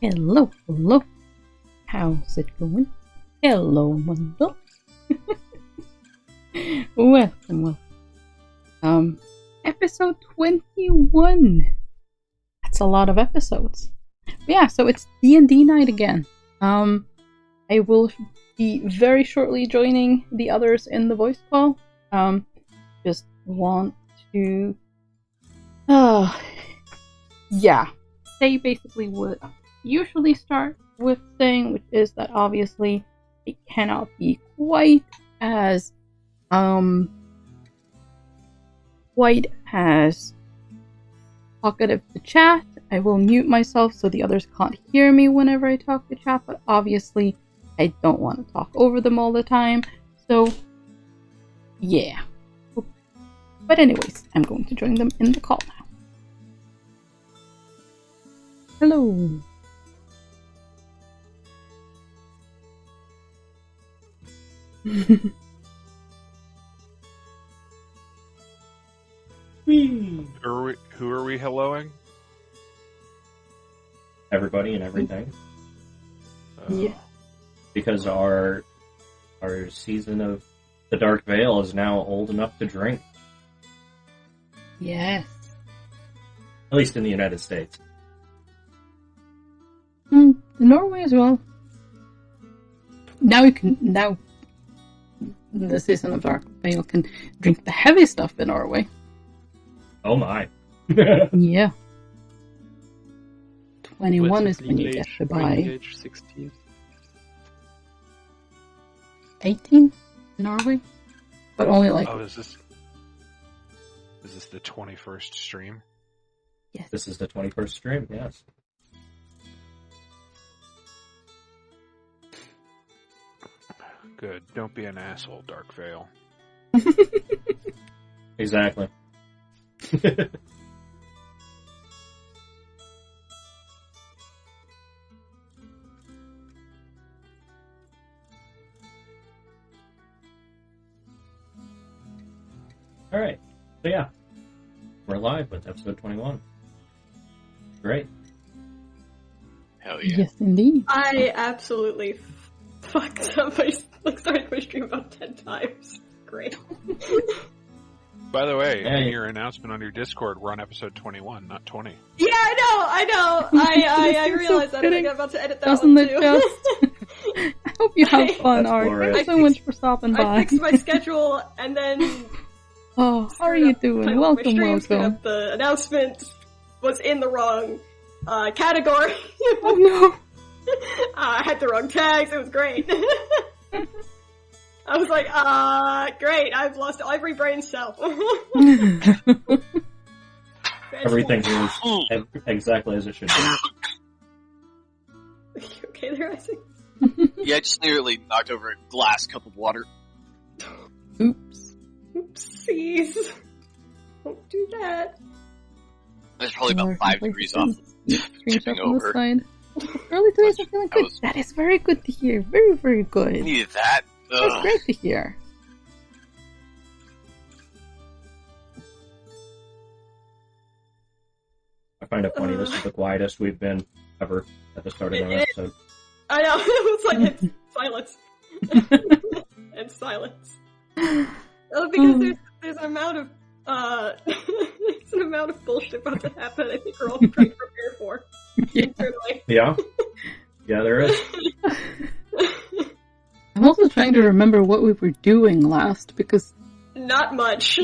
Hello, hello. How's it going? Hello, Mundle. Welcome. Episode 21. That's a lot of episodes. But yeah, so it's D&D night again. I will be very shortly joining the others in the voice call. Just want to say basically what I usually start with saying, which is that obviously it cannot be quite as talkative to chat. I will mute myself so the others can't hear me whenever I talk to chat, but obviously I don't want to talk over them all the time, so yeah. But anyways, I'm going to join them in the call now. Hello. Who are we helloing? Everybody and everything. Yeah. Because our season of the Dark Veil is now old enough to drink. Yes. At least in the United States. Norway as well. Now the season of Dark Veil can drink the heavy stuff in Norway. Oh my. Yeah. 21 is when you get to buy. Age 16. 18 in Norway? But only like... Oh, is this the 21st stream? Yes. This is the 21st stream, yes. Good. Don't be an asshole, Dark Veil. Exactly. Alright, so yeah, we're live with episode 21. Great. Hell yeah. Yes, indeed. I absolutely fucked up. I started my stream about 10 times. Great. By the way, Hey. in your announcement on your Discord, we're on episode 21, not 20. Yeah, I know. I This is realized so that. I think fitting. I'm about to edit that Doesn't one it too. just? I hope you have fun, That's Art. glorious. Thanks so I much for stopping I by. fixed my schedule and then Oh, how are screwed you up the doing? title of my Welcome, stream, screwed welcome. up the announcement was in the wrong category. Oh no! I had the wrong tags. It was great. I was like, great. I've lost every brain cell. Everything here is exactly as it should be. Are you okay there, Isaac? Yeah, I just nearly knocked over a glass cup of water. Oops. Oopsies. Don't do that. There's probably about 5 degrees off. Tipping over. Side. Early today's are feeling good. was- That is very good to hear. Very, very I good. needed that. That's Ugh. great to hear. I find it funny, this is the quietest we've been ever at the start of our episode. I know. It was like it's silence. And silence. Because there's an amount of there's an amount of bullshit about to happen. I think we're all trying to prepare for. Yeah. Internally. Yeah? Yeah, there is. I'm also trying to remember what we were doing last because Not much.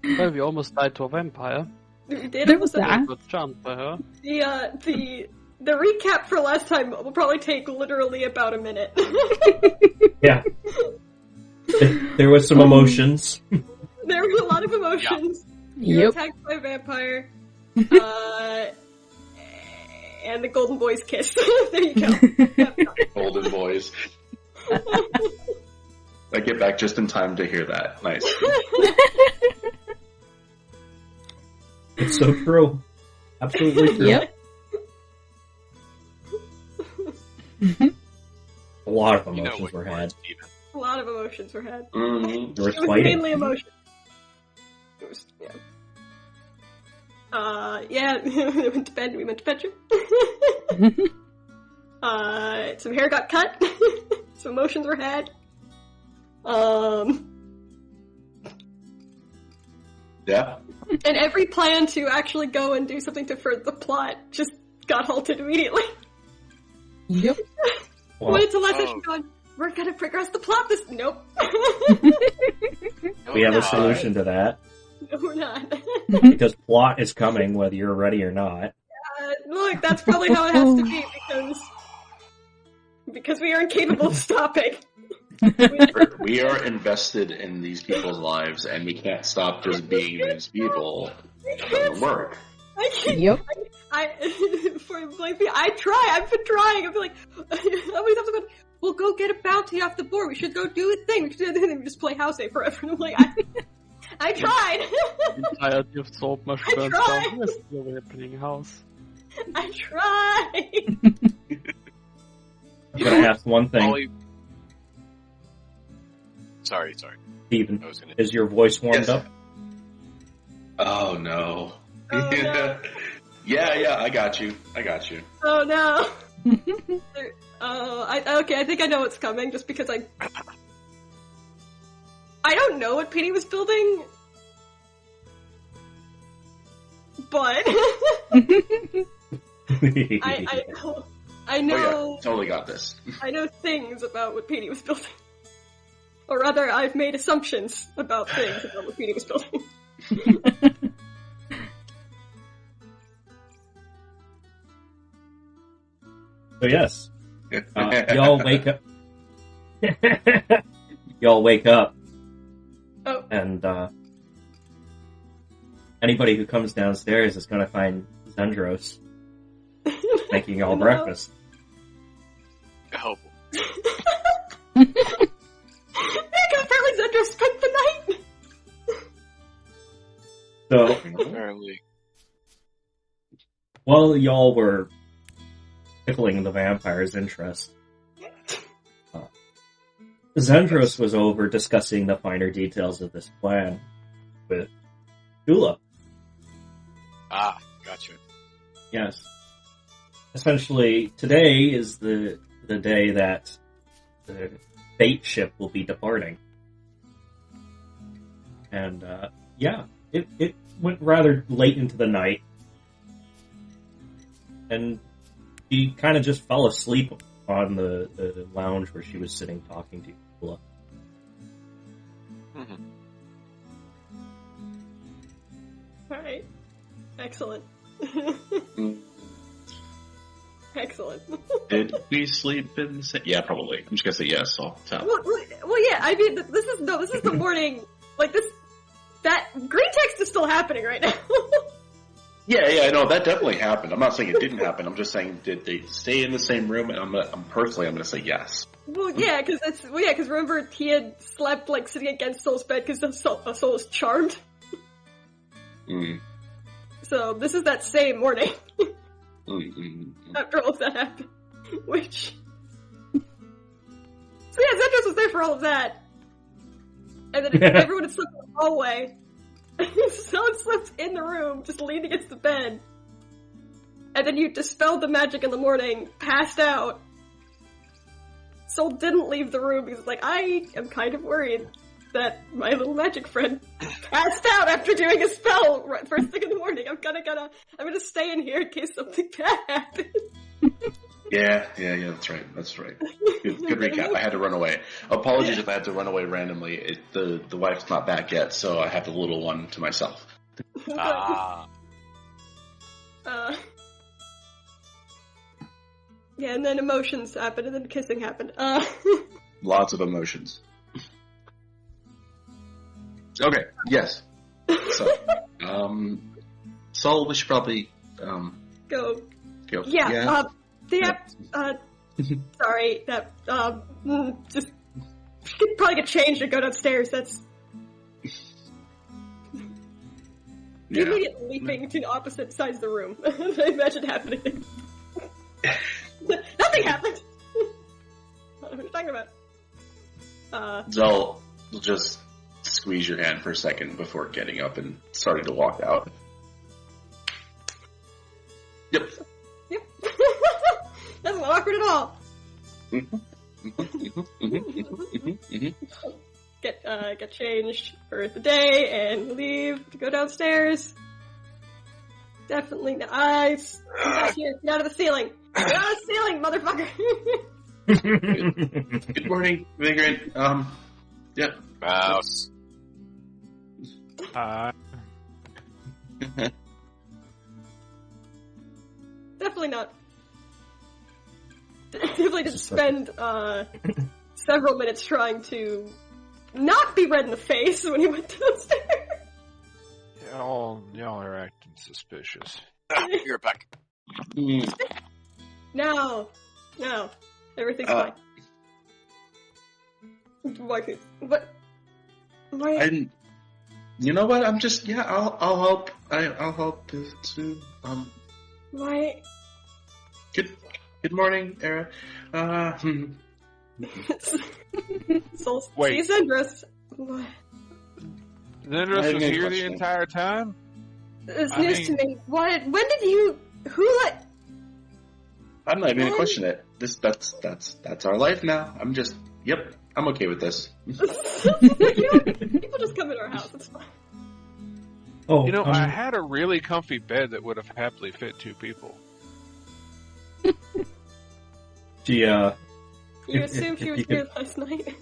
Well, we almost died to a vampire. We did there was almost that. Got charmed by her. the recap for last time will probably take literally about a minute. Yeah. There was some emotions. There were a lot of emotions. You were Yep. attacked by a vampire. And the Golden Boys kissed. There you go. Golden boys. I get back just in time to hear that. Nice. It's so true. Absolutely true. Yep. A lot of You know emotions what were you had. Steven. A lot of emotions were had. Mm-hmm. There was It was fighting. mainly emotion. It was, yeah. Yeah, we went to bed. We went to bedroom. Some hair got cut. Some emotions were had. Yeah. And every plan to actually go and do something to further the plot just got halted immediately. Yep. When it's a last session going, we're gonna progress the plot this. Nope. We have a solution to that. No, we're not. Because plot is coming whether you're ready or not. Look, that's probably how it has to be because we are incapable of stopping. We are invested in these people's lives, and we can't stop just being these people. It doesn't work. I can't. Yep. For like me, I try. I've been trying. I've been like, always have to go. We'll go get a bounty off the board. We should go do a thing. We should do a thing. We just play House A forever. And I'm like, I tried. I'm tired. You've sold my I friends tried. down. Yes, we're playing house. I tried. I'm gonna ask one thing, Ollie... Sorry. Steven. I was gonna... Is your voice warmed Yes. up? Oh no. Oh, no. Yeah, I got you. Oh no. Okay, I think I know what's coming, just because I don't know what Petey was building, but I know Oh, yeah, totally got this. I know things about what Petey was building, or rather, I've made assumptions about things about what Petey was building. So yes, y'all wake up. Y'all wake up, Oh, and anybody who comes downstairs is going to find Zendros making y'all No. breakfast. Oh, Because apparently Zendro spent the night. So apparently. while y'all were tickling the vampire's interest, Zendros was over discussing the finer details of this plan with Dula. Ah, gotcha. Yes. Essentially, today is the day that the fate ship will be departing. And, it went rather late into the night. And she kind of just fell asleep on the lounge where she was sitting talking to Dula. Mm-hmm. Alright. Excellent. Excellent. Did we sleep in the same? Yeah, probably. I'm just gonna say yes all the time. Well, yeah, I mean, this is the morning, like, that green text is still happening right now. Yeah, no, that definitely happened. I'm not saying it didn't happen. I'm just saying, did they stay in the same room? And I'm gonna say yes. Well, yeah, because remember, he had slept, like, sitting against Soul's bed because Soul is charmed. Mm. So, this is that same morning, Mm. after all of that happened. Which... So yeah, Zendros was there for all of that. And then everyone had slept in the hallway. Someone slept in the room, just leaned against the bed. And then you dispelled the magic in the morning, passed out. Soul didn't leave the room because, like, I am kind of worried that my little magic friend passed out after doing a spell right first thing in the morning. I'm gonna stay in here in case something bad happens. Yeah, that's right. Good recap. I had to run away. Apologies if I had to run away randomly. The wife's not back yet, so I have the little one to myself. Ah. Yeah, and then emotions happened, and then kissing happened. Lots of emotions. Okay, yes. So, Saul, we should probably, Go. Yeah. Sorry, just could probably get changed and go downstairs. That's Yeah. immediate leaping to the opposite sides of the room. I imagine happening. Nothing happened. I don't know what you're talking about. Zell will just squeeze your hand for a second before getting up and starting to walk out. Get changed for the day and leave to go downstairs. Definitely not. Get out of the ceiling. Get out of the ceiling, motherfucker. Good morning, Vagrant. Yep. Mouse. Definitely not. Definitely didn't spend several minutes trying to not be red in the face when he went downstairs. Y'all are acting suspicious. You're back. No. Everything's fine. What? Why? You know what? I'm just I'll help. I'll help too. Why? Good morning, Era. Wait. Zendros. What? Zendros was here the entire time? It's news to me. What? When did you? Who let? I'm not even gonna question it. That's our life now. I'm okay with this. People just come in our house. It's fine. Oh, I had a really comfy bed that would have happily fit 2 people. You assume she was here last night?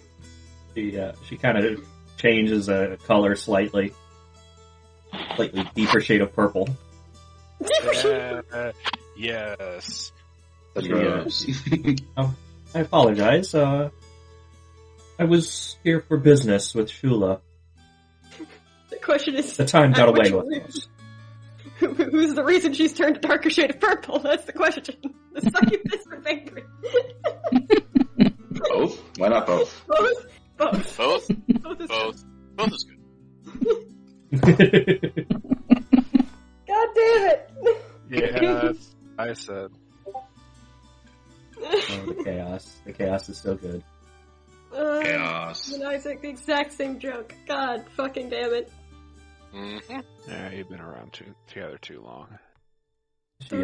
She kind of changes color slightly deeper shade of purple. Yes. I apologize. I was here for business with Shula. The question is, the time got away with us. Who's the reason she's turned a darker shade of purple? That's the question. The succubus or vagrant? Both? Why not both? Both. Both is good. God damn it! Yeah, I said. The chaos is so good. Chaos. And Isaac, the exact same joke. God fucking damn it. Mm-hmm. Yeah, you've been around together too long. I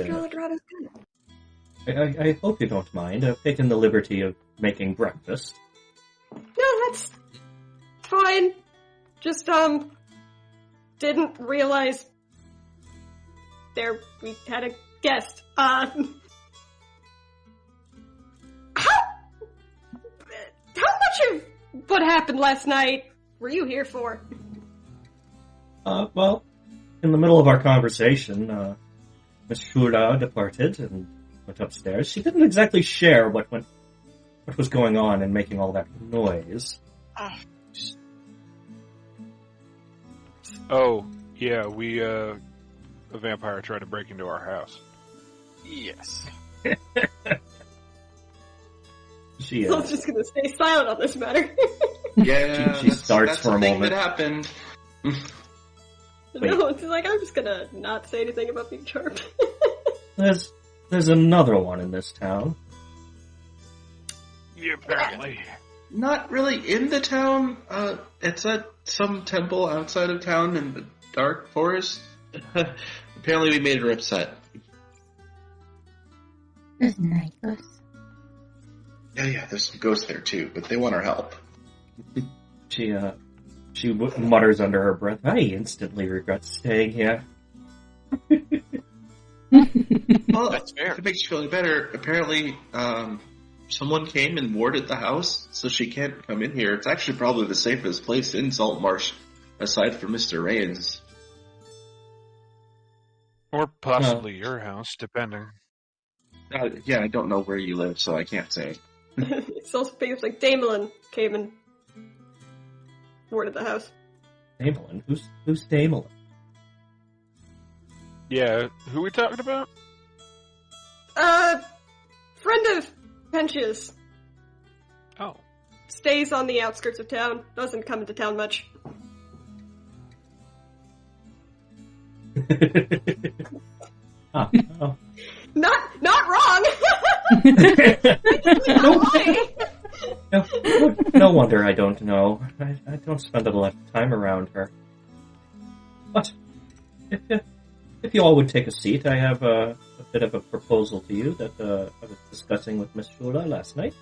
hope you don't mind. I've taken the liberty of making breakfast. No, that's fine. Just, didn't realize we had a guest. How much of what happened last night were you here for? Well, in the middle of our conversation, Miss Shura departed and went upstairs. She didn't exactly share what was going on and making all that noise. Oh, yeah, a vampire tried to break into our house. Yes. She I'm just gonna stay silent on this matter. Yeah, she starts that's for the a thing moment. that happened. No, it's like, I'm just gonna not say anything about being charmed. There's another one in this town. Yeah, apparently. Not really in the town. It's at some temple outside of town in the dark forest. Apparently we made her upset. There's night ghosts. Yeah, there's some ghosts there too, but they want our help. She mutters under her breath, I instantly regret staying here. Well, That's fair. if it makes you feel any better, apparently someone came and warded the house, so she can't come in here. It's actually probably the safest place in Salt Marsh, aside from Mr. Rains. Or possibly your house, depending. Yeah, I don't know where you live, so I can't say. It's also famous like Damelin came and warded the house. Damelin? Who's Damelin? Yeah, who we talking about? Friend of Pench's. Oh. Stays on the outskirts of town. Doesn't come into town much. Oh. Not wrong! No wonder I don't know. I don't spend a lot of time around her. But if you all would take a seat, I have a bit of a proposal to you that I was discussing with Miss Shula last night.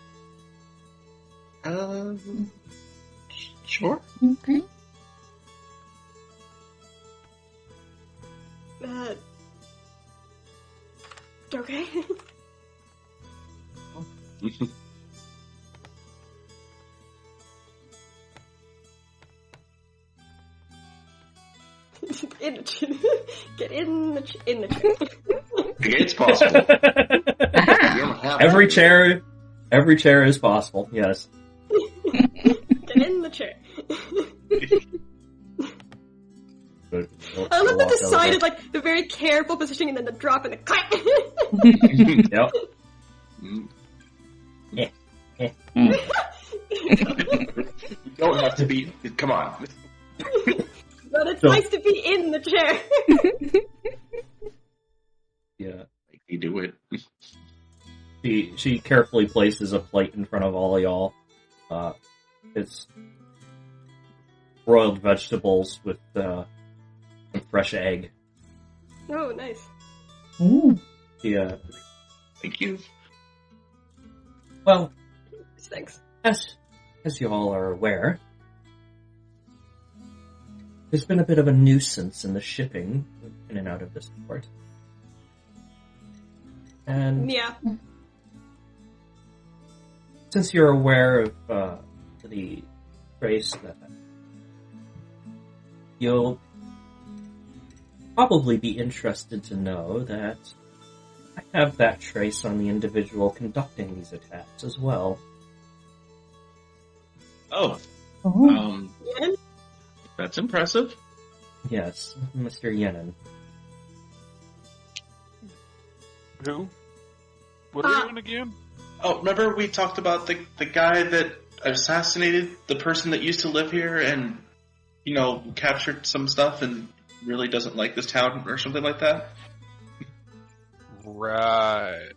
Sure. Okay. Okay. Get in the chair. It's possible. You don't have Every to. chair is possible. Yes. Get in the chair. Good. I love that the Walk side over. is like the very careful positioning and then the drop and the clap. Yep. You don't have to be. Come on. But it's So- nice to be in the chair. Yeah. You do it. She carefully places a plate in front of all y'all. It's broiled vegetables with some fresh egg. Oh, nice. Yeah. Thank you. Well, Thanks. as you all are aware, there's been a bit of a nuisance in the shipping in and out of this port. And Yeah. since you're aware of the trace that you'll probably be interested to know that I have that trace on the individual conducting these attacks as well. Oh, Yeah. that's impressive. Yes, Mr. Yenin. Who? What are we doing again? Oh, remember we talked about the guy that assassinated the person that used to live here and, captured some stuff and really doesn't like this town or something like that? Right.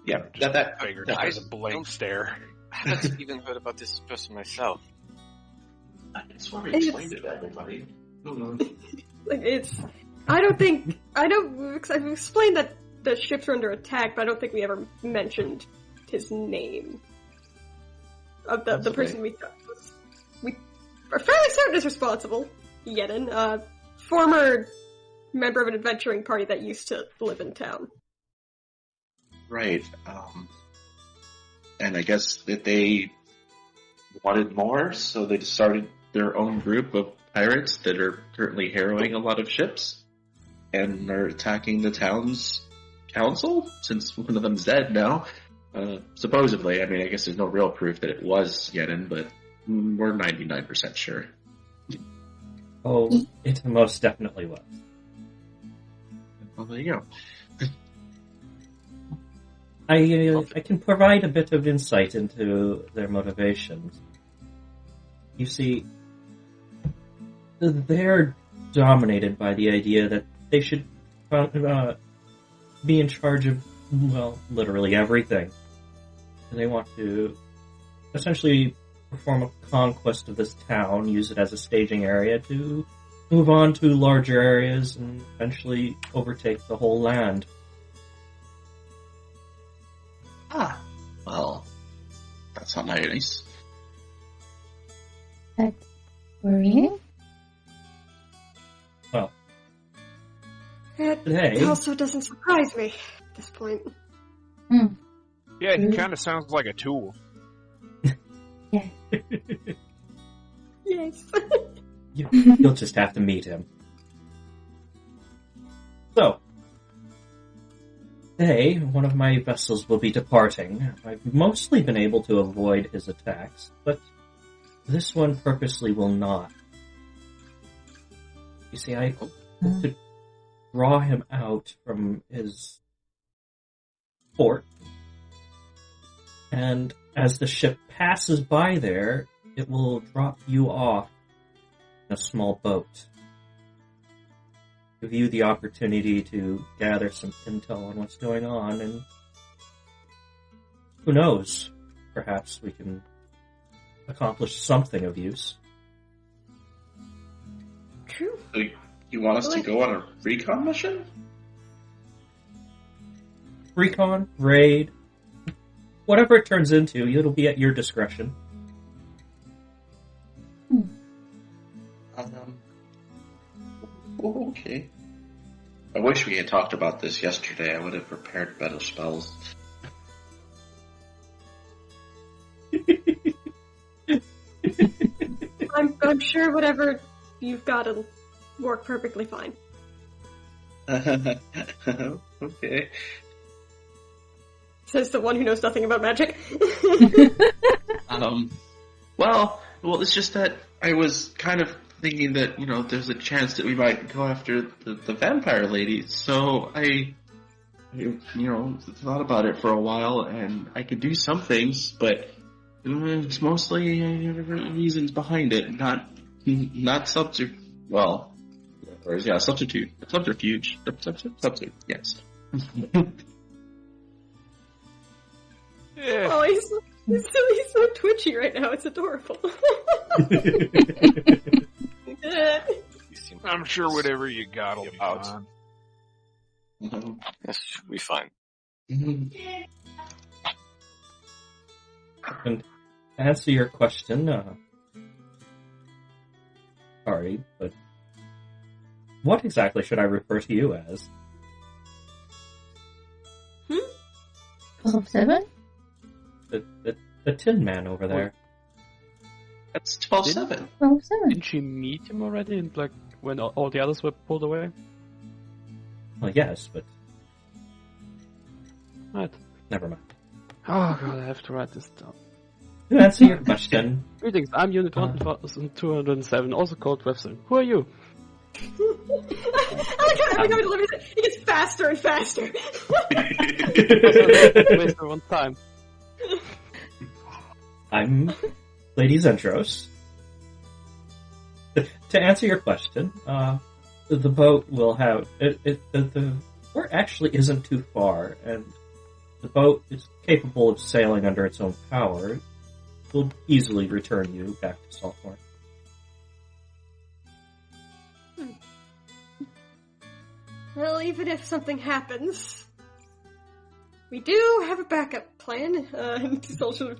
Yeah, Just that figured. that That was person. a blank stare. I haven't even heard about this person myself. That's why we It's- explained it to everybody. Like I've explained that the ships are under attack, but I don't think we ever mentioned his name. Of the That's person okay. we are fairly certain is responsible. Yenin, former member of an adventuring party that used to live in town. Right. And I guess that they wanted more, so they started their own group of pirates that are currently harrowing a lot of ships and are attacking the town's council, since one of them's dead now. Supposedly, I mean, I guess there's no real proof that it was Yenin, but we're 99% sure. Oh, it most definitely was. Well, there you go. I can provide a bit of insight into their motivations. You see, they're dominated by the idea that they should be in charge of, well, literally everything. And they want to essentially perform a conquest of this town, use it as a staging area to move on to larger areas and eventually overtake the whole land. Ah, well, that's not nice. That's worrying. Well, It today, also doesn't surprise me at this point. Yeah, he kind of sounds like a tool. Yes. you'll just have to meet him. So, today, one of my vessels will be departing. I've mostly been able to avoid his attacks, but this one purposely will not. You see, I hope to draw him out from his port, and as the ship passes by there, it will drop you off in a small boat. Give you the opportunity to gather some intel on what's going on, and who knows, perhaps we can accomplish something of use. True. So you want us to go on a recon mission? Recon, raid, whatever it turns into, it'll be at your discretion. Okay. I wish we had talked about this yesterday. I would have prepared better spells. I'm sure whatever you've got will work perfectly fine. Okay. Says the one who knows nothing about magic. Well, it's just that I was kind of thinking that, there's a chance that we might go after the vampire lady, so I thought about it for a while, and I could do some things, but it's mostly reasons behind it, not subterfuge. Well, substitute. Subterfuge. Substitute, yes. Yeah. Oh, he's so twitchy right now. It's adorable. I'm sure whatever you got will be fine. Yes, should be fine. And to answer your question, sorry, but what exactly should I refer to you as? 12-7? The Tin Man over there. That's 12-7. 12-7. Didn't she meet him already? And like when all the others were pulled away? Well, yes, but Right. never mind. Oh god, I have to write this down. To answer your question, Greetings, I'm Unit 1207, also called Webster. Who are you? I like how every time he delivers it, he gets faster and faster. Waste everyone's time. I'm Lady Zentros. To answer your question, the boat will have the port actually isn't too far, and the boat is capable of sailing under its own power. It will easily return you back to Saltmore. Well, even if something happens, we do have a backup plan. Social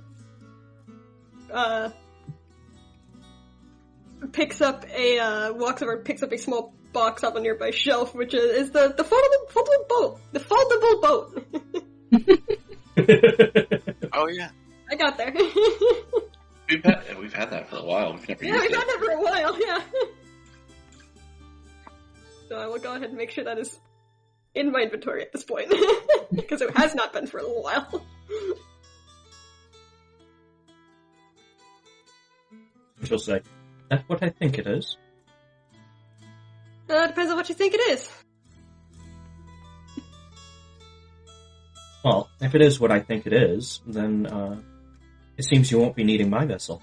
picks up walks over and picks up a small box off a nearby shelf, which is the foldable boat. The foldable boat. Oh yeah. I got there. We've had that for a while. We've never used We've it. had that for a while, yeah. So I will go ahead and make sure that is in my inventory at this point. Because it has not been for a little while. She'll say, "That's what I think it is." Depends on what you think it is. Well, if it is what I think it is, then it seems you won't be needing my vessel.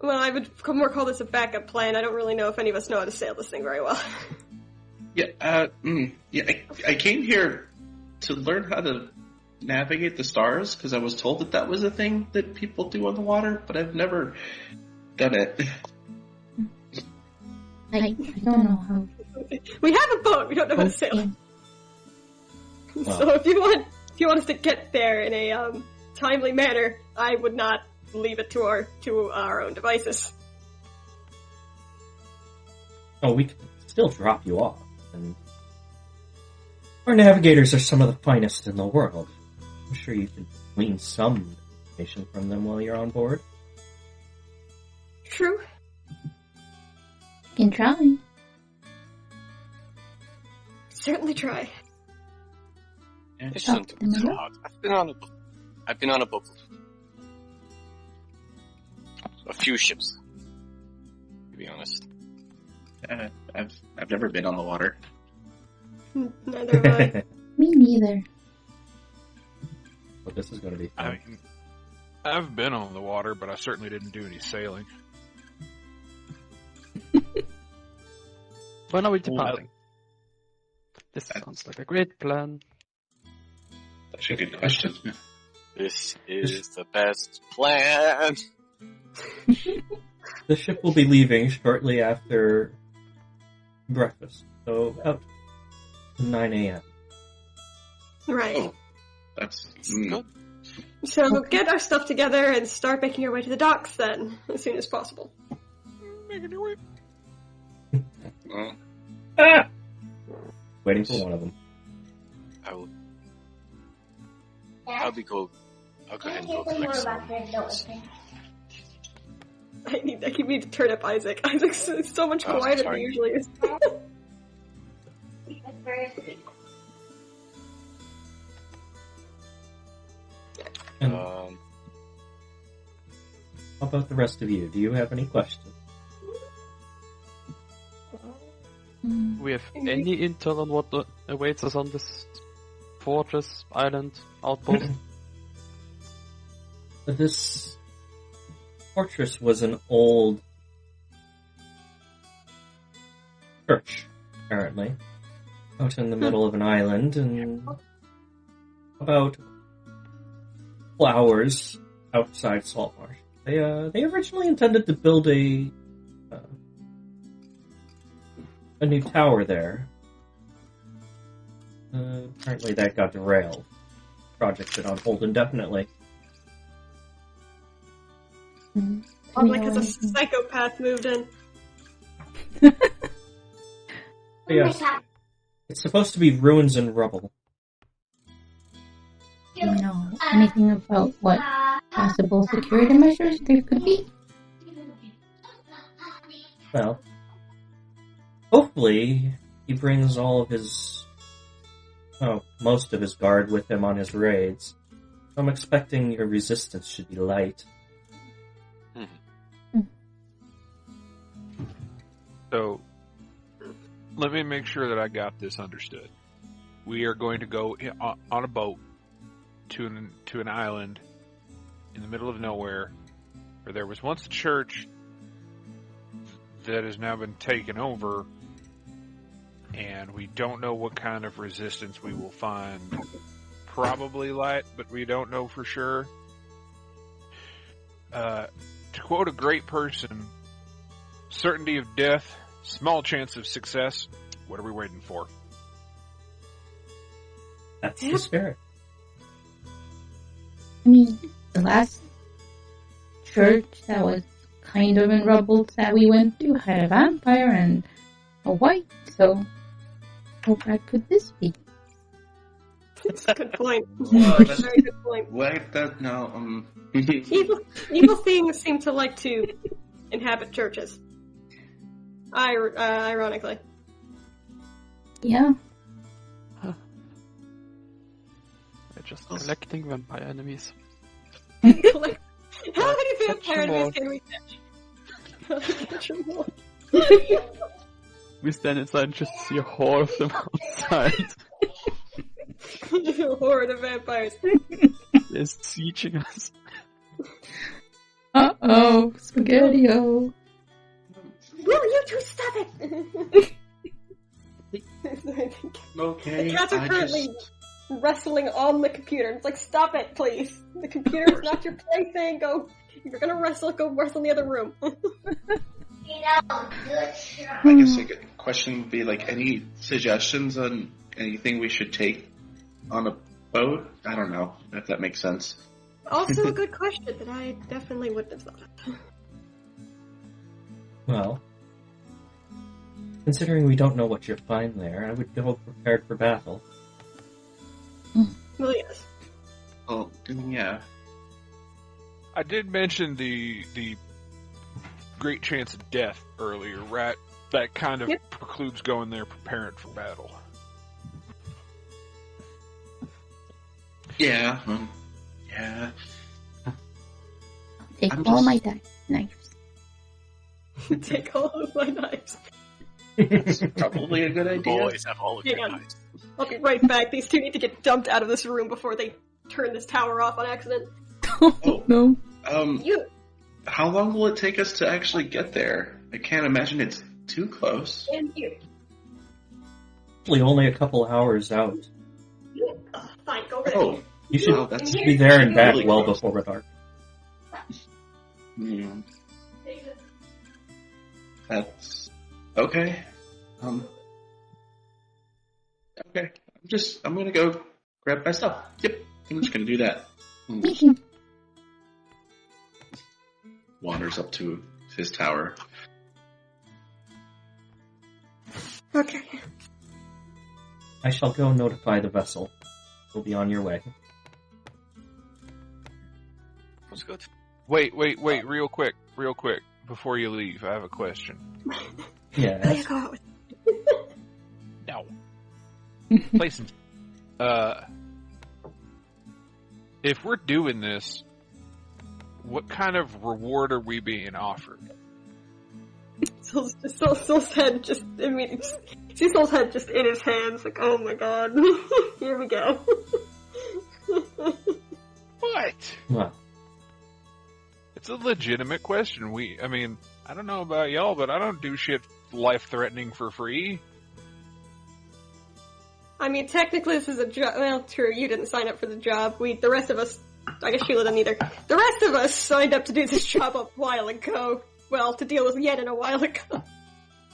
Well, I would more call this a backup plan. I don't really know if any of us know how to sail this thing very well. I came here to learn how to navigate the stars, because I was told that was a thing that people do on the water, but I've never done it. I don't know how. We have a boat. We don't know how to sail it. So if you want us to get there in a timely manner, I would not leave it to our own devices. Oh, we can still drop you off. And our navigators are some of the finest in the world. I'm sure you can glean some information from them while you're on board. True. Can try. Certainly try. It shouldn't be too hard. I've been on a boat. A few ships, to be honest. I've never been on the water. Neither have I. Me neither. But this is going to be fun. I've been on the water, but I certainly didn't do any sailing. When are we departing? This sounds like a great plan. That's a good question. This is the best plan. The ship will be leaving shortly after breakfast, so about 9 a.m. Right. Oh, that's Good. So we'll get our stuff together and start making our way to the docks then, as soon as possible. Making your way. Well, Waiting for one of them. I'll go ahead and go collect some. I need to turn up Isaac. Isaac's so much quieter than he usually is. And how about the rest of you? Do you have any questions? We have any intel on what awaits us on this fortress, island, outpost? This fortress was an old church, apparently, out in the middle of an island, and about a couple hours outside Saltmarsh. They originally intended to build a new tower there. Apparently that got derailed. Project been on hold indefinitely. Probably because a psychopath moved in. Yes. It's supposed to be ruins and rubble. Do you know anything about what possible security measures there could be? Well, hopefully he brings all of his, most of his guard with him on his raids. I'm expecting your resistance should be light. So, let me make sure that I got this understood. We are going to go on a boat to an island in the middle of nowhere where there was once a church that has now been taken over, and we don't know what kind of resistance we will find. Probably light, but we don't know for sure. To quote a great person, certainty of death, small chance of success. What are we waiting for? That's the spirit. I mean, the last church that was kind of in rubble that we went to had a vampire and a white, so how bad could this be? That's a good point. That's Very good point. Wait, that no. Evil things seem to like to inhabit churches. Ironically. Yeah. They're just collecting vampire enemies. How many vampire enemies can we catch? Catch them all. We stand inside and just see a horde of them outside. A horde of vampires. They're sieging us. Uh-oh, Spaghetti-O. Will you two stop it? Okay. The cats are currently wrestling on the computer. It's like, stop it, please. The computer is not your plaything. Go. If you're gonna wrestle, go wrestle in the other room. I guess a good question would be like any suggestions on anything we should take on a boat? I don't know if that makes sense. Also a good question that I definitely wouldn't have thought of. Well, considering we don't know what you'll find there, I would go prepared for battle. Well, yes. Oh, yeah. I did mention the great chance of death earlier, right? That kind of precludes going there prepared for battle. Yeah. Yeah. Take all my knives. Take all of my knives. That's probably a good idea. Boys have all of Hang your on. knives. I'll be right back. These two need to get dumped out of this room before they turn this tower off on accident. Oh, no. You. How long will it take us to actually get there? I can't imagine it's too close. And you. Actually, only a couple hours out. Fine, go over there. Oh, You should wow, that's be there and back really well close. before dark. Yeah. That's okay. Okay. I'm gonna go grab my stuff. Yep. I'm just gonna do that. Wanders up to his tower. Okay. I shall go notify the vessel. We'll be on your way. That's good. Wait, real quick, before you leave, I have a question. Yeah. Please go out with No. Place if we're doing this, what kind of reward are we being offered? Soul's head just immediately. See Soul's head just in his hands, like, oh my god, here we go. What? Well, It's a legitimate question. I don't know about y'all, but I don't do shit life-threatening for free. I mean, technically this is a job. Well, true, you didn't sign up for the job. The rest of us, I guess Sheila didn't either. The rest of us signed up to do this job a while ago. Well, to deal with Yen a while ago.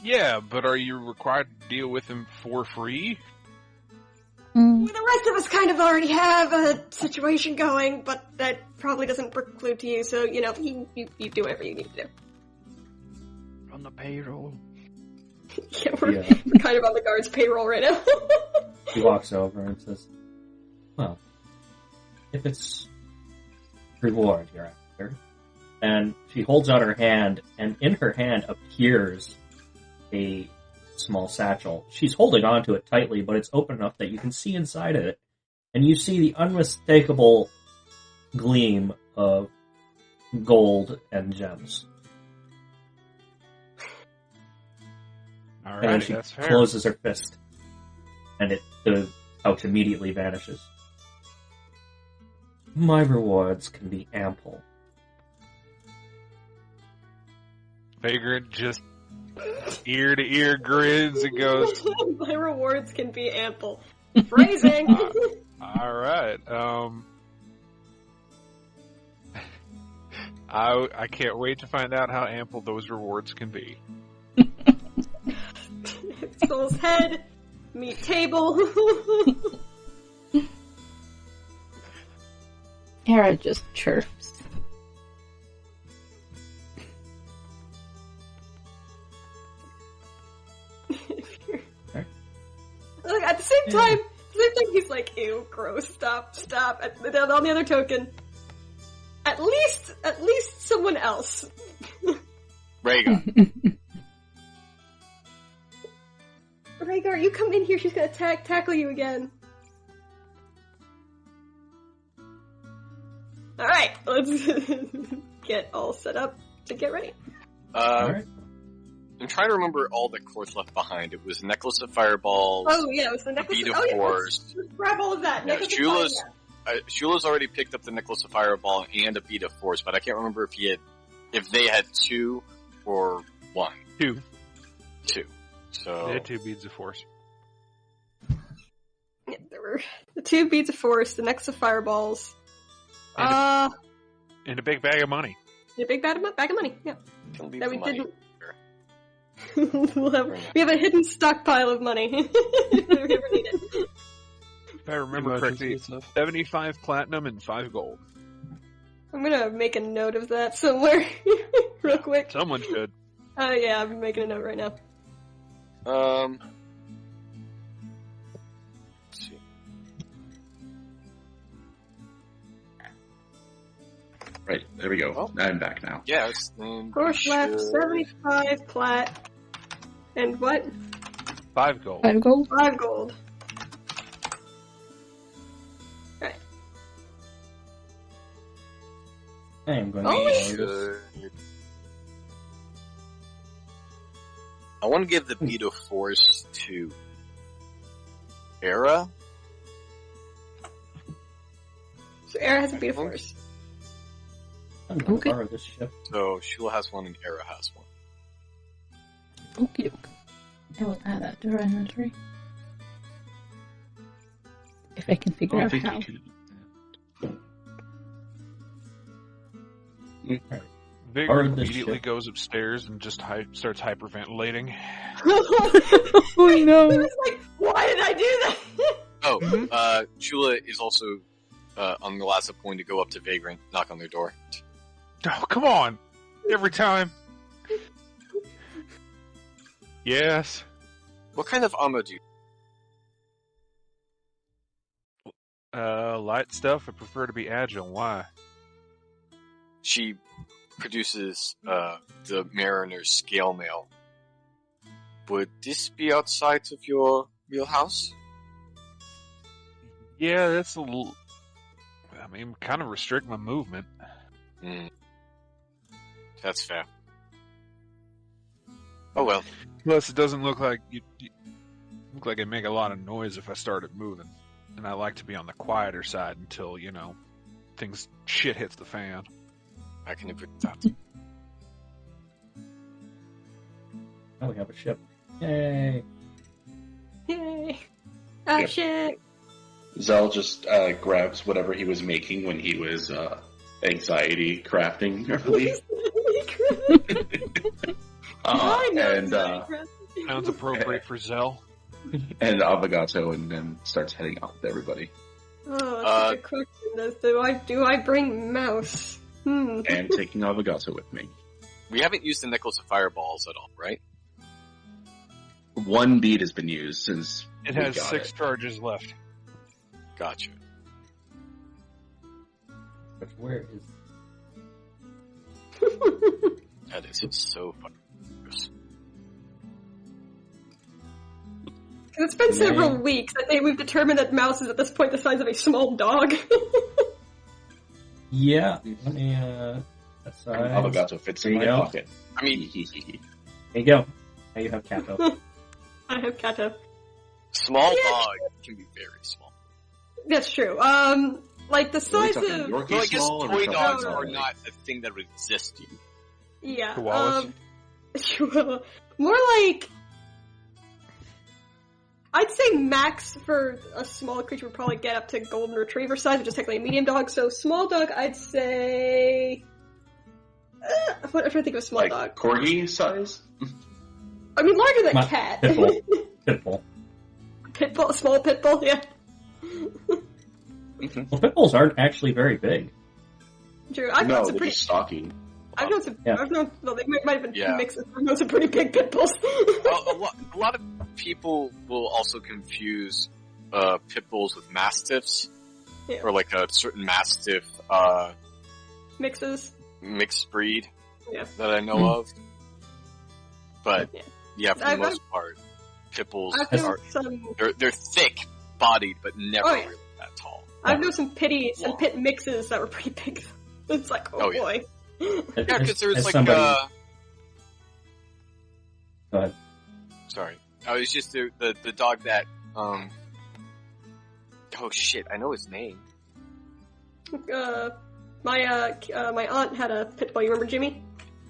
Yeah, but are you required to deal with him for free? The rest of us kind of already have a situation going, but that probably doesn't preclude to you, so, you do whatever you need to do. On the payroll. Yeah, we're kind of on the guard's payroll right now. he walks over and says, well, if it's reward you're after. And she holds out her hand, and in her hand appears a small satchel. She's holding onto it tightly, but it's open enough that you can see inside of it. And you see the unmistakable gleam of gold and gems. Alright, And then she that's fair. closes her fist, and the pouch immediately vanishes. My rewards can be ample. Vagrant just ear to ear grins and goes, My rewards can be ample. Phrasing! alright, I can't wait to find out how ample those rewards can be. Soul's head, meat table. Hera just chirps. Like, at the same time, he's like, ew, gross, stop. And then on the other token, at least someone else. Rhaegar. Rhaegar, you come in here, she's gonna tackle you again. Alright, let's get all set up to get ready. Alright. I'm trying to remember all the course left behind. It was Necklace of Fireballs. Oh yeah, it was the necklace. Bead of yeah, Force. let's grab all of that. Yeah, Necklace of Shula's, Fire, Shula's already picked up the Necklace of Fireball and a Bead of Force, but I can't remember if they had two or one. Two. So They had 2 beads of force. yeah, there were the 2 beads of force, the necklace of fireballs. And a big bag of money. A big bag of money. Yeah, can leave that the we money. didn't. We have a hidden stockpile of money. If we ever need it. If I remember correctly, 75 platinum and 5 gold. I'm gonna make a note of that somewhere, real quick. Someone should. Oh yeah, I'm making a note right now. Let's see. Right, there we go. Oh. I'm back now. Yes. Course left 75 plat, and what? 5 gold. 5 gold? 5 gold. Right. I am going Oh, to wait. Should... I want to give the Bead of Force to Era. So Era has a bead of force. I'm going Okay. to borrow this ship. So Shula has one and Era has one. Okie doke. I will add that to our inventory. If I can figure I out think how. you could. Vigor Borrowed this immediately ship. goes upstairs and just starts hyperventilating. Oh no! He was like, why did I do that? Oh, Shula is also on the last point to go up to Vagrant, knock on their door. Oh, come on! Every time. Yes. What kind of armor do you? Light stuff. I prefer to be agile. Why? She produces the Mariner's scale mail. Would this be outside of your wheelhouse? Yeah, that's a little. I mean, kind of restrict my movement. That's fair. Oh well. Plus, it doesn't look like you look like I make a lot of noise if I started moving, and I like to be on the quieter side until shit hits the fan. I can agree with that. Oh, we have a ship. Yay! Yay! Yep. Shit! Zell just grabs whatever he was making when he was anxiety crafting early. Sounds appropriate for Zell. And Avogato, and then starts heading out with everybody. Oh, that's a good question. Do I bring Mouse? And taking Avogato with me. We haven't used the Necklace of Fireballs at all, right? One bead has been used since It we has got 6 charges left. Gotcha. But where is... That is so fun. It's been several weeks. I think we've determined that Mouse is at this point the size of a small dog. Yeah, let me, aside. Avogato fits in There my you go. pocket. I mean, There you go. Now you have Kato. I have Kato. small dog can be very small. That's true. Like the Are we size talking of... Yorkie Well, I guess small, or toy we dogs talking are not a thing that would exist yet. Yeah. Koalas? More like... I'd say max for a small creature would probably get up to golden retriever size, which is technically a medium dog. So small dog, I'd say... I'm trying to think of a small like dog. corgi size? I mean, larger than cat. Pitbull. Pitbull. Pitbull, small pitbull, yeah. Well, pitbulls aren't actually very big. True. I've No, known some they're pretty... just stalking. I've known some... Yeah. Well, they might have been Yeah. mixes. I've known some pretty big pitbulls. A lot of people will also confuse pit bulls with mastiffs, Yeah. or like a certain mastiff Mixes. mixed breed Yeah. that I know of. But Yeah. yeah, for the I've- most part, pit bulls I've known are some... they're thick bodied, but never Oh, yeah. really that tall. I've known some pitties and pit mixes that were pretty big. It's like, Oh, yeah. boy. Yeah, because there's As like somebody- Go ahead. sorry, I was just the dog that oh shit, I know his name. My aunt had a pit bull. You remember Jimmy?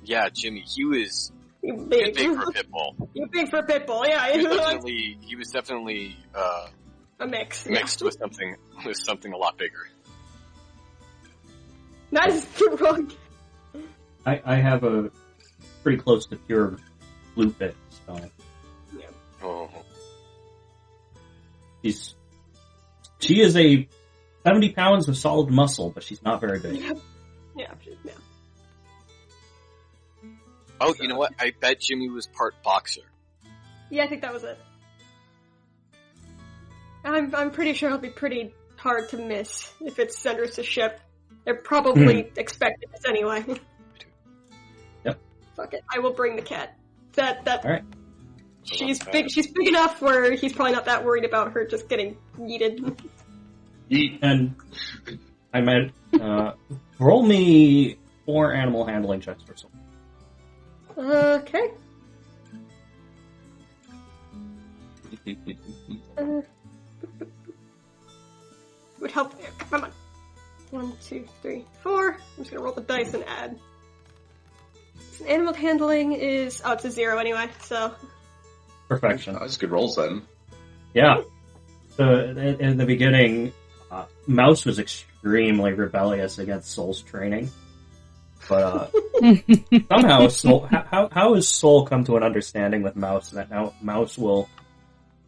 Yeah, Jimmy. He was You big big. for a pit bull. You're big for a pit bull, yeah. He was definitely A mix. mixed with something a lot bigger. That is the wrong. I have a pretty close to pure blue pit, so Oh, she is a 70 pounds of solid muscle, but she's not very big. Yeah. oh, you know what? I bet Jimmy was part boxer. Yeah, I think that was it. I'm pretty sure it'll be pretty hard to miss if it centers the ship. They're probably expecting this anyway. Yep. Fuck it. I will bring the cat. That Alright. she's big. She's big enough where he's probably not that worried about her just getting yeeted. And I might roll me 4 animal handling checks for someone. Okay. Would help. Come on. 1, 2, 3, 4. I'm just gonna roll the dice and add. So animal handling is it's a 0 anyway. So Perfection. That's good rolls then. Yeah. So in the beginning, Mouse was extremely rebellious against Soul's training. But somehow Soul, how has Soul come to an understanding with Mouse that now Mouse will,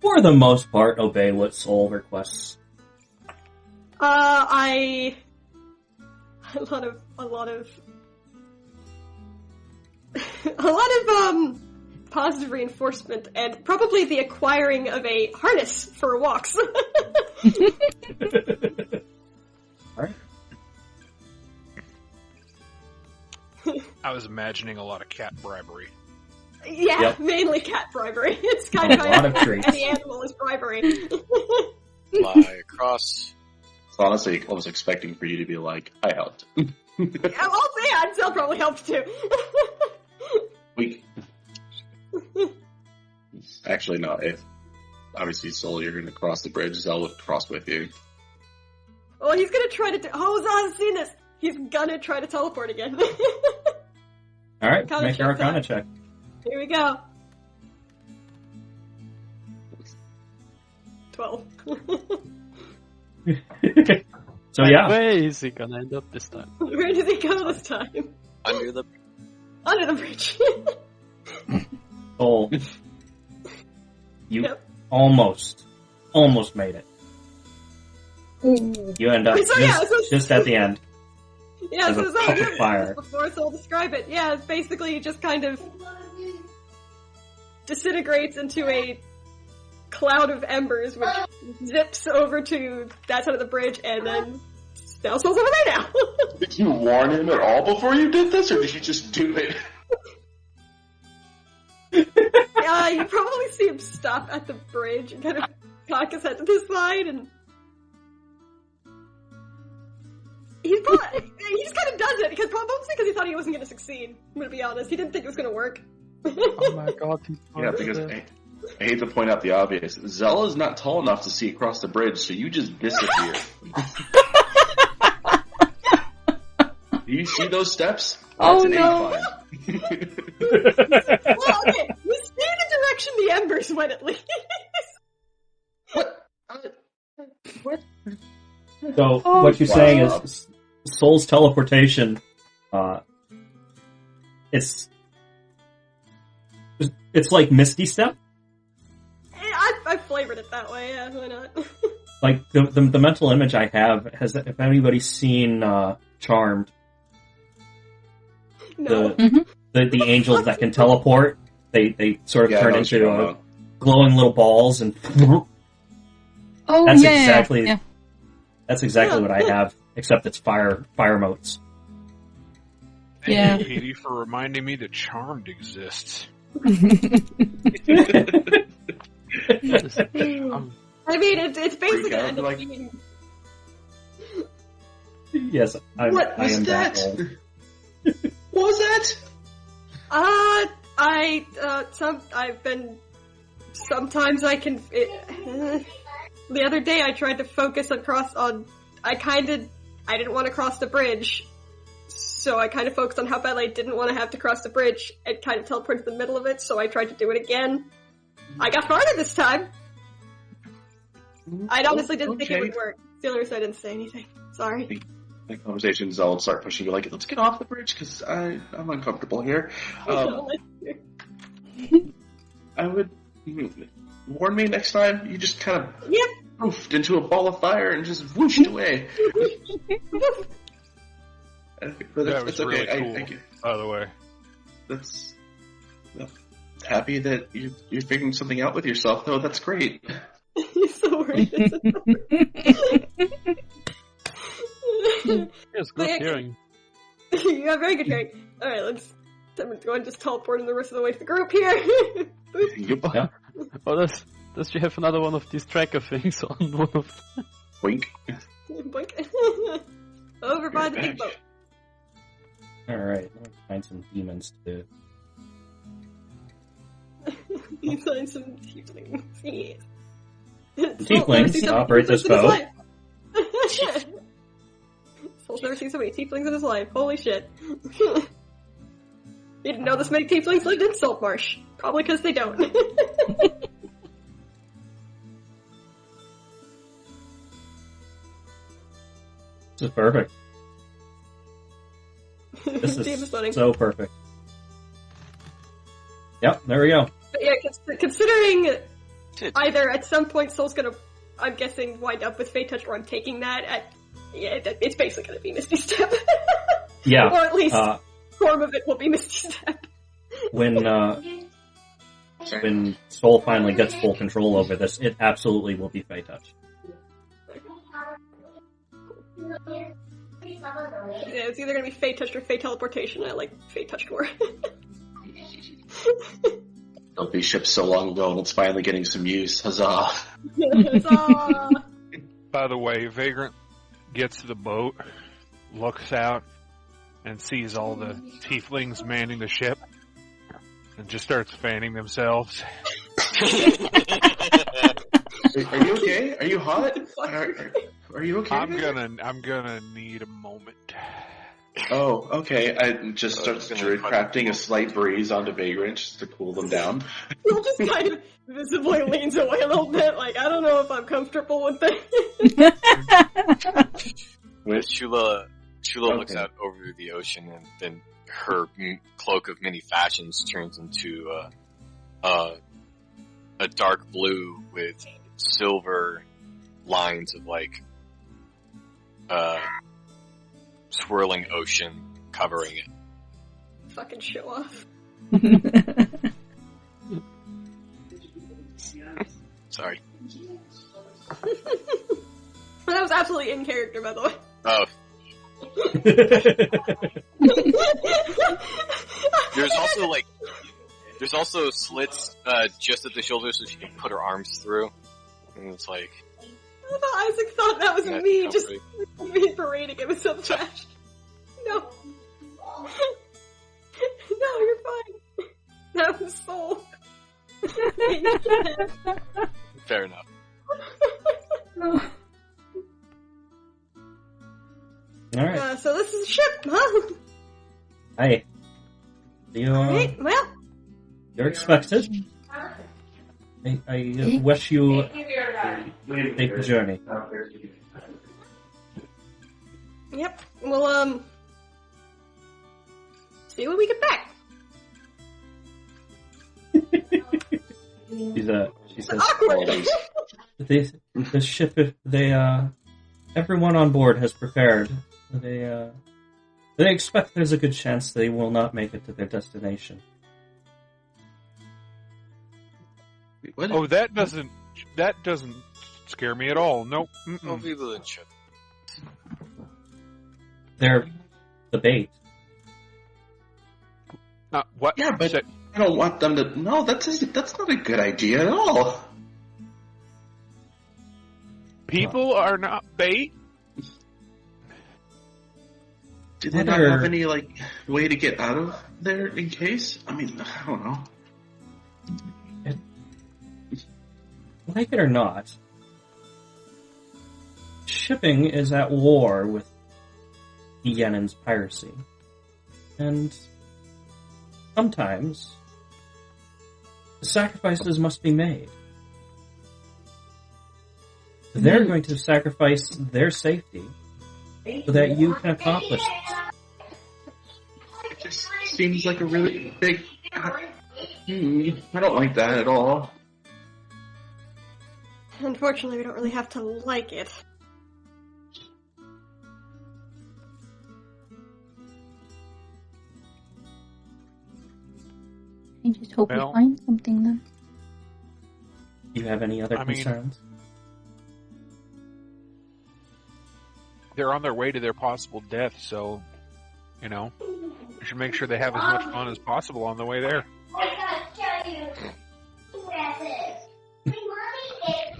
for the most part, obey what Soul requests? a lot of positive reinforcement and probably the acquiring of a harness for walks. Alright. I was imagining a lot of cat bribery. Yeah, Yep. mainly cat bribery. It's kind of A lot of treats. any animal is bribery. Fly across. So honestly, I was expecting for you to be like, I helped. Yeah, well, yeah, Zell probably helped too. We actually no. If obviously, Soul, you're going to cross the bridge. Zell would cross with you. Well, he's gonna try to. Zell hasn't seen this. He's gonna try to teleport again. Alright, Arcana make your check Arcana time. check. Here we go. 12. So yeah, Where is he gonna end up this time? Where did he go this time? Under the Under the bridge. Soul, you Yep. almost made it. You end up So, yeah, just at the end. Yeah, As so a Zell, puff of fire. before Zell describe it, yeah, it's basically just kind of disintegrates into a cloud of embers, which zips over to that side of the bridge, and then now Soul's over there now. Did you warn him at all before you did this, or did you just do it? You probably see him stop at the bridge and kind of cock his head to the side, and he just kind of does it because probably because he thought he wasn't going to succeed. I'm going to be honest, he didn't think it was going to work. Oh my god, he's Yeah, because I hate to point out the obvious. Zell is not tall enough to see across the bridge, so you just disappear. Do you see those steps? Oh, That's an no. incline. Well, okay, we see the direction the embers went at least. What? What? So Oh, what you're saying wow. is Soul's teleportation. It's like Misty Step. I flavored it that way, yeah, why not? Like the mental image I have has, if anybody's seen Charmed, No. the angels that can teleport, they sort of Yeah, I turn know what you're into talking about. glowing little balls, and Oh, That's yeah, exactly- yeah. that's exactly what I have, except it's fire motes. Thank Yeah. you, Petey, for reminding me that Charmed exists. I mean, it's basically Freak out, end up like- being... Yes, I What was am that that? old. What was that? Sometimes I can... the other day I tried to focus across on... I didn't want to cross the bridge, so I kind of focused on how badly I didn't want to have to cross the bridge, and kind of teleported to the middle of it, so I tried to do it again. I got farther this time! I honestly didn't think it would work. The only reason I didn't say anything. Sorry. The conversation, Zell would start pushing you like, let's get off the bridge, because I'm uncomfortable here. I would... Warn me next time, you just kind of Yep. poofed into a ball of fire and just whooshed away. But That it's was really okay. cool, I get by the way. that's happy that you're figuring something out with yourself, though. That's great. He's so worried. It's good hearing. You have very good hearing. Alright, I'm going to go and just teleport in the rest of the way to the group here. Yeah. Oh, does you have another one of these tracker things on one of them? Wink. Boink. Over by the big boat. All right, let me find some demons to. You find some tieflings. Yes. Tieflings operate this boat. Soul's never seen so many tieflings in his life. Holy shit. You didn't know this many tieflings lived in Saltmarsh. Probably because they don't. This is perfect. This Team is loading. is so perfect. Yep, there we go. But yeah, considering Tit. either at some point Soul's gonna, I'm guessing, wind up with Fate Touch, or I'm taking that it's basically gonna be Misty Step. Yeah, Or at least uh, form of it will be Misty Step. when when Soul finally gets full control over this, it absolutely will be Fey Touch. Yeah, it's either gonna be Fey Touch or Fey Teleportation. I like Fey Touch more. Don't be shipped so long ago and it's finally getting some use. Huzzah! Huzzah! By the way, Vagrant gets to the boat, looks out, and sees all the tieflings manning the ship, and just starts fanning themselves. Are you okay? Are you hot? Are you okay? I'm gonna need a moment. Oh, okay. I just start druid crafting a slight breeze onto Vagrant just to cool them down. He'll just kind of visibly leans away a little bit, like, I don't know if I'm comfortable with this. Shula looks out over the ocean, and then her cloak of many fashions turns into a dark blue with silver lines of swirling ocean covering it. Fucking show off. Sorry. That was absolutely in character, by the way. Oh. There's also slits just at the shoulders so she can put her arms through. And it's like... I thought Isaac thought that was me, just me parading it with some trash. No. No, you're fine. That was Soul. Fair enough. Alright. So this is a ship, huh? Hi. Alright, well. You're expected. I wish you a safe journey. Yep, we'll, see when we get back. She says, Awkward. the ship, everyone on board has prepared. They expect there's a good chance they will not make it to their destination. What? Oh, that doesn't scare me at all. Nope. Oh, people in ship. They're the bait. What? Yeah, but I don't want them to... No, that's not a good idea at all. People are not bait? Do they not have any, way to get out of there in case? I mean, I don't know. Like it or not, shipping is at war with Yenen's piracy. And sometimes sacrifices must be made. They're going to sacrifice their safety so that you can accomplish this. It just seems like a really big... I don't like that at all. Unfortunately, we don't really have to like it. I just hope we find something then. Do you have any other concerns? They're on their way to their possible death, so, we should make sure they have as much fun as possible on the way there.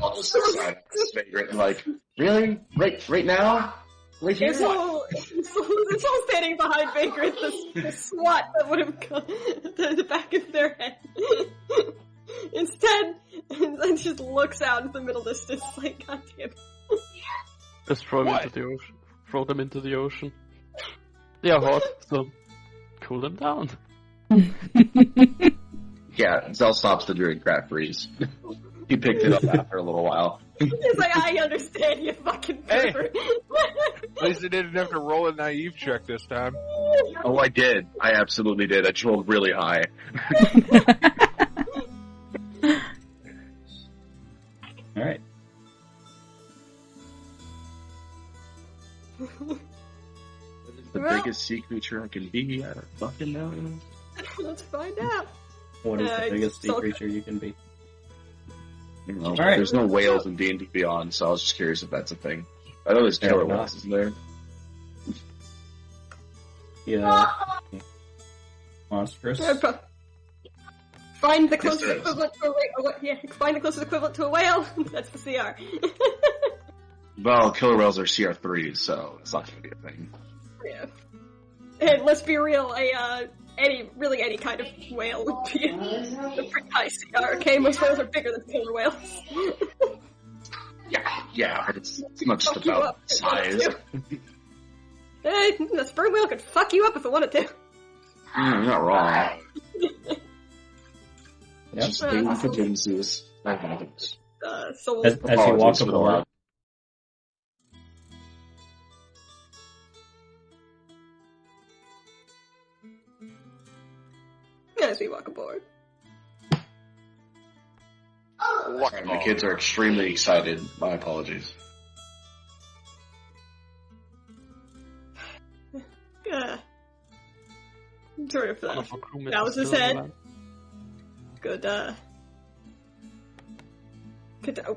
I'll just sign up this vagrant and really? Right now? Right here? It's all standing behind Vagrant, the SWAT that would have come to the back of their head. Instead, and just looks out into the middle distance like, God damn it. Just throw them into the ocean. Throw them into the ocean. They are hot, so cool them down. Yeah, Zell stops the druid craft freeze. He picked it up after a little while. He's like, I understand, you fucking pervert. At least they didn't have to roll a naive check this time. Oh, I did. I absolutely did. I just rolled really high. Alright. What is the biggest sea creature I can be? I don't fucking know. Let's find out. What is the biggest sea creature you can be? All right. There's no whales in D&D Beyond, so I was just curious if that's a thing. I know there's killer whales, isn't there? Yeah. Monstrous. Find the closest equivalent to a whale. Yeah, find the closest equivalent to a whale. That's the CR. Well, killer whales are CR3s, so it's not going to be a thing. Yeah. And let's be real, any kind of whale would be a pretty high CR. Okay, most whales are bigger than killer whales. Yeah, but it's not just about size. Hey, the sperm whale could fuck you up if it wanted to. You're not wrong. Yep. Just being contingencies. That happens. As you walk aboard, As we walk aboard. The kids are extremely excited. My apologies. Sort of, that was his head. Good, oh,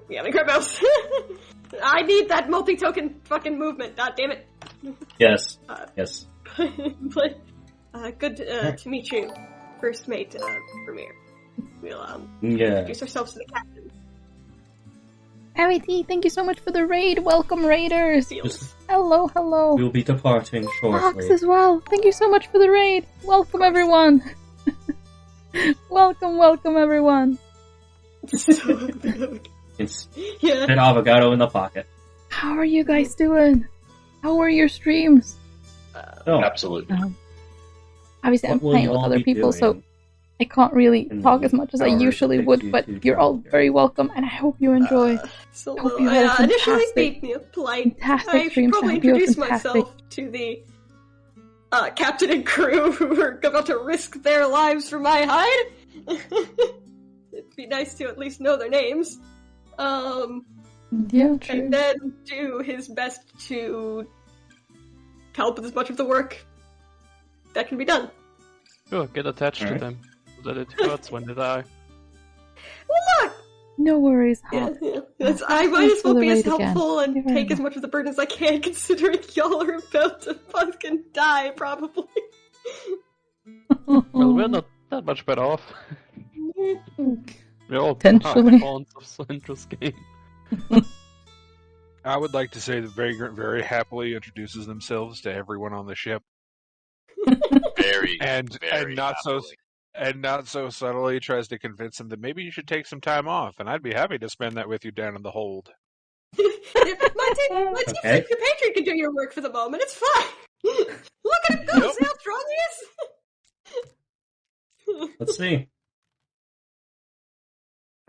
yeah, the crab mouse. I need that multi-token fucking movement, god damn it. Yes. Yes. But, good to meet you, first mate, Premier. We'll, introduce ourselves to the captain. Arity, thank you so much for the raid. Welcome, raiders. Hello. We'll be departing shortly. Fox as well. Thank you so much for the raid. Welcome, everyone. welcome, everyone. It's an avocado in the pocket. How are you guys doing? How are your streams? Absolutely. Obviously, I'm playing with other people, so I can't really talk as much as I usually would, but you're all very welcome, and I hope you enjoy. So, hope you had a initially fantastic, being polite, fantastic I should stream. probably introduce myself to the captain and crew who are about to risk their lives for my hide. It'd be nice to at least know their names. Yeah, true. And then do his best to help with as much of the work that can be done. Sure, get attached to them, so that it hurts when they die. Well, look! No worries, Yeah, Hawk. yeah. I might as well be as again. helpful and take as much of the burden as I can, considering y'all are about to fucking die, probably. Well, we're not that much better off. We're all Potentially. pawns of Central's game. I would like to say the Vagrant very happily introduces themselves to everyone on the ship. Very, and very not happily. not so subtly tries to convince them that maybe you should take some time off, and I'd be happy to spend that with you down in the hold. my team compatriot can do your work for the moment. It's fine. Look at him go! Yep. See how strong he is? Let's see.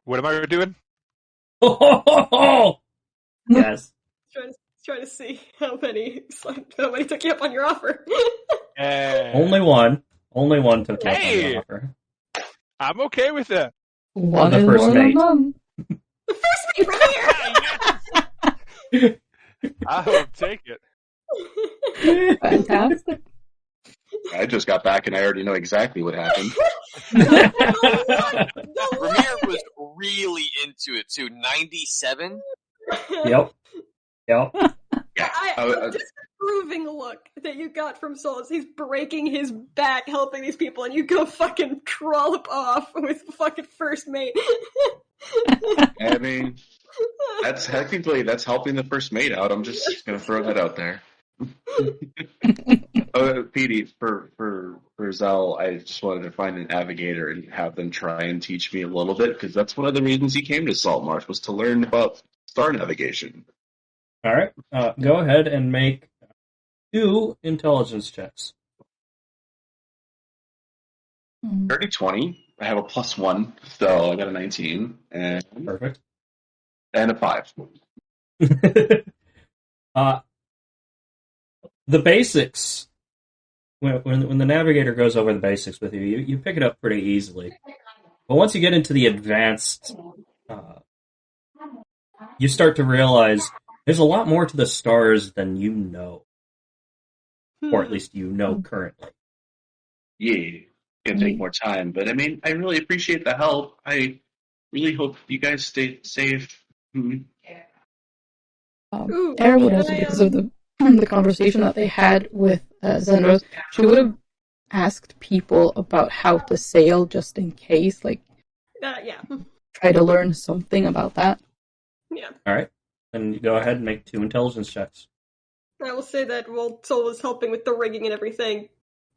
What am I doing? Yes. Trying to see how many took you up on your offer. Only one took you up on Hey! the offer. I'm okay with that. One the is first more than mate. none. The first mate right here! I will take it. Fantastic. I just got back and I already know exactly what happened. No, Ramir was really into it too. 97? Yep. Yeah. I'm disapproving look that you got from Soul as he's breaking his back helping these people and you go fucking crawl off with fucking first mate. I mean, that's helping the first mate out. I'm just gonna throw that out there. Petey, for Zell, I just wanted to find an navigator and have them try and teach me a little bit, because that's one of the reasons he came to Saltmarsh, was to learn about star navigation. Alright, go ahead and make 2 intelligence checks. Dirty 20. I have a +1, so I got a 19. And Perfect. And a 5. The basics, when the navigator goes over the basics with you, you pick it up pretty easily. But once you get into the advanced, you start to realize there's a lot more to the stars than you know. Or at least you know currently. Yeah. going to take more time. But I mean, I really appreciate the help. I really hope you guys stay safe. Era would also, because of the conversation that they had with Zenros, she would have asked people about how to sail just in case, like, yeah. try to learn something about that. Yeah. Alright, then you go ahead and make 2 intelligence checks. I will say that while Sol was helping with the rigging and everything,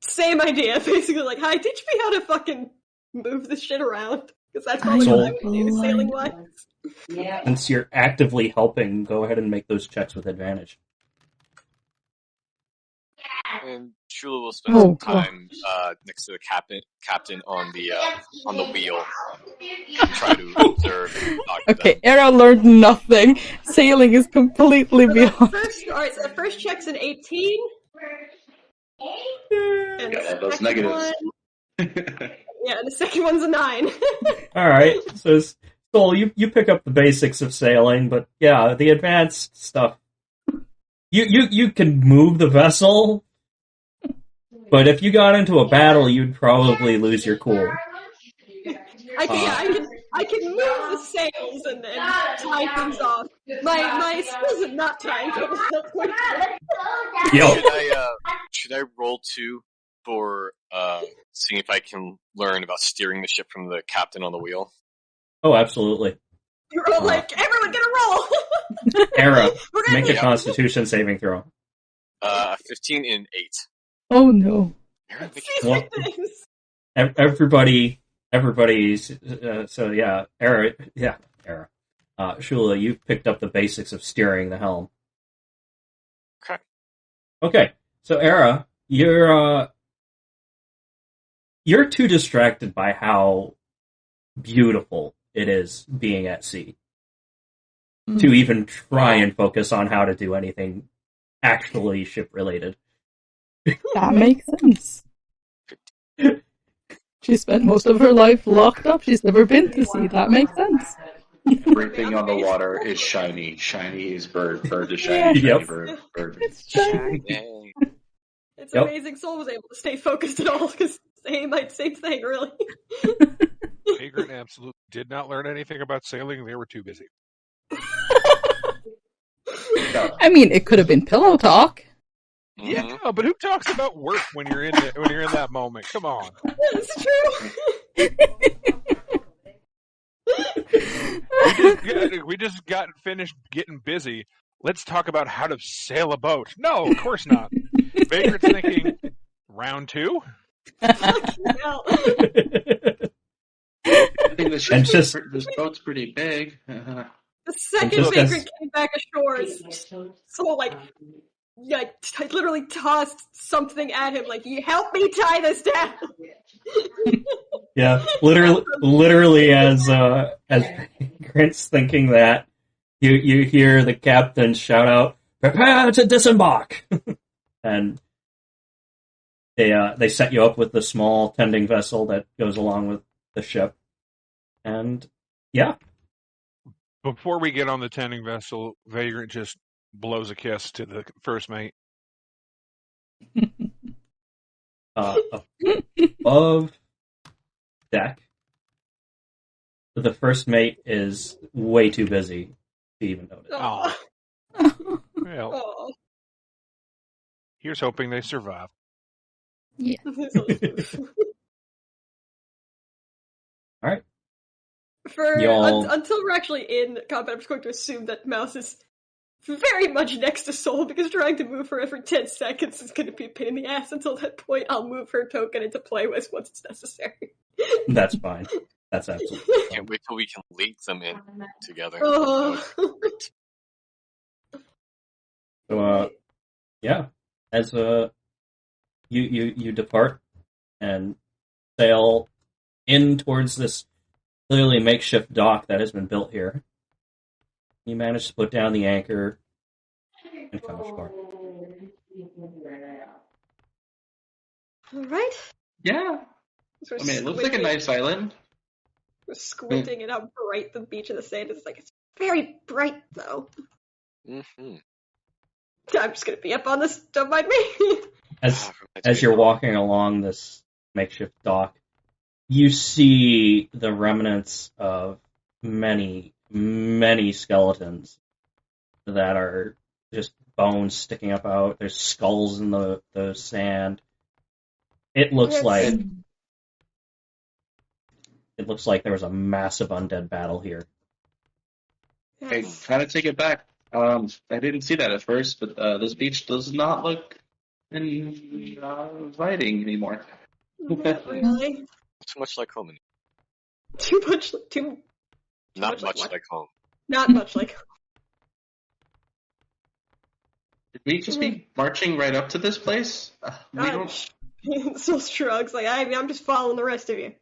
same idea, basically, like, hi, teach me how to fucking move this shit around, because that's probably what I would do, sailing-wise. Since you're actively helping, go ahead and make those checks with advantage. And Shula will spend some time next to the captain on the wheel and try to observe and talk to them. Era learned nothing. Sailing is completely beyond. Alright, so the first check's an 18. And Got all those negatives. Yeah, and the second one's a 9. Alright, so Sol, you pick up the basics of sailing, but yeah, the advanced stuff. You can move the vessel, but if you got into a battle, you'd probably lose your cool. I can move the sails and tie things off. My skills at not tying things up quite Yo. Should I roll 2 for seeing if I can learn about steering the ship from the captain on the wheel? Oh, absolutely. You're all like, everyone get a roll! Era, make a Constitution saving throw. 15 and 8. Oh no. Well, everybody's, so yeah, Era. Shula, you've picked up the basics of steering the helm. Okay, so Era, you're too distracted by how beautiful it is being at sea to even try and focus on how to do anything actually ship-related. That makes sense. She spent most of her life locked up. She's never been to sea. That makes sense. Everything on the water is shiny. Shiny is bird. Bird is shiny. Yep. Bird. It's shiny. It's amazing Sol was able to stay focused at all, because same thing, really. Vagrant absolutely did not learn anything about sailing. They were too busy. I mean, it could have been pillow talk. Yeah, but who talks about work when you're in that moment? Come on. It's true. We just got finished getting busy. Let's talk about how to sail a boat. No, of course not. Vagrant's thinking, round 2? I think this boat's pretty big. The second Vagrant came back ashore, Sol I literally tossed something at him, like, you help me tie this down. Yeah, literally as Vagrant's thinking that, you hear the captain shout out, "Prepare to disembark!" And they set you up with the small tending vessel that goes along with the ship. And yeah. Before we get on the tending vessel, Vagrant just blows a kiss to the first mate. Above deck, the first mate is way too busy to even notice. Oh. Well, here's hoping they survive. Yeah. Alright. Until we're actually in combat, I'm just going to assume that Mouse is very much next to Sol, because trying to move her every 10 seconds is going to be a pain in the ass. Until that point, I'll move her token into play with once it's necessary. That's fine. That's absolutely fine. Can't wait till we can link them in together. So, yeah, as you depart and sail in towards this clearly makeshift dock that has been built here, you manage to put down the anchor and come ashore. Alright. Yeah. I mean, it looks like a nice island. We're squinting at how bright the beach and the sand is. It's like, it's very bright, though. Mm-hmm. I'm just gonna be up on this, don't mind me. As you're walking along this makeshift dock, You see the remnants of many, many skeletons that are just bones sticking up out. There's skulls in the sand. It looks like there was a massive undead battle here. I kind of take it back. I didn't see that at first, but this beach does not look inviting anymore. Not really. Too much like home. Too much Not much much like like home. Not much like Did we just be marching right up to this place? We don't. So shrugs like I'm just following the rest of you.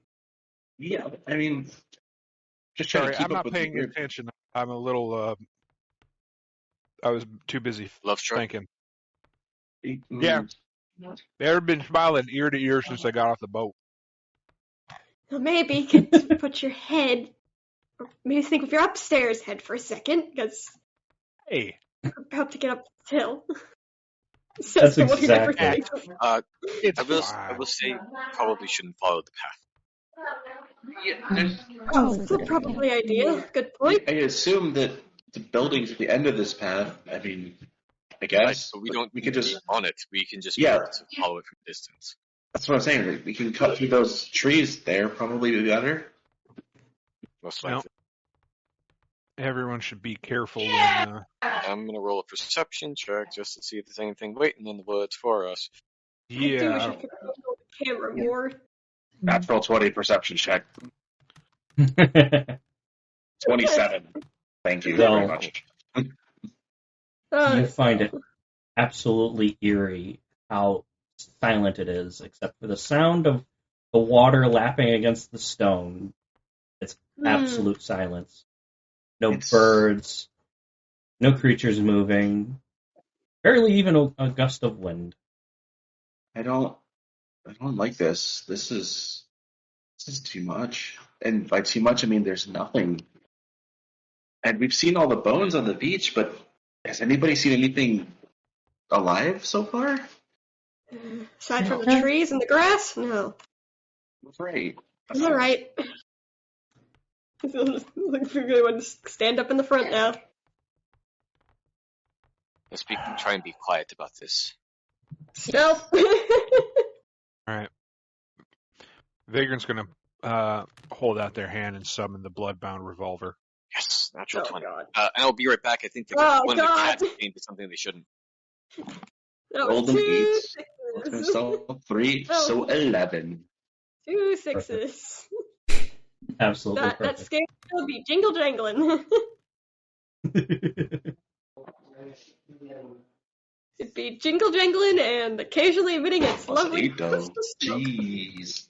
Yeah, I mean, just trying Sorry, to keep I'm up not with paying the group. attention. I'm a little. I was too busy Love struck. thinking. Yeah. They've been smiling ear to ear since I got off the boat. Well, maybe you could put your head, or maybe think with your upstairs head for a second, because Hey, we're about to get up the hill. That's the one who never exactly- thinks. it's I will fine. say probably shouldn't follow the path. That's probably idea. Good point. I assume that the buildings at the end of this path, I mean, I Right, guess, but we don't we need could to just, be on it. We can just Yeah. be able to follow it from distance. that's what I'm saying, like, we can cut through those trees there, probably be better. Most Well, likely. Everyone should be careful when. I'm gonna roll a perception check just to see if there's anything waiting in the woods for us. I do wish Yeah. I could control the camera more. Natural 20 perception check. 27. Thank you So- very much. You find it absolutely eerie how silent it is, except for the sound of the water lapping against the stone. It's absolute silence. No It's- birds, no creatures moving, barely even a gust of wind. I don't like this. This is too much. And by too much, I mean there's nothing. And we've seen all the bones on the beach, but has anybody seen anything alive so far? Aside from the trees and the grass, no. Right. I'm alright. I really want to stand up in the front now. Let's try and be quiet about this. Stealth. All right. Vagrant's gonna hold out their hand and summon the bloodbound revolver. Yes, natural Oh 20. god. And I'll be right back. I think Oh, one of the God. cats came to something they shouldn't. Rolled an 2 8. sixes. So 3, Oh. so 11. 2 sixes. Absolutely That perfect. scale will be jingle jangling. It'd be jingle jangling and occasionally emitting its Plus lovely 8 though. crystal smoke. Jeez.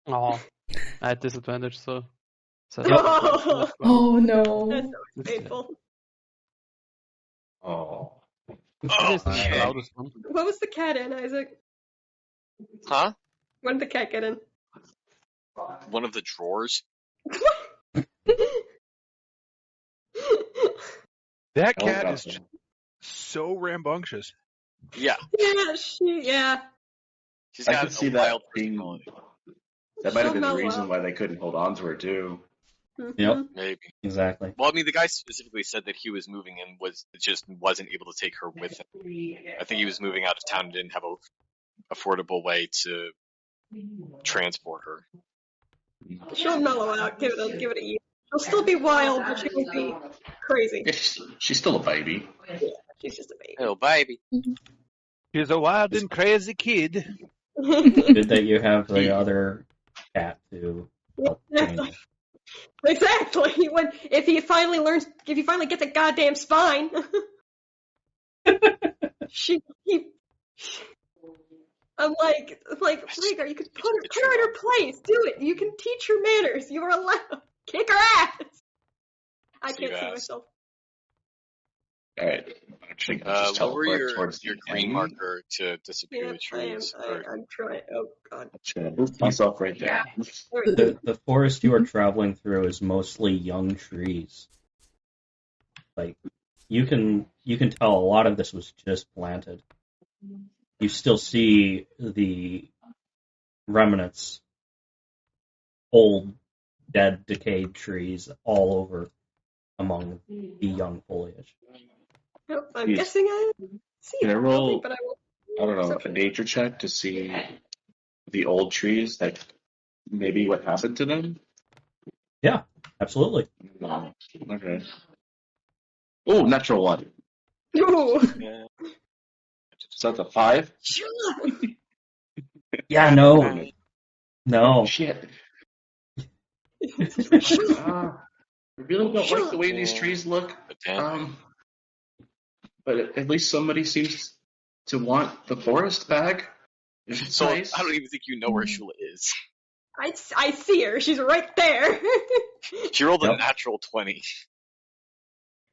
Oh, I had disadvantage, so. Oh, Oh no. that's always painful. Oh. It is the Okay. loudest one. What was the cat in, Isaac? Huh? When did the cat get in? One of the drawers? That Oh, cat God. is just so rambunctious. Yeah. Yeah. She's I got could see a that wild being. personality. That might have She'll been the mellow reason out. why they couldn't hold on to her too. Yep. Maybe. Exactly. Well, I mean, the guy specifically said that he was moving and wasn't able to take her with him. I think he was moving out of town and didn't have a affordable way to transport her. She'll mellow out. Give it a year. She'll still be wild, but she won't be crazy. She's still a baby. She's just a baby. Oh, baby. He's a wild and crazy kid. Good that you have the other cat to help train her. Exactly. If he finally gets a goddamn spine. I'm like, Rhaegar, you could put her in her place. Do it. You can teach her manners. You are allowed. Kick her ass. I See can't your see ass. myself. Alright. Just Lower teleport towards your the green end. marker to disappear Yeah, the trees. I'm trying. Oh god. I'm just gonna move myself right there. There we go. The forest you are traveling through is mostly young trees. Like you can tell a lot of this was just planted. you still see the remnants, old, dead, decayed trees all over among the young foliage. Nope, I'm Yes. guessing I see Can I it, roll- but I won't. I don't know, a nature check to see the old trees, like maybe what happened to them? Yeah, absolutely. No. Okay. Oh, natural one. Ooh. Yeah. So that's a 5? Yeah, no. Shit. I really don't like the way these trees look. But damn. But at least somebody seems to want the forest back. It's So nice. I don't even think you know where Shula is. I see her. She's right there. She rolled a Yep. natural 20.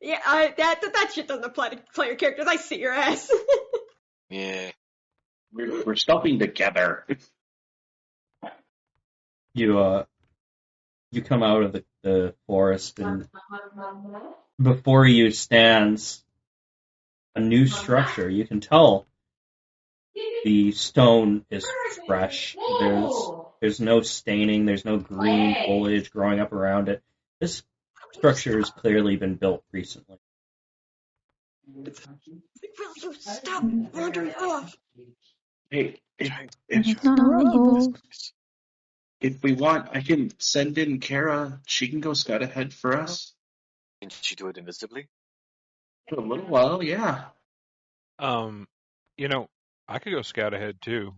Yeah, that shit doesn't apply to player characters. I see your ass. Yeah. We're stopping together. You come out of the forest, and before you stands a new structure. You can tell the stone is fresh. There's no staining. There's no green foliage growing up around it. This structure has clearly been built recently. Will you stop wandering off? Hey, It's not rubble. if we want, I can send in Kara. She can go scout ahead for us. Can she do it invisibly? For a little while, yeah. I could go scout ahead too.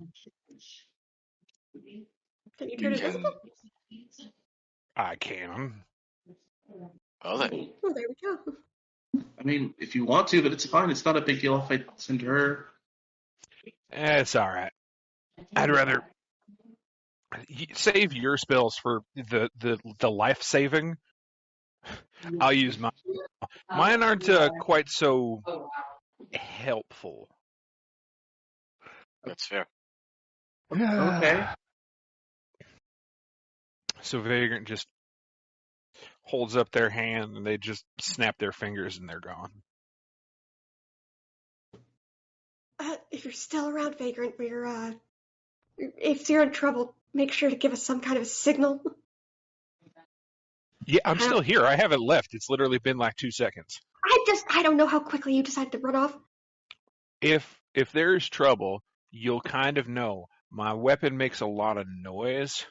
Can you turn invisible? I can. Oh, then. Oh, there we go. I mean, if you want to, but it's fine. It's not a big deal if I send her. It's all right. I'd rather save your spells for the life saving. I'll use mine. Mine aren't quite so helpful. That's fair. Okay. So Vagrant just holds up their hand and they just snap their fingers and they're gone. If you're still around, Vagrant, if you're in trouble, make sure to give us some kind of a signal. Yeah, I'm still here. I haven't left. It's literally been like 2 seconds. I don't know how quickly you decided to run off. If there's trouble, you'll kind of know. My weapon makes a lot of noise.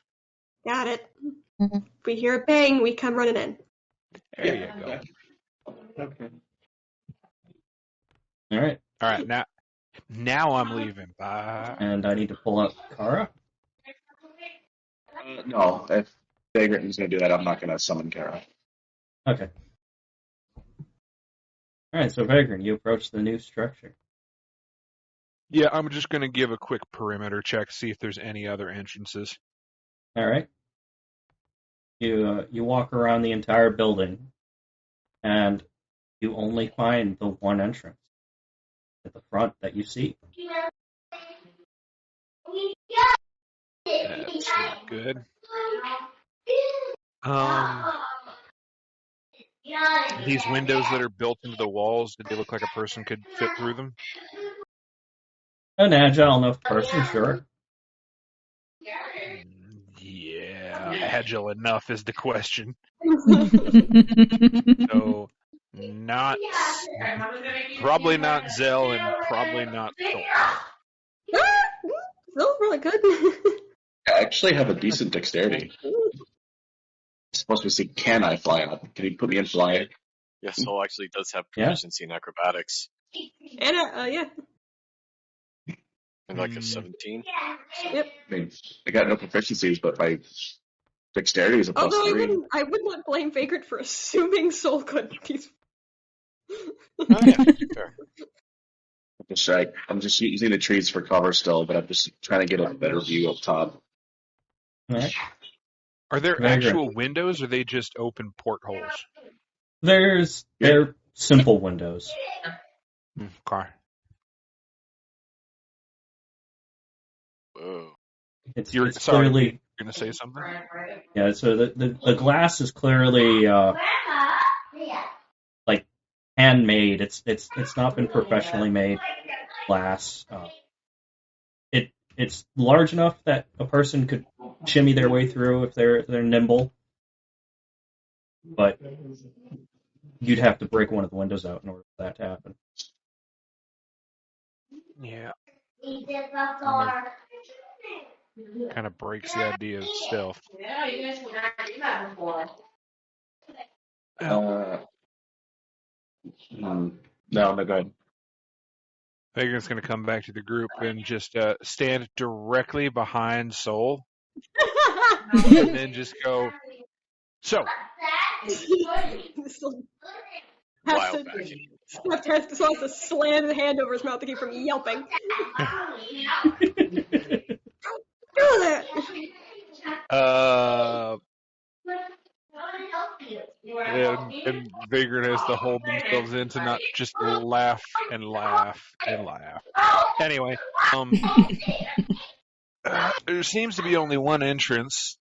Got it. If we hear a bang, we come running in. There you go. Okay. All right, All right, now I'm leaving. Bye. and I need to pull up Kara. No, if Vagrant is going to do that, I'm not going to summon Kara. Okay. All right, so Vagrant, you approach the new structure. Yeah, I'm just going to give a quick perimeter check, see if there's any other entrances. All right. You walk around the entire building, and you only find the one entrance at the front that you see. That's not good. These windows that are built into the walls, did they look like a person could fit through them? An agile enough person, sure. Yeah, agile enough is the question. So, probably not Zell and probably not Thor. Still really good. I actually have a decent dexterity. It's supposed to see, can I fly up? Can you put me in flying? Yeah, Soul actually does have Yeah. proficiency in acrobatics. And yeah. And like a 17. Yep. I mean, I got no proficiencies, but my dexterity is a plus Although 3. I would not blame Vagrant for assuming Soul could. Oh, yeah, fair. I'm just using the trees for cover still, but I'm just trying to get a better view up top. All right. Are there Vagrant. actual windows, or are they just open portholes? They're simple windows. Okay. Whoa. It's Sorry, clearly, you're going to say something? yeah. So the glass is clearly like handmade. It's not been professionally made glass. It's large enough that a person could shimmy their way through if they're nimble, but you'd have to break one of the windows out in order for that to happen. Yeah. Kind of breaks the idea of stealth. No, go ahead. Vagrant's going to come back to the group and just stand directly behind Soul, and then just go. So, Wild back. Steph just wants to slam the hand over his mouth to keep from yelping. Do that! And Vagrant has to hold themselves in to not just laugh and laugh and laugh. Anyway, there seems to be only one entrance.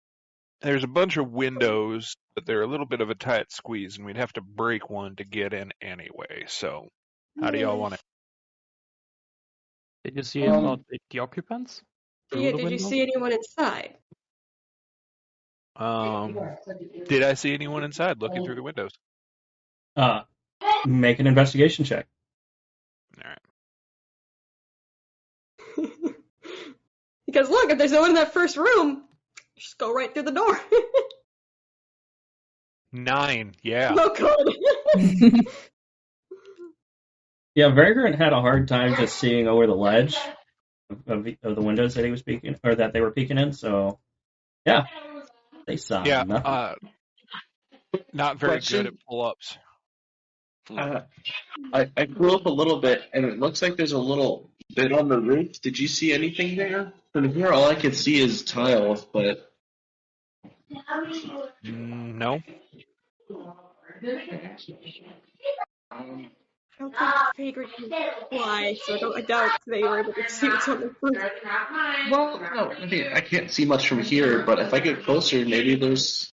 There's a bunch of windows, but they're a little bit of a tight squeeze, and we'd have to break one to get in anyway. So, how do y'all want it? Did you see about the occupants? Did you see anyone inside? Did I see anyone inside looking through the windows? Make an investigation check. All right. Because look, if there's no one in that first room, just go right through the door. 9, yeah. No good. Yeah, Vagrant had a hard time just seeing over the ledge of the windows that he was peeking, or that they were peeking in. So, yeah, they saw nothing. Not very good at pull-ups. I grew up a little bit, and it looks like there's a little bit on the roof. Did you see anything there? From here, all I can see is tiles, but... No. I don't think Vagrant can fly, so I doubt they were able to see what's on the roof. Well, no, I can't see much from here, but if I get closer, maybe there's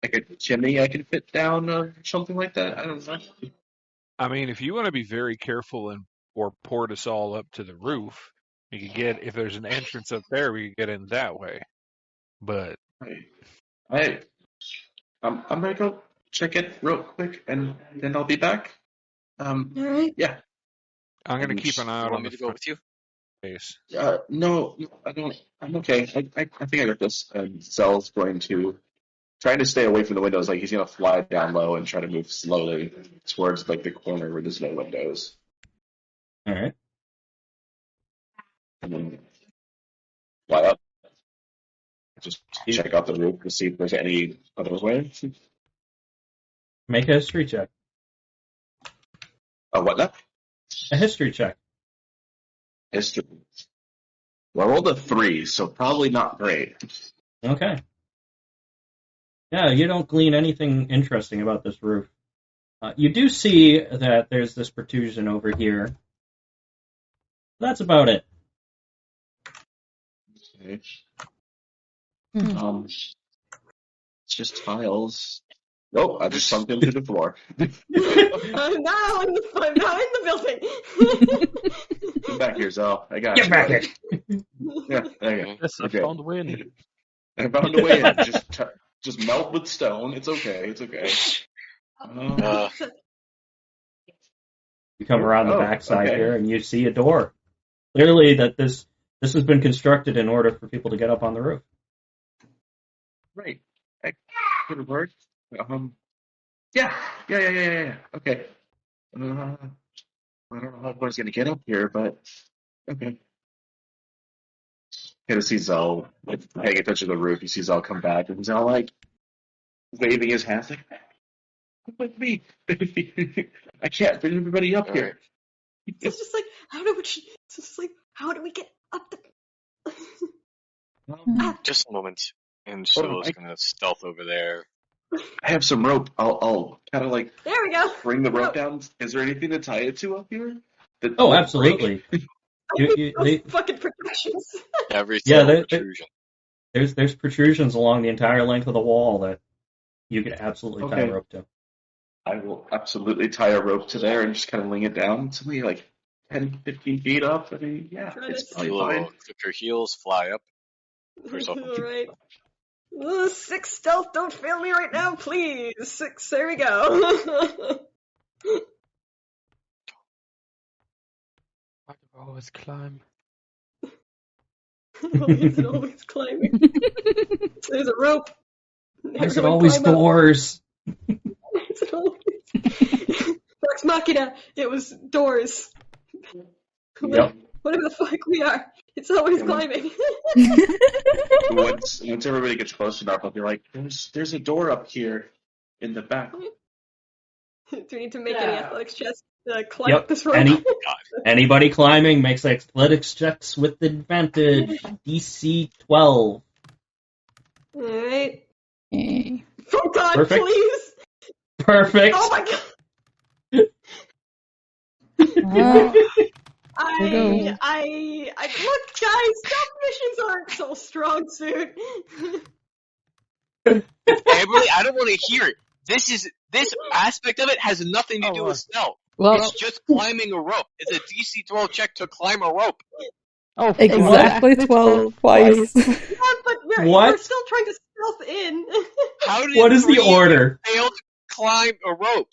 like a chimney I can fit down or something like that. I don't know. I mean, if you want to be very careful or port us all up to the roof, we could get, if there's an entrance up there, we could get in that way. But I'm gonna go check it real quick, and then I'll be back. All right. Yeah. I'm gonna keep an eye out on me the to go with you? face. No, I don't. I'm okay. I think I got this. Zell's going to trying to stay away from the windows. Like he's gonna fly down low and try to move slowly towards like the corner where there's no windows. All right. And then fly up. Just check out the roof to see if there's any other way. Make a history check. What now? A history check. History. Well, I rolled a 3, so probably not great. Okay. Yeah, you don't glean anything interesting about this roof. You do see that there's this protrusion over here. That's about it. Okay. It's just tiles. Oh, I just sunk into the floor. I'm now in the building. Come back here, Zell. I got Get you. back here. Yeah, there you go. Yes, I Okay. found a way in. I found a way in. Just melt with stone. It's okay. It's okay. You come around the backside okay. here, and you see a door. Clearly, that this has been constructed in order for people to get up on the roof. Right. Could have worked. Yeah. Okay. I don't know how everyone's gonna get up here, but okay. Kind of see Zell paying attention to the roof. He sees Zell come back, and Zell like waving his hands like, "Come with me." I can't bring everybody up here. It's just like, how do we get up there? Just a moment. And Shula's gonna stealth over there. I have some rope. I'll kind of like there we go. Bring the rope down. Is there anything to tie it to up here? Oh, absolutely. Fucking protections. Every single protrusion. There's protrusions along the entire length of the wall that you can absolutely tie a rope to. I will absolutely tie a rope to there and just kind of ling it down. Somebody like 10, 15 feet up. I mean, yeah, Try it's to probably Shula fine. will click her heels, fly up, put herself up. Alright. 6 stealth, don't fail me right now, please! 6, there we go. I can always climb. Why is it always climbing? There's a rope. Why is it Everyone always climb up. doors? Why is it always... Vox Machina, it was doors. Yep. Whatever the fuck we are, it's always climbing. Once everybody gets close enough, I'll be like, "There's a door up here in the back." Do we need to make any athletics checks to climb Yep. up this rope? Anybody climbing makes athletics checks with advantage. DC 12. Alright. Okay. Oh god, Perfect. please! Perfect. Oh my god! Ah, I look, guys, stealth missions aren't so strong suit. Amberly, I don't want to hear it. This aspect of it has nothing to do with stealth. well, It's just climbing a rope. It's a DC 12 check to climb a rope. Oh, exactly 12 twice. Yeah, but we're What? still trying to stealth in. How did What is the three of you order? fail to climb a rope?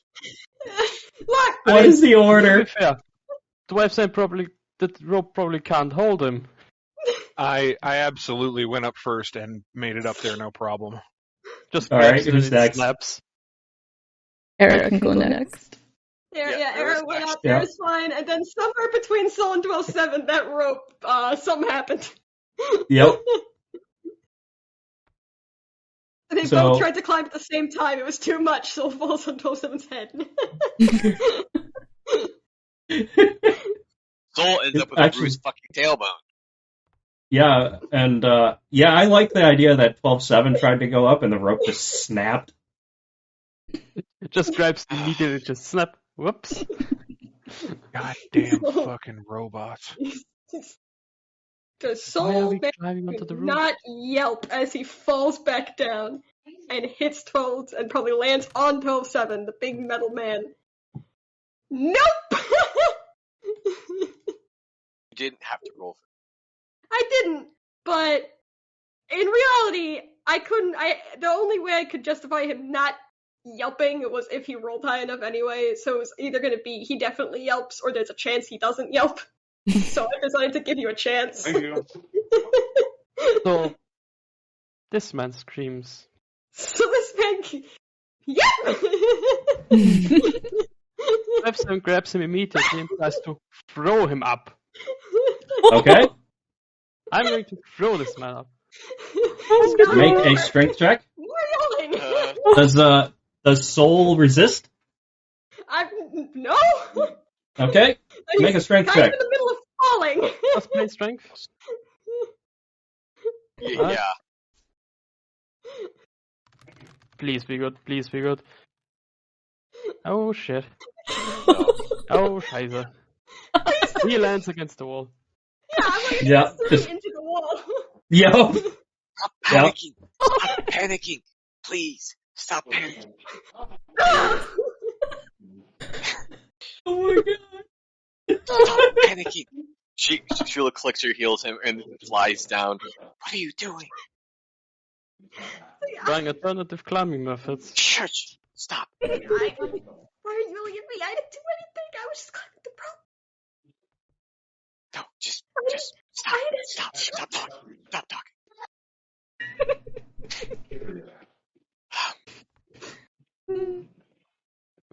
Look! What is the To order? be fair, the website probably the rope probably can't hold him. I absolutely went up first and made it up there, no problem. Just All grabs right, it who's and it next? snaps. Eric can go next. Yeah, Yeah, Aaron went out Yeah. there, it's fine, and then somewhere between Soul and 12-7, that rope, something happened. Yep. They So- both tried to climb at the same time, it was too much, so it falls on 12-7's head. Soul ends up with Actually- a bruised fucking tailbone. Yeah, and I like the idea that 12-7 tried to go up and the rope just snapped. It just grabs the meat and it just snap. Whoops. Goddamn fucking robots. Because Why are Soul we climbing onto the did roof? not yelp as he falls back down and hits 12 and probably lands on 12-7, the big metal man. Nope! You didn't have to roll for I didn't, but in reality, the only way I could justify him not yelping was if he rolled high enough anyway, so it was either gonna be he definitely yelps or there's a chance he doesn't yelp. So I decided to give you a chance. Thank you. So, this man screams. So this man, yep! Grabs him immediately and tries to throw him up. Okay? I'm going to throw this man up. No, Make a strength check. more yelling! Does Soul resist? No! Okay? Make a strength Kind of check. in the middle of falling! Plus play strength. Yeah. Please be good. Please be good. Oh shit. No. Oh scheiße. He lands against the wall. Yeah, I'm like Yeah, instantly just- into the wall. Yep. Stop panicking. Stop panicking. Please. Stop panicking. Oh my god. Stop panicking. Sheila clicks her heels and flies down. What are you doing? Trying alternative climbing methods. Shush. Stop. Why are you yelling at me? I didn't do anything. I was just climbing the rope. No, just stop. Stop talking. Stop talking.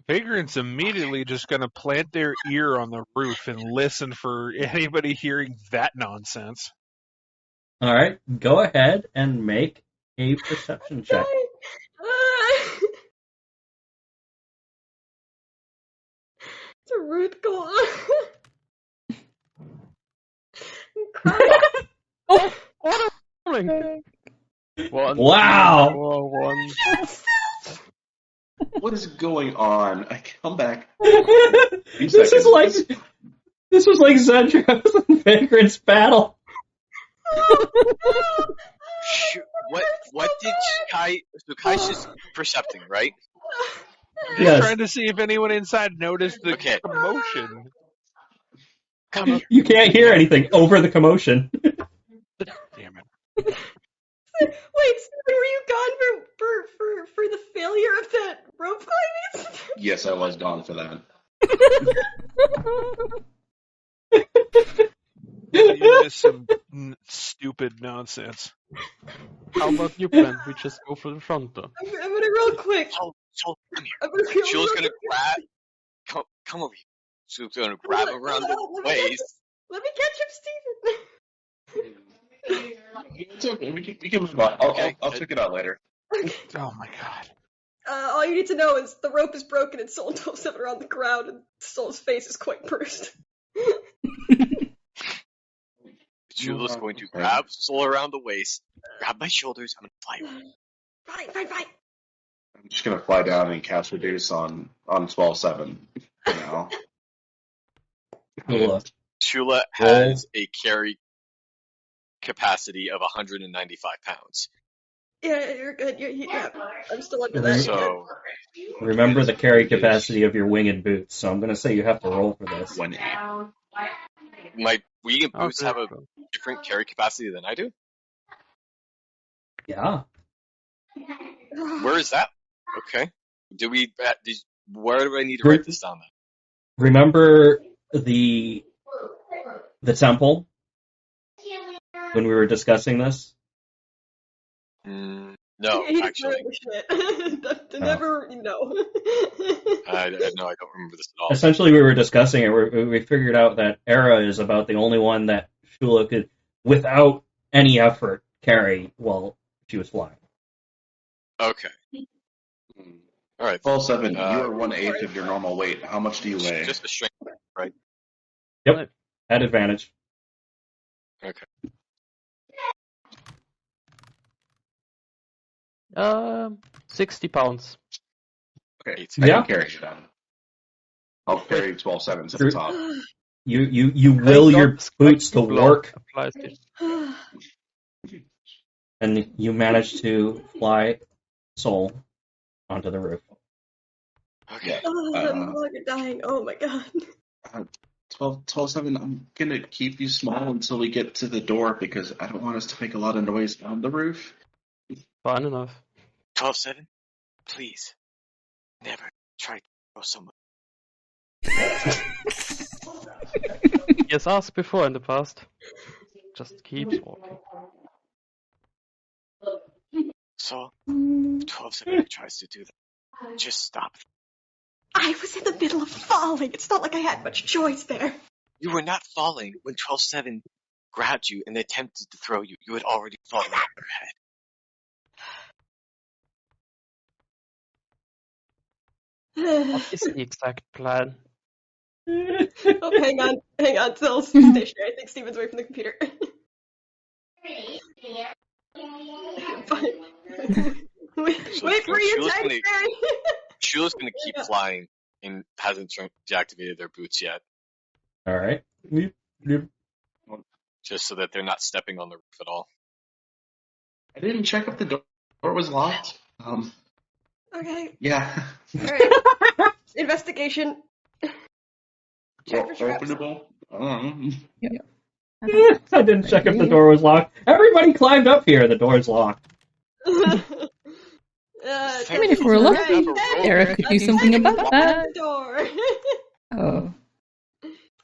Vagrant's immediately just gonna plant their ear on the roof and listen for anybody hearing that nonsense. Alright, go ahead and make a perception check. It's a rude goal. I'm crying. Rolling. One. Wow. 4, 1. What is going on? I come back. This is like Zendros and Vagrant's battle. What did Kai? So Kai's just percepting, right? Just Yes. trying to see if anyone inside noticed the Okay. commotion. Come on. You can't hear anything over the commotion. Damn it. Wait, Stephen, were you gone for the failure of that rope climbing? Yes, I was gone for that. You missed some stupid nonsense. How about you, Ben? We just go for the front door. I'm gonna real quick. So come here. I'm gonna real Shula's real gonna quick. grab. Come over here. Shula's gonna grab him around the waist. Let me catch him, Stephen. It's okay. We can move on. Okay. I'll check it out later. Oh my god. All you need to know is the rope is broken and Soul 12-7 are on the ground and Soul's face is quite bruised. Shula's going to grab Soul around the waist, grab my shoulders. I'm gonna fly. Fine. I'm just gonna fly down and cast Reduce on 12-7 for now. Shula has a carry capacity of 195 pounds. Yeah, you're good. Yeah, I'm still under that. So Remember the carry capacity of your winged boots, so I'm going to say you have to roll for this. 1-8. my winged boots Okay. have a different carry capacity than I do. Yeah. Where is that? Okay. Where do I need to write this down then? Remember the temple when we were discussing this? No, He actually, never, no. I don't remember this at all. Essentially, we were discussing it. We figured out that Era is about the only one that Shula could, without any effort, carry while she was flying. Okay. All right. 12-7, you are 1/8 of your normal weight. How much do you weigh? Just a strength, right? Yep, at advantage. Okay. 60 pounds. Okay, Eight. I Yeah. can carry you then. I'll carry 12-7 to the top. You will your boots to work, Applies to- and you manage to fly Soul onto the roof. Okay. Oh, I'm longer dying. Oh my god. 12-7, I'm gonna keep you small until we get to the door because I don't want us to make a lot of noise on the roof. Fine enough. 12-7, please, never try to throw someone. He has asked before in the past. Just keeps walking. So, 12-7 tries to do that. Just stop. I was in the middle of falling. It's not like I had much choice there. You were not falling when 12-7 grabbed you and attempted to throw you. You had already fallen on your head. What is the exact plan? Oh, hang on. Still stationary. I think Steven's away from the computer. Fine. Wait for your time, Barry. Shula's gonna keep flying and hasn't deactivated their boots yet, All right. just so that they're not stepping on the roof at all. I didn't check if the door was locked. Okay. Yeah. Alright. Investigation. Check for traps. Openable. I don't know. I didn't check if the door was locked. Everybody climbed up here. The door's locked. I mean, if we're lucky, Eric could do something about that. The door. Oh,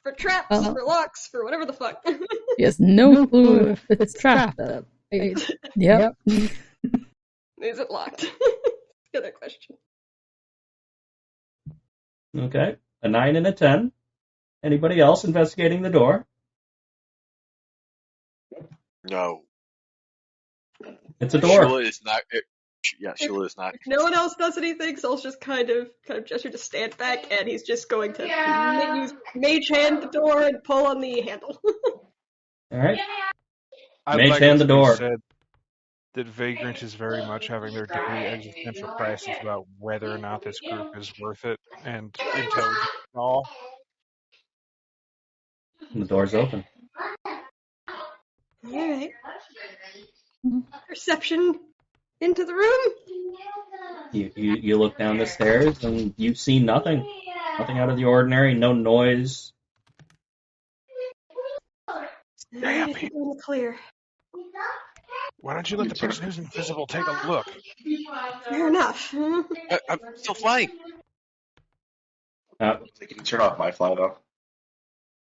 For traps, Uh-huh. for locks, for whatever the fuck. he has no clue if it's trapped. Yep. Is it locked? The other question. Okay. A 9 and a 10. Anybody else investigating the door? No. It's a door. Shula is not. Shula is not. If no one else does anything, Soul's just kind of gesture to stand back, and he's just going to use mage hand the door and pull on the handle. All right. I'd Mage like hand it the to be door. said that Vagrant is very much having their daily existential crisis about whether or not this group is worth it and intelligent at all. The door's open. Alright. Perception into the room. You look down the stairs and you see nothing. Nothing out of the ordinary. No noise. Damn, I think we're in the clear. why don't you let the person who's invisible take a look? Fair enough. I'm still flying. Can you turn off my fly though?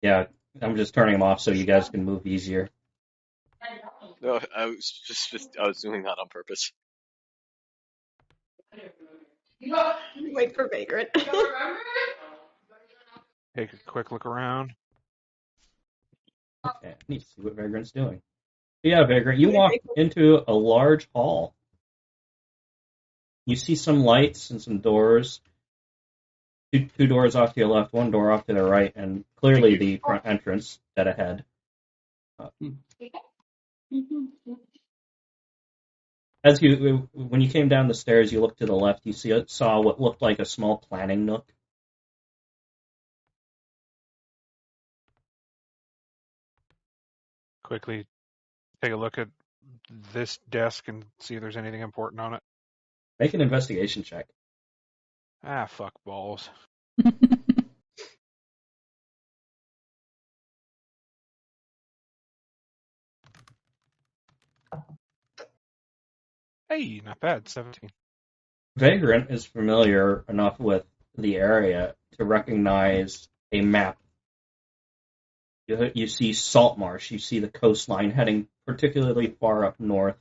Yeah, I'm just turning them off so you guys can move easier. No, I was doing that on purpose. Wait for Vagrant. Take a quick look around. Okay, I need to see what Vagrant's doing. Yeah, Vagrant, you walk into a large hall. You see some lights and some doors. Two doors off to your left, one door off to the right, and clearly the front entrance dead ahead. When you came down the stairs, you looked to the left. You saw what looked like a small planning nook. Quickly take a look at this desk and see if there's anything important on it. Make an investigation check. Ah, fuck balls. Hey, not bad. 17. Vagrant is familiar enough with the area to recognize a map. You see salt marsh. You see the coastline heading particularly far up north.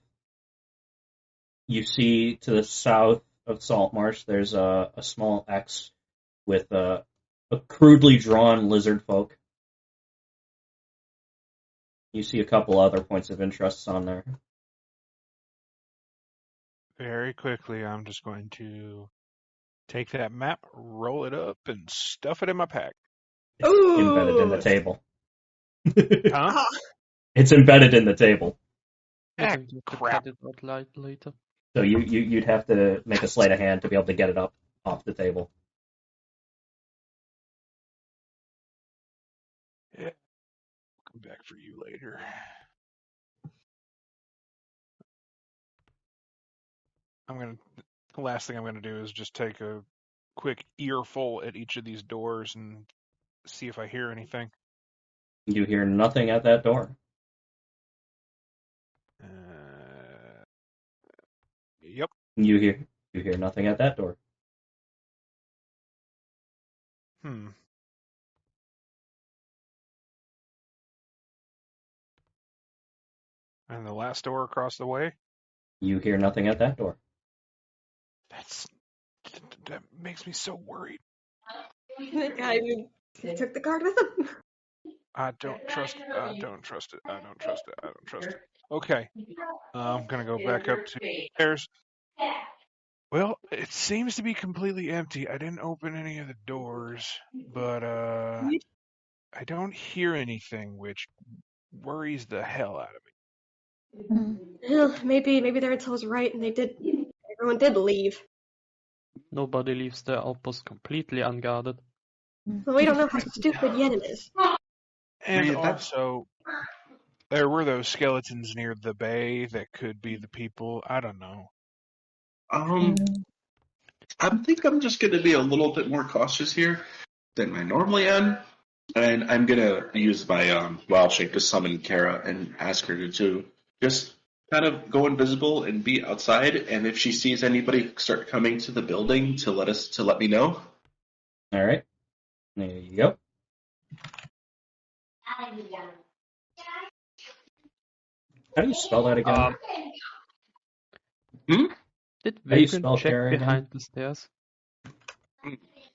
You see to the south of salt marsh, there's a small X with a crudely drawn lizard folk. You see a couple other points of interest on there. Very quickly, I'm just going to take that map, roll it up, and stuff it in my pack. It's embedded in the table. Huh? It's embedded in the table. Ah, Maybe you could crap. get it out later. So you'd have to make a sleight of hand to be able to get it up off the table. Yeah. I'll come back for you later. The last thing I'm gonna do is just take a quick earful at each of these doors and see if I hear anything. You hear nothing at that door. Yep. You hear nothing at that door. And the last door across the way? You hear nothing at that door. That makes me so worried. The guy who took the card with him. I don't trust it. I don't trust it. I don't trust it. I don't trust it. Okay. I'm gonna go back up to the stairs. Well, it seems to be completely empty. I didn't open any of the doors, but I don't hear anything, which worries the hell out of me. Well, maybe their intel was right, and everyone did leave. Nobody leaves their outpost completely unguarded. Well, we don't know how stupid Yenin is. And also, there were those skeletons near the bay that could be the people. I don't know. I think I'm just going to be a little bit more cautious here than I normally am, and I'm going to use my wild shape to summon Kara and ask her to just kind of go invisible and be outside, and if she sees anybody start coming to the building to let me know. All right. There you go. How do you spell that again? Did How do you Vagrant spell check Kara behind the stairs?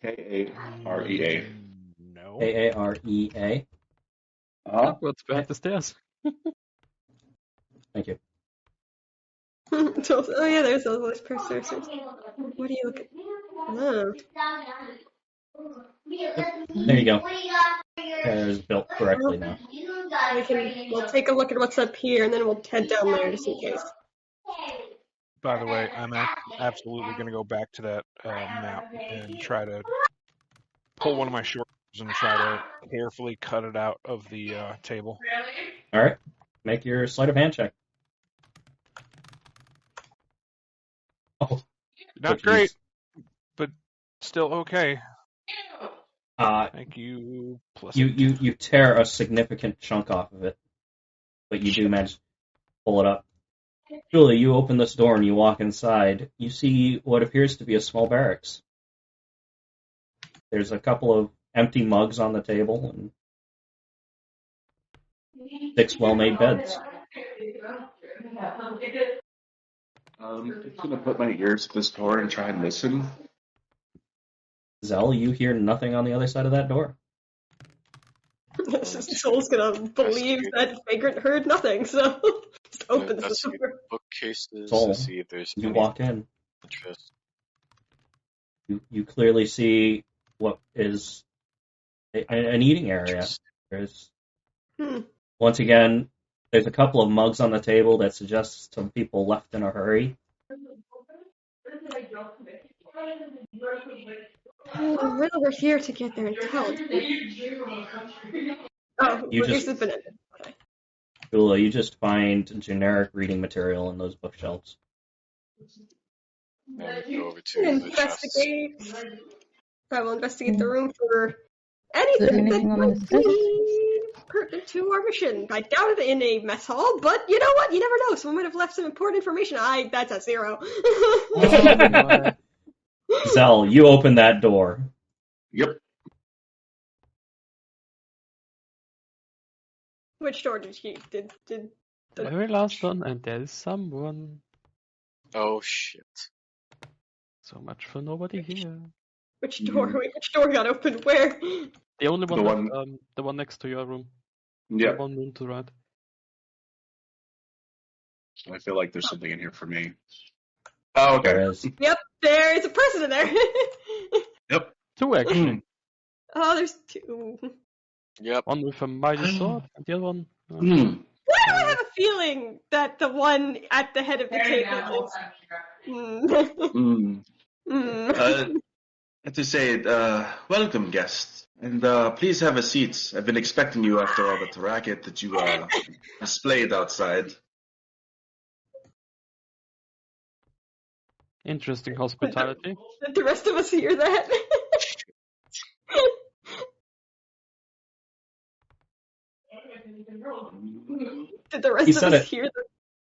K-A-R-E-A. No. K-A-R-E-A. Look what's behind the stairs. Thank you. Oh yeah, there's those voice processors. What are you looking? Oh. There you go. Kara's built correctly now. We'll take a look at what's up here, and then we'll head down there just in case. By the way, I'm absolutely going to go back to that map and try to pull one of my shorts and try to carefully cut it out of the table. All right. Make your sleight of hand check. Oh, Not great, but still okay. Uh, Thank you. Plus you tear a significant chunk off of it. but you do manage to pull it up. Julie, you open this door and you walk inside. You see what appears to be a small barracks. There's a couple of empty mugs on the table and 6 well-made beds. I'm just gonna put my ears to this door and try and listen. Zell, you hear nothing on the other side of that door. Soul's gonna believe that Vagrant heard nothing, so just opens the door. Bookcases Soul, to see if there's you any walk in. interest. You clearly see what is an eating area. There's once again, there's a couple of mugs on the table that suggest some people left in a hurry. We're over here to get their intelligence. Oh, here's the banana. Jula, you just find generic reading material in those bookshelves. Go over to Investigate. I will investigate the room for anything that might be pertinent to our mission. I doubt it in a mess hall, but you know what? You never know. Someone might have left some important information. That's a 0. Zell, you open that door. Yep. Which door did he did The very last one, and there is someone. Oh shit! So much for nobody here. which door which door got opened where? The only one, The the one next to your room. Yeah. The one room to the right. I feel like there's something in here for me. Oh, okay. There is. Yep, there is a person in there. Yep. 2 actually. Oh, there's 2. Yep. One with a mighty sword, and the other one. Why do I have a feeling that the one at the head of the table is... I have to say, welcome, guests, and please have a seat. I've been expecting you after all the racket that you displayed outside. Interesting hospitality. Did the rest of us hear that? Did the rest of us hear that?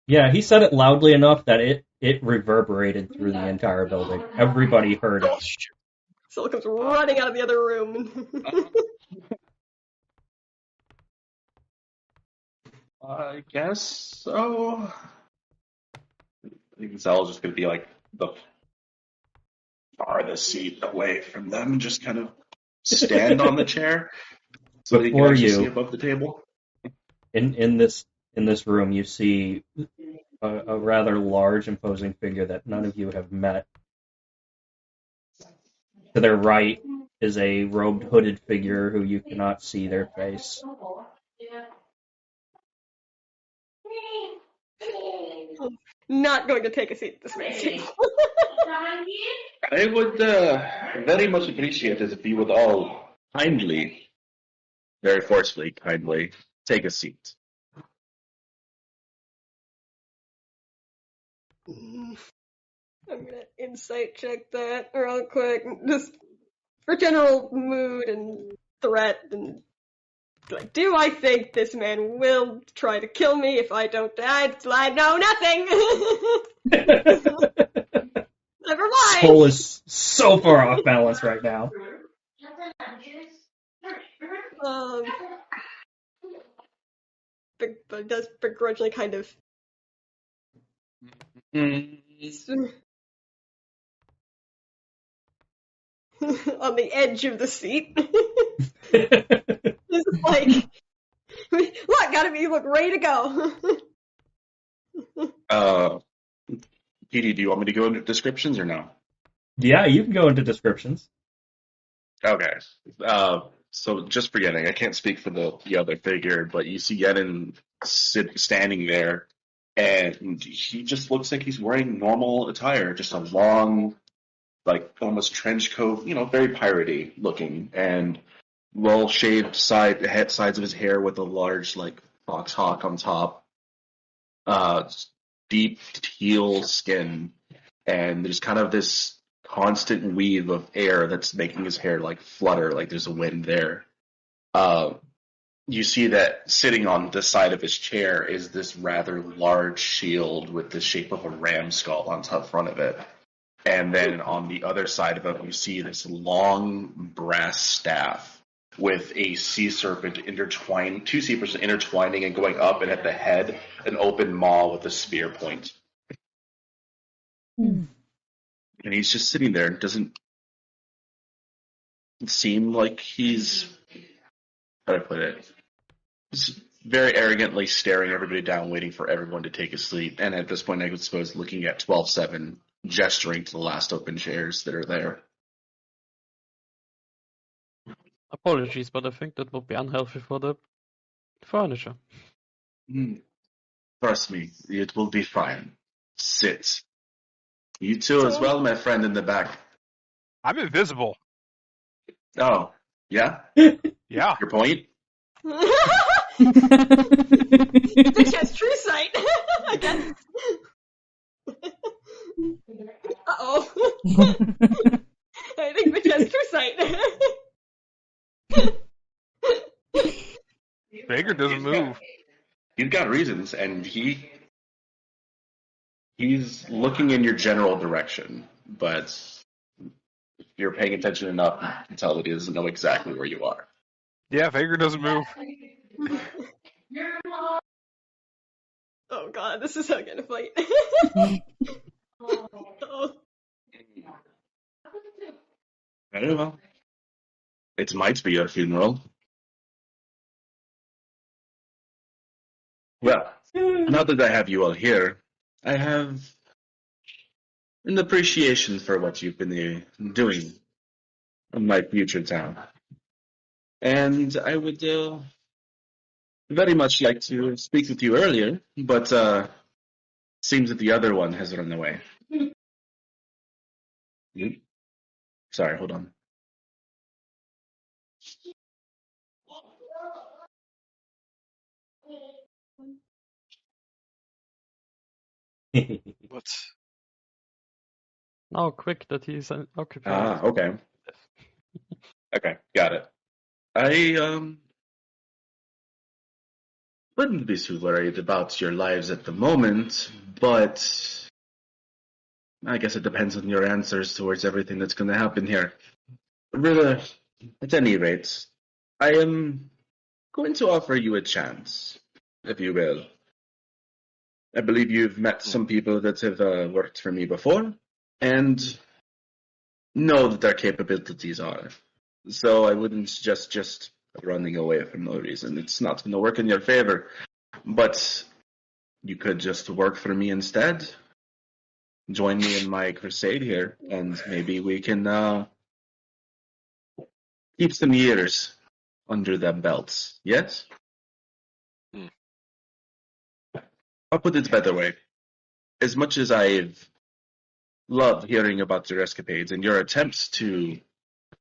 Yeah, he said it loudly enough that it reverberated through the entire building. Everybody heard it. Soul comes running out of the other room. I guess so. I think Zell's just going to be like the farthest seat away from them, just kind of stand on the chair so that he can actually see above the table. In this room, you see a rather large, imposing figure that none of you have met. To their right is a robed, hooded figure who you cannot see their face. Not going to take a seat at this man's table. I would very much appreciate it if you would all kindly, very forcefully, kindly, take a seat. I'm gonna insight check that real quick, just for general mood and threat, and like, do I think this man will try to kill me if I don't die? I know nothing! Never mind! Soul is so far off balance right now. But does begrudgingly kind of on the edge of the seat. It's like, look, look ready to go. PD, do you want me to go into descriptions or no? Yeah, you can go into descriptions. Okay. So just forgetting, I can't speak for the other figure, but you see Yenin standing there, and he just looks like he's wearing normal attire, just a long, like almost trench coat, very piratey looking, and well-shaved sides of his hair with a large, like, fox hawk on top. Deep teal skin, and there's kind of this constant weave of air that's making his hair like flutter, like there's a wind there. you see that sitting on the side of his chair is this rather large shield with the shape of a ram skull on top front of it. And then on the other side of it, you see this long brass staff with a sea serpent intertwined, two sea serpents intertwining and going up, and at the head, an open maw with a spear point. Hmm. And he's just sitting there. It doesn't seem like he's, how do I put it? He's very arrogantly staring everybody down, waiting for everyone to take a seat. And at this point, I would suppose looking at 12-7, gesturing to the last open chairs that are there. Apologies, but I think that would be unhealthy for the furniture. Trust me, it will be fine. Sit. You too as well, my friend in the back. I'm invisible. Oh, yeah? Yeah. Your point? Bitch has true sight. I guess. Uh-oh. I think bitch has true sight. Baker doesn't move. He's got reasons, and he's looking in your general direction, but if you're paying attention enough, you can tell that he doesn't know exactly where you are. Yeah, Baker doesn't move. Oh god, this is how I'm gonna fight. Oh. Very well. It might be your funeral. Well, now that I have you all here, I have an appreciation for what you've been doing in my future town. And I would very much like to speak with you earlier, but seems that the other one has run away. Sorry, hold on. What? Now quick that he's occupied. Okay. Okay, got it. I wouldn't be too worried about your lives at the moment, but I guess it depends on your answers towards everything that's going to happen here. Really, at any rate, I am going to offer you a chance, if you will. I believe you've met some people that have worked for me before, and know that their capabilities are. So I wouldn't suggest just running away for no reason. It's not going to work in your favor. But you could just work for me instead. Join me in my crusade here, and maybe we can keep some years under them belts. Yes? I'll put it a better way. As much as I've loved hearing about your escapades and your attempts to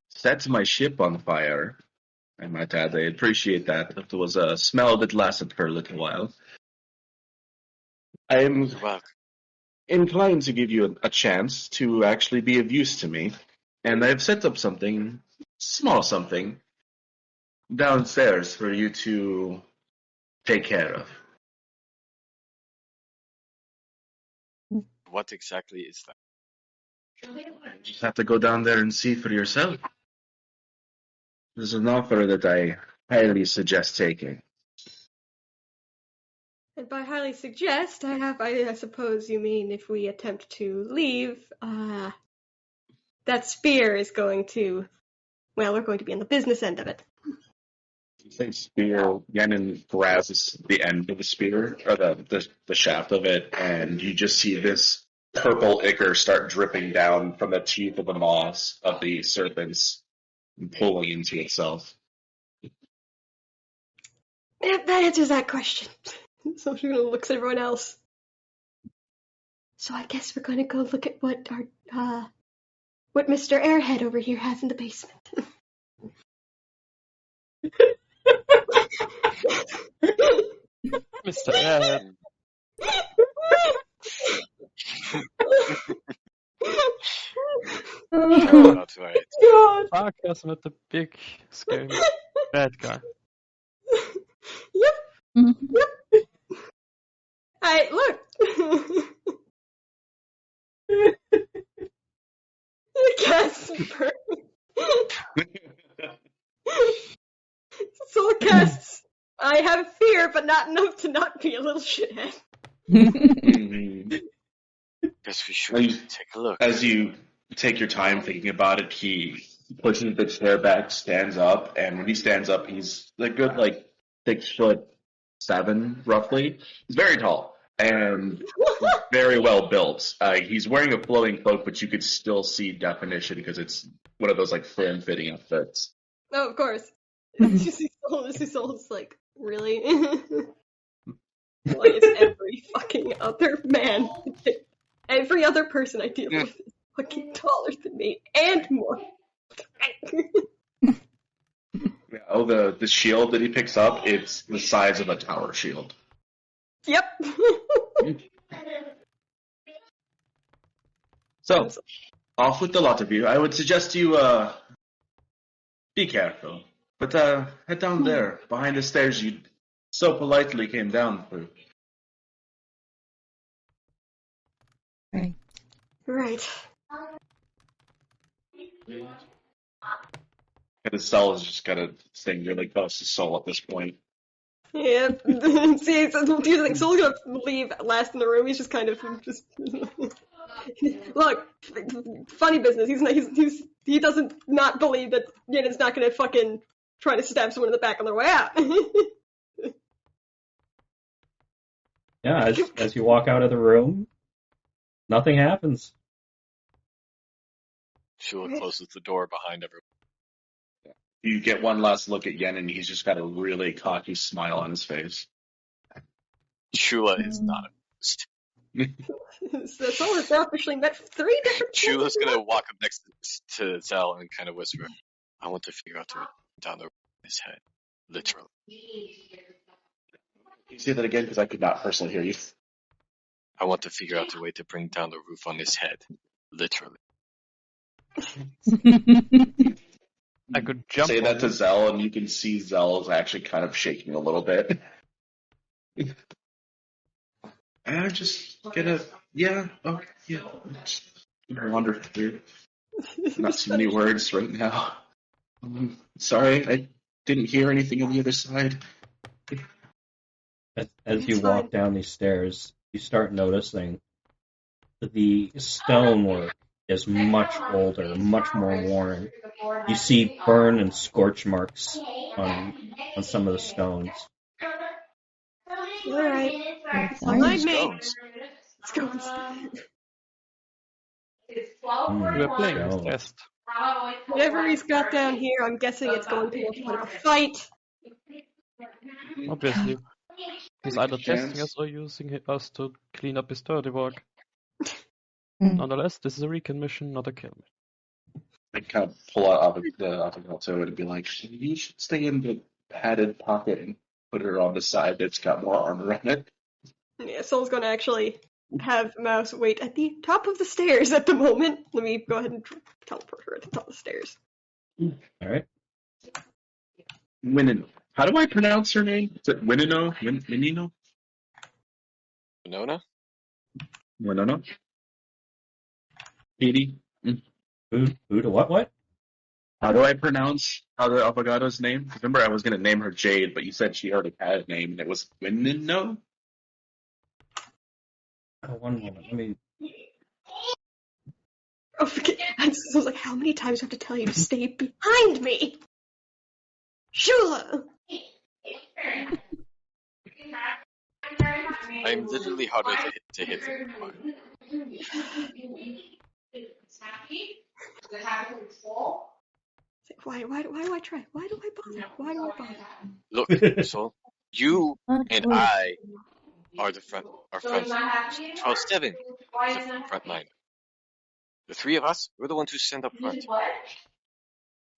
set my ship on fire, I might add, I appreciate that. It was a smell that lasted for a little while. I am inclined to give you a chance to actually be of use to me, and I've set up something, small something, downstairs for you to take care of. What exactly is that? You just have to go down there and see for yourself. This is an offer that I highly suggest taking. And by highly suggest, I suppose you mean if we attempt to leave, that spear is going to, well, we're going to be on the business end of it. Say spear, Yenin grabs the end of the spear, or the shaft of it, and you just see this purple ichor start dripping down from the teeth of the maws of the serpents and pulling into itself. That answers that question. So she looks at everyone else. So I guess we're going to go look at what Mr. Airhead over here has in the basement. Mr. Airhead. That's right. God. Sarcasm at the big, scary bad guy. Alright, look! Casper! Soul casts, I have fear, but not enough to not be a little shithead. Guess we should take a look. As you take your time thinking about it, he pushes the chair back, stands up, and when he stands up, he's a good 6'7", roughly. He's very tall and very well built. He's wearing a flowing cloak, but you could still see definition because it's one of those form-fitting outfits. Oh, of course. You see Soul's like, really? Like, it's every fucking other man. Every other person I deal with is fucking taller than me, and more. Oh, the shield that he picks up, it's the size of a tower shield. Yep. So, off with the lot of you. I would suggest you, be careful. But, head down there, behind the stairs you so politely came down through. Right. Right. And Estelle is just kind of staying really close to Soul at this point. Yeah. See, so, do you think Soul's gonna leave last in the room? He's just kind of just. Look, funny business. He doesn't not believe that Yenna's not gonna fucking try to stab someone in the back on their way out. Yeah, as you walk out of the room, nothing happens. Sheila closes the door behind everyone. You get one last look at Yen, and he's just got a really cocky smile on his face. Shula is not amused. So Soul has now officially met 3 different people. Shula's gonna walk up next to Zell and kind of whisper, I want to figure out to down the his head. Literally. Can you say that again? Because I could not personally hear you. I want to figure out a way to bring down the roof on his head. Literally. I could jump. Say that to Zell, and you can see Zell is actually kind of shaking a little bit. I'm just gonna, wander through. Not too many words right now. Sorry, I didn't hear anything on the other side. As you walk down these stairs, you start noticing that the stonework is much older, much more worn. You see burn and scorch marks on some of the stones. Alright. Remind me. Scones. We're playing this test. Whatever he's got down here, I'm guessing it's going to be a fight. Obviously. He's either testing us or using us to clean up his dirty work. Nonetheless, this is a recon mission, not a kill. I kind of pull out the Avocado and be like, you should stay in the padded pocket and put her on the side that's got more armor on it. Yeah, Soul's gonna actually have Mouse wait at the top of the stairs at the moment. Let me go ahead and teleport her at the top of the stairs. Alright. Winino. How do I pronounce her name? Is it Winino? Winino? Winona? Winona? Katie? Who to what? How do I pronounce the Avogado's name? Remember, I was going to name her Jade, but you said she already had a name, and it was Winino? Oh, one moment. Let me. Oh, forget. I was like, how many times do I have to tell you to stay behind me? Shula! I'm literally harder to hit than Why do I try? Why do I bother? Why do I bother? Look, so you and I are the front. Our front. 12-7 is the front line. The 3 of us, we're the ones who stand up front.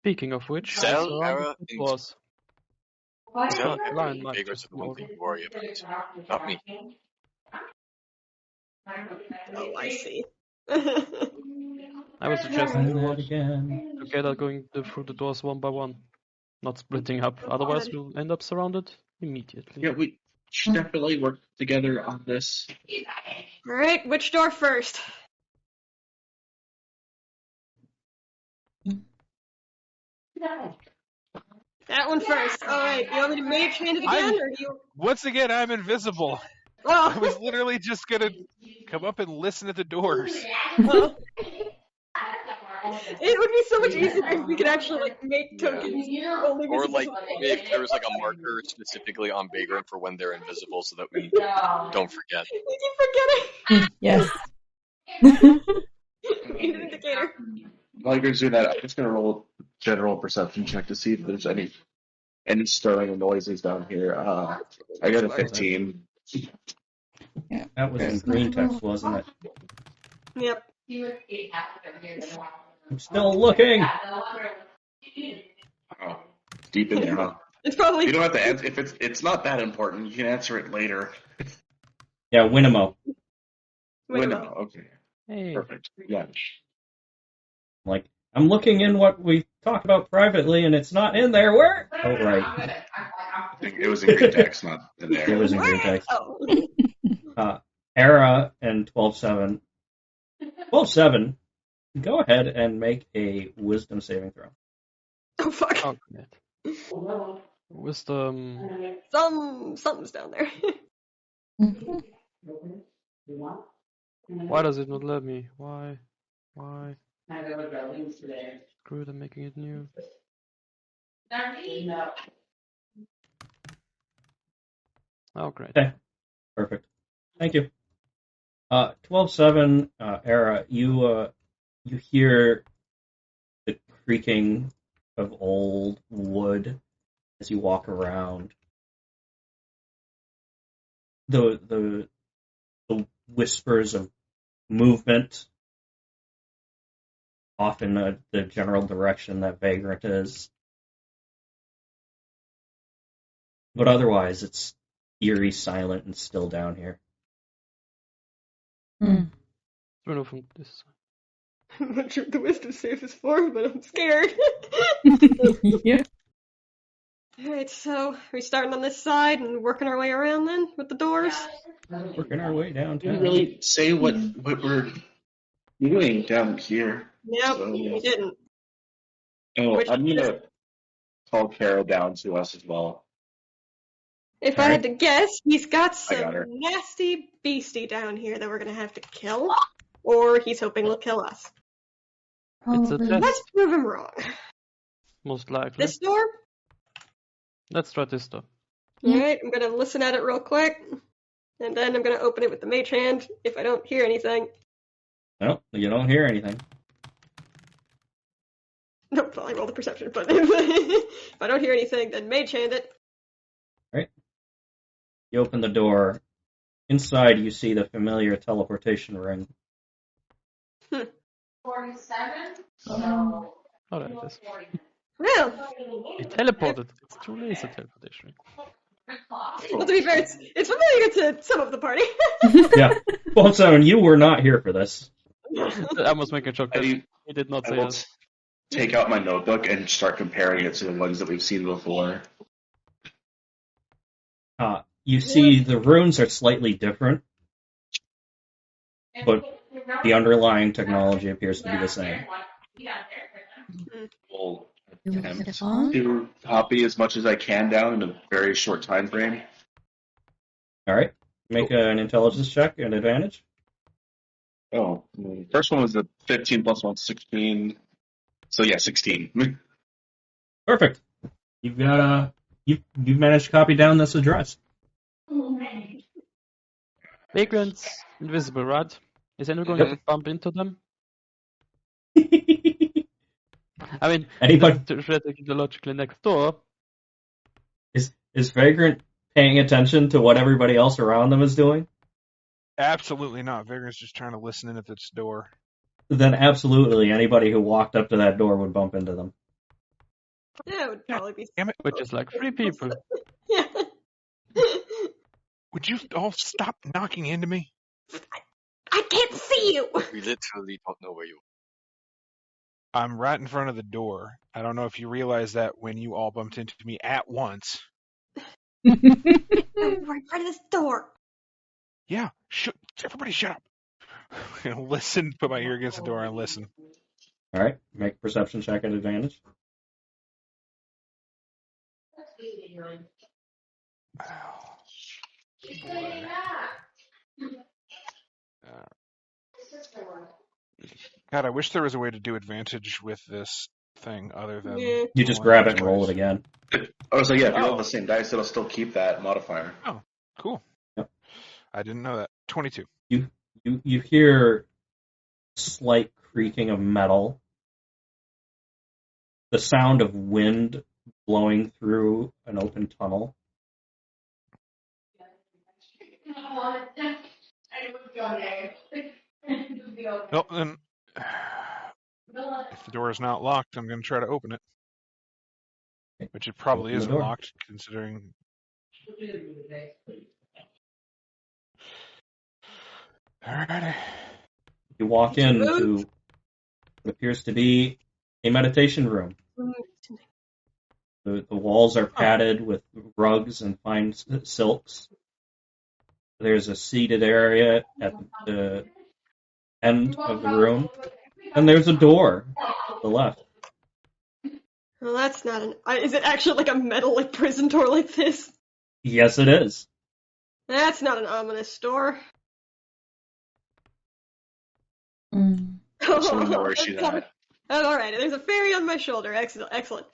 Speaking of which, Zell, Ara, it was. Zell, Line Ara, and might Beggars are the ones we worry about, not me. Oh, I see. I would suggest Try that again. together going through the doors one by one, not splitting up. Otherwise, we'll end up surrounded immediately. Yeah, should definitely work together on this. Alright, which door first? That one first. Alright, you want me to mage hand it again, or do you... Once again, I'm invisible. Oh. I was literally just gonna come up and listen at the doors. Oh. It would be so much easier if we could actually make tokens only Or visible like to the if there was like a marker specifically on Vagrant for when they're invisible, so that we don't forget. We keep forgetting. Yes. We need an indicator. While you're doing that, I'm just gonna roll a general perception check to see if there's any stirring noises down here. I got a 15. That was in green text, wasn't it? Yep. I'm still looking. Oh, deep in there, huh? It's probably... You don't have to answer if it's not that important. You can answer it later. Yeah, Winemo. Winnow, okay, Hey. perfect. Yeah. Like, I'm looking in what we talked about privately, and it's not in there. Where? Oh, right. It was in green text, not in there. It was in green text. Oh. Era and 12-7. 12-7, go ahead and make a wisdom saving throw. Oh, fuck. Oh, good. Wisdom. Something's down there. Why does it not let me? Why? Screw it, I'm making it new. Oh, great. Okay, perfect. Thank you. 12-7, Era, you hear the creaking of old wood as you walk around. The whispers of movement off in the general direction that Vagrant is. But otherwise, it's eerie, silent, and still down here. Turn off from this. I'm not sure what the wisdom save is for, but I'm scared. Yeah. Alright, so are we starting on this side and working our way around then with the doors? Working our way We downtown. didn't really say what we're doing down here. Nope, So- we didn't. Oh, Which I'm is- gonna call Carol down to us as well. If I had to guess, he's got I got her. some nasty beastie down here that we're gonna have to kill. Or he's hoping he'll kill us. It's a Probably. test, Let's prove him wrong. most likely. This door? Let's try this door. Yeah. Alright, I'm gonna listen at it real quick. And then I'm gonna open it with the mage hand if I don't hear anything. No, you don't hear anything. Nope, well, I rolled the perception, but if I don't hear anything, then mage hand it. You open the door. Inside, you see the familiar teleportation ring. 47? Oh, there it is. Well, It teleported. It's too lazy teleportation. well, to be fair, it's familiar to some of the party. Yeah. 12-7, you were not here for this. I was making sure that I he did not I say will it. take out my notebook and start comparing it to the ones that we've seen before. You see the runes are slightly different, but the underlying technology appears to be the same. We'll Do we get attempt along? to copy as much as I can down in a very short time frame. All right. Make an intelligence check and advantage. Oh, first one was a 15 plus 1, 16. So yeah, 16. Perfect. You've got you've managed to copy down this address. Vagrant's invisible, right? Is anyone going to bump into them? I mean, Anybody theoretically, logically next door. is Vagrant paying attention to what everybody else around them is doing? Absolutely not. Vagrant's just trying to listen in at this door. Then absolutely anybody who walked up to that door would bump into them. Yeah, it would probably be. Damn it. Which is like 3 people. Yeah. Would you all stop knocking into me? I can't see you! We literally don't know where you I'm right in front of the door. I don't know if you realize that when you all bumped into me at once. Right by this door. Yeah, everybody shut up. Listen, put my ear against the door and listen. All right, make a perception check at advantage. Oh, boy. God, I wish there was a way to do advantage with this thing other than... Yeah. You just grab it and roll it again. Oh, so yeah, if you roll the same dice, it'll still keep that modifier. Oh, cool. Yep. I didn't know that. 22. You hear slight creaking of metal, the sound of wind blowing through an open tunnel. Well, then, if the door is not locked, I'm going to try to open it. Which it probably Open the isn't door. locked, considering... Alrighty. You walk into what appears to be a meditation room. The walls are padded with rugs and fine silks. There's a seated area at the end of the room, and there's a door to the left. Well, that's not an... Is it actually like a metal like prison door like this? Yes, it is. That's not an ominous door. So we know where she's at. Oh, alright, there's a fairy on my shoulder. Excellent, excellent.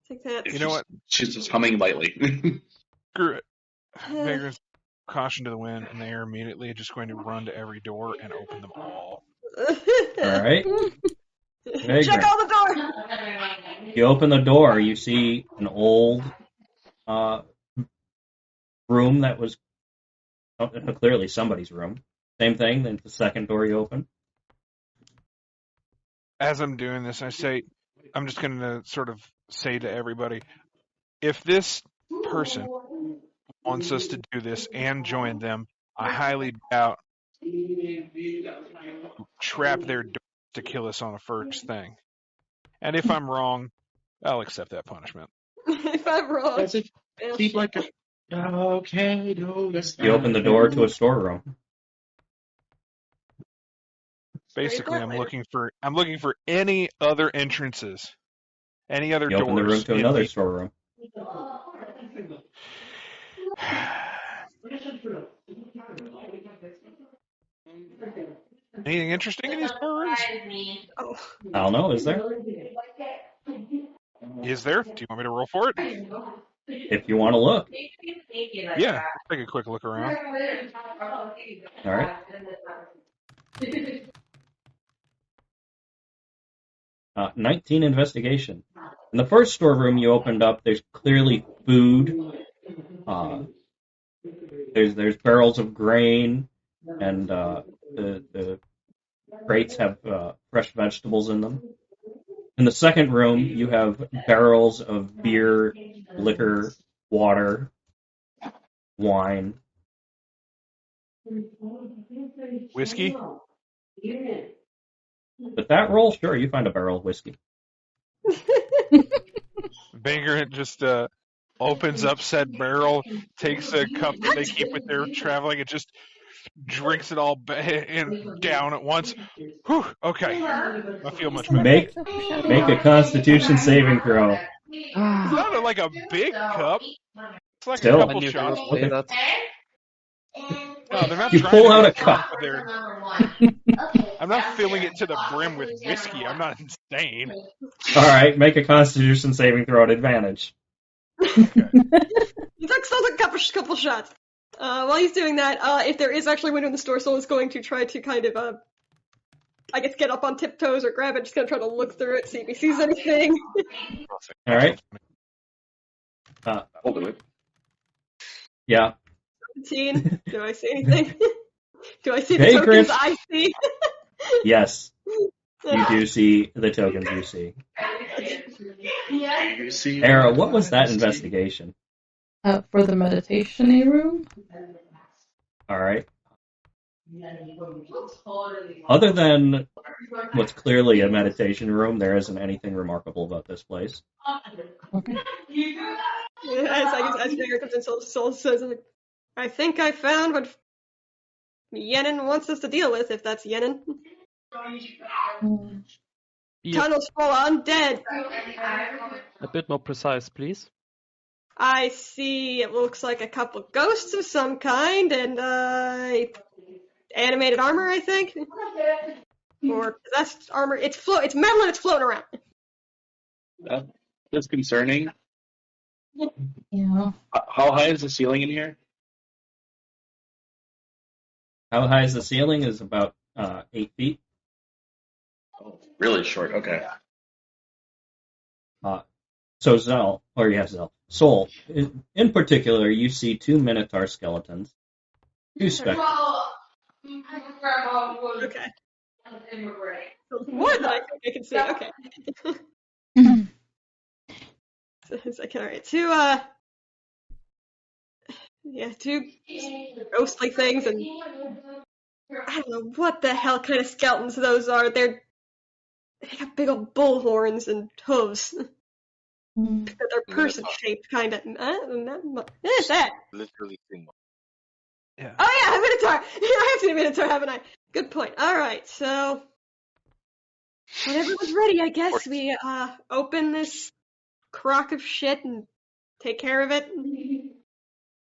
Take that. You know what? She's just humming lightly. Screw it. Vagrant's caution to the wind, and they are immediately just going to run to every door and open them all. All right. Check out the door! You open the door, you see an old room that was clearly somebody's room. Same thing, then the second door you open. As I'm doing this, I'm just going to sort of say to everybody, if this person wants us to do this and join them, I highly doubt trap their doors to kill us on the first thing. And if I'm wrong, I'll accept that punishment. If I'm wrong. Does it keep like a... Okay, no, that's You open the door to a storeroom. Basically, I'm looking for any other entrances, any other You doors. open the room to another storeroom. Anything interesting in these storerooms? Oh. I don't know, is there? Is there? Do you want me to roll for it? If you want to look. Yeah, take a quick look around. All right. 19 investigation. In the first storeroom you opened up, there's clearly food. There's barrels of grain, and the crates have fresh vegetables in them. In the second room, you have barrels of beer, liquor, water, wine. Whiskey? With that roll, sure, you find a barrel of whiskey. Banger just opens up said barrel, takes a cup that they keep with their traveling, and just drinks it all down at once. Whew, okay. I feel much better. Make a Constitution saving throw. It's not like a big cup. It's like Still. a couple shots. Okay. No, they're not You trying pull to out be a cup. I'm not filling it to the brim with whiskey. I'm not insane. All right, make a Constitution saving throw at advantage. He takes a couple shots. While he's doing that, if there is actually a window in the store, someone's going to try to kind of, I guess, get up on tiptoes or grab it. Just gonna try to look through it, see if he sees anything. All right. I'll do it. Yeah. 17. Do I see anything? Do I see the Vagrant. tokens I see? Yes. You do see the tokens you see. You see... Era, what was that investigation? For the meditation room? All right. Other than what's clearly a meditation room, there isn't anything remarkable about this place. Okay. As Vega comes in, Soul says, I think I found what Yenin wants us to deal with, if that's Yenin. Yep. Tunnels full of undead. A bit more precise, please. I see it looks like a couple ghosts of some kind, and animated armor, I think? Or possessed armor. It's metal and it's floating around. That's concerning. Yeah. How high is the ceiling in here? How high is the ceiling? Is about 8 feet. Oh, really short. Okay. So Zell, or you have Zell, Soul, in particular, you see 2 Minotaur skeletons, 2 specters. Okay. More than I think I can see. Okay. Alright. 2 ghostly things, and I don't know what the hell kind of skeletons those are. They got big old bull horns and hooves. They're person-shaped, kind of. What is that? Literally thin. Yeah. Oh yeah, a Minotaur! I have seen a Minotaur, haven't I? Good point. Alright, so... when everyone's ready, I guess we open this crock of shit and take care of it.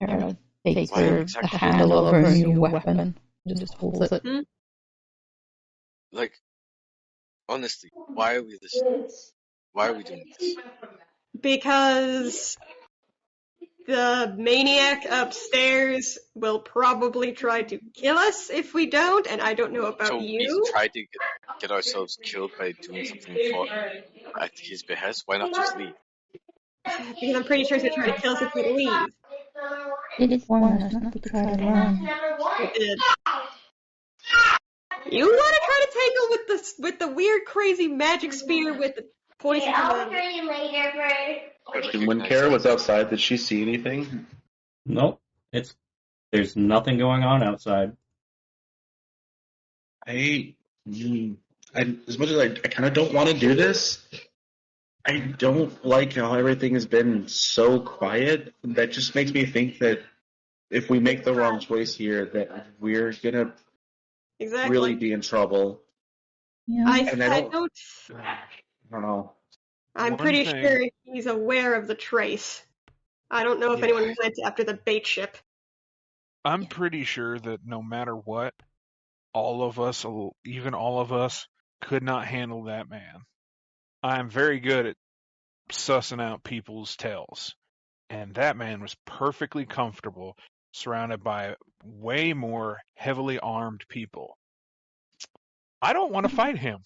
Harold takes Why the exactly? handle of her new weapon. Just holds it. Like, honestly, why are we doing this? Because the maniac upstairs will probably try to kill us if we don't, and I don't know about So you. we try to get ourselves killed by doing something at his behest. Why not just leave? Because I'm pretty sure he's gonna try to kill us if we leave. He did warn us not to try to run. He did. You want to try to take him with the weird, crazy magic spear with the poison? Question: when Kara was outside, did she see anything? Nope, there's nothing going on outside. As much as I kind of don't want to do this, I don't like how everything has been so quiet. That just makes me think that if we make the wrong choice here, that we're gonna really be in trouble. Yeah. I don't know. I'm One pretty thing- sure he's aware of the trace. I don't know if anyone went after the bait ship. I'm pretty sure that no matter what, all of us, even all of us, could not handle that man. I'm very good at sussing out people's tells. And that man was perfectly comfortable surrounded by way more heavily armed people. I don't want to fight him.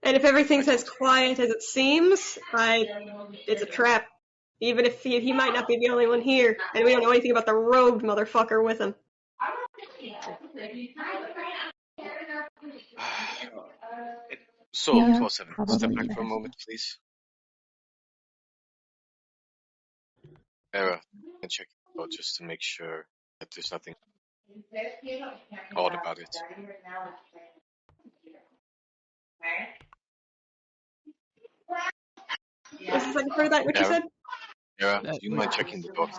And if everything's as quiet as it seems, it's a trap. Even if he might not be the only one here, and we don't know anything about the rogue motherfucker with him. So, Yeah, 12-7, step probably back for a yes. moment, please. Era, and check it out just to make sure that there's nothing odd about it. What's the second part of that? What you said? Era, do you mind checking the door?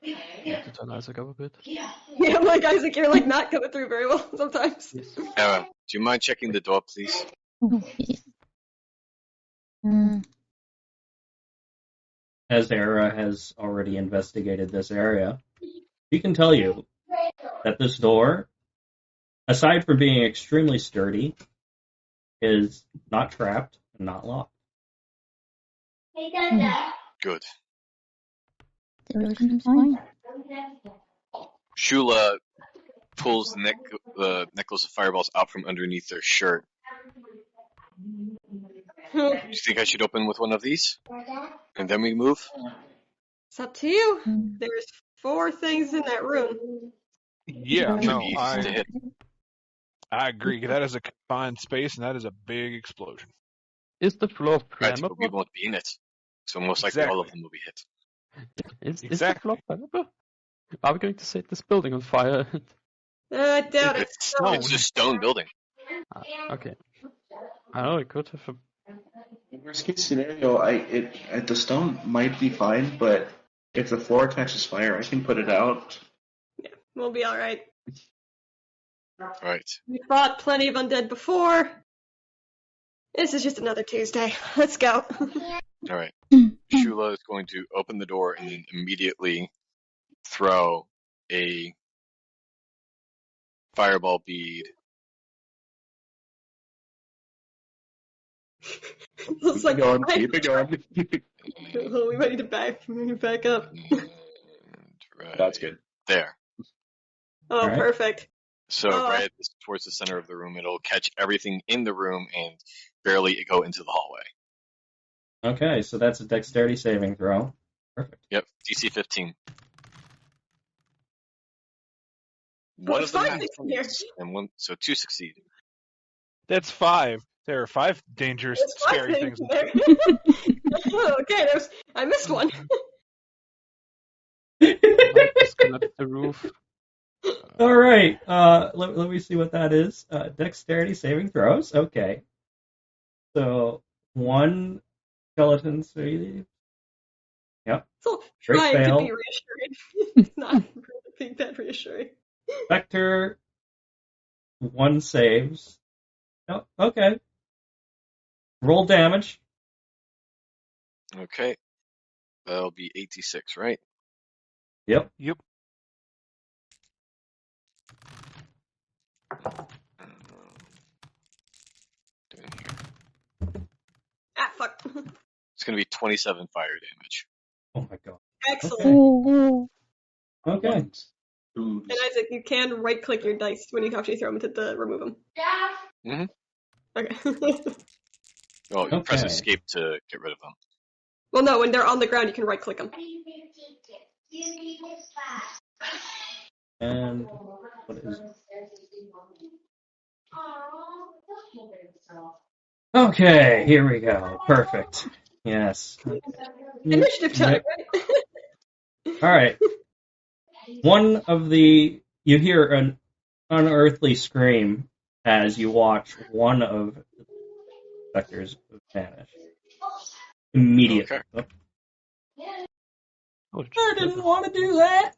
To turn Isaac up a bit. Yeah, I'm like, Isaac, you're like not coming through very well sometimes. Yes. Era, do you mind checking the door, please? Oh, yes. As Era has already investigated this area, he can tell you that this door, aside from being extremely sturdy, is not trapped and not locked. Good. Everything's fine. Shula pulls the necklace of fireballs out from underneath their shirt. Do you think I should open with one of these? And then we move? It's up to you. There's 4 things in that room. Yeah, Should no, be easy to hit. I agree. That is a confined space, and that is a big explosion. Is the floor Right, but we flammable? won't be in it. So most likely all of them will be hit. Is the Exactly. floor flammable? Are we going to set this building on fire? I doubt it. It's stone. It's a stone building. Okay. I know it could have a Worst case scenario, the stone might be fine, but if the floor catches fire, I can put it out. We'll be alright. Right. We fought plenty of undead before. This is just another Tuesday. Let's go. All right. Shula is going to open the door and then immediately throw a fireball bead. It's like, Keep it going. oh, we might need to back up. And right That's good. there. Oh, Alright. perfect. So right towards the center of the room, it'll catch everything in the room and barely go into the hallway. Okay, so that's a dexterity saving throw. Perfect. Yep, DC 15. Well, One of them five has things in here. and one, so 2 succeed. That's 5. There are 5 dangerous, There's five scary things. in there. Oh, okay, I missed one. Might disconnect the roof. All right. Let me see what that is. Dexterity saving throws. Okay. So 1 skeleton save. Yep. So Great trying to fail. be reassuring. It's not really being that reassuring. Spectre. 1 saves. Oh, okay. Roll damage. Okay. That'll be 86, right? Yep. Yep. Doing here. Ah, fuck. It's going to be 27 fire damage. Oh my god. Excellent. Okay. Ooh. And Isaac, you can right-click your dice when you actually throw them to remove them. Mhm. Okay. Oh, you press Okay. escape to get rid of them. Well, no, when they're on the ground, you can right-click them. And what is it? Okay, here we go. Perfect. Yes. Initiative time, right? All right. One of you hear an unearthly scream as you watch one of the specters vanish. Immediately. Okay. Oh, I didn't want to do that.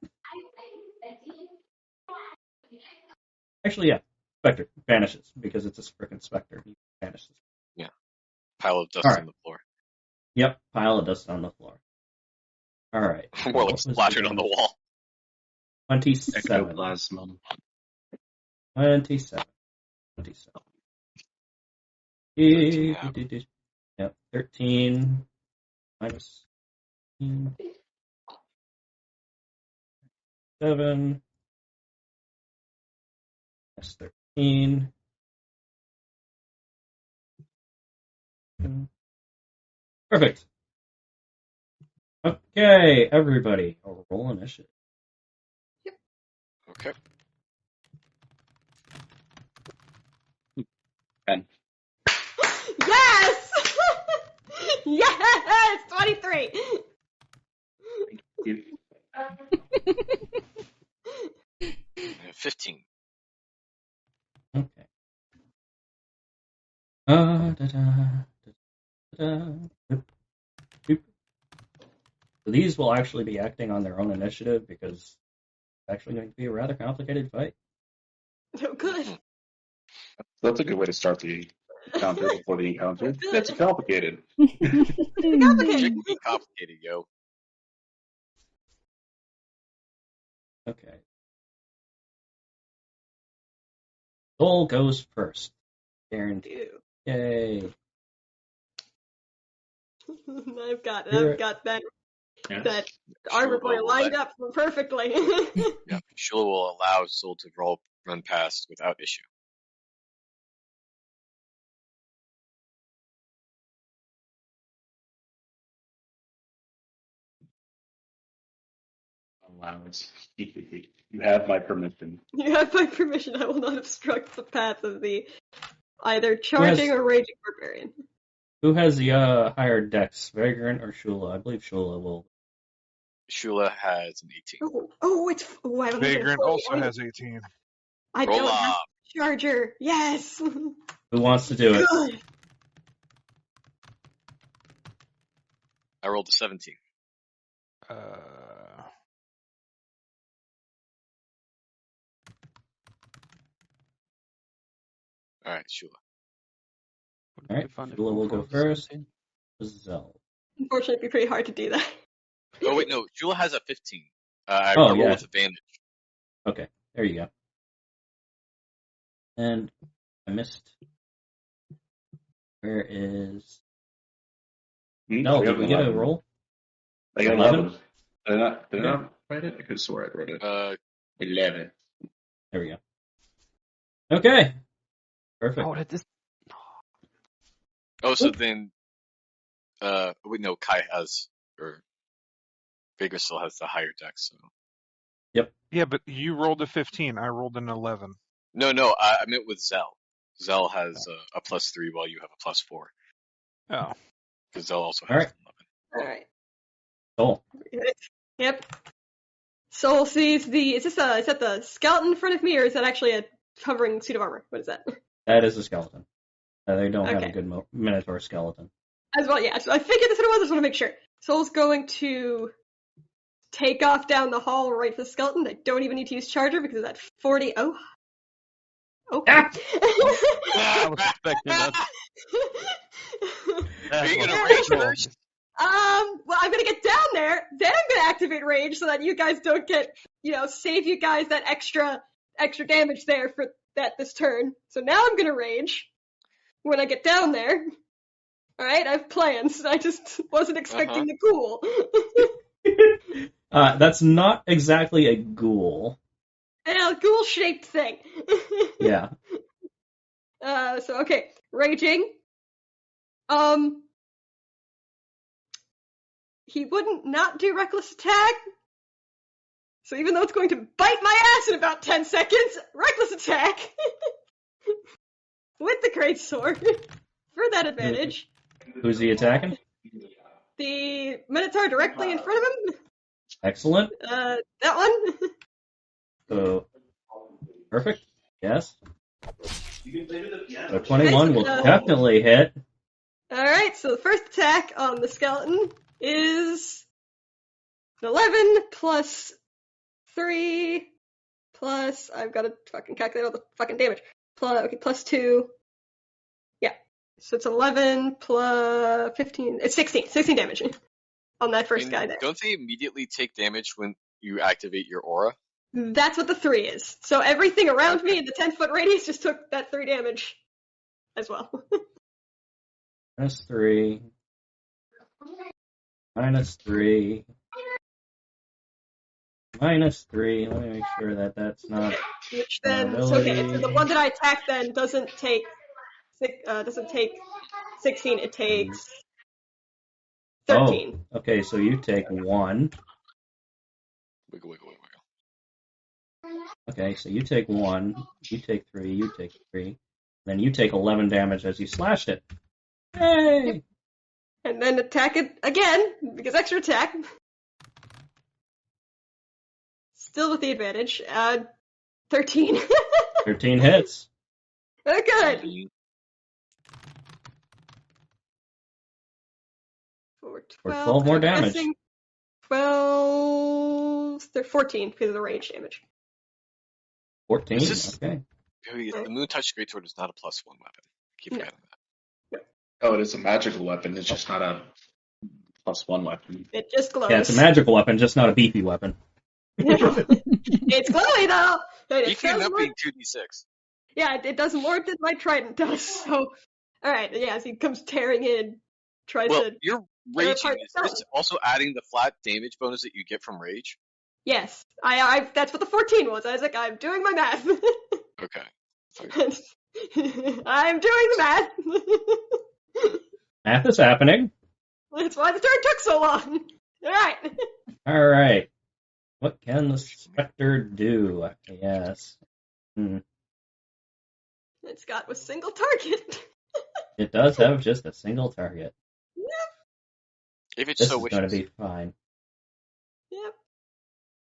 Actually, yeah. Spectre vanishes because it's a frickin' spectre. He vanishes. Pile of dust All right. on the floor. Yep, pile of dust on the floor. All right. More What like was the splattered on the damage? wall. 27. Ectoplasm. 27. 27. Yep, 13 minus 7 minus 13. Perfect. Okay, everybody, roll initiative. Okay. 10. Yes! Yes! 23! You- 15. Okay. So these will actually be acting on their own initiative because it's actually going to be a rather complicated fight. Oh, good. That's a good way to start the encounter before the encounter. It's complicated. Complicated. Chicken be complicated, yo. Okay. Soul goes first. Guaranteed. Ew. Yay. I've got that Yes. armor Shula boy will lined let- up perfectly. Yeah, Shula will allow Soul to run past without issue. Allowance. You have my permission. You have my permission. I will not obstruct the path of the either charging or raging barbarian. Who has the higher dex, Vagrant or Shula? I believe Shula will. Shula has an 18. I don't Vagrant know. also has 18. I Roll don't have up. charger. Yes. Who wants to do it? Good. I rolled a 17. Alright, Shula. Alright, Shula will go first. Zell. Unfortunately, it'd be pretty hard to do that. Oh, wait, no. Shula has a 15. I roll with advantage. Okay, there you go. And I missed. Where is... No, did we get a roll? I got 11. Did I not write it? I could have swore I wrote it. 11. There we go. Okay. Perfect. Oh, that is... Oh, so then... wait, no, Kai has... Or... Vega still has the higher dex, so... Yep. Yeah, but you rolled a 15. I rolled an 11. No, I meant with Zell. Zell has a +3 while you have a +4. Oh. Because Zell also has an 11. Alright. Cool. Yep. Soul sees the... Is that the skeleton in front of me, or is that actually a hovering suit of armor? What is that? That is a skeleton. They don't have a good Minotaur skeleton. As well, yeah. So I figured that's what it was. I just want to make sure. Soul's going to take off down the hall right for the skeleton. I don't even need to use charger because of that 40. Oh. Okay. I was expecting that. Are you gonna rage first? Well, I'm gonna get down there, then I'm gonna activate rage so that you guys don't get, save you guys that extra damage there for this turn. So now I'm gonna rage when I get down there. Alright, I have plans. I just wasn't expecting the ghoul. That's not exactly a ghoul. A ghoul-shaped thing. Yeah. So, okay. Raging. He wouldn't not do reckless attack. So even though it's going to bite my ass in about 10 seconds, reckless attack. With the greatsword. For that advantage. Who's he attacking? The Minotaur directly in front of him. Excellent. That one. So, perfect. Yes. So 21 will definitely hit. Alright, so the first attack on the skeleton is 11 plus 3 plus... I've got to fucking calculate all the fucking damage. Plus 2. Yeah. So it's 11 plus 15... It's 16. 16 damage on that first guy there. Don't they immediately take damage when you activate your aura? That's what the 3 is. So everything around me in the 10-foot radius just took that 3 damage as well. Minus 3. Minus 3. Minus 3. Let me make sure that that's not... Which then... Okay, so the one that I attacked then doesn't take 16, it takes 13. Oh, okay, so you take 1. Wiggle. Okay, so you take 1, you take 3, you take 3. Then you take 11 damage as you slashed it. Yay! And then attack it again, because extra attack. Still with the advantage. 13. 13 hits. Oh, good. For 12 more damage. 12... They're 14 because of the range damage. 14, okay. The Moon Touch Greatsword is not a +1 weapon. Keep forgetting that. Oh, it is a magical weapon. It's just not a +1 weapon. It just glows. Yeah, it's a magical weapon, just not a beefy weapon. It's glowy, though! You can end up being 2d6. Yeah, it does more than my trident does, so... Alright, yeah, as he comes tearing in, tries to... You're raging. Is this also adding the flat damage bonus that you get from rage? Yes. I that's what the 14 was. I was like, I'm doing my math. Okay. I'm doing the math. Math is happening. That's why the turn took so long. Alright. Alright. What can the Spectre do? Yes. It's got a single target. It does have just a single target. Yep. If it's This so is wishes. going to be fine. Yep.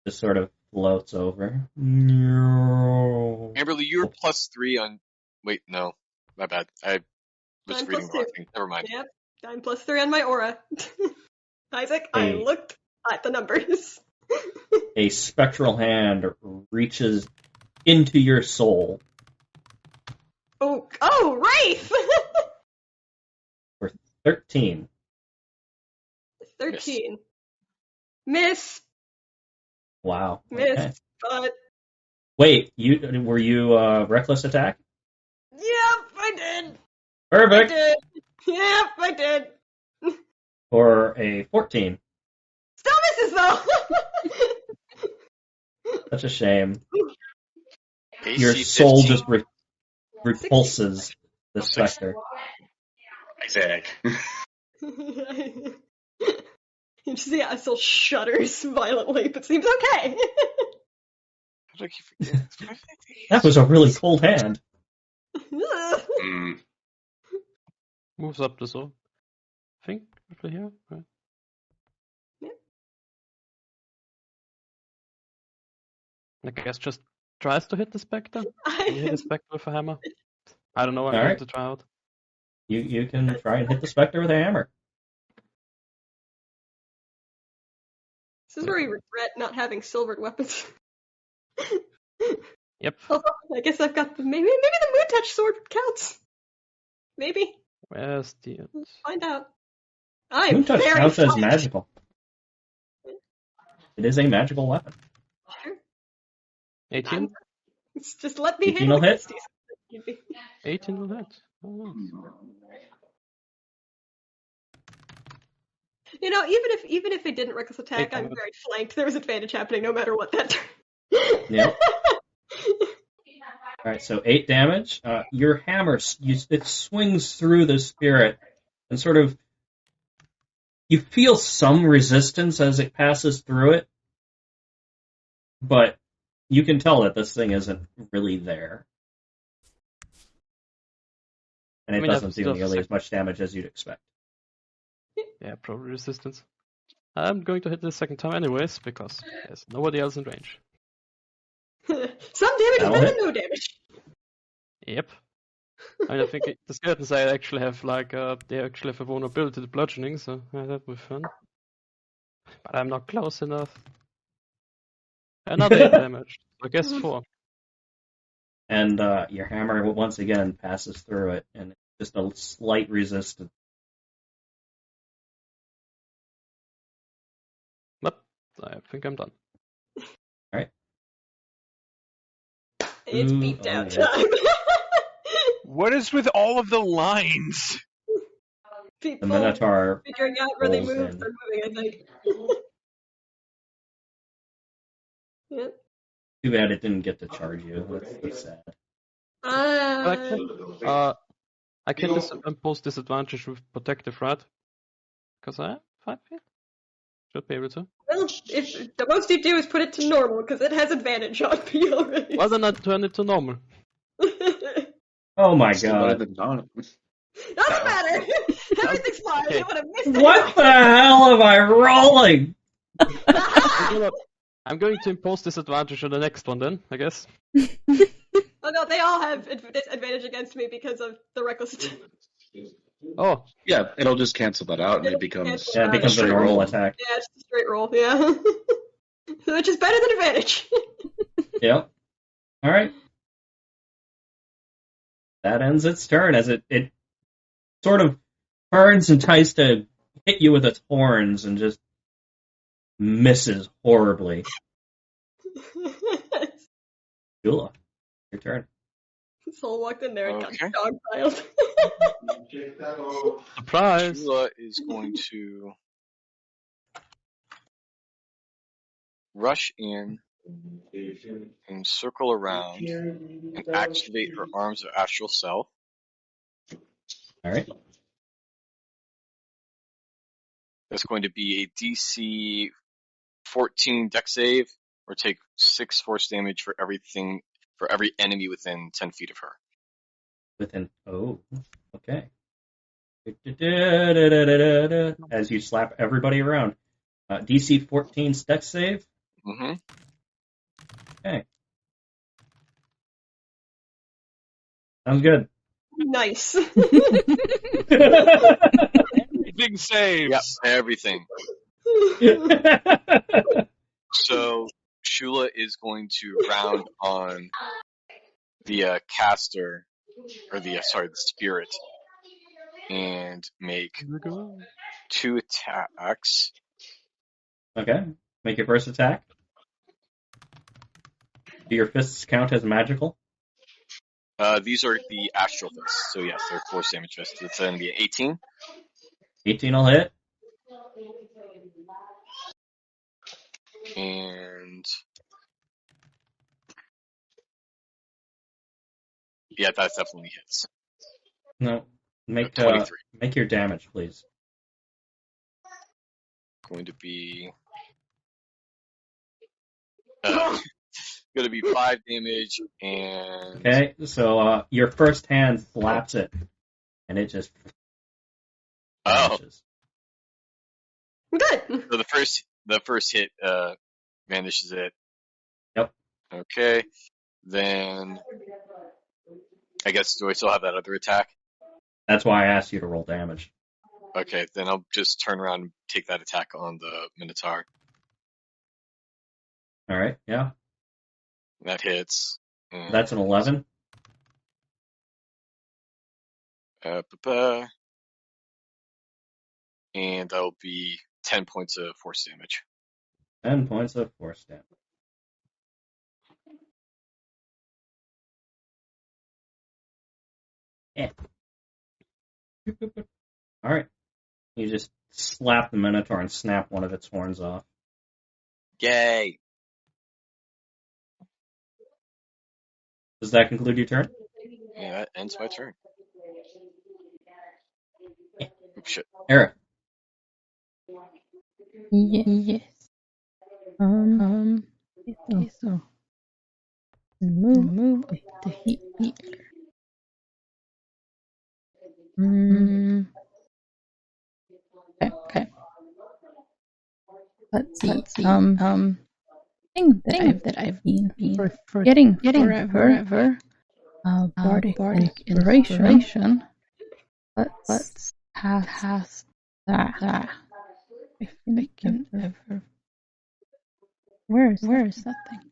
Just sort of floats over. Amberly, you're +3 on... Wait, no. My bad. I was I'm reading the +2. wrong thing. Never mind. Yep. I'm +3 on my aura. Isaac, I looked at the numbers. A spectral hand reaches into your soul Oh, Wraith! for 13. 13. Miss. Wow. Miss. Okay. But. Wait, were you reckless attack? Yep, I did. Perfect. I did. Yep, I did. Or a 14. Still misses though. Such a shame. AC Your soul 15. just repulses the specter. Isaac. You just see Axel shudders violently, but seems okay. How did I keep forgetting? That was a really cold hand. Moves up the zone. I think over here. Right. Yeah. I guess just tries to hit the spectre. Can you hit the spectre with a hammer? I don't know. I'm All going right. to try out. You can try and hit the specter with a hammer. This is where we regret not having silvered weapons. Yep. Although, I guess I've got maybe the moon touch sword counts. Maybe. Where's the... Let's find out. I'm Moon touch very counts as psyched. magical. It is a magical weapon. Sure. 18? Just let me 18 handle will hit. it. 18 will hit. Oh, nice. You know, even if it didn't reckless attack, I'm very flanked. There was advantage happening no matter what that turn. Yep. Alright, so 8 damage. Your hammer, it swings through the spirit, and sort of, you feel some resistance as it passes through it, but you can tell that this thing isn't really there. And it doesn't do nearly as much damage as you'd expect. Yeah, probably resistance. I'm going to hit this second time anyways, because there's nobody else in range. Some damage is better than no damage. Yep. I mean, I think the skeleton side actually have they actually have a vulnerability to bludgeoning, so that would be fun. But I'm not close enough. Another 8 damage. So I guess 4. And your hammer once again passes through it, and just a slight resistance. But I think I'm done. Alright. It's beat down yeah. time. What is with all of the lines? People The Minotaur figuring out where they rolls move, in. they're moving, I think. Yep. Too bad it didn't get to charge you. That's sad. I can impose disadvantage with protective, right? Because I have 5 feet. Should be able to. Well, if the most you do is put it to normal, because it has advantage on me already. Well, then I turn it to normal. Oh my Still better god. than Dawn. Doesn't matter. Everything's fine. Okay. I would have missed it. What the hell am I rolling? I'm going to impose disadvantage on the next one then, I guess. Oh no, they all have disadvantage against me because of the reckless attack. Oh, Yeah, it'll just cancel that out, and it becomes Yeah, it becomes a straight normal roll. attack. Yeah, it's a straight roll, yeah. Which is better than advantage. Yep. Alright. That ends its turn as it sort of turns and tries to hit you with its horns and just misses horribly. Jula, your turn. Soul walked in there and Okay. got dogpiled. surprise! Shula is going to rush in and circle around and activate her arms of astral self. Alright. That's going to be a DC 14 dex save, or take 6 force damage for every enemy within 10 feet of her. Okay. As you slap everybody around. DC 14 dex save. Mm-hmm. Okay. Sounds good. Nice. everything saves. Yep, everything. So Shula is going to round on the caster, or the spirit, and make 2 attacks. Okay. Make your first attack. Do your fists count as magical? These are the astral fists, so yes, they're force damage fists. It's going to be 18. 18 will hit. And yeah, that definitely hits. No. Make 23. make your damage, please. Going to be 5 damage, and Okay, so your first hand slaps it, and it just vanishes. Good. So the first hit vanishes it. Yep. Okay, then I guess, do I still have that other attack? That's why I asked you to roll damage. Okay, then I'll just turn around and take that attack on the Minotaur. All right, yeah. That hits. And That's an 11. and that'll be 10 points of force damage. 10 points of force damage. Yeah. All right. You just slap the Minotaur and snap one of its horns off. Yay! Does that conclude your turn? Yeah, that ends my turn. Oh, shit. Eric. Yes. Okay, so move with the heat here. Okay. Let's see. Thing that I've been forgetting forever. Bardic inspiration. Let's pass that. If I can ever. Where is that thing?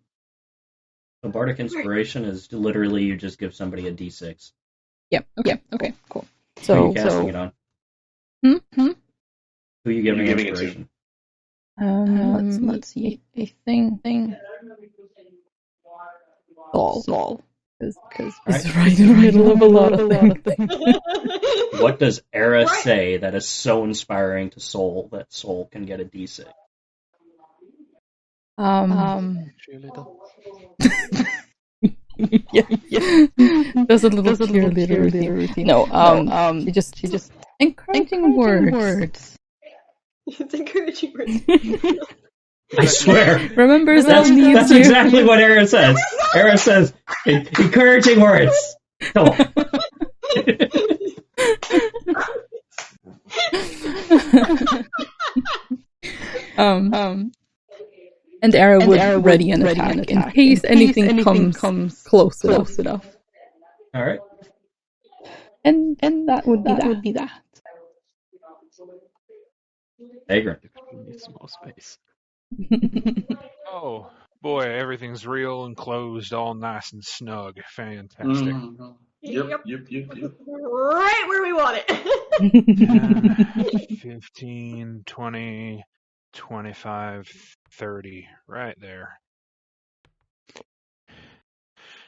So Bardic Inspiration is literally you just give somebody a d6. Yep. Okay. Cool. Who are you casting it on? Who? Who are you giving giving it to? inspiration? Let's see. A thing. Saul. Because it's right in the middle of a lot of things. What does Era Right. say that is so inspiring to Soul that Soul can get a d6? Cheerleader. yeah. Does a little cheerleader routine. No, she just encouraging words. It's encouraging words. I swear. Remember That's exactly what Era says. Era says, encouraging words. Come on. And Era would ready an attack in case anything comes close enough. All right. And that would be that. Vagrant. Needs more space. Oh boy, everything's real and closed, all nice and snug. Fantastic. Mm-hmm. Yep. Right where we want it. 10, 15, 20, 25, 30, right there.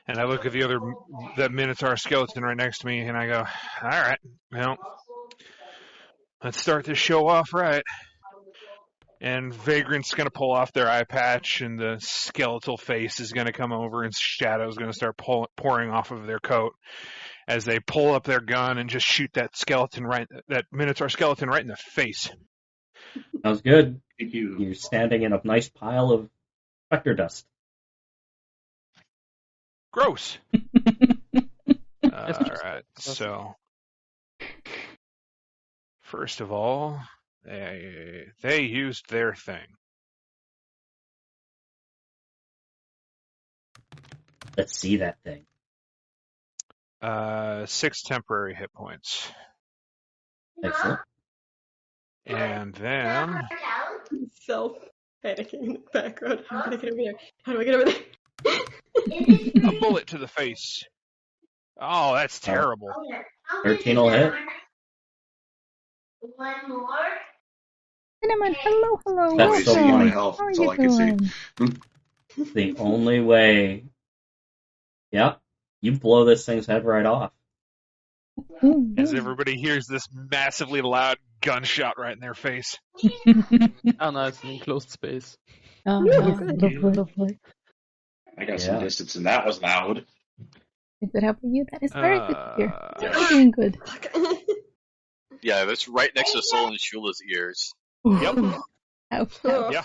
And I look at that Minotaur skeleton right next to me, and I go, all right, well, let's start this show off right. And Vagrant's going to pull off their eye patch, and the skeletal face is going to come over, and shadow's going to start pouring off of their coat as they pull up their gun and just shoot that Minotaur skeleton right in the face. Sounds good. Thank you. You're standing in a nice pile of specter dust. Gross. All right, so first of all, they used their thing. Let's see that thing. 6 temporary hit points. Excellent. And then Self panicking in the background. How do I get over there? How do I get over there? a bullet to the face. Oh, that's terrible. 13 will hit. Cinnamon, hello, hello. That's so welcome. funny. Health, How are that's you all I can see. doing? The only way. Yep. You blow this thing's head right off. Ooh, As ooh. everybody hears this massively loud gunshot right in their face. Oh no, it's an enclosed space. Ah, Yeah, yes, good. lovely, lovely. I got some Yeah. distance, and that was loud. Good, how about you? That is very good to hear. Yeah. You're doing good. Yeah, that's right next to Soul and Shula's ears. Yep. Ouch, Oh, ouch. Yeah.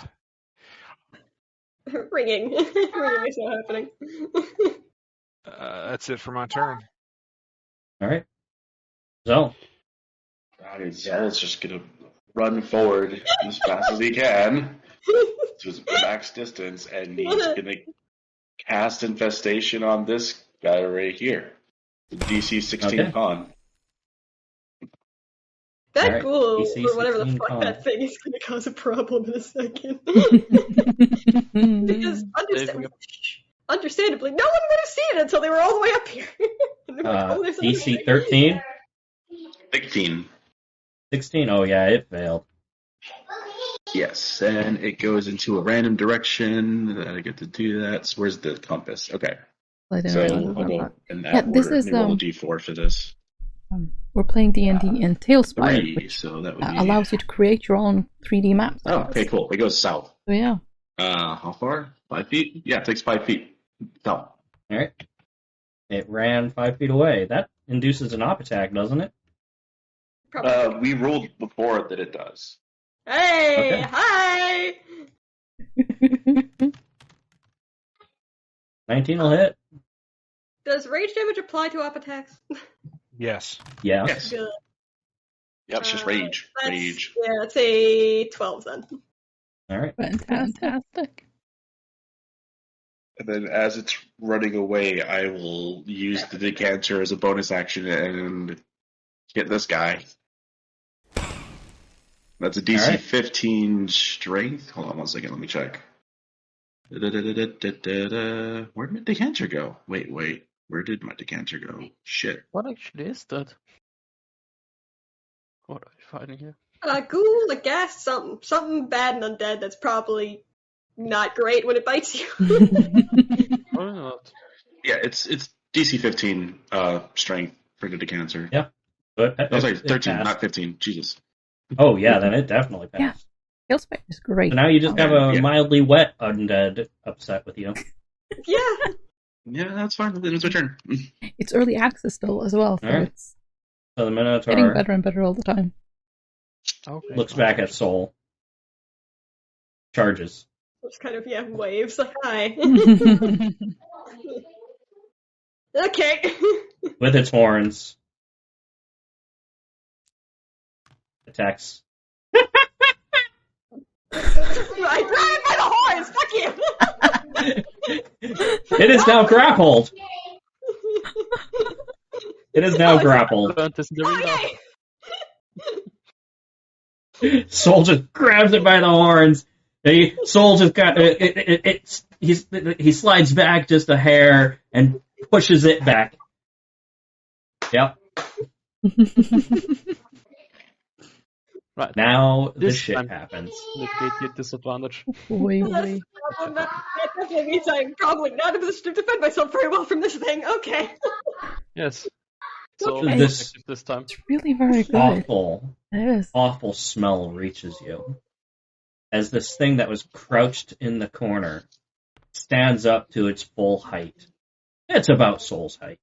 ringing. Ringing is not happening. That's it for my turn. Alright. So, Zell's just gonna run forward as fast as he can to his max distance, and he's gonna cast Infestation on this guy right here. The DC 16 Okay. con. That Alright, ghoul, DC or whatever the 16 fuck con. that thing is, going to cause a problem in a second. Because understandably, no one would have seen it until they were all the way up here. And they're like, oh, there's another DC thing. 13? 16. 16? Oh yeah, it failed. Yes, and it goes into a random direction. I get to do that. So where's the compass? Okay. Let it So around. I'll go in that Yeah, this order. is, Let me roll a d4 for this. We're playing D&D in Tailspire, 3, which so that would be... allows you to create your own 3D maps. I Oh, guess. okay, cool. It goes south. So yeah. How far? 5 feet? Yeah, it takes 5 feet. South. Alright. It ran 5 feet away. That induces an op attack, doesn't it? Probably. We ruled before that it does. Hey, Okay. hi! 19 will hit. Does rage damage apply to op attacks? Yes. Yeah. Yes. Good. Yep, it's just rage. That's- Rage. Yeah, let's say 12 then. Alright. Fantastic. And then as it's running away, I will use the decanter as a bonus action and hit this guy. That's a DC Alright. 15 strength. Hold on one second, let me check. Where did my decanter go? Wait. Where did my decanter go? Shit. What actually is that? What are you fighting here? Ghoul, a ghast, something bad and undead that's probably not great when it bites you. Or not? Yeah, it's DC 15 strength for the decanter. Yeah. But No, sorry, it 13, passed. not 15. Jesus. Oh yeah, then it definitely Yeah. passed. Tailspire is great. So now you just have a Yeah. mildly wet undead upset with you. Yeah. Yeah, that's fine. Then it's my turn. It's early access still as well, so Alright. it's So the getting Minotaur better and better all the time. Okay. looks back at Soul. Charges. Just kind of, waves like, hi. Okay. With its horns. Attacks. I grab it by the horns! Fuck you! It is now grappled. It is now grappled. Learned this in the ring now. Okay. Soul just grabs it by the horns. Soul just got he slides back just a hair and pushes it back. Yep. Right. Now the This shit time. happens. Mitigate the disadvantage. Boy, That's boy. the problem. That definitely means I'm probably not in a position to defend myself very well from this thing. Okay. Yes. So Okay. This this time. It's really very good. awful, It is. awful smell reaches you as this thing that was crouched in the corner stands up to its full height. It's about Soul's height.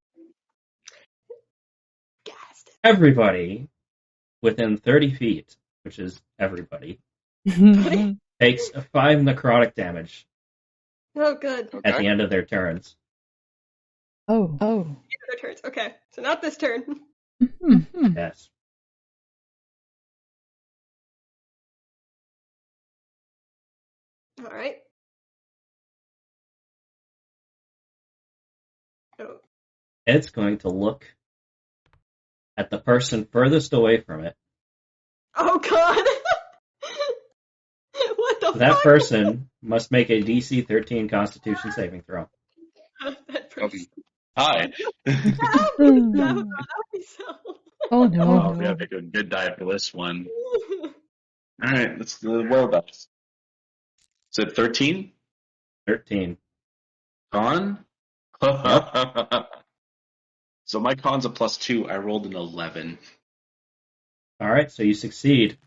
Gassed. Everybody within 30 feet, which is everybody, takes 5 necrotic damage Oh, good. at the end of their turns. Oh. Their turns. Okay. So not this turn. Mhm. Yes. Alright. Oh. It's going to look at the person furthest away from it Oh god! What the That fuck? person must make a DC 13 Constitution saving throw. That person. Hi. Help me! No, help me so. Oh no. Oh, we gotta pick a good die for this one. Alright, let's do the whereabouts. Is it 13? 13. Con? So my con's a +2. I rolled an 11. Alright, so you succeed.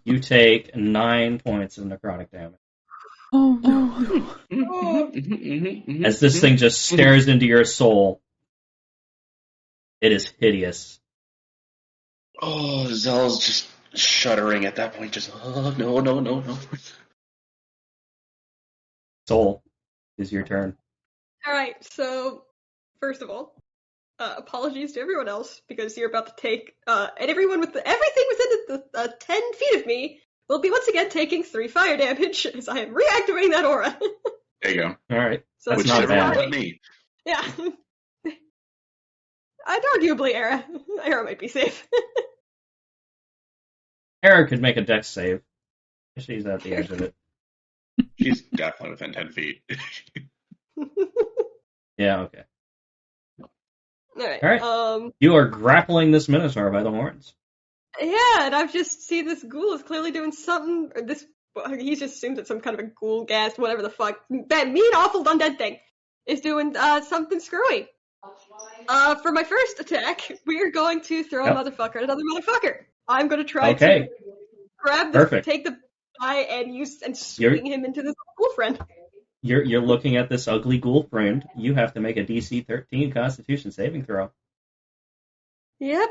You take 9 points of necrotic damage. Oh no. As this thing just stares into your soul. It is hideous. Oh, Zell's just shuddering at that point. Just, oh, no. Soul, is your turn. Alright, so, first of all, apologies to everyone else, because you're about to take, and everyone with everything within the 10 feet of me will be once again taking 3 fire damage, as I am reactivating that aura. There you go. Alright. So That's Which not everyone bad. but me. Yeah. And arguably, Era might be safe. Eric could make a dex save. She's at the edge of it. She's definitely within 10 feet. Yeah, okay. Alright, Alright. You are grappling this Minotaur by the horns. yeah, and I've just seen this ghoul is clearly doing something, or he just assumes it's some kind of a ghoul ghast, whatever the fuck, that mean, awful undead thing is doing, something screwy. For my first attack, we're going to throw a motherfucker at another motherfucker. I'm gonna try to grab this, take the guy and swing him into this ghoul friend. You're looking at this ugly ghoul friend. You have to make a DC 13 Constitution saving throw. Yep.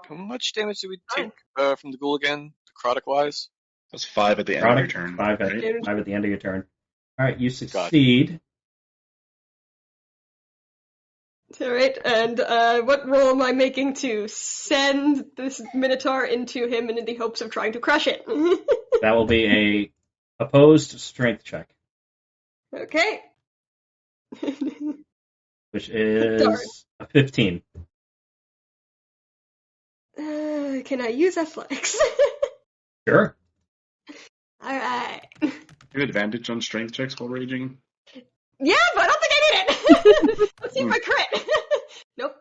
How much damage did we take from the ghoul again, necrotic-wise? That's 5 at the end of your turn. 5 at the end of your turn. Alright, you succeed. Alright, and what roll am I making to send this Minotaur into him and in the hopes of trying to crush it? That will be a opposed strength check. Okay. Which is a 15. Can I use athletics? Sure. Alright. You have advantage on strength checks while raging? Yeah, but I don't think I need it! Let's see if I crit! Nope.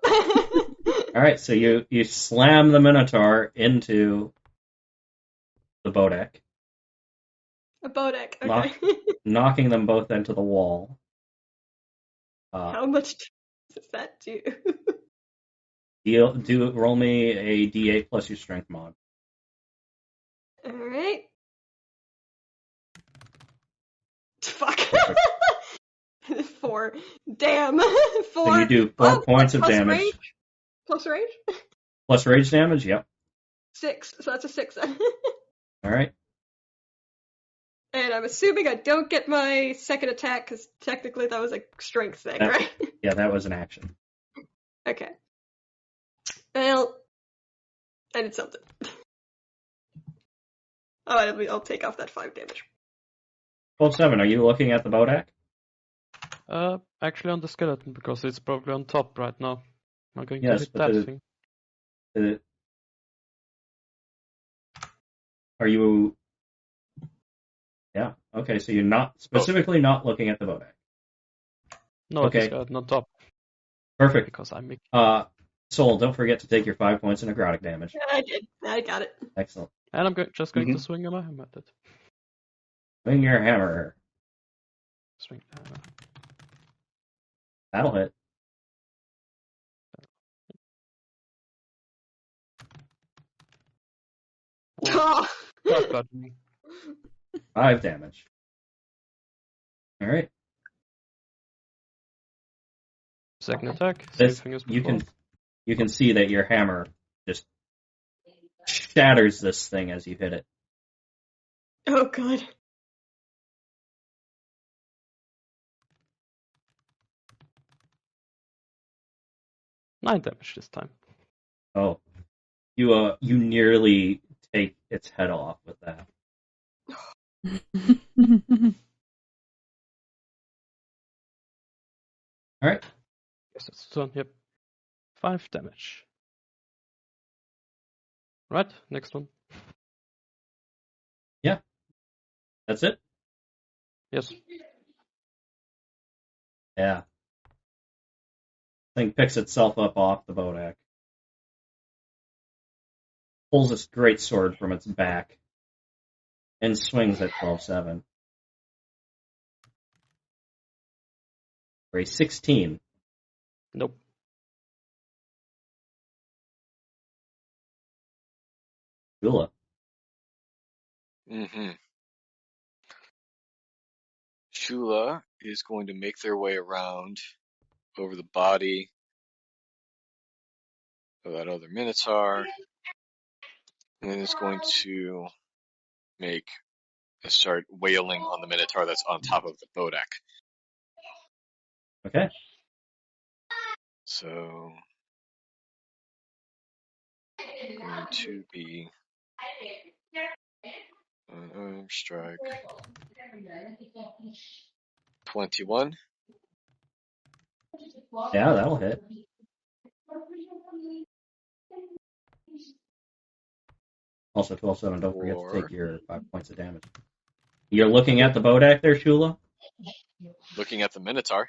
Alright, so you slam the Minotaur into the Bodek. A Bodek, okay. Knocking them both into the wall. How much does that do? Roll me a D8 plus your strength mod. Alright. Fuck. 4. Damn. 4. So you do 4 points of damage. Rage? Plus rage? Plus rage damage, yep. 6, so that's a 6. Alright. And I'm assuming I don't get my second attack, because technically that was a strength thing, right? Yeah, that was an action. Okay. Well, I did something. Oh, I'll take off that 5 damage. 12-7, are you looking at the Bodek? Actually on the skeleton, because it's probably on top right now. I'm going to hit that thing. Are you... Yeah, okay, so you're not specifically not looking at the Bodek. No, okay. At the skeleton on top. Perfect. Because I'm making... Soul, don't forget to take your 5 points of necrotic damage. Yeah, I did. I got it. Excellent. And I'm just going to swing my hammer at it. Swing your hammer. Swing the hammer. That'll hit. Oh. 5 damage. Alright. Second attack. You can see that your hammer just shatters this thing as you hit it. Oh god. Nine damage this time. Oh. You nearly take its head off with that. Alright. Yes, it's done. Yep. 5 damage. Right, next one. That's it? Yes. Yeah. Thing picks itself up off the bodak. Pulls this great sword from its back. And swings at 12-7. For a 16. Nope. Shula. Mm-hmm. Shula is going to make their way around over the body of that other Minotaur, and then it's going to start wailing on the Minotaur that's on top of the bodak. Okay. So, going to be an arm strike. 21. Yeah, that'll hit. Also 12-7, don't forget to take your 5 points of damage. You're looking at the bodak there, Shula? Looking at the Minotaur.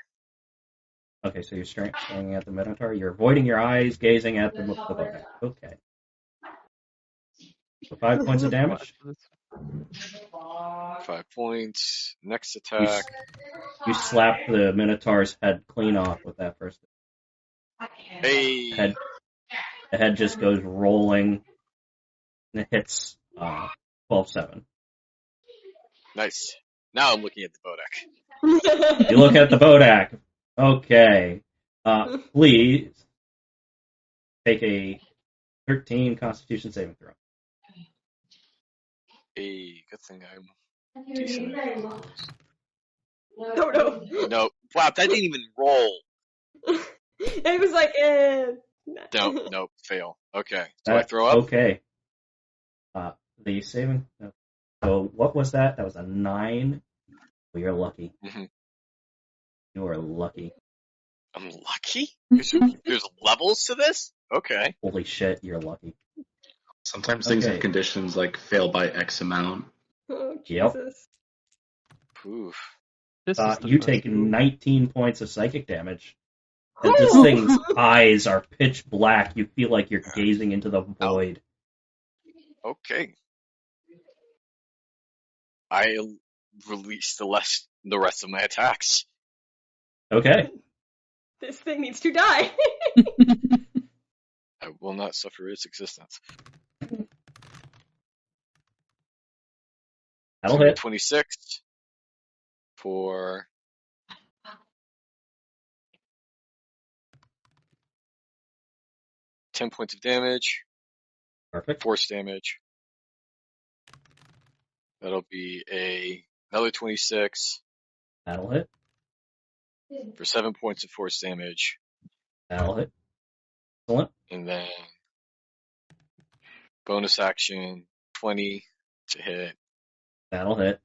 Okay, so you're staring at the Minotaur. You're avoiding your eyes, gazing at the bodak. Okay. So 5 points of damage. 5 points. Next attack. You slap the Minotaur's head clean off with that first. Hey! The head just goes rolling, and it hits 12-7. Nice. Now I'm looking at the bodak. You look at the bodak. Okay. Please take a 13 Constitution saving throw. Hey, good thing I'm decent at those. No. No. Wow, that didn't even roll. It was like, Nope, fail. Okay. Do I throw up? Okay. The saving. So what was that? That was a 9. Well, you're lucky. Mm-hmm. You are lucky. I'm lucky? There's levels to this? Okay. Holy shit, you're lucky. Sometimes things have conditions like fail by X amount. Oh, Yep. Jesus. Oof. You take 19 points of psychic damage. And this thing's eyes are pitch black. You feel like you're gazing into the void. Okay. I release the rest of my attacks. Okay. This thing needs to die. I will not suffer its existence. That'll hit. 26 for 10 points of damage. Perfect. Force damage. That'll be another 26 That'll hit. for 7 points of force damage. That'll hit. Excellent. And then bonus action 20 to hit. That'll hit.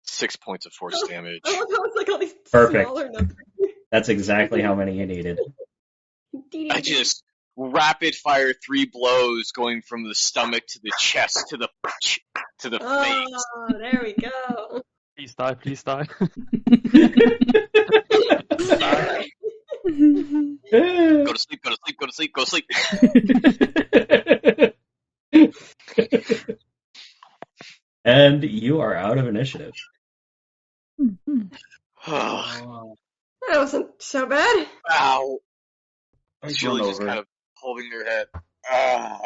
6 points of force damage. I love how it's like all these Perfect. smaller numbers. That's exactly how many you needed. I just rapid fire 3 blows going from the stomach to the chest to the face. Oh, there we go. Please die, please die. Go to sleep, go to sleep, go to sleep, go to sleep. And you are out of initiative. That wasn't so bad. Ow. It's Julie's just kind of holding their head. Ah.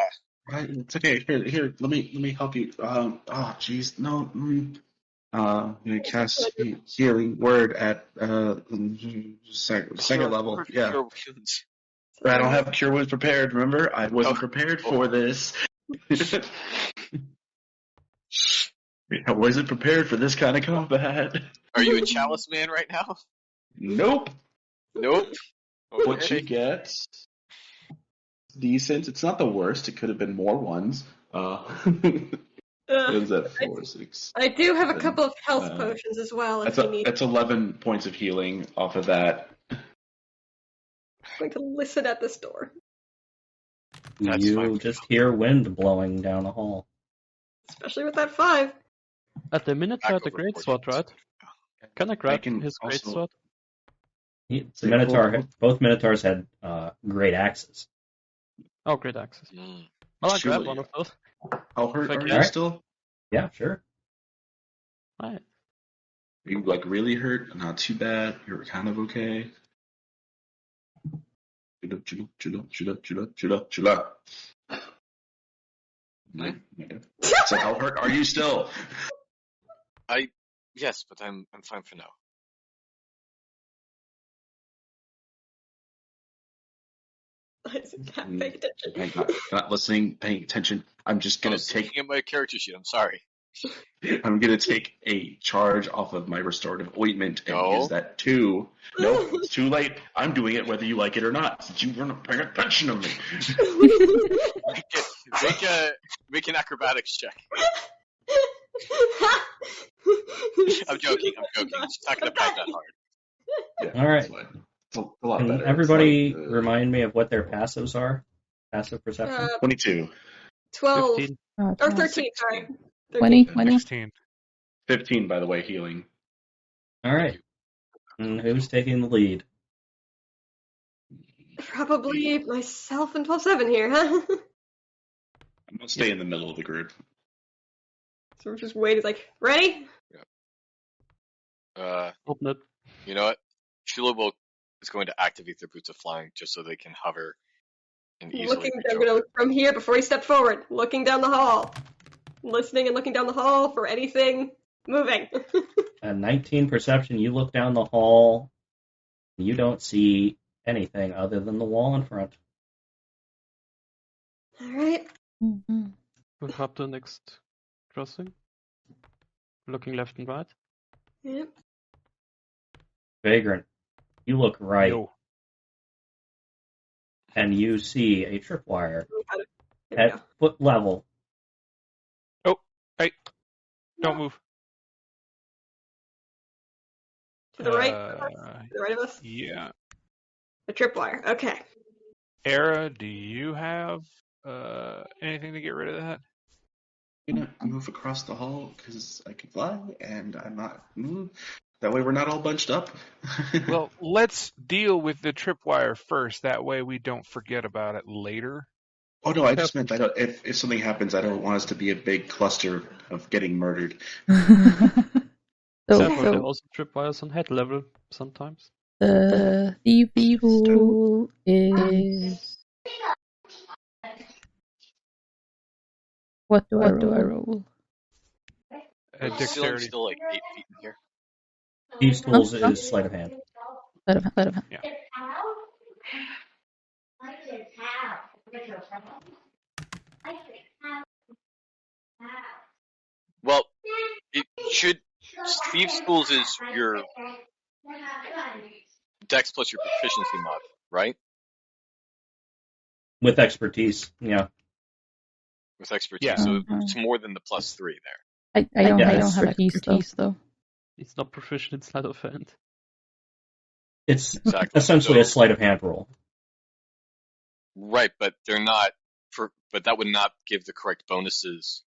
Right, it's okay. Here. Let me help you. Jeez, no. I'm gonna cast healing word at second level. Yeah. I don't have cure wounds prepared. Remember, I wasn't prepared for this. I wasn't prepared for this kind of combat. Are you a chalice man right now? Nope. Nope. What she gets, decent. It's not the worst. It could have been more ones. What is that? 4, 6. I do have a couple of health potions as well. If you need. That's 11 points of healing off of that. I'm going to listen at this door. That's You fine. just hear wind blowing down the hall. Especially with that 5. At the Minotaur, the Back over great sword, portions. right? Can I grab can his great also- sword? The Say, Minotaur, hold- both Minotaurs had great axes. Oh, great axes. Mm. Well, I'll grab Surely. one of those. How hurt If I are can. you Alright. still? Yeah, sure. Right. Are you like really hurt? Not too bad. You're kind of okay. Chula. So how hurt are you still? Yes, but I'm fine for now. Can't pay attention. I'm not listening, paying attention. I'm just I gonna was take. looking at my character sheet. I'm sorry. I'm gonna take a charge off of my restorative ointment and No. use that too. Nope, it's too late. I'm doing it whether you like it or not. Since you weren't paying attention to me. Make an acrobatics check. I'm joking. It's not gonna bite that hard. Yeah, All right. it's fine. It's a lot Can better. everybody It's like, remind me of what their passives are? Passive perception? 22. 12. 15. Or 13, sorry. 20, 13. 20. 16. 15, by the way, healing. All right. And who's taking the lead? Probably myself and 12-7 here, huh? I'm gonna stay in the middle of the group. So we're just waiting, like, ready? Open it. You know what? Shula is going to activate their boots of flying just so they can hover and easily reach I'm gonna over. look from here before he stepped forward, looking down the hall. Listening and looking down the hall for anything moving. A 19 perception, you look down the hall, you don't see anything other than the wall in front. Alright. Mm-hmm. We'll hop to the next crossing. Looking left and right. Yep. Vagrant, you look right, Yo. and you see a tripwire There we at go. foot level. Hey, don't move. To the right? Uh, To the right of us? yeah. The tripwire. Okay. Era, do you have anything to get rid of that? You know, move across the hall because I can fly and I'm not. That way we're not all bunched up. Well, let's deal with the tripwire first. That way we don't forget about it later. Oh no, I just meant if something happens, I don't want us to be a big cluster of getting murdered. There are so also tripwires on head level sometimes. the thieves tool is... What do I roll? Are the ceiling's Dexterity. still like 8 feet in here? Thieves' tools is sleight of hand. Let of hand. Yeah. Well, it should. Thieves' Tools is your Dex plus your proficiency mod, right? With expertise, yeah. With expertise, Yeah. so it's more than the +3 there. I don't Yeah, have expertise though. It's not proficient in sleight of hand. It's Exactly. essentially a So- sleight of hand roll. Right, but they're not but that would not give the correct bonuses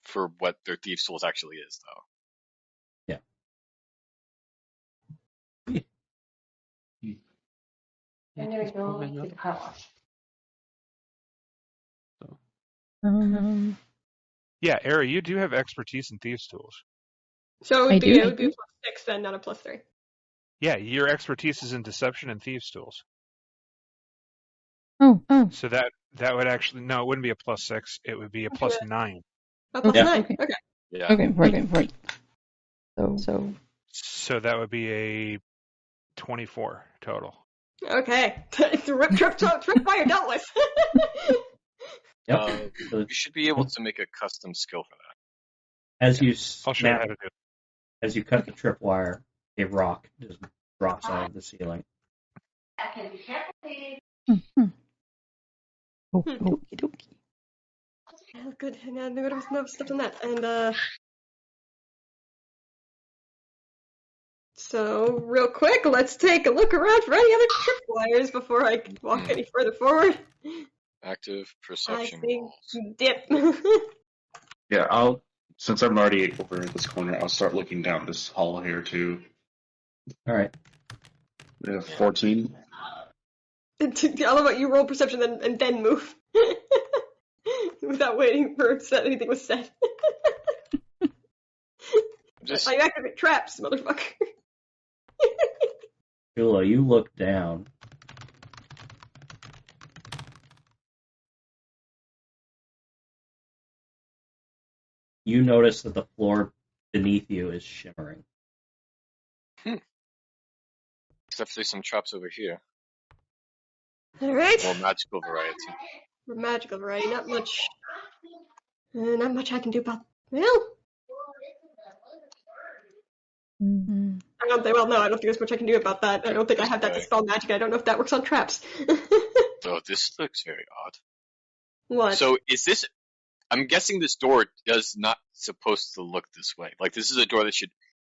for what their Thieves' Tools actually is, though. It's probably not. Yeah, Era, you do have expertise in Thieves' Tools. So I it do. would be a +6 then, not a +3. Yeah, your expertise is in Deception and Thieves' Tools. Oh. So that would actually... No, it wouldn't be a +6. It would be a +9. A Okay. +9. Okay. Yeah. Okay, right. So So that would be a 24 total. Okay. Tripwire dealt with. Yep. So You should be able to make a custom skill for that. as you I'll show you how snap, to do it. as you cut the tripwire, a rock just drops out of the ceiling. okie dokie. Yeah, good. Yeah, never stepped on that. And so real quick, let's take a look around for any other tripwires before I walk any further forward. Active I perception think rolls. dip. Yeah, since I'm already over in this corner, I'll start looking down this hall here too. All right. 14. I love how you roll perception and then move. Without waiting for anything was said. Just I activate traps, motherfucker. Shula, you look down. You notice that the floor beneath you is shimmering. except there's some traps over here. Alright. More magical variety. For magical variety, not much I can do about. Well, Mm-hmm. I don't think there's much I can do about that. I don't think I have that dispel magic. I don't know if that works on traps. Oh, this looks very odd. What? So is this? I'm guessing this door is not supposed to look this way. Like this is a door that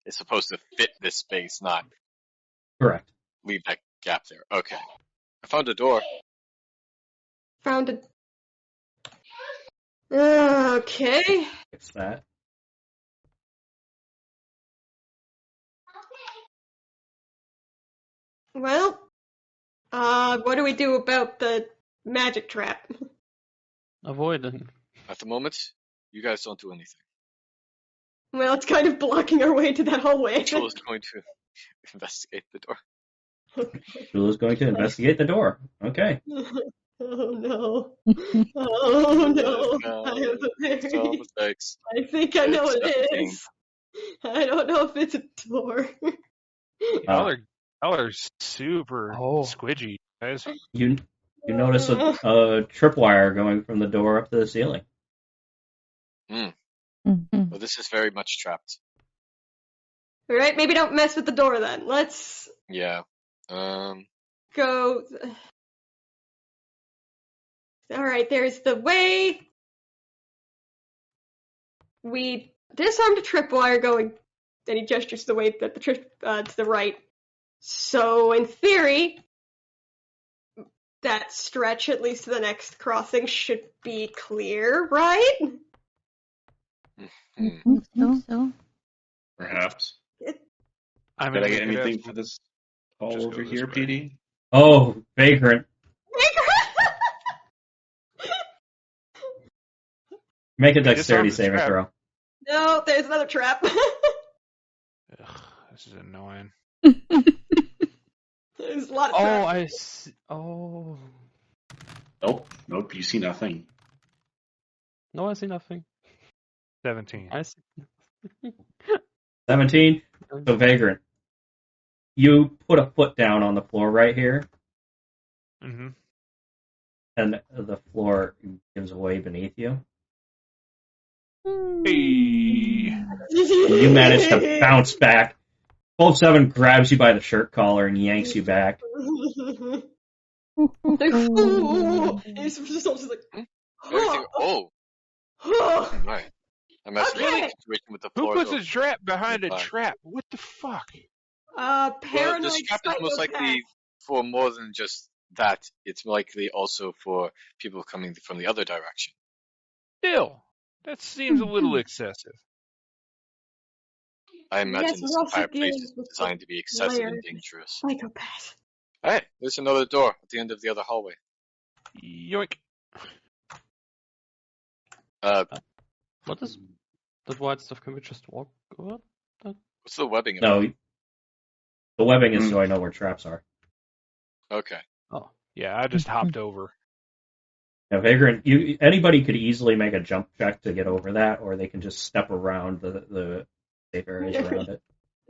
is supposed to fit this space, not Correct. leave that gap there. Okay, I found a door. Found it. Okay. Fix that. Well, what do we do about the magic trap? Avoid it. At the moment, you guys don't do anything. Well, it's kind of blocking our way to that hallway. Jill is going to investigate the door. Shula's going to investigate the door. Okay. Oh no. Oh no. No, I have a it's all very... mistakes. I think I know It's what it 17. is. I don't know if it's a door. Y'all are super squidgy, guys. You notice a tripwire going from the door up to the ceiling. Mm-hmm. Well, this is very much trapped. Alright, maybe don't mess with the door then. Let's Yeah. go. Alright, there's the way. We disarmed a tripwire going. And he gestures the way that to the right. So, in theory, that stretch, at least to the next crossing, should be clear, right? So. Perhaps. I Did mean, I get we could anything have- for this hall just go over this here, way. PD? Oh, vagrant. Make a dexterity disarmed the saving trap. throw. No, there's another trap. Ugh, this is annoying. There's a lot of Oh, traps. I see. Oh. Nope, you see nothing. No, I see nothing. 17. I see. 17. So vagrant. You put a foot down on the floor right here, Mm-hmm. and the floor gives way beneath you. Hey. And you manage to bounce back. 12-7 grabs you by the shirt collar and yanks you back. He's just like, Everything. Oh, right. I'm actually Okay. in a situation with the Who floor. puts a trap behind a Fine. trap? What the fuck? Well, paranoid the trap is most psychopath. likely for more than just that. It's likely also for people coming from the other direction. Still, that seems a little excessive. I imagine Yes, this we're also entire place dealing is with designed to be excessive and layered dangerous. Psychopath. Hey, there's another door at the end of the other hallway. Yoink. What is that white stuff? Can we just walk over? What's the webbing No, about? the webbing is so I know where traps are. Okay. Oh. Yeah, I just hopped over. Now, vagrant, anybody could easily make a jump check to get over that, or they can just step around the safe areas around it.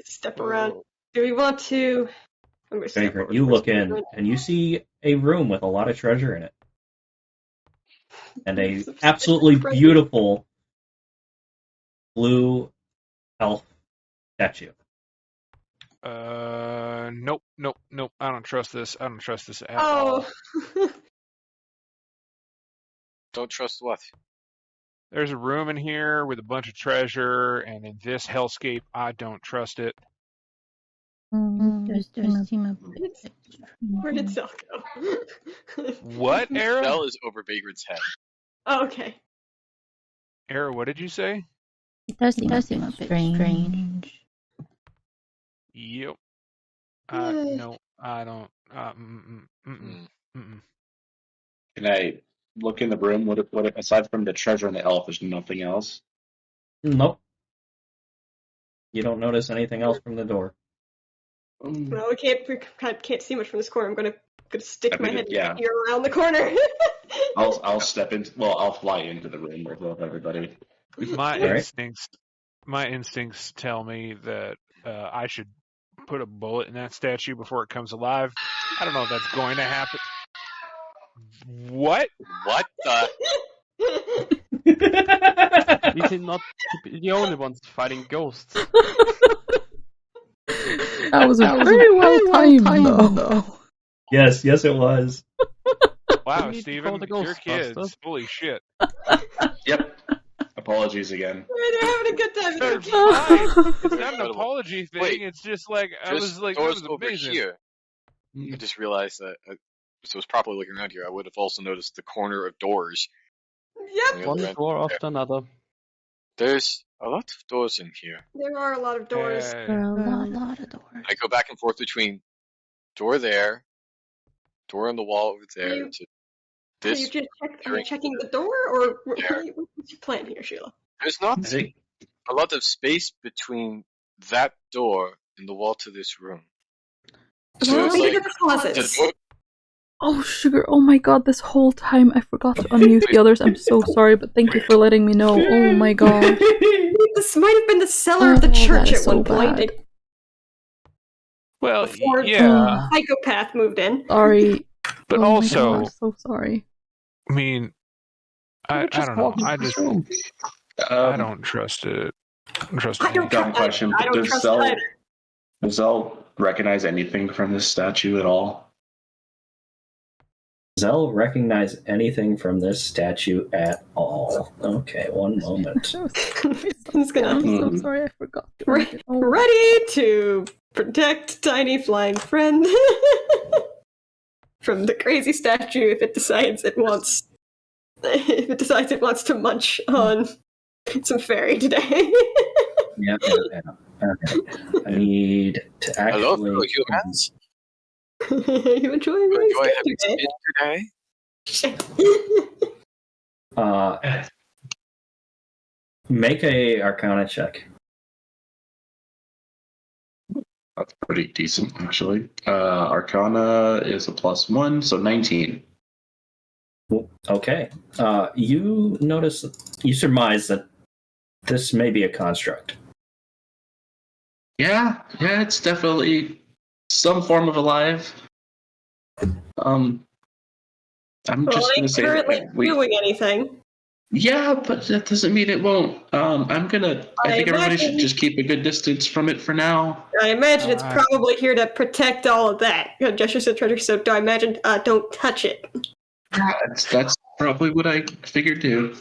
Step around. Do we want to? I'm gonna step Vagrant, over you towards look the in vagrant. and you see a room with a lot of treasure in it, and a absolutely beautiful blue elf statue. Nope. I don't trust this. I don't trust this at all. Oh. Don't trust what? There's a room in here with a bunch of treasure, and in this hellscape, I don't trust it. Does seem a bit... Where did Zell go? What, Era? Bell is over Vagrant's head. Oh, okay. Era, what did you say? It does seem a bit strange. Yep. No, I don't. Can I look in the room? What aside from the treasure and the elf, there's nothing else? Nope. You don't notice anything else from the door. Well, we can't see much from this corner. I'm gonna stick my head yeah. here around the corner. I'll step into. Well, I'll fly into the room with everybody. My instincts tell me that I should put a bullet in that statue before it comes alive. I don't know if that's going to happen. What? What the? We did not be the only ones fighting ghosts. That was very well timed, though. Yes, it was. Wow, We need to Steven, call the your Ghostbusters. kids. Holy shit. Yep. Apologies again. They're having a good time. They're fine. It's not an apology thing. Wait. It's just like, I was like, that doors was over amazing. here. I just realized that, so I was properly looking around here, I would have also noticed the corner of doors. Yep. One door after another. There's a lot of doors in here. There are a lot of doors. There are a lot of doors. I go back and forth between door there, door on the wall over there, You- to Are this. you checking the door, or what's your plan here, Sheila? There's not I think a lot of space between that door and the wall to this room. So Well, it's think like of the closets. the door, Oh, Sugar, oh my god, this whole time I forgot to unmute the others. I'm so sorry, but thank you for letting me know. Oh my god. This might have been the cellar of the Oh, church that is at one so point. bad. Well, Before yeah, Psychopath moved in. Sorry. but Oh my also, god, so sorry. I mean, I don't know. I don't trust it. I don't trust I don't dumb question. I don't Does trust Zell, either. does Zell recognize anything from this statue at all? Zell recognize anything from this statue at all? Okay, one moment. I'm just gonna I'm so sorry, I forgot. to Re- unmute it. Oh. ready to protect tiny flying friend from the crazy statue if it decides it wants to munch on some fairy today. Yeah. Okay. I need to hello, actually. fellow humans. You enjoying You my enjoy having statue spin today? Make a Arcana check. That's pretty decent, actually. Arcana is a +1, so 19. Okay. You surmise that this may be a construct. Yeah, it's definitely some form of alive. I'm just Well, gonna ain't say currently that we. doing anything. Yeah, but that doesn't mean it won't. I think everybody should just keep a good distance from it for now. I imagine it's probably here to protect all of that. Gesture said treasure, so I imagine don't touch it. Yeah, that's probably what I figured too.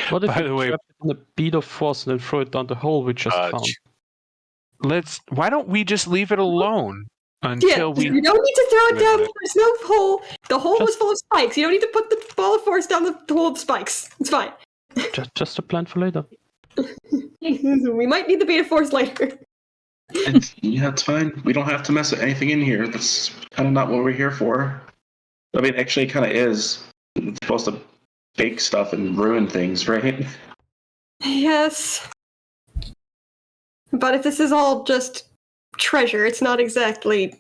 What if By the you way- trap it in a bead of force and then throw it down the hole we just found? Why don't we just leave it alone Yeah, until we... you don't need to throw it down. Wait a minute. There's no hole. The hole was full of spikes. You don't need to put the ball of force down the hole of spikes. It's fine. Just a plan for later. We might need the bead of force later. Yeah, it's fine. We don't have to mess with anything in here. That's kind of not what we're here for. I mean, actually, it kind of is. It's supposed to bake stuff and ruin things, right? Yes. But if this is all just treasure, it's not exactly...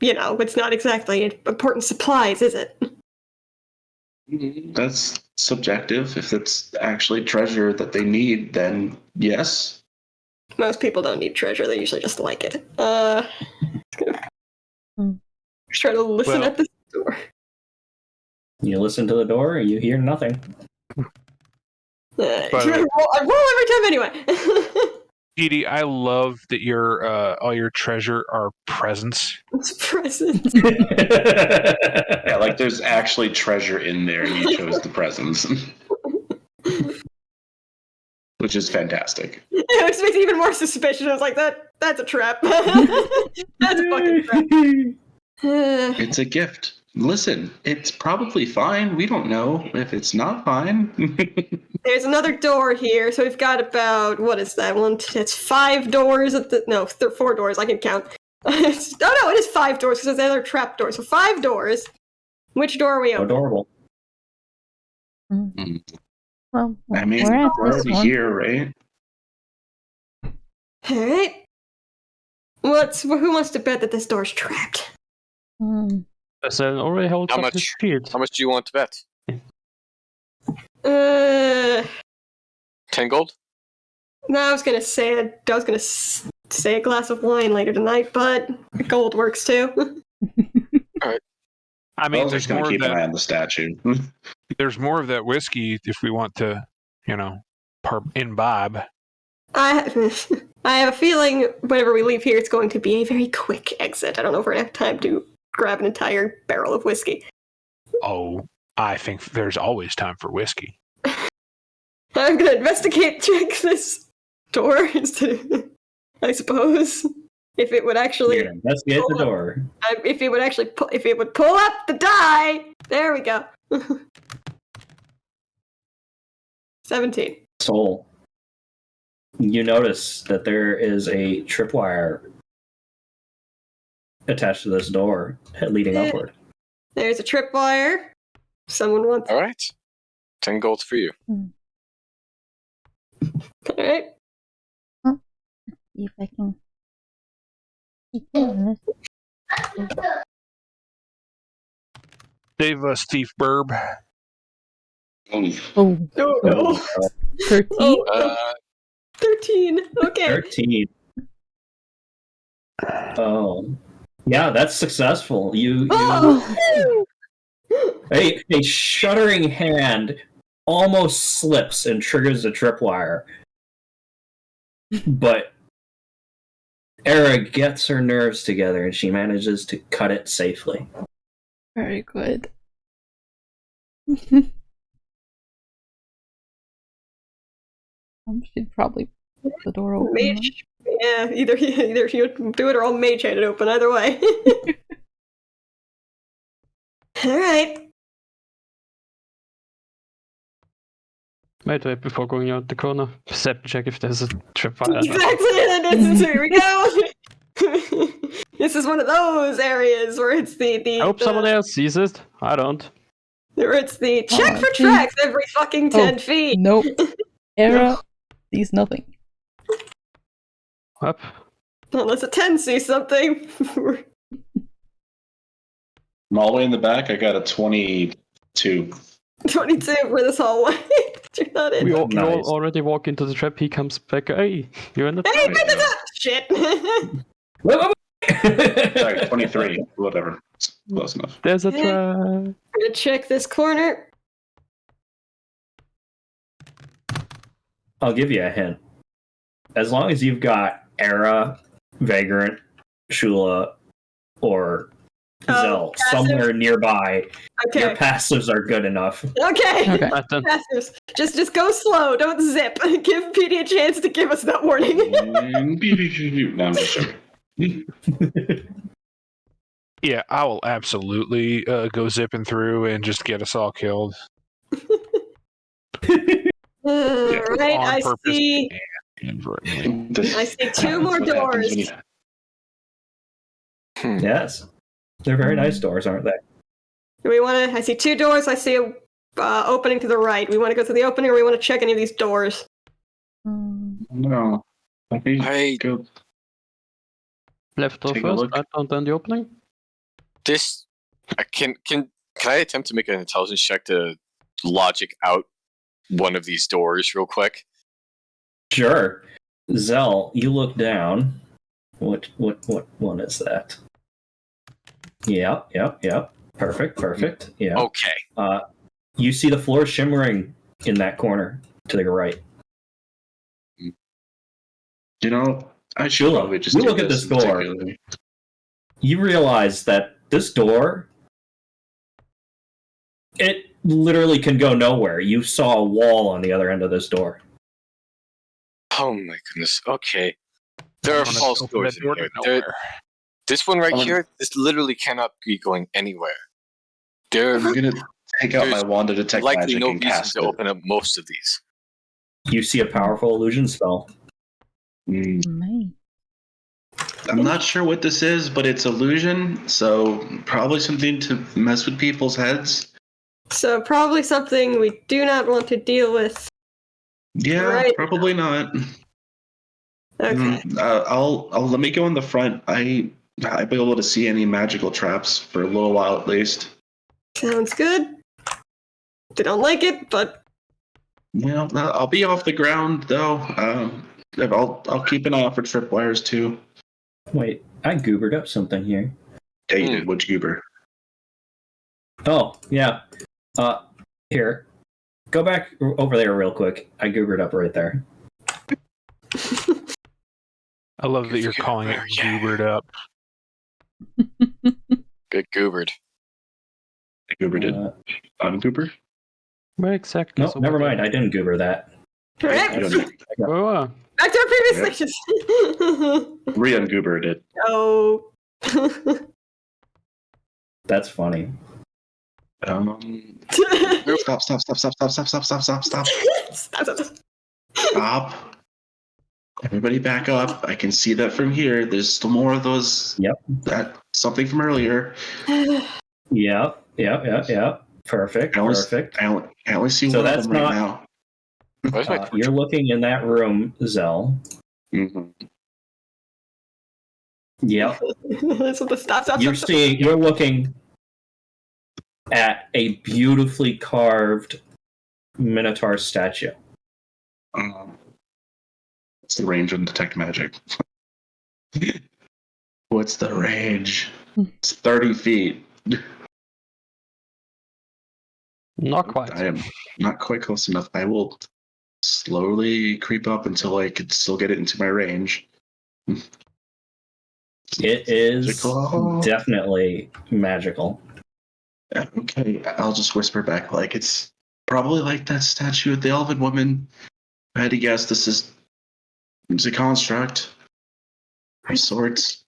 it's not exactly important supplies, is it? That's subjective. If it's actually treasure that they need, then yes. Most people don't need treasure, they usually just like it. Just try to listen Well- at this door. You listen to the door, you hear nothing. By the way- I roll every time anyway. Edie, I love that your all your treasure are presents. It's present. Yeah, like there's actually treasure in there and you chose the presents. which is fantastic. Yeah, which makes it even more suspicious. I was like, that's a trap. That's a fucking trap. It's a gift. Listen, it's probably fine. We don't know if it's not fine. There's another door here, so we've got about, what is that one? It's 5 doors at the, no, 4 doors, I can count. Oh no, it is 5 doors, because there's another trap door. So 5 doors. Which door are we opening? Adorable. Well, I mean, we're at we're this already one. here, right? Alright. Who wants to bet that this door's trapped? Zell already holds How up his much? shield. How much do you want to bet? 10 gold? No, I was gonna say a glass of wine later tonight, but gold works too. I mean, Well, there's just gonna more of keep an eye that. on the statue. There's more of that whiskey if we want to, imbibe. I have a feeling whenever we leave here, it's going to be a very quick exit. I don't know if we're gonna have time to grab an entire barrel of whiskey. Oh, I think there's always time for whiskey. I'm gonna check this door instead. I suppose if it would actually Investigate the door. if it would actually if it would pull up the die. There we go. 17. Soul. You notice that there is a tripwire attached to this door leading upward. There's a tripwire. Someone wants. All right. 10 gold for you. All right. See if I can keep doing this. Save us, Steve Burb. Oh, Oh no. 13? Oh, 13. Okay. 13. Oh. Yeah, that's successful. You Oh! a shuddering hand almost slips and triggers the tripwire. But Era gets her nerves together and she manages to cut it safely. Very good. Should probably put the door open. Mage. Yeah, either you do it or I'll mage hand it open. Either way. All right. Wait, before going out the corner. Perception check if there's a tripwire. Exactly. Here we go. This is one of those areas where it's the I hope someone else sees it. I don't. where it's the check for tracks every fucking 10 feet. Nope. Era sees nothing. Up. Unless a 10 sees something. I'm all the way in the back. I got a 22. 22 for this hallway. You're not in. We all Nice. already walk into the trap. He comes back. Hey, you're in the Hey, trap. wait, that's up! Shit. Sorry, 23. Whatever. It's close enough. There's a Yeah. trap. I'm gonna check this corner. I'll give you a hint. As long as you've got Era, Vagrant, Shula, or Zell passive? somewhere nearby, your Okay. passives are good enough. Okay. Okay. Right then. Passives. Just go slow. Don't zip. Give PD a chance to give us that warning. No, I'm just joking. Yeah, I will absolutely go zipping through and just get us all killed. Right, on I purpose see. and inadvertently. I see 2 more That's what happens doors. when you- Yes. They're very nice doors, aren't they? Do we want to? I see 2 doors. I see a opening to the right. We want to go through the opening, or we want to check any of these doors? No. I- Go. Left or Take a first, look. right, and then the opening. This can I attempt to make an intelligence check to logic out one of these doors real quick? Sure. Zell, you look down. What one is that? Yep. Perfect. Yeah. Okay. You see the floor shimmering in that corner to the right. You know, I should Shula, probably just you do look at this door. particularly. You realize that this door, it literally can go nowhere. You saw a wall on the other end of this door. Oh my goodness. Okay. There are Wanna false open doors that in door to here. nowhere. This one right I'm- here, this literally cannot be going anywhere. There I'm gonna take out my There's wand to detect likely magic no and reason cast to it. open up most of these. You see a powerful illusion spell. Man. I'm not sure what this is, but it's illusion, so probably something to mess with people's heads. So probably something we do not want to deal with. Yeah, Right. probably not. Okay. I'll let me go in the front. I'll be able to see any magical traps for a little while at least. Sounds good. They don't like it, but Yeah, I'll be off the ground though. I'll keep an eye out for tripwires too. Wait, I goobered up something here. Yeah, you did. Which goober? Oh, yeah. Here. Go back over there real quick. I goobered up right there. I love that you're calling it goobered up. Good goobered. Goober did. Ungoober? Where exactly? No, never mind. I didn't goober that. alright. Oh, Back to our previous sections. Re-ungoober did. Oh. That's funny. Stop. Stop. Everybody back up. I can see that from here. There's still more of those. Yep. That something from earlier. Yep. Perfect. I only see So one of that's them right not- now. Where's my You're looking in that room, Zell. Mm-hmm. Yep. That's what the stop. You're looking at a beautifully carved Minotaur statue. What's the range on detect magic? What's the range? It's 30 feet. not quite. I am not quite close enough. I will slowly creep up until I could still get it into my range. It is Magical. definitely magical. Okay, I'll just whisper back like it's probably like that statue of the elven woman. I had to guess it's a construct of sorts.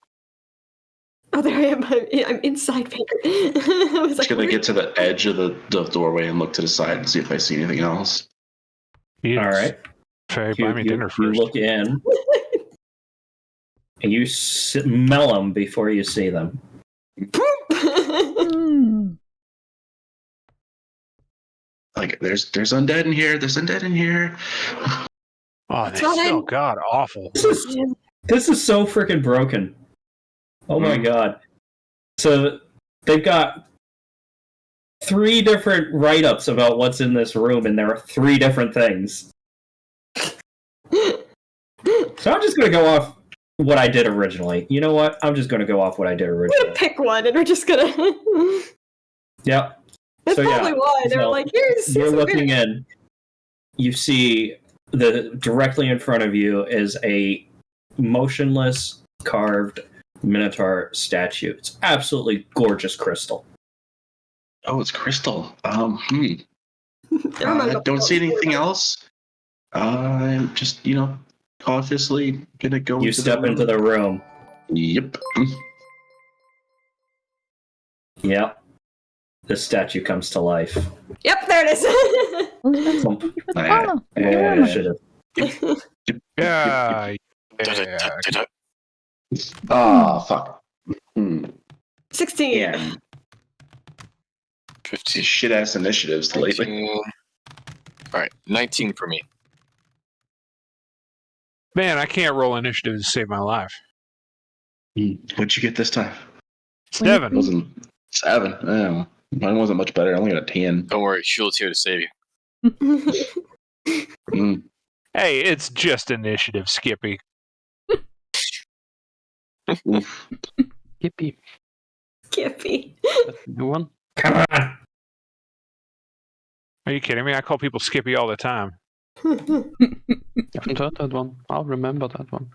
Oh, there I am. I'm inside Vader. I was Just gonna get to the edge of the doorway and look to the side and see if I see anything else. Yes. All right. Faye, buy me dinner You first. look in, and you smell them before you see them. Like there's undead in here. There's undead in here. Oh, That's they what smell I'm- god awful. This is so freaking broken. Oh my god. So they've got 3 different write-ups about what's in this room, and there are 3 different things. So I'm just going to go off what I did originally. You know what? I'm just going to go off what I did We're originally. gonna pick one, and we're just gonna. Yep. That's So, yeah. probably why they're So, like, here's. You're here's a looking beer. in. You see directly in front of you is a motionless carved Minotaur statue. It's absolutely gorgeous crystal. Oh, it's crystal. Never mind I about don't the see colors. anything else. I'm just, cautiously gonna go. You step into the room. Yep. Yep. The statue comes to life. Yep, there it is. Elizabeth, Thump. thank you for the Yeah. follow. Yeah, should have. Yeah. Ah, fuck. 16. Yeah. 15, Shit ass initiatives lately. 19. Alright, 19 for me. Man, I can't roll initiative to save my life. What'd you get this time? 7. It wasn't 7. Oh, mine wasn't much better. I only got a 10. Don't worry, Shield's here to save you. Hey, it's just initiative, Skippy. Oof. Yippee. Skippy. That's a new one. Come on! Are you kidding me? I call people Skippy all the time. I haven't heard that one. I'll remember that one.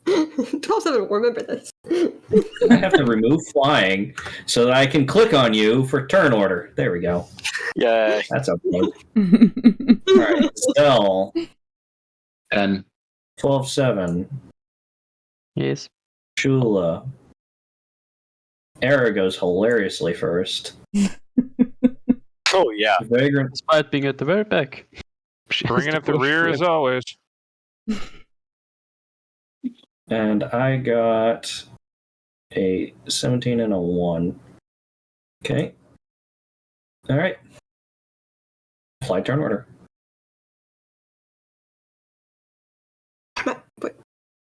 12-7, remember this. I have to remove flying so that I can click on you for turn order. There we go. Yeah. That's okay. Alright, so And 12-7. Yes. Shula. Era goes hilariously first. Oh yeah. Vagrant. Despite being at the very back. She has Bringing to up the push rear through. as always. And I got a 17 and a 1. Okay. All right. Fly turn order.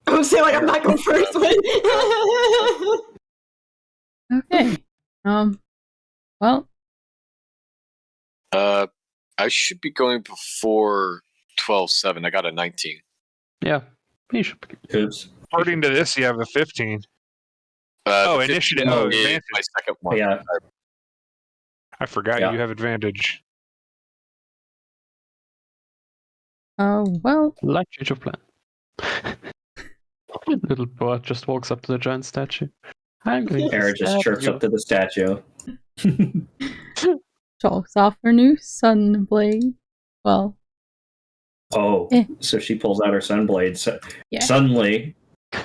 I'm saying like I'm not going first. Okay. Well, I should be going before 12-7. I got a 19. Yeah. He should be. Oops. According to this, you have a 15. The Initiative. 15 Oh, is advantage. my second one. Yeah. I forgot Yeah. you have advantage. well, Light change of plan. Little boy just walks up to the giant statue. I'm going to Era just stab chirps you. up to the statue. chalks off her new sunblade. Well, Oh, Eh. so she pulls out her sunblade. So yeah. Suddenly,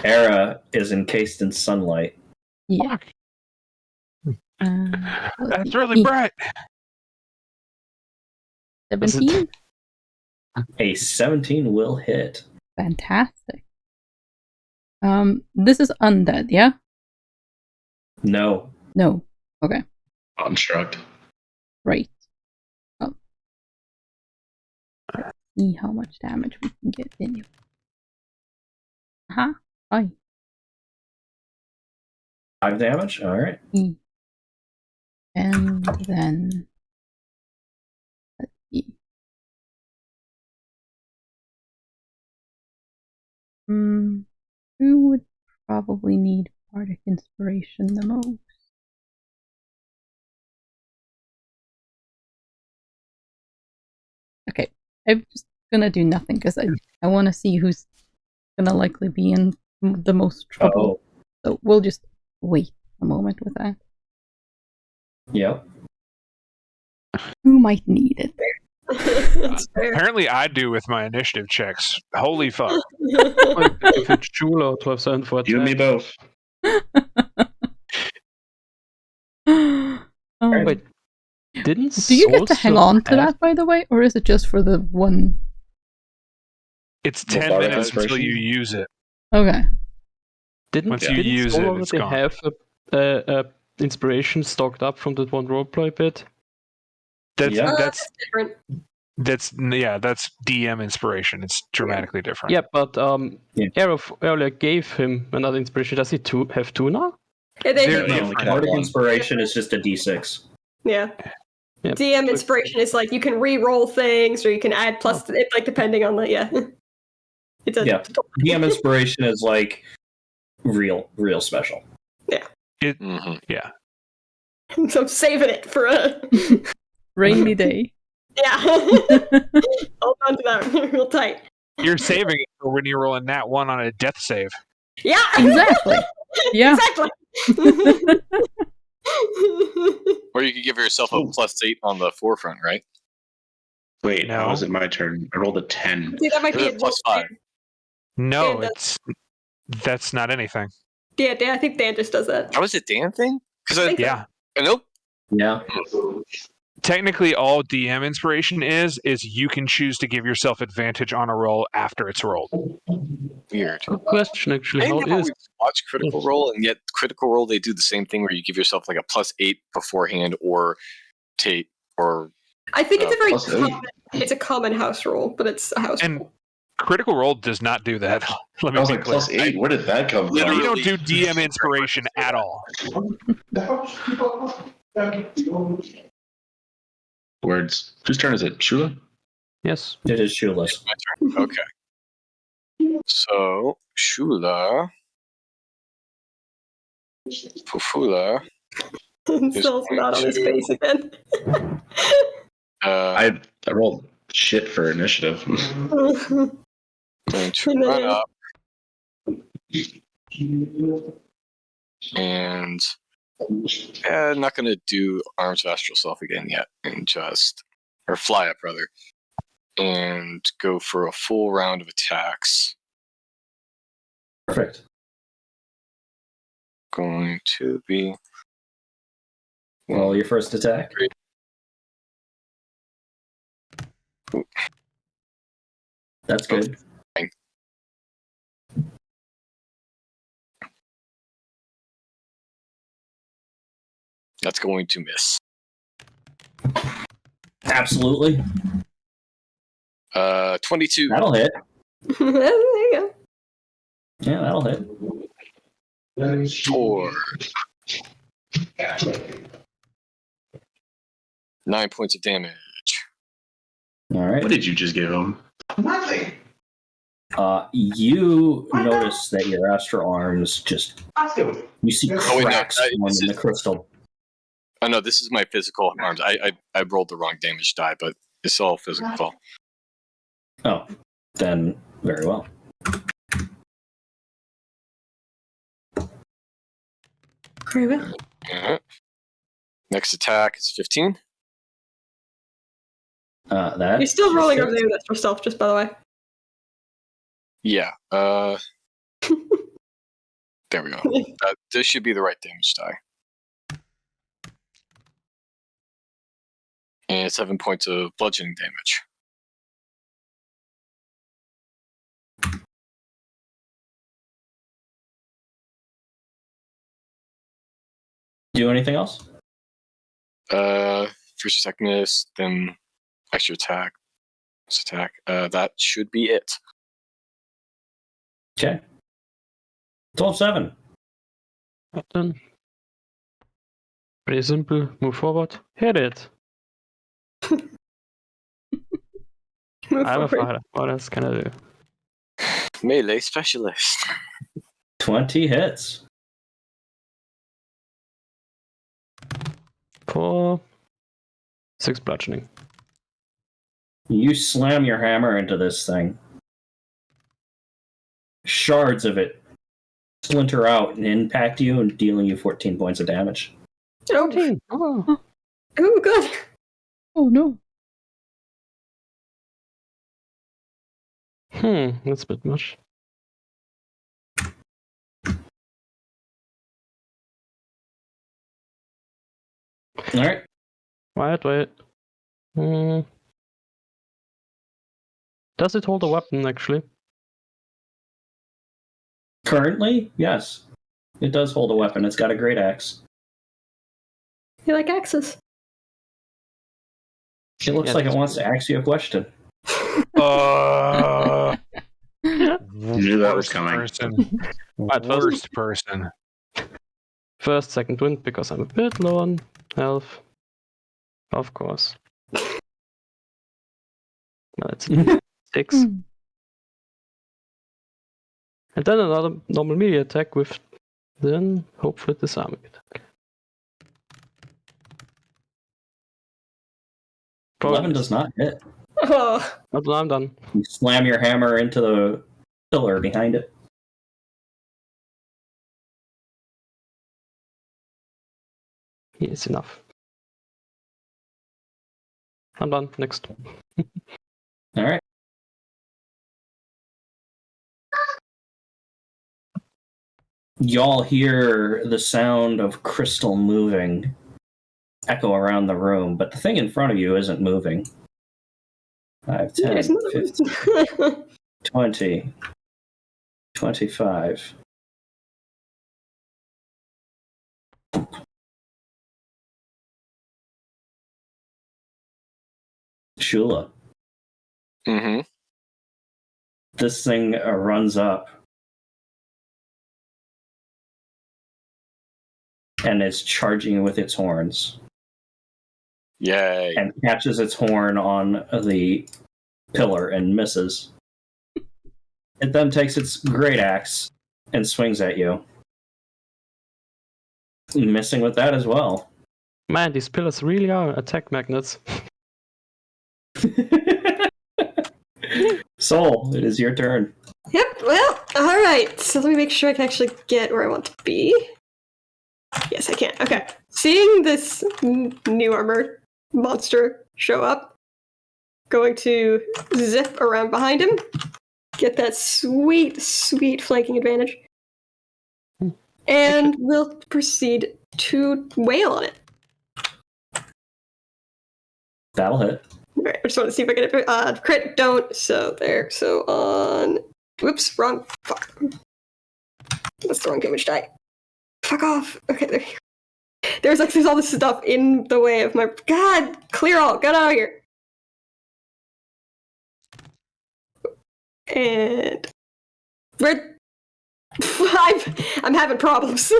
Era is encased in sunlight. Yeah. Fuck. Let's That's see. really bright. 17? A 17 will hit. Fantastic. This is undead, yeah? No. No. Okay. construct. Right. Oh. Let's see how much damage we can get in you. Aha. Hi. 5 damage? Alright. And then let's see. Who would probably need bardic inspiration the most? Okay, I'm just gonna do nothing because I want to see who's gonna likely be in the most trouble. So we'll just wait a moment with that. Yep. Who might need it? That's fair. Apparently, I do with my initiative checks. Holy fuck. If it's Chula or 12-7 for You and me attack. both. Wait. Didn't Do you get to hang Soulstone on to have- that, by the way, or is it just for the one? It's Well, 10 bardic minutes until inspiration? you use it. Okay. Didn't you use Soul it, it's already gone. have a inspiration stocked up from that one roleplay bit? That's Yeah. that's Different. that's DM inspiration. It's dramatically different. Yeah, but Yeah. Aerith earlier gave him another inspiration. Does he have two now? Yeah, they They're do. No, different. we can have Bardic one. inspiration is just a d6. Yeah. Yeah. DM inspiration is like you can re-roll things or you can add plus it like depending on the It's a Yeah. DM inspiration is like real special. Mm-hmm. Yeah. So I'm saving it for a Rainy day. yeah. Hold on to that real tight. You're saving it for when you're rolling that one on a death save. Yeah. Exactly. Yeah. Exactly. Or you could give yourself a +8 on the forefront, right? Wait, No. how is it my turn? I rolled a 10. See, that might Or be is it +5? No, Dan that's not anything. Yeah, Dan, I think Dan just does that. How is it Dan thing? Because think- Yeah. Nope. Yeah. Technically, all DM inspiration is you can choose to give yourself advantage on a roll after it's rolled. Weird. Good question, actually. I How never is watched Critical Role, and yet Critical Role they do the same thing where you give yourself like a +8 beforehand, or take or I think it's a very plus eight. common, it's a common house rule, but it's a house And rule. Critical Role does not do that. Let me I was be like clear. +8. Where did that come We from? don't do DM inspiration at all. Words. Whose turn is it? Shula? yes? It is Shula's. my turn. Okay. So Shula, Fufula. Soul's not on his face again. I rolled shit for initiative. Going to run up and not going to do Arms of Astral Self again yet, and just or fly up rather, and go for a full round of attacks. Perfect. Going to be... Roll your first attack. That's good. That's going to miss. Absolutely. 22. That'll hit. There you go. Yeah, that'll hit. 4. 9 points of damage. All right. What did you just give him? Nothing. You notice that your astral arms just... You see cracks in the crystal. Oh no, this is my physical arms. I rolled the wrong damage die, but it's all physical. Oh, then very well. Very well. Next attack is 15. That You're still rolling over there. That's for stealth, just by the way. Yeah. There we go. This should be the right damage die. And 7 points of bludgeoning damage. Do anything else? First attackness, then extra attack. Attack. That should be it. Okay. 12-7. Then. Pretty simple. Move forward. Hit it. I'm a fighter. What else can I do? Melee specialist. 20 hits. For 6 bludgeoning. You slam your hammer into this thing. Shards of it splinter out and impact you and dealing you 14 points of damage. 14. Oh. Oh, good. Oh no. That's a bit much. Alright. Wait. Does it hold a weapon, actually? Currently, yes. It does hold a weapon. It's got a great axe. You like axes? It looks like it wants to ask you a question. Knew that was coming. Worst person. First, second wind, because I'm a bit low on health. Of course. No, it's 6. And then another normal melee attack with then hopefully disarming attack. 11 does not hit. Oh. But I'm done. You slam your hammer into the pillar behind it. Yes, enough. I'm done. Next. Alright. Y'all hear the sound of crystal moving echo around the room, but the thing in front of you isn't moving. 5, 10, 15, 20, 25. Shula. Mm-hmm. This thing runs up and is charging with its horns. Yay. And catches its horn on the pillar and misses. It then takes its great axe and swings at you. Missing with that as well. Man, these pillars really are attack magnets. Soul, it is your turn. Yep, well, alright. So let me make sure I can actually get where I want to be. Yes, I can. Okay. Seeing this new armored monster show up, going to zip around behind him, get that sweet, sweet flanking advantage, and we'll proceed to wail on it. That'll hit. Alright, I just want to see if I get it. Crit, don't. So there. So on. Whoops, wrong. Fuck. That's the wrong damage die. Fuck off. Okay, there you go. There's all this stuff in the way of my. God! Clear all. Get out of here. And. I'm having problems.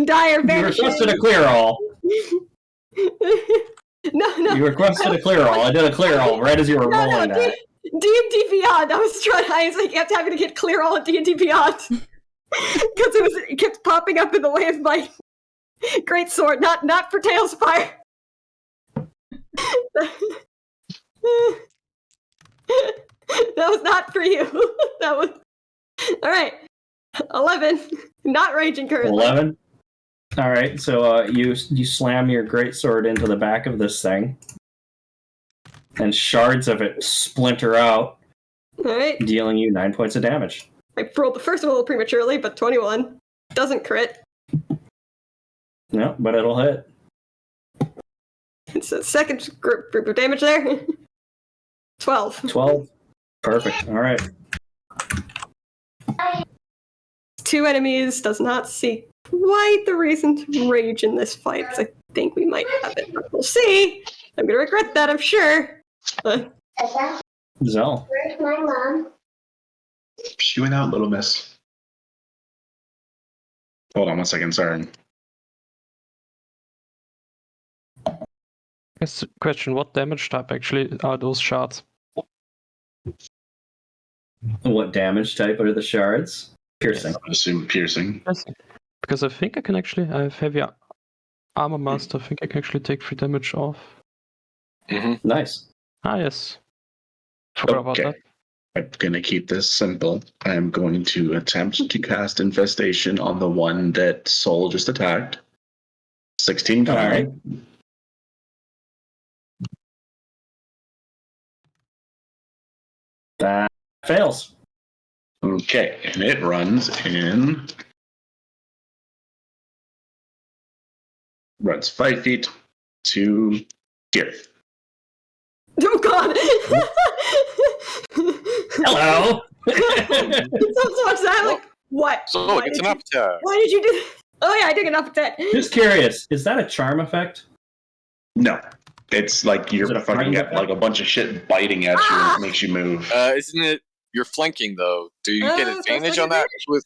Dire You vanishing. requested a clear all. No. You requested a clear all. I did a clear all right as you were rolling that. D&D Beyond. I was like, kept having to get clear all at D&D Beyond. Because it kept popping up in the way of my great sword. Not for Tales of Fire. That was not for you. That was... Alright. 11. Not raging currently. 11? Alright, so you slam your greatsword into the back of this thing, and shards of it splinter out, Alright. dealing you 9 points of damage. I rolled the first one a little prematurely, but 21. Doesn't crit. No, but it'll hit. It's a second group of damage there. 12. 12. Perfect. Alright. 2 enemies, does not see quite the reason to rage in this fight, because I think we might have it. We'll see. I'm gonna regret that, I'm sure. Zell. Where's my mom? She went out, little miss. Hold on 1 second, sorry. Yes, question, what damage type actually are those shards? What damage type are the shards? Piercing. I assume piercing. Because I think I can actually, I have heavy armor master, I think I can actually take 3 damage off. Mm-hmm. Nice. Ah, yes. Forgot about that. I'm gonna keep this simple. I'm going to attempt to cast Infestation on the one that Soul just attacked. 16 con. Alright. That fails. Okay, and it runs in. Runs 5 feet to here. Oh god! Hello! so much that, like, what? So Why it's did an you- attack. Why did you do that? Oh yeah, I took an up attack. Just curious, is that a charm effect? No. It's like you're Is it a fucking frightened got like a bunch of shit biting at you and it makes you move. Isn't it? You're flanking though. Do you get so it's advantage like on that with?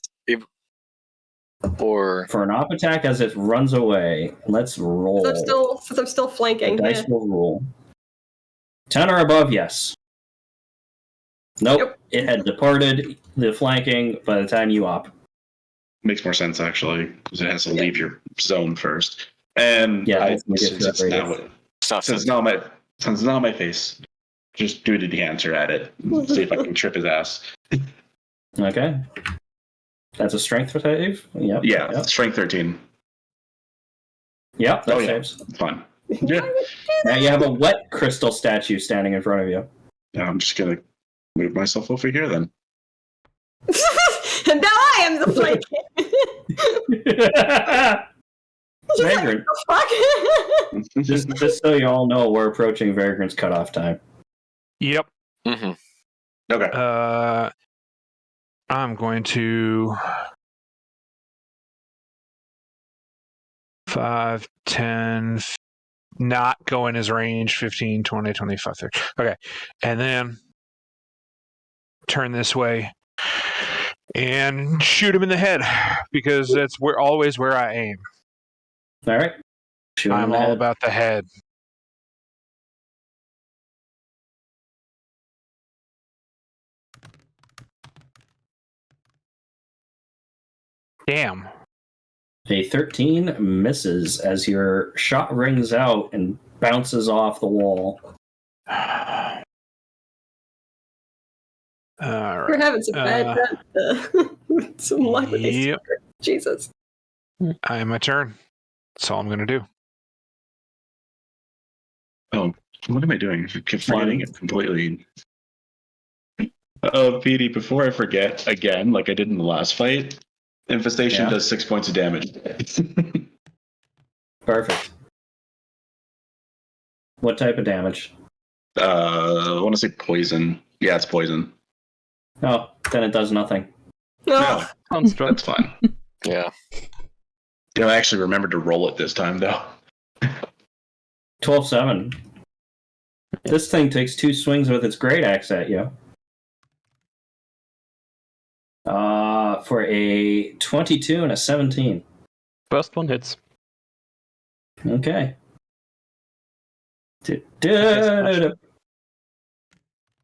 Or For an op attack as it runs away, let's roll. Since I'm still flanking. The dice Yeah. will roll. 10 or above, yes. Nope, Yep. it had departed the flanking by the time you op. Makes more sense actually, because it has to leave your zone first. And Yeah, I, that's gonna get since it's separated. now it's not since it's not my face, just do the decanter at it. See if I can trip his ass. Okay. That's a strength save? Yep. Yeah, Yep, strength 13. yep that Oh, yeah. saves. Fun. Yeah. Now you have a wet crystal statue standing in front of you. Yeah, I'm just gonna move myself over here then. And now I am the flanking. Vagrant. Fuck. Just so you all know, we're approaching Vagrant's cutoff time. Yep. Mm-hmm. Okay. I'm going to 5, 10, not go in his range, 15, 20, 25, 30. Okay. And then turn this way and shoot him in the head because that's always where I aim. All right. Shoot him in I'm the all head. about the head. Damn. A 13 misses as your shot rings out and bounces off the wall. All right. We're having some bad some luck with these. Yep. Jesus. My turn. That's all I'm going to do. Oh, What am I doing? I keep forgetting it completely. Oh, Petey, before I forget again, like I did in the last fight, Infestation does 6 points of damage. Perfect. What type of damage? I want to say poison. Yeah, it's poison. Oh, then it does nothing. No, Construct. that's fine. Yeah. I actually remembered to roll it this time, though. 12-7. This thing takes 2 swings with its great axe at you. For a 22 and a 17. First one hits. Okay.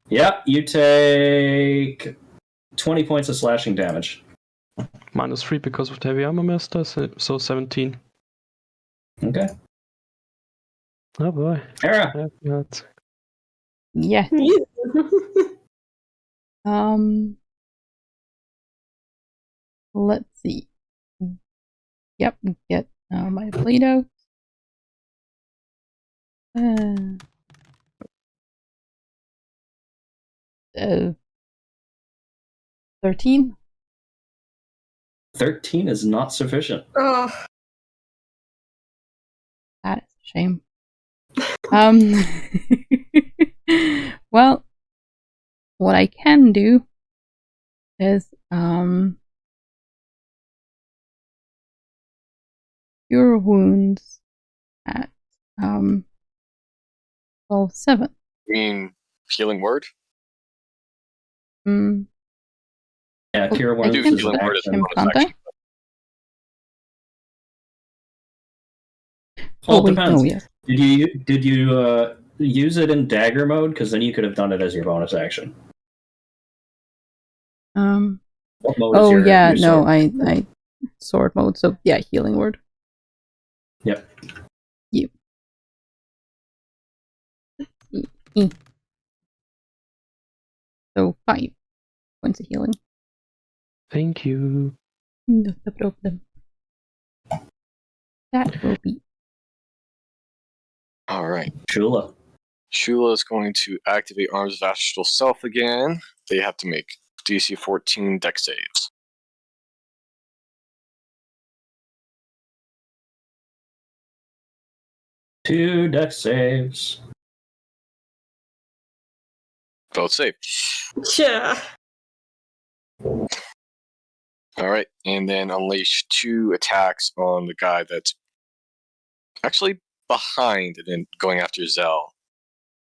Yeah, you take 20 points of slashing damage. -3 because of the heavy armor master, so 17. Okay. Oh boy. Hera. Yeah. Let's see. Yep, get my blade out. 13. 13 is not sufficient. Oh. That is a shame. Well, what I can do is cure wounds at 12-7. You mean healing word? Yeah, cure I wounds can is an healing word action. him, bonus can't I? action. Well, it wait, depends. no, yes. Did you use it in dagger mode? Because then you could have done it as your bonus action. What mode is your no, sword? I sword mode, so yeah, healing word. Yep. You. So 5 points of healing. Thank you. Not a problem. That will be. Alright. Shula. Shula is going to activate Arms of Astral Self again. They have to make DC 14 dex saves. Two dex saves. Both save. Yeah. Alright, and then unleash 2 attacks on the guy that's actually behind and then going after Zell.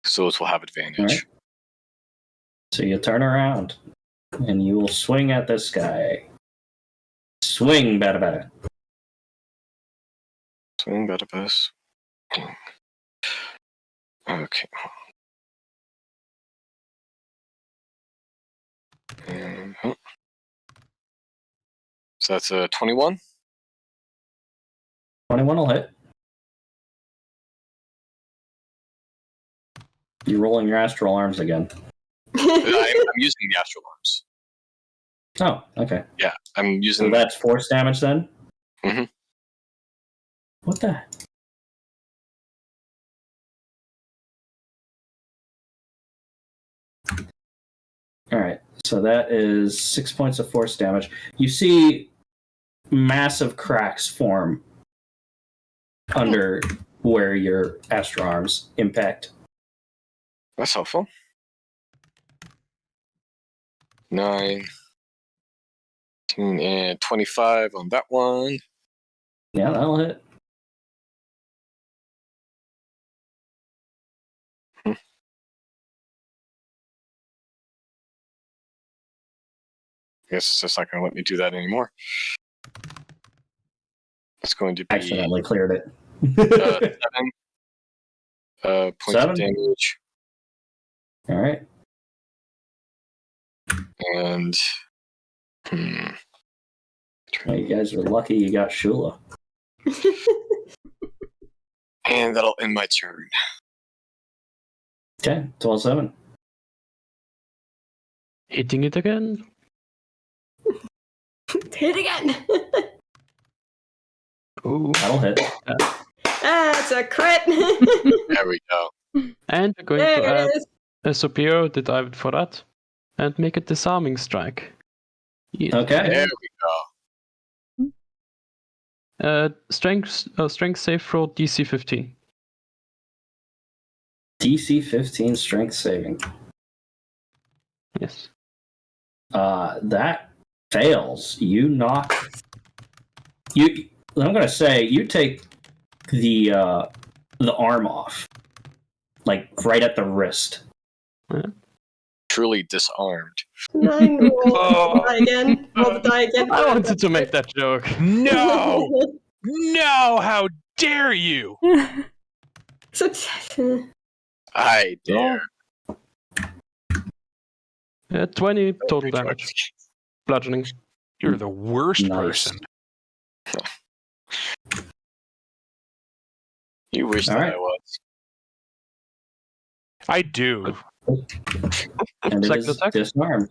So those will have advantage. Right. So you turn around and you will swing at this guy. Swing, bada. Swing, better pass. Okay. So that's a 21. 21 will hit. You're rolling your astral arms again. I'm using the astral arms. Oh, okay. Yeah, I'm using. So that's force damage then? Mm-hmm. What the? Alright, so that is 6 points of force damage. You see massive cracks form under where your astral arms impact. That's helpful. 9, 18, and 25 on that one. Yeah, that'll hit. I guess it's just not going to let me do that anymore. It's going to be Accidentally cleared it. 7 points 7? of damage. All right. And Well, you guys are lucky you got Shula. and that'll end my turn. Okay, 12-7. Hitting it again. Hit again. Ooh. That'll hit. That's a crit. There we go. And we're going to add a superior die for that, and make a disarming strike. Yeah. Okay. There we go. Strength save throw DC 15. DC 15 strength saving. Yes. That fails. You knock. I'm gonna say you take the arm off, like right at the wrist. Truly disarmed. 9 roll the die again. Roll the die again. I wanted to make that joke. No! No! How dare you! So, I dare. 20 total damage. Bludgeoning. You're the worst Nice. person. You wish All that right. I was. I do. And it Second is attack? disarmed.